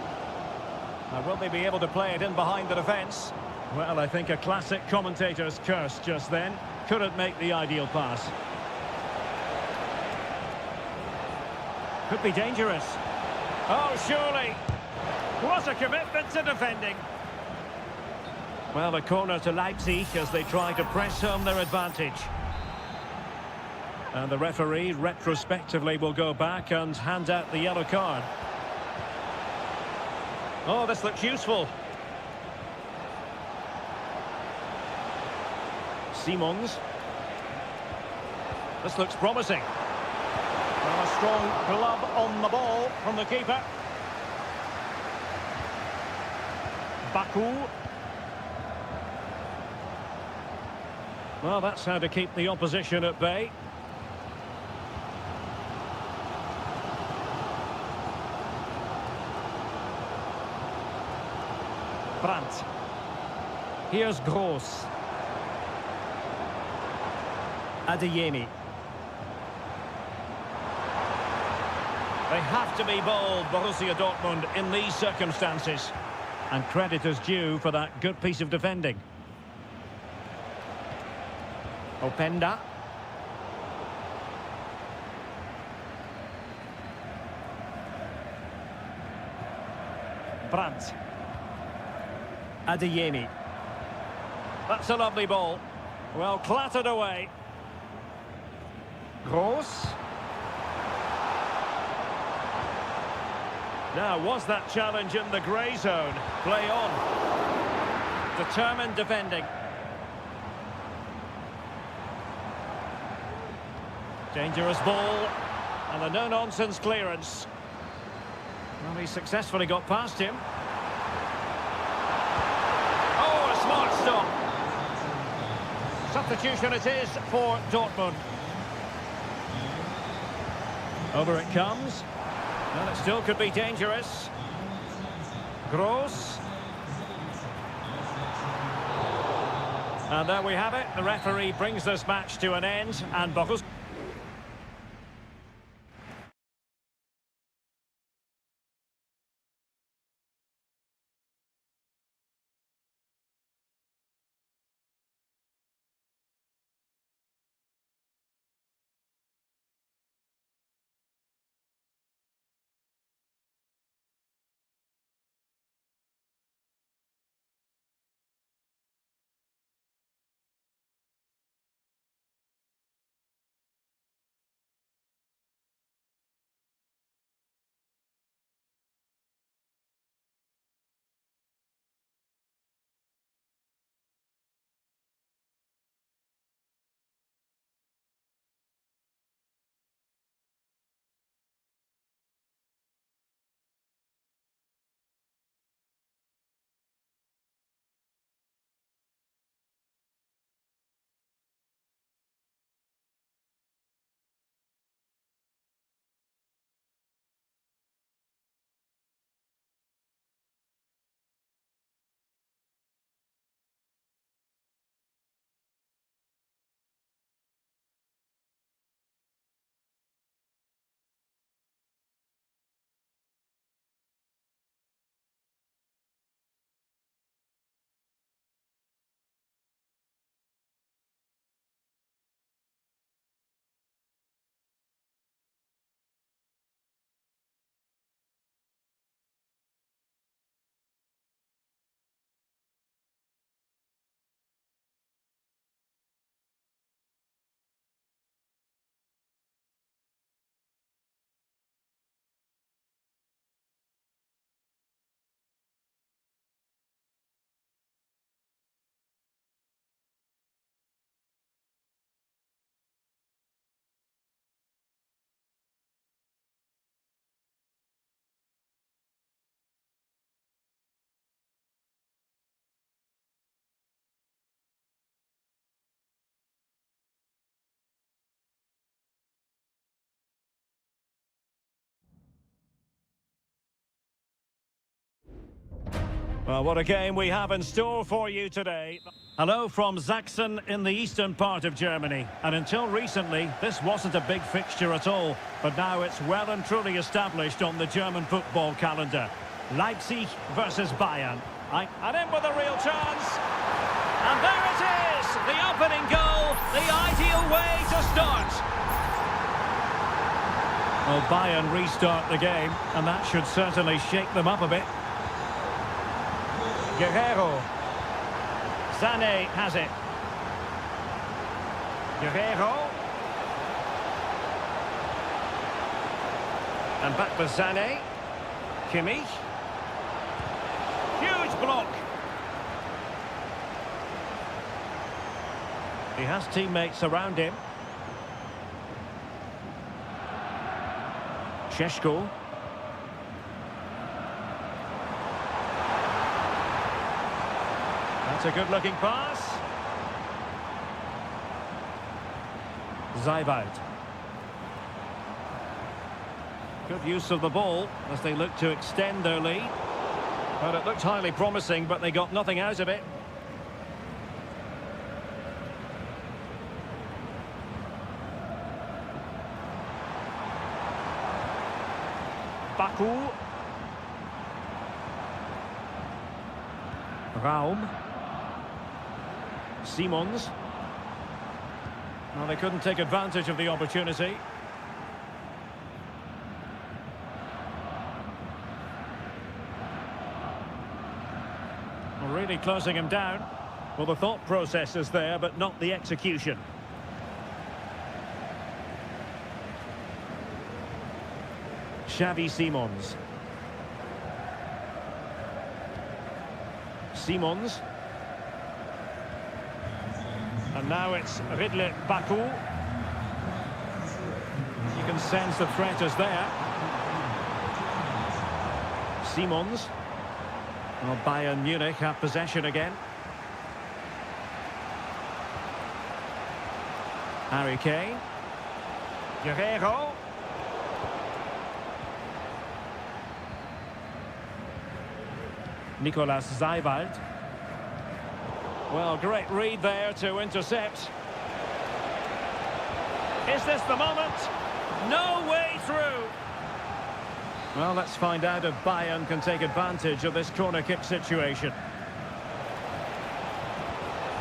Now, will they be able to play it in behind the defence? Well, I think a classic commentator's curse just then. Couldn't make the ideal pass. Could be dangerous. Oh, surely. What a commitment to defending. Well, a corner to Leipzig as they try to press home their advantage. And the referee retrospectively will go back and hand out the yellow card. Oh, this looks useful. Simons. This looks promising. Well, a strong glove on the ball from the keeper. Baku. Well, that's how to keep the opposition at bay. Brandt. Here's Gross. Adeyemi. They have to be bold, Borussia Dortmund, in these circumstances. And credit is due for that good piece of defending. Openda. Brandt. Adeyemi. That's a lovely ball. Well, clattered away. Gross. Now, was that challenge in the grey zone? Play on. Determined defending. Dangerous ball. And a no-nonsense clearance. Well, he successfully got past him. Oh, a smart stop. Substitution it is for Dortmund. Over it comes. Well, it still could be dangerous. Gross. And there we have it. The referee brings this match to an end. And Borussia... Well, what a game we have in store for you today. Hello from Sachsen in the eastern part of Germany. And until recently, this wasn't a big fixture at all. But now it's well and truly established on the German football calendar. Leipzig versus Bayern. And in with a real chance. And there it is! The opening goal, the ideal way to start. Well, Bayern restart the game, and that should certainly shake them up a bit. Guerrero. Sané has it. Guerrero. And back with Sané. Kimmich. Huge block. He has teammates around him. Šeško. That's a good-looking pass. Zajvald. Good use of the ball as they look to extend their lead. Well, it looked highly promising, but they got nothing out of it. Baku. Raum. Simons. Well, they couldn't take advantage of the opportunity. Well, really closing him down. Well, the thought process is there, but not the execution. Xavi Simons. Simons. And now it's Ridley Baku. You can sense the threat is there. Simons. Well, Bayern Munich have possession again. Harry Kane. Guerrero. Nicolas Zajvald. Well, great read there to intercept. Is this the moment? No way through. Well, let's find out if Bayern can take advantage of this corner kick situation.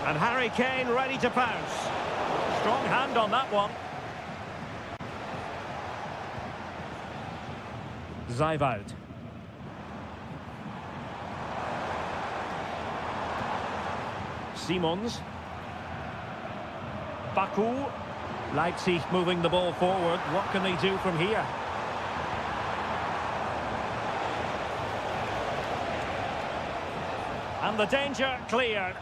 And Harry Kane ready to pounce. Strong hand on that one. Zajvald. Simons. Baku. Leipzig moving the ball forward. What can they do from here? And the danger cleared.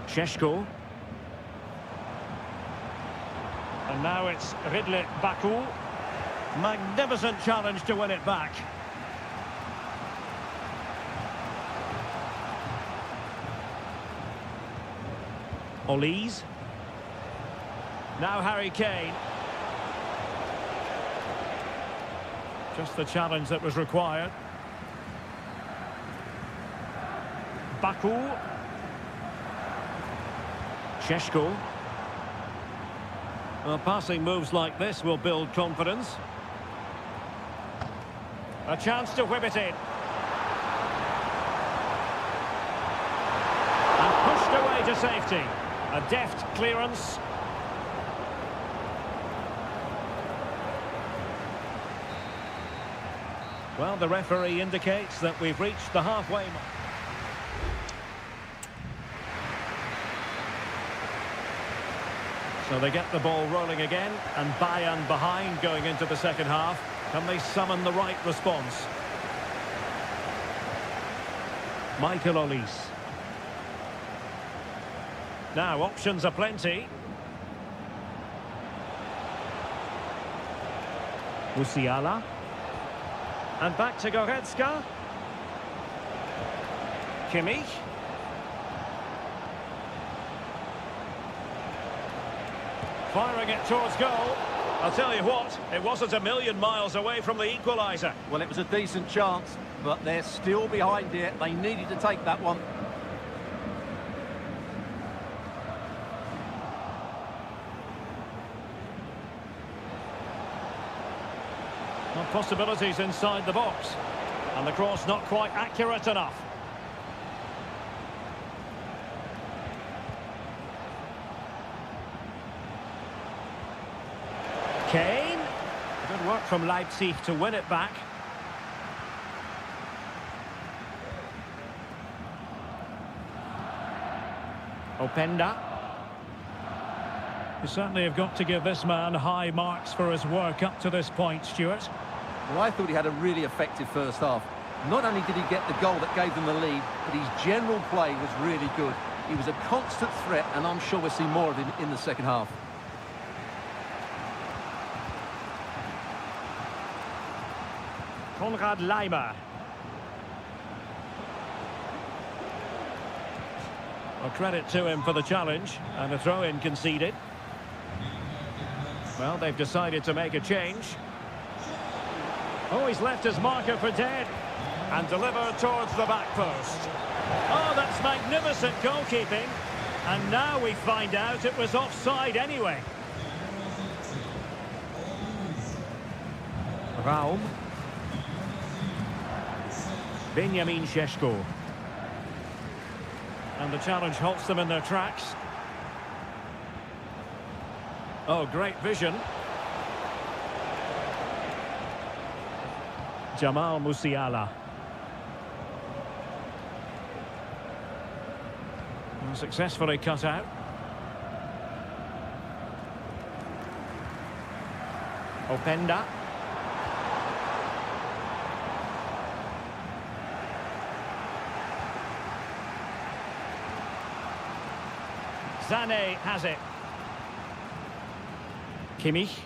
Šeško. And now it's Ridley Baku. Magnificent challenge to win it back. Olise. Now Harry Kane. Just the challenge that was required. Baku. Šeško. Well, passing moves like this will build confidence. A chance to whip it in. And pushed away to safety. A deft clearance. Well, the referee indicates that we've reached the halfway mark. So they get the ball rolling again, and Bayern behind going into the second half. Can they summon the right response? Michael Olise. Now, options are plenty. Musiala. And back to Goretzka. Kimmich. Firing it towards goal. I'll tell you what, it wasn't a million miles away from the equaliser. Well, it was a decent chance, but they're still behind here. They needed to take that one. Well, possibilities inside the box. And the cross not quite accurate enough. Kane. Good work from Leipzig to win it back. Openda. You certainly have got to give this man high marks for his work up to this point, Stuart. Well, I thought he had a really effective first half. Not only did he get the goal that gave them the lead, but his general play was really good. He was a constant threat, and I'm sure we'll see more of him in the second half. Konrad Laimer. Well, credit to him for the challenge, and a throw-in conceded. Well, they've decided to make a change. Oh, he's left his marker for dead. And delivered towards the back post. Oh, that's magnificent goalkeeping. And now we find out it was offside anyway. Raum. Benjamin Šeško. And the challenge halts them in their tracks. Oh, great vision. Jamal Musiala. Well, successfully cut out. Openda. Sané has it. Kimmich.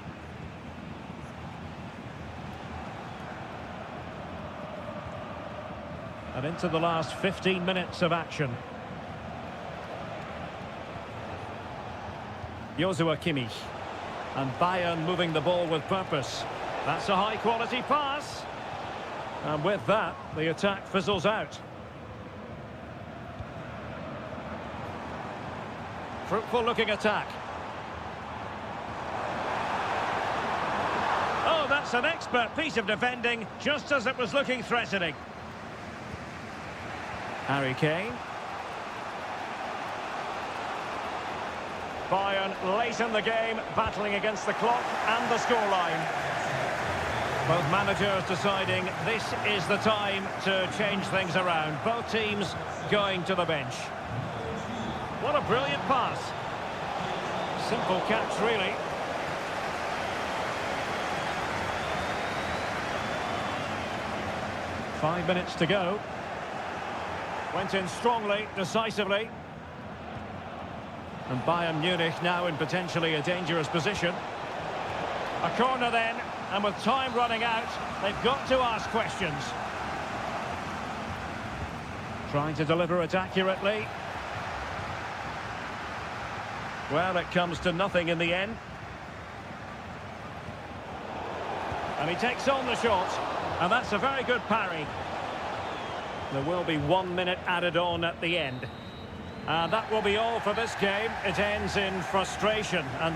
And into the last 15 minutes of action. Joshua Kimmich. And Bayern moving the ball with purpose. That's a high-quality pass. And with that, the attack fizzles out. Fruitful-looking attack. Oh, that's an expert piece of defending, just as it was looking threatening. Harry Kane. Bayern late in the game, battling against the clock and the scoreline. Both managers deciding this is the time to change things around. Both teams going to the bench. What a brilliant pass. Simple catch, really. Five minutes to go. Went in strongly, decisively. And Bayern Munich now in potentially a dangerous position. A corner then, and with time running out, they've got to ask questions. Trying to deliver it accurately. Well, it comes to nothing in the end. And he takes on the shot, and that's a very good parry. There will be 1 minute added on at the end. And that will be all for this game. It ends in frustration. And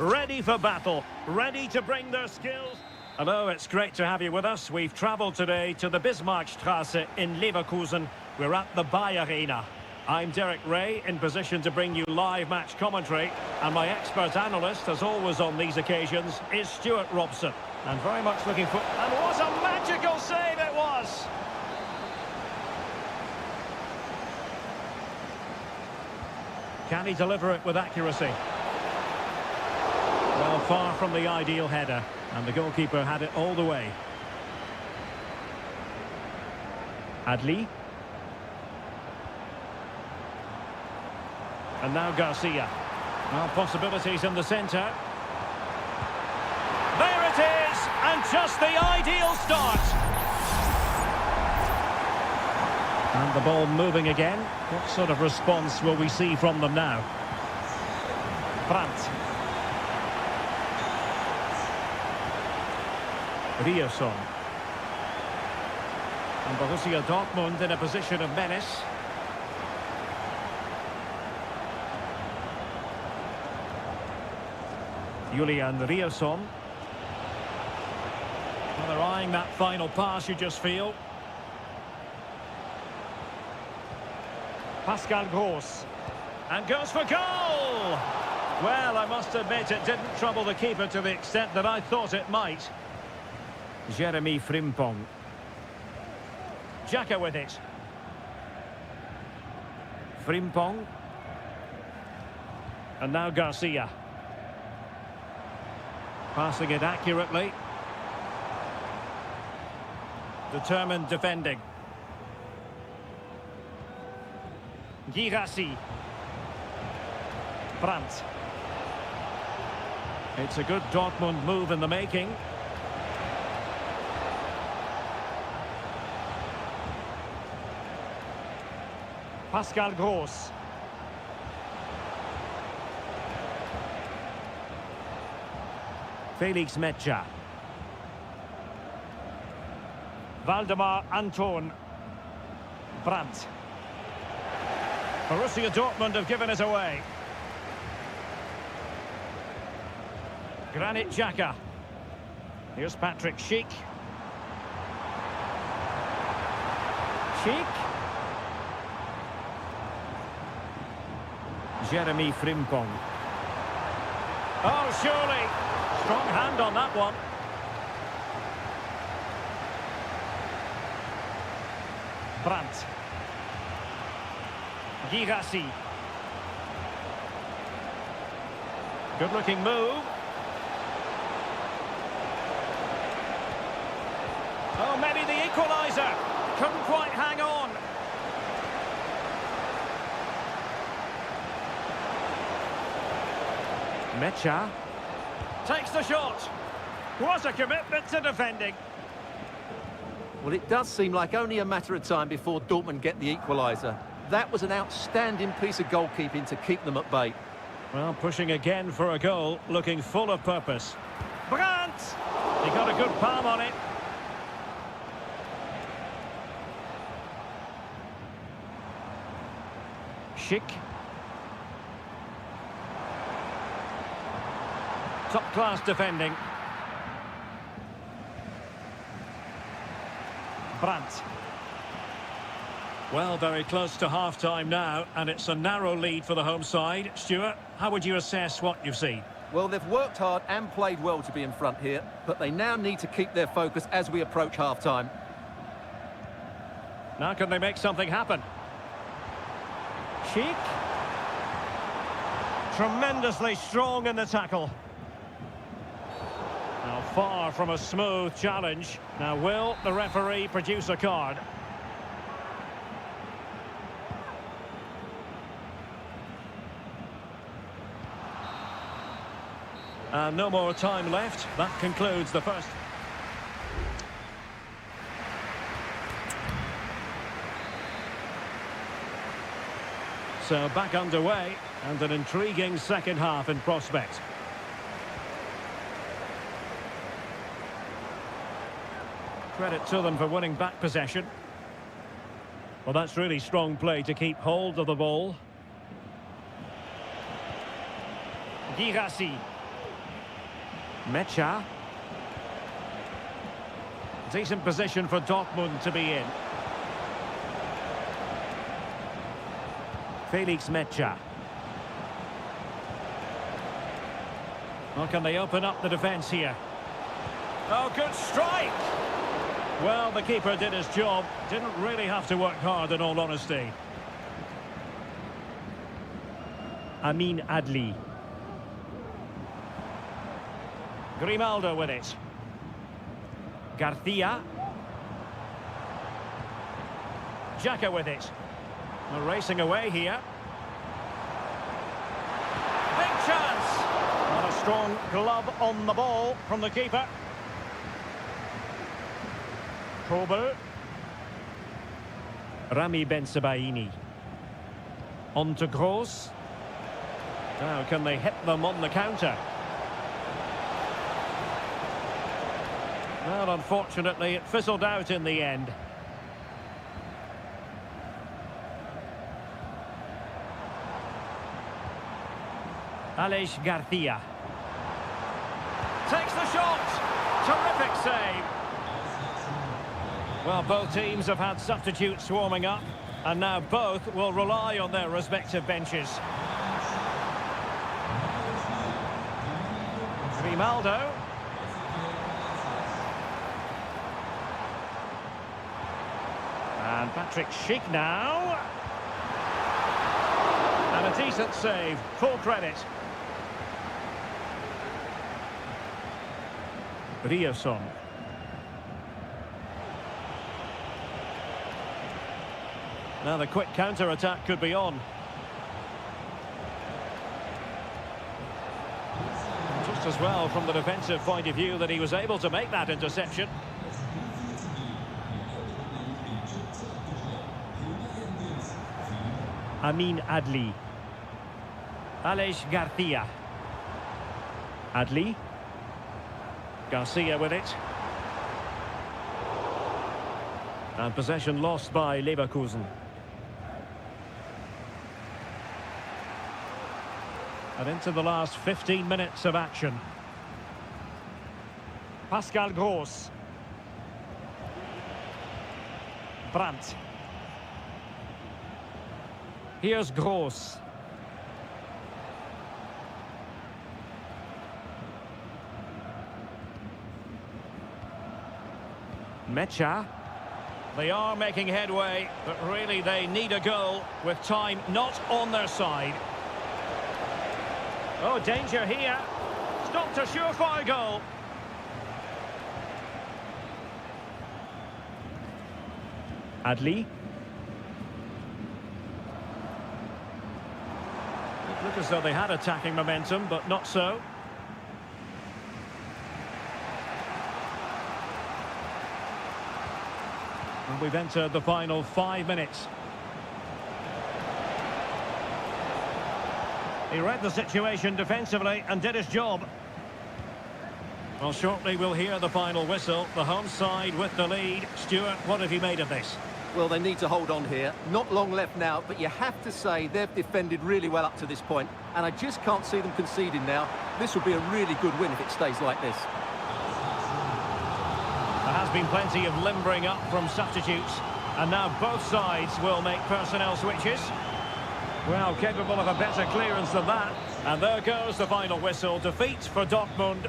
ready for battle, ready to bring their skills. Hello, it's great to have you with us. We've travelled today to the Bismarckstraße in Leverkusen. We're at the Bay Arena. I'm Derek Ray, in position to bring you live match commentary, and my expert analyst, as always on these occasions, is Stuart Robson. And very much looking for... And what a magical save it was! Can he deliver it with accuracy? Well, far from the ideal header, and the goalkeeper had it all the way. Adli. And now Garcia. Well, possibilities in the centre. There it is! And just the ideal start! And the ball moving again. What sort of response will we see from them now? Brandt. Ryerson. And Borussia Dortmund in a position of menace. Julian Ryerson. Well, they're eyeing that final pass, you just feel. Pascal Gross. And goes for goal! Well, I must admit it didn't trouble the keeper to the extent that I thought it might. Jeremy Frimpong. Xhaka with it. Frimpong. And now Garcia. Passing it accurately. Determined defending. Girassi. Brandt. It's a good Dortmund move in the making. Pascal Gross. Felix Metscher. Waldemar Anton. Brandt. Borussia Dortmund have given it away. Granit Xhaka. Here's Patrick Schick. Schick. Jeremy Frimpong. Oh, surely. Strong hand on that one. Brandt. Girassi. Good looking move. Oh, maybe the equaliser. Couldn't quite hang on. Metscher. Takes the shot. What a commitment to defending. Well, it does seem like only a matter of time before Dortmund get the equaliser. That was an outstanding piece of goalkeeping to keep them at bay. Well, pushing again for a goal, looking full of purpose. Brandt! He got a good palm on it. Schick. Top-class defending. Brandt. Well, very close to half-time now, and it's a narrow lead for the home side. Stuart, how would you assess what you've seen? Well, they've worked hard and played well to be in front here, but they now need to keep their focus as we approach half-time. Now can they make something happen? Schick. Tremendously strong in the tackle. Now far from a smooth challenge. Now will the referee produce a card? And no more time left. That concludes the first. So back underway, and an intriguing second half in prospect. Credit to them for winning back possession. Well, that's really strong play to keep hold of the ball. Girassi. Mecha. Decent position for Dortmund to be in. Felix Mecha. Well, can they open up the defence here? Oh, good strike! Well, the keeper did his job. Didn't really have to work hard, in all honesty. Amin Adli. Grimaldo with it. Garcia. Xhaka with it. We're racing away here. Big chance! Not a strong glove on the ball from the keeper. Kobel. Rami Ben-Sebaini. On to Gross. Now, can they hit them on the counter? Well, unfortunately, it fizzled out in the end. Aleix Garcia. Takes the shot! Terrific save! Well, both teams have had substitutes warming up, and now both will rely on their respective benches. Grimaldo. And Patrick Schick now. And a decent save, full credit. Rierson. Now the quick counter-attack could be on. Just as well from the defensive point of view that he was able to make that interception. Amin Adli. Aleix Garcia. Adli. Garcia with it. And possession lost by Leverkusen. And into the last 15 minutes of action. Pascal Gross. Brandt. Here's Gross. Mecha. They are making headway, but really they need a goal with time not on their side. Oh, danger here. Stopped a surefire goal. Adli. It looked as though they had attacking momentum, but not so. And we've entered the final 5 minutes. He read the situation defensively and did his job. Well, shortly we'll hear the final whistle. The home side with the lead. Stuart, what have you made of this? Well, they need to hold on here. Not long left now, but you have to say they've defended really well up to this point, and I just can't see them conceding now. This will be a really good win if it stays like this. There has been plenty of limbering up from substitutes, and now both sides will make personnel switches. Well, capable of a better clearance than that. And there goes the final whistle. Defeat for Dortmund.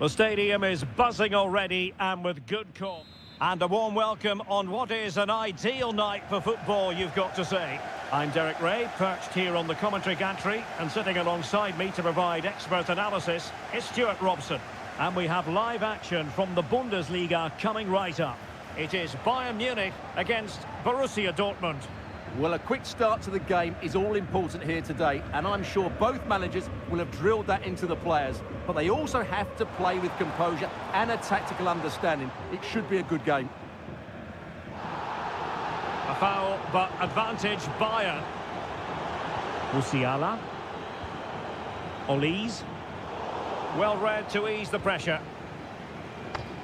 The stadium is buzzing already and with good cause. And a warm welcome on what is an ideal night for football, you've got to say. I'm Derek Ray, perched here on the commentary gantry, and sitting alongside me to provide expert analysis is Stuart Robson. And we have live action from the Bundesliga coming right up. It is Bayern Munich against Borussia Dortmund. Well, a quick start to the game is all important here today, and I'm sure both managers will have drilled that into the players. But they also have to play with composure and a tactical understanding. It should be a good game. A foul, but advantage Bayern. Musiala. Olise. Well read to ease the pressure.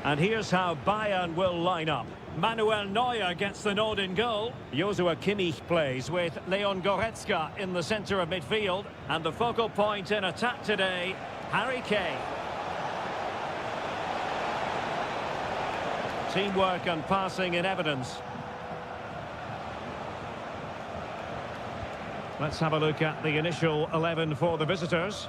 And here's how Bayern will line up. Manuel Neuer gets the nod in goal. Joshua Kimmich plays with Leon Goretzka in the centre of midfield. And the focal point in attack today, Harry Kane. Teamwork and passing in evidence. Let's have a look at the initial 11 for the visitors.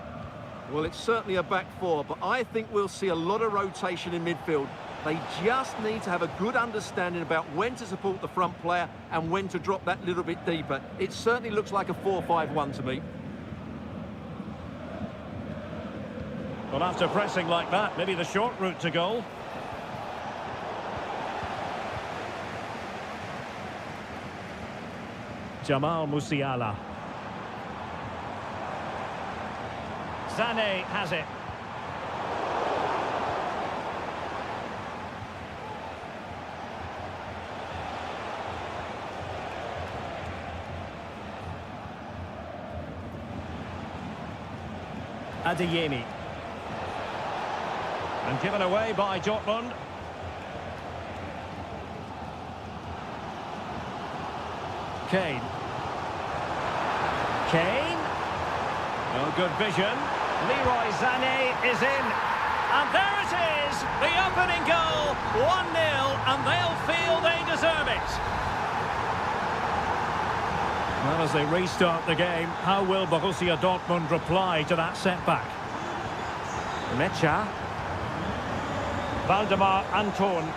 Well, it's certainly a back four, but I think we'll see a lot of rotation in midfield. They just need to have a good understanding about when to support the front player and when to drop that little bit deeper. It certainly looks like a 4-5-1 to me. Well, after pressing like that, maybe the short route to goal. Jamal Musiala. Sané has it. Adeyemi. And given away by Dortmund. Kane. Kane. No good vision. Leroy Sané is in. And there it is! The opening goal. 1-0, and they'll feel they deserve it. Well, as they restart the game, how will Borussia Dortmund reply to that setback? Mecha. Valdemar Anton.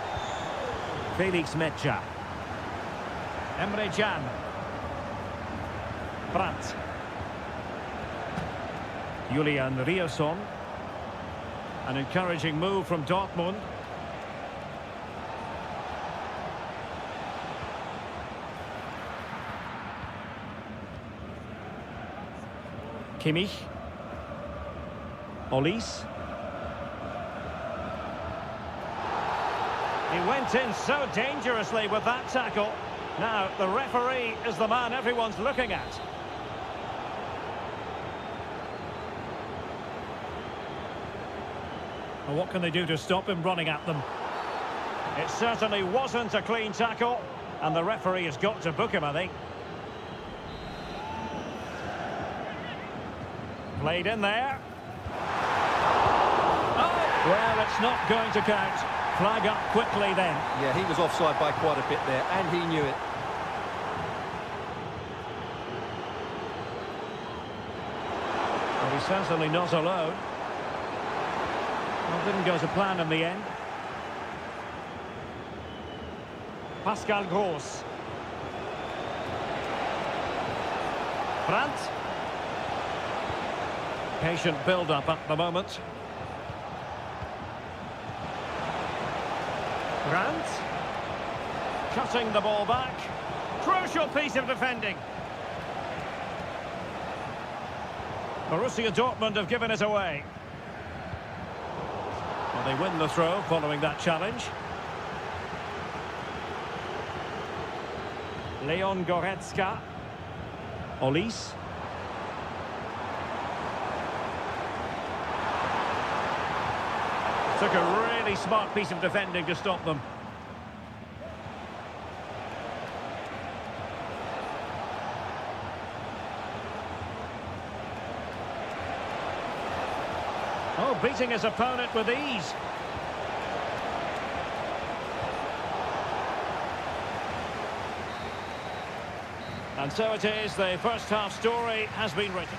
Felix Mecha. Emre Can. Brandt. Julian Rierson. An encouraging move from Dortmund. Kimmich. Olise. He went in so dangerously with that tackle. Now, the referee is the man everyone's looking at. Well, what can they do to stop him running at them? It certainly wasn't a clean tackle, and the referee has got to book him, I think. Played in there. Oh, well, it's not going to count. Flag up quickly then. Yeah, he was offside by quite a bit there, and he knew it. Well, he's certainly not alone. Well, didn't go to plan in the end. Pascal Gross. Brandt. Patient build-up at the moment. Brandt. Cutting the ball back. Crucial piece of defending. Borussia Dortmund have given it away. Well, they win the throw following that challenge. Leon Goretzka. Olise. Took a really smart piece of defending to stop them. Oh, beating his opponent with ease. And so it is, the first half story has been written.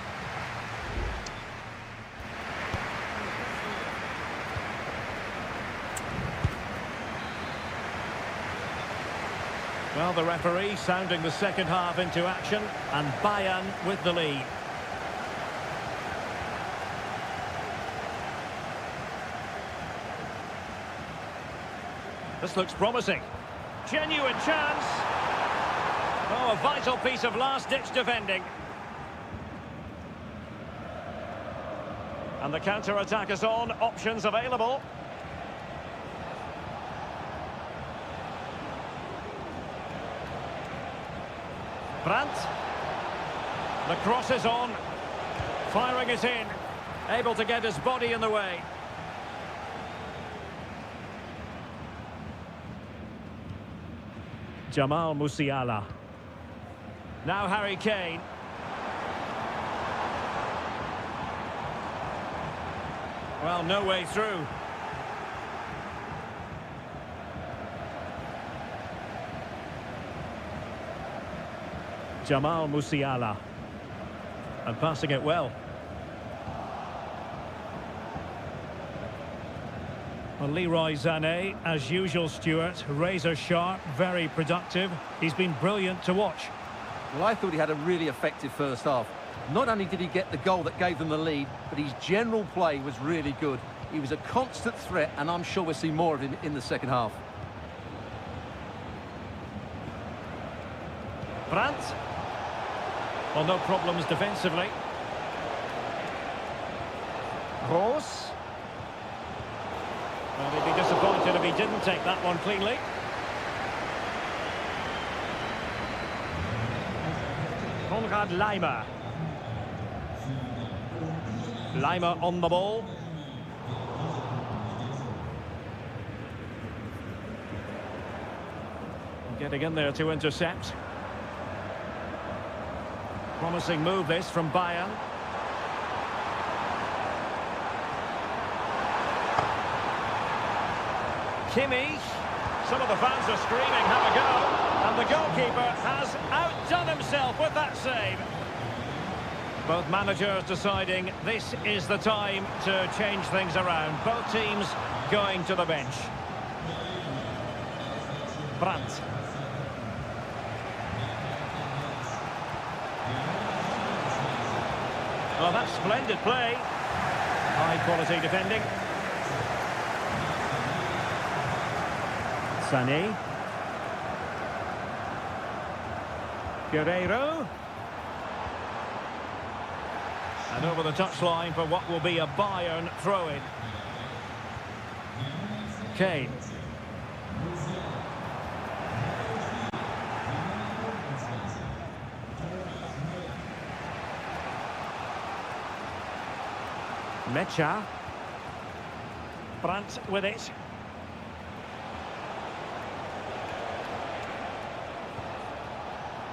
Well, the referee sounding the second half into action, and Bayern with the lead. This looks promising. Genuine chance. Oh, a vital piece of last-ditch defending. And the counter-attack is on. Options available. Brandt. The cross is on. Firing it in. Able to get his body in the way. Jamal Musiala. Now Harry Kane. Well, no way through. Jamal Musiala. And passing it well. Well, Leroy Sané, as usual, Stuart, razor sharp, very productive. He's been brilliant to watch. Well, I thought he had a really effective first half. Not only did he get the goal that gave them the lead, but his general play was really good. He was a constant threat, and I'm sure we'll see more of him in the second half. Brandt. Well, no problems defensively. Roos. Well, he'd be disappointed if he didn't take that one cleanly. Konrad Laimer. Laimer on the ball. Getting in there to intercept. Promising move this from Bayern. Kimmich. Some of the fans are screaming, have a go. And the goalkeeper has outdone himself with that save. Both managers deciding this is the time to change things around. Both teams going to the bench. Brandt. Oh, that's splendid play. High quality defending. Sané. Guerreiro. And over the touchline for what will be a Bayern throw-in. Kane. Mecha. Brandt with it.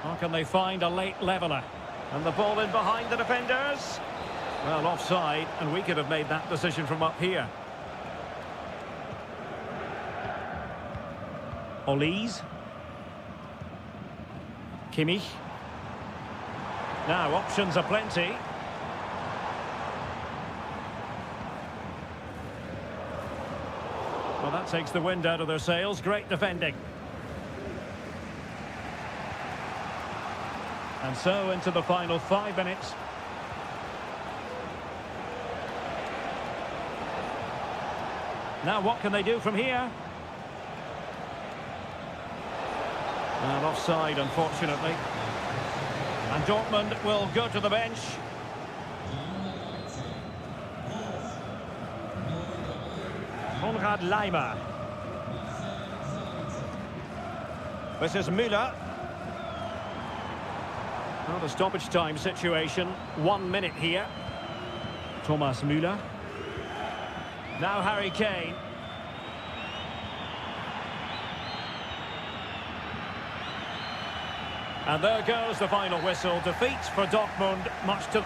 How can they find a late leveller? And the ball in behind the defenders. Well, offside, and we could have made that decision from up here. Olise. Kimmich. Now, options are plenty. Well, that takes the wind out of their sails. Great defending. And so into the final 5 minutes. Now what can they do from here? And offside, unfortunately. And Dortmund will go to the bench. Konrad Laimer. This is Müller. Well, the stoppage time situation, 1 minute here. Thomas Müller. Now Harry Kane. And there goes the final whistle. Defeat for Dortmund, much to...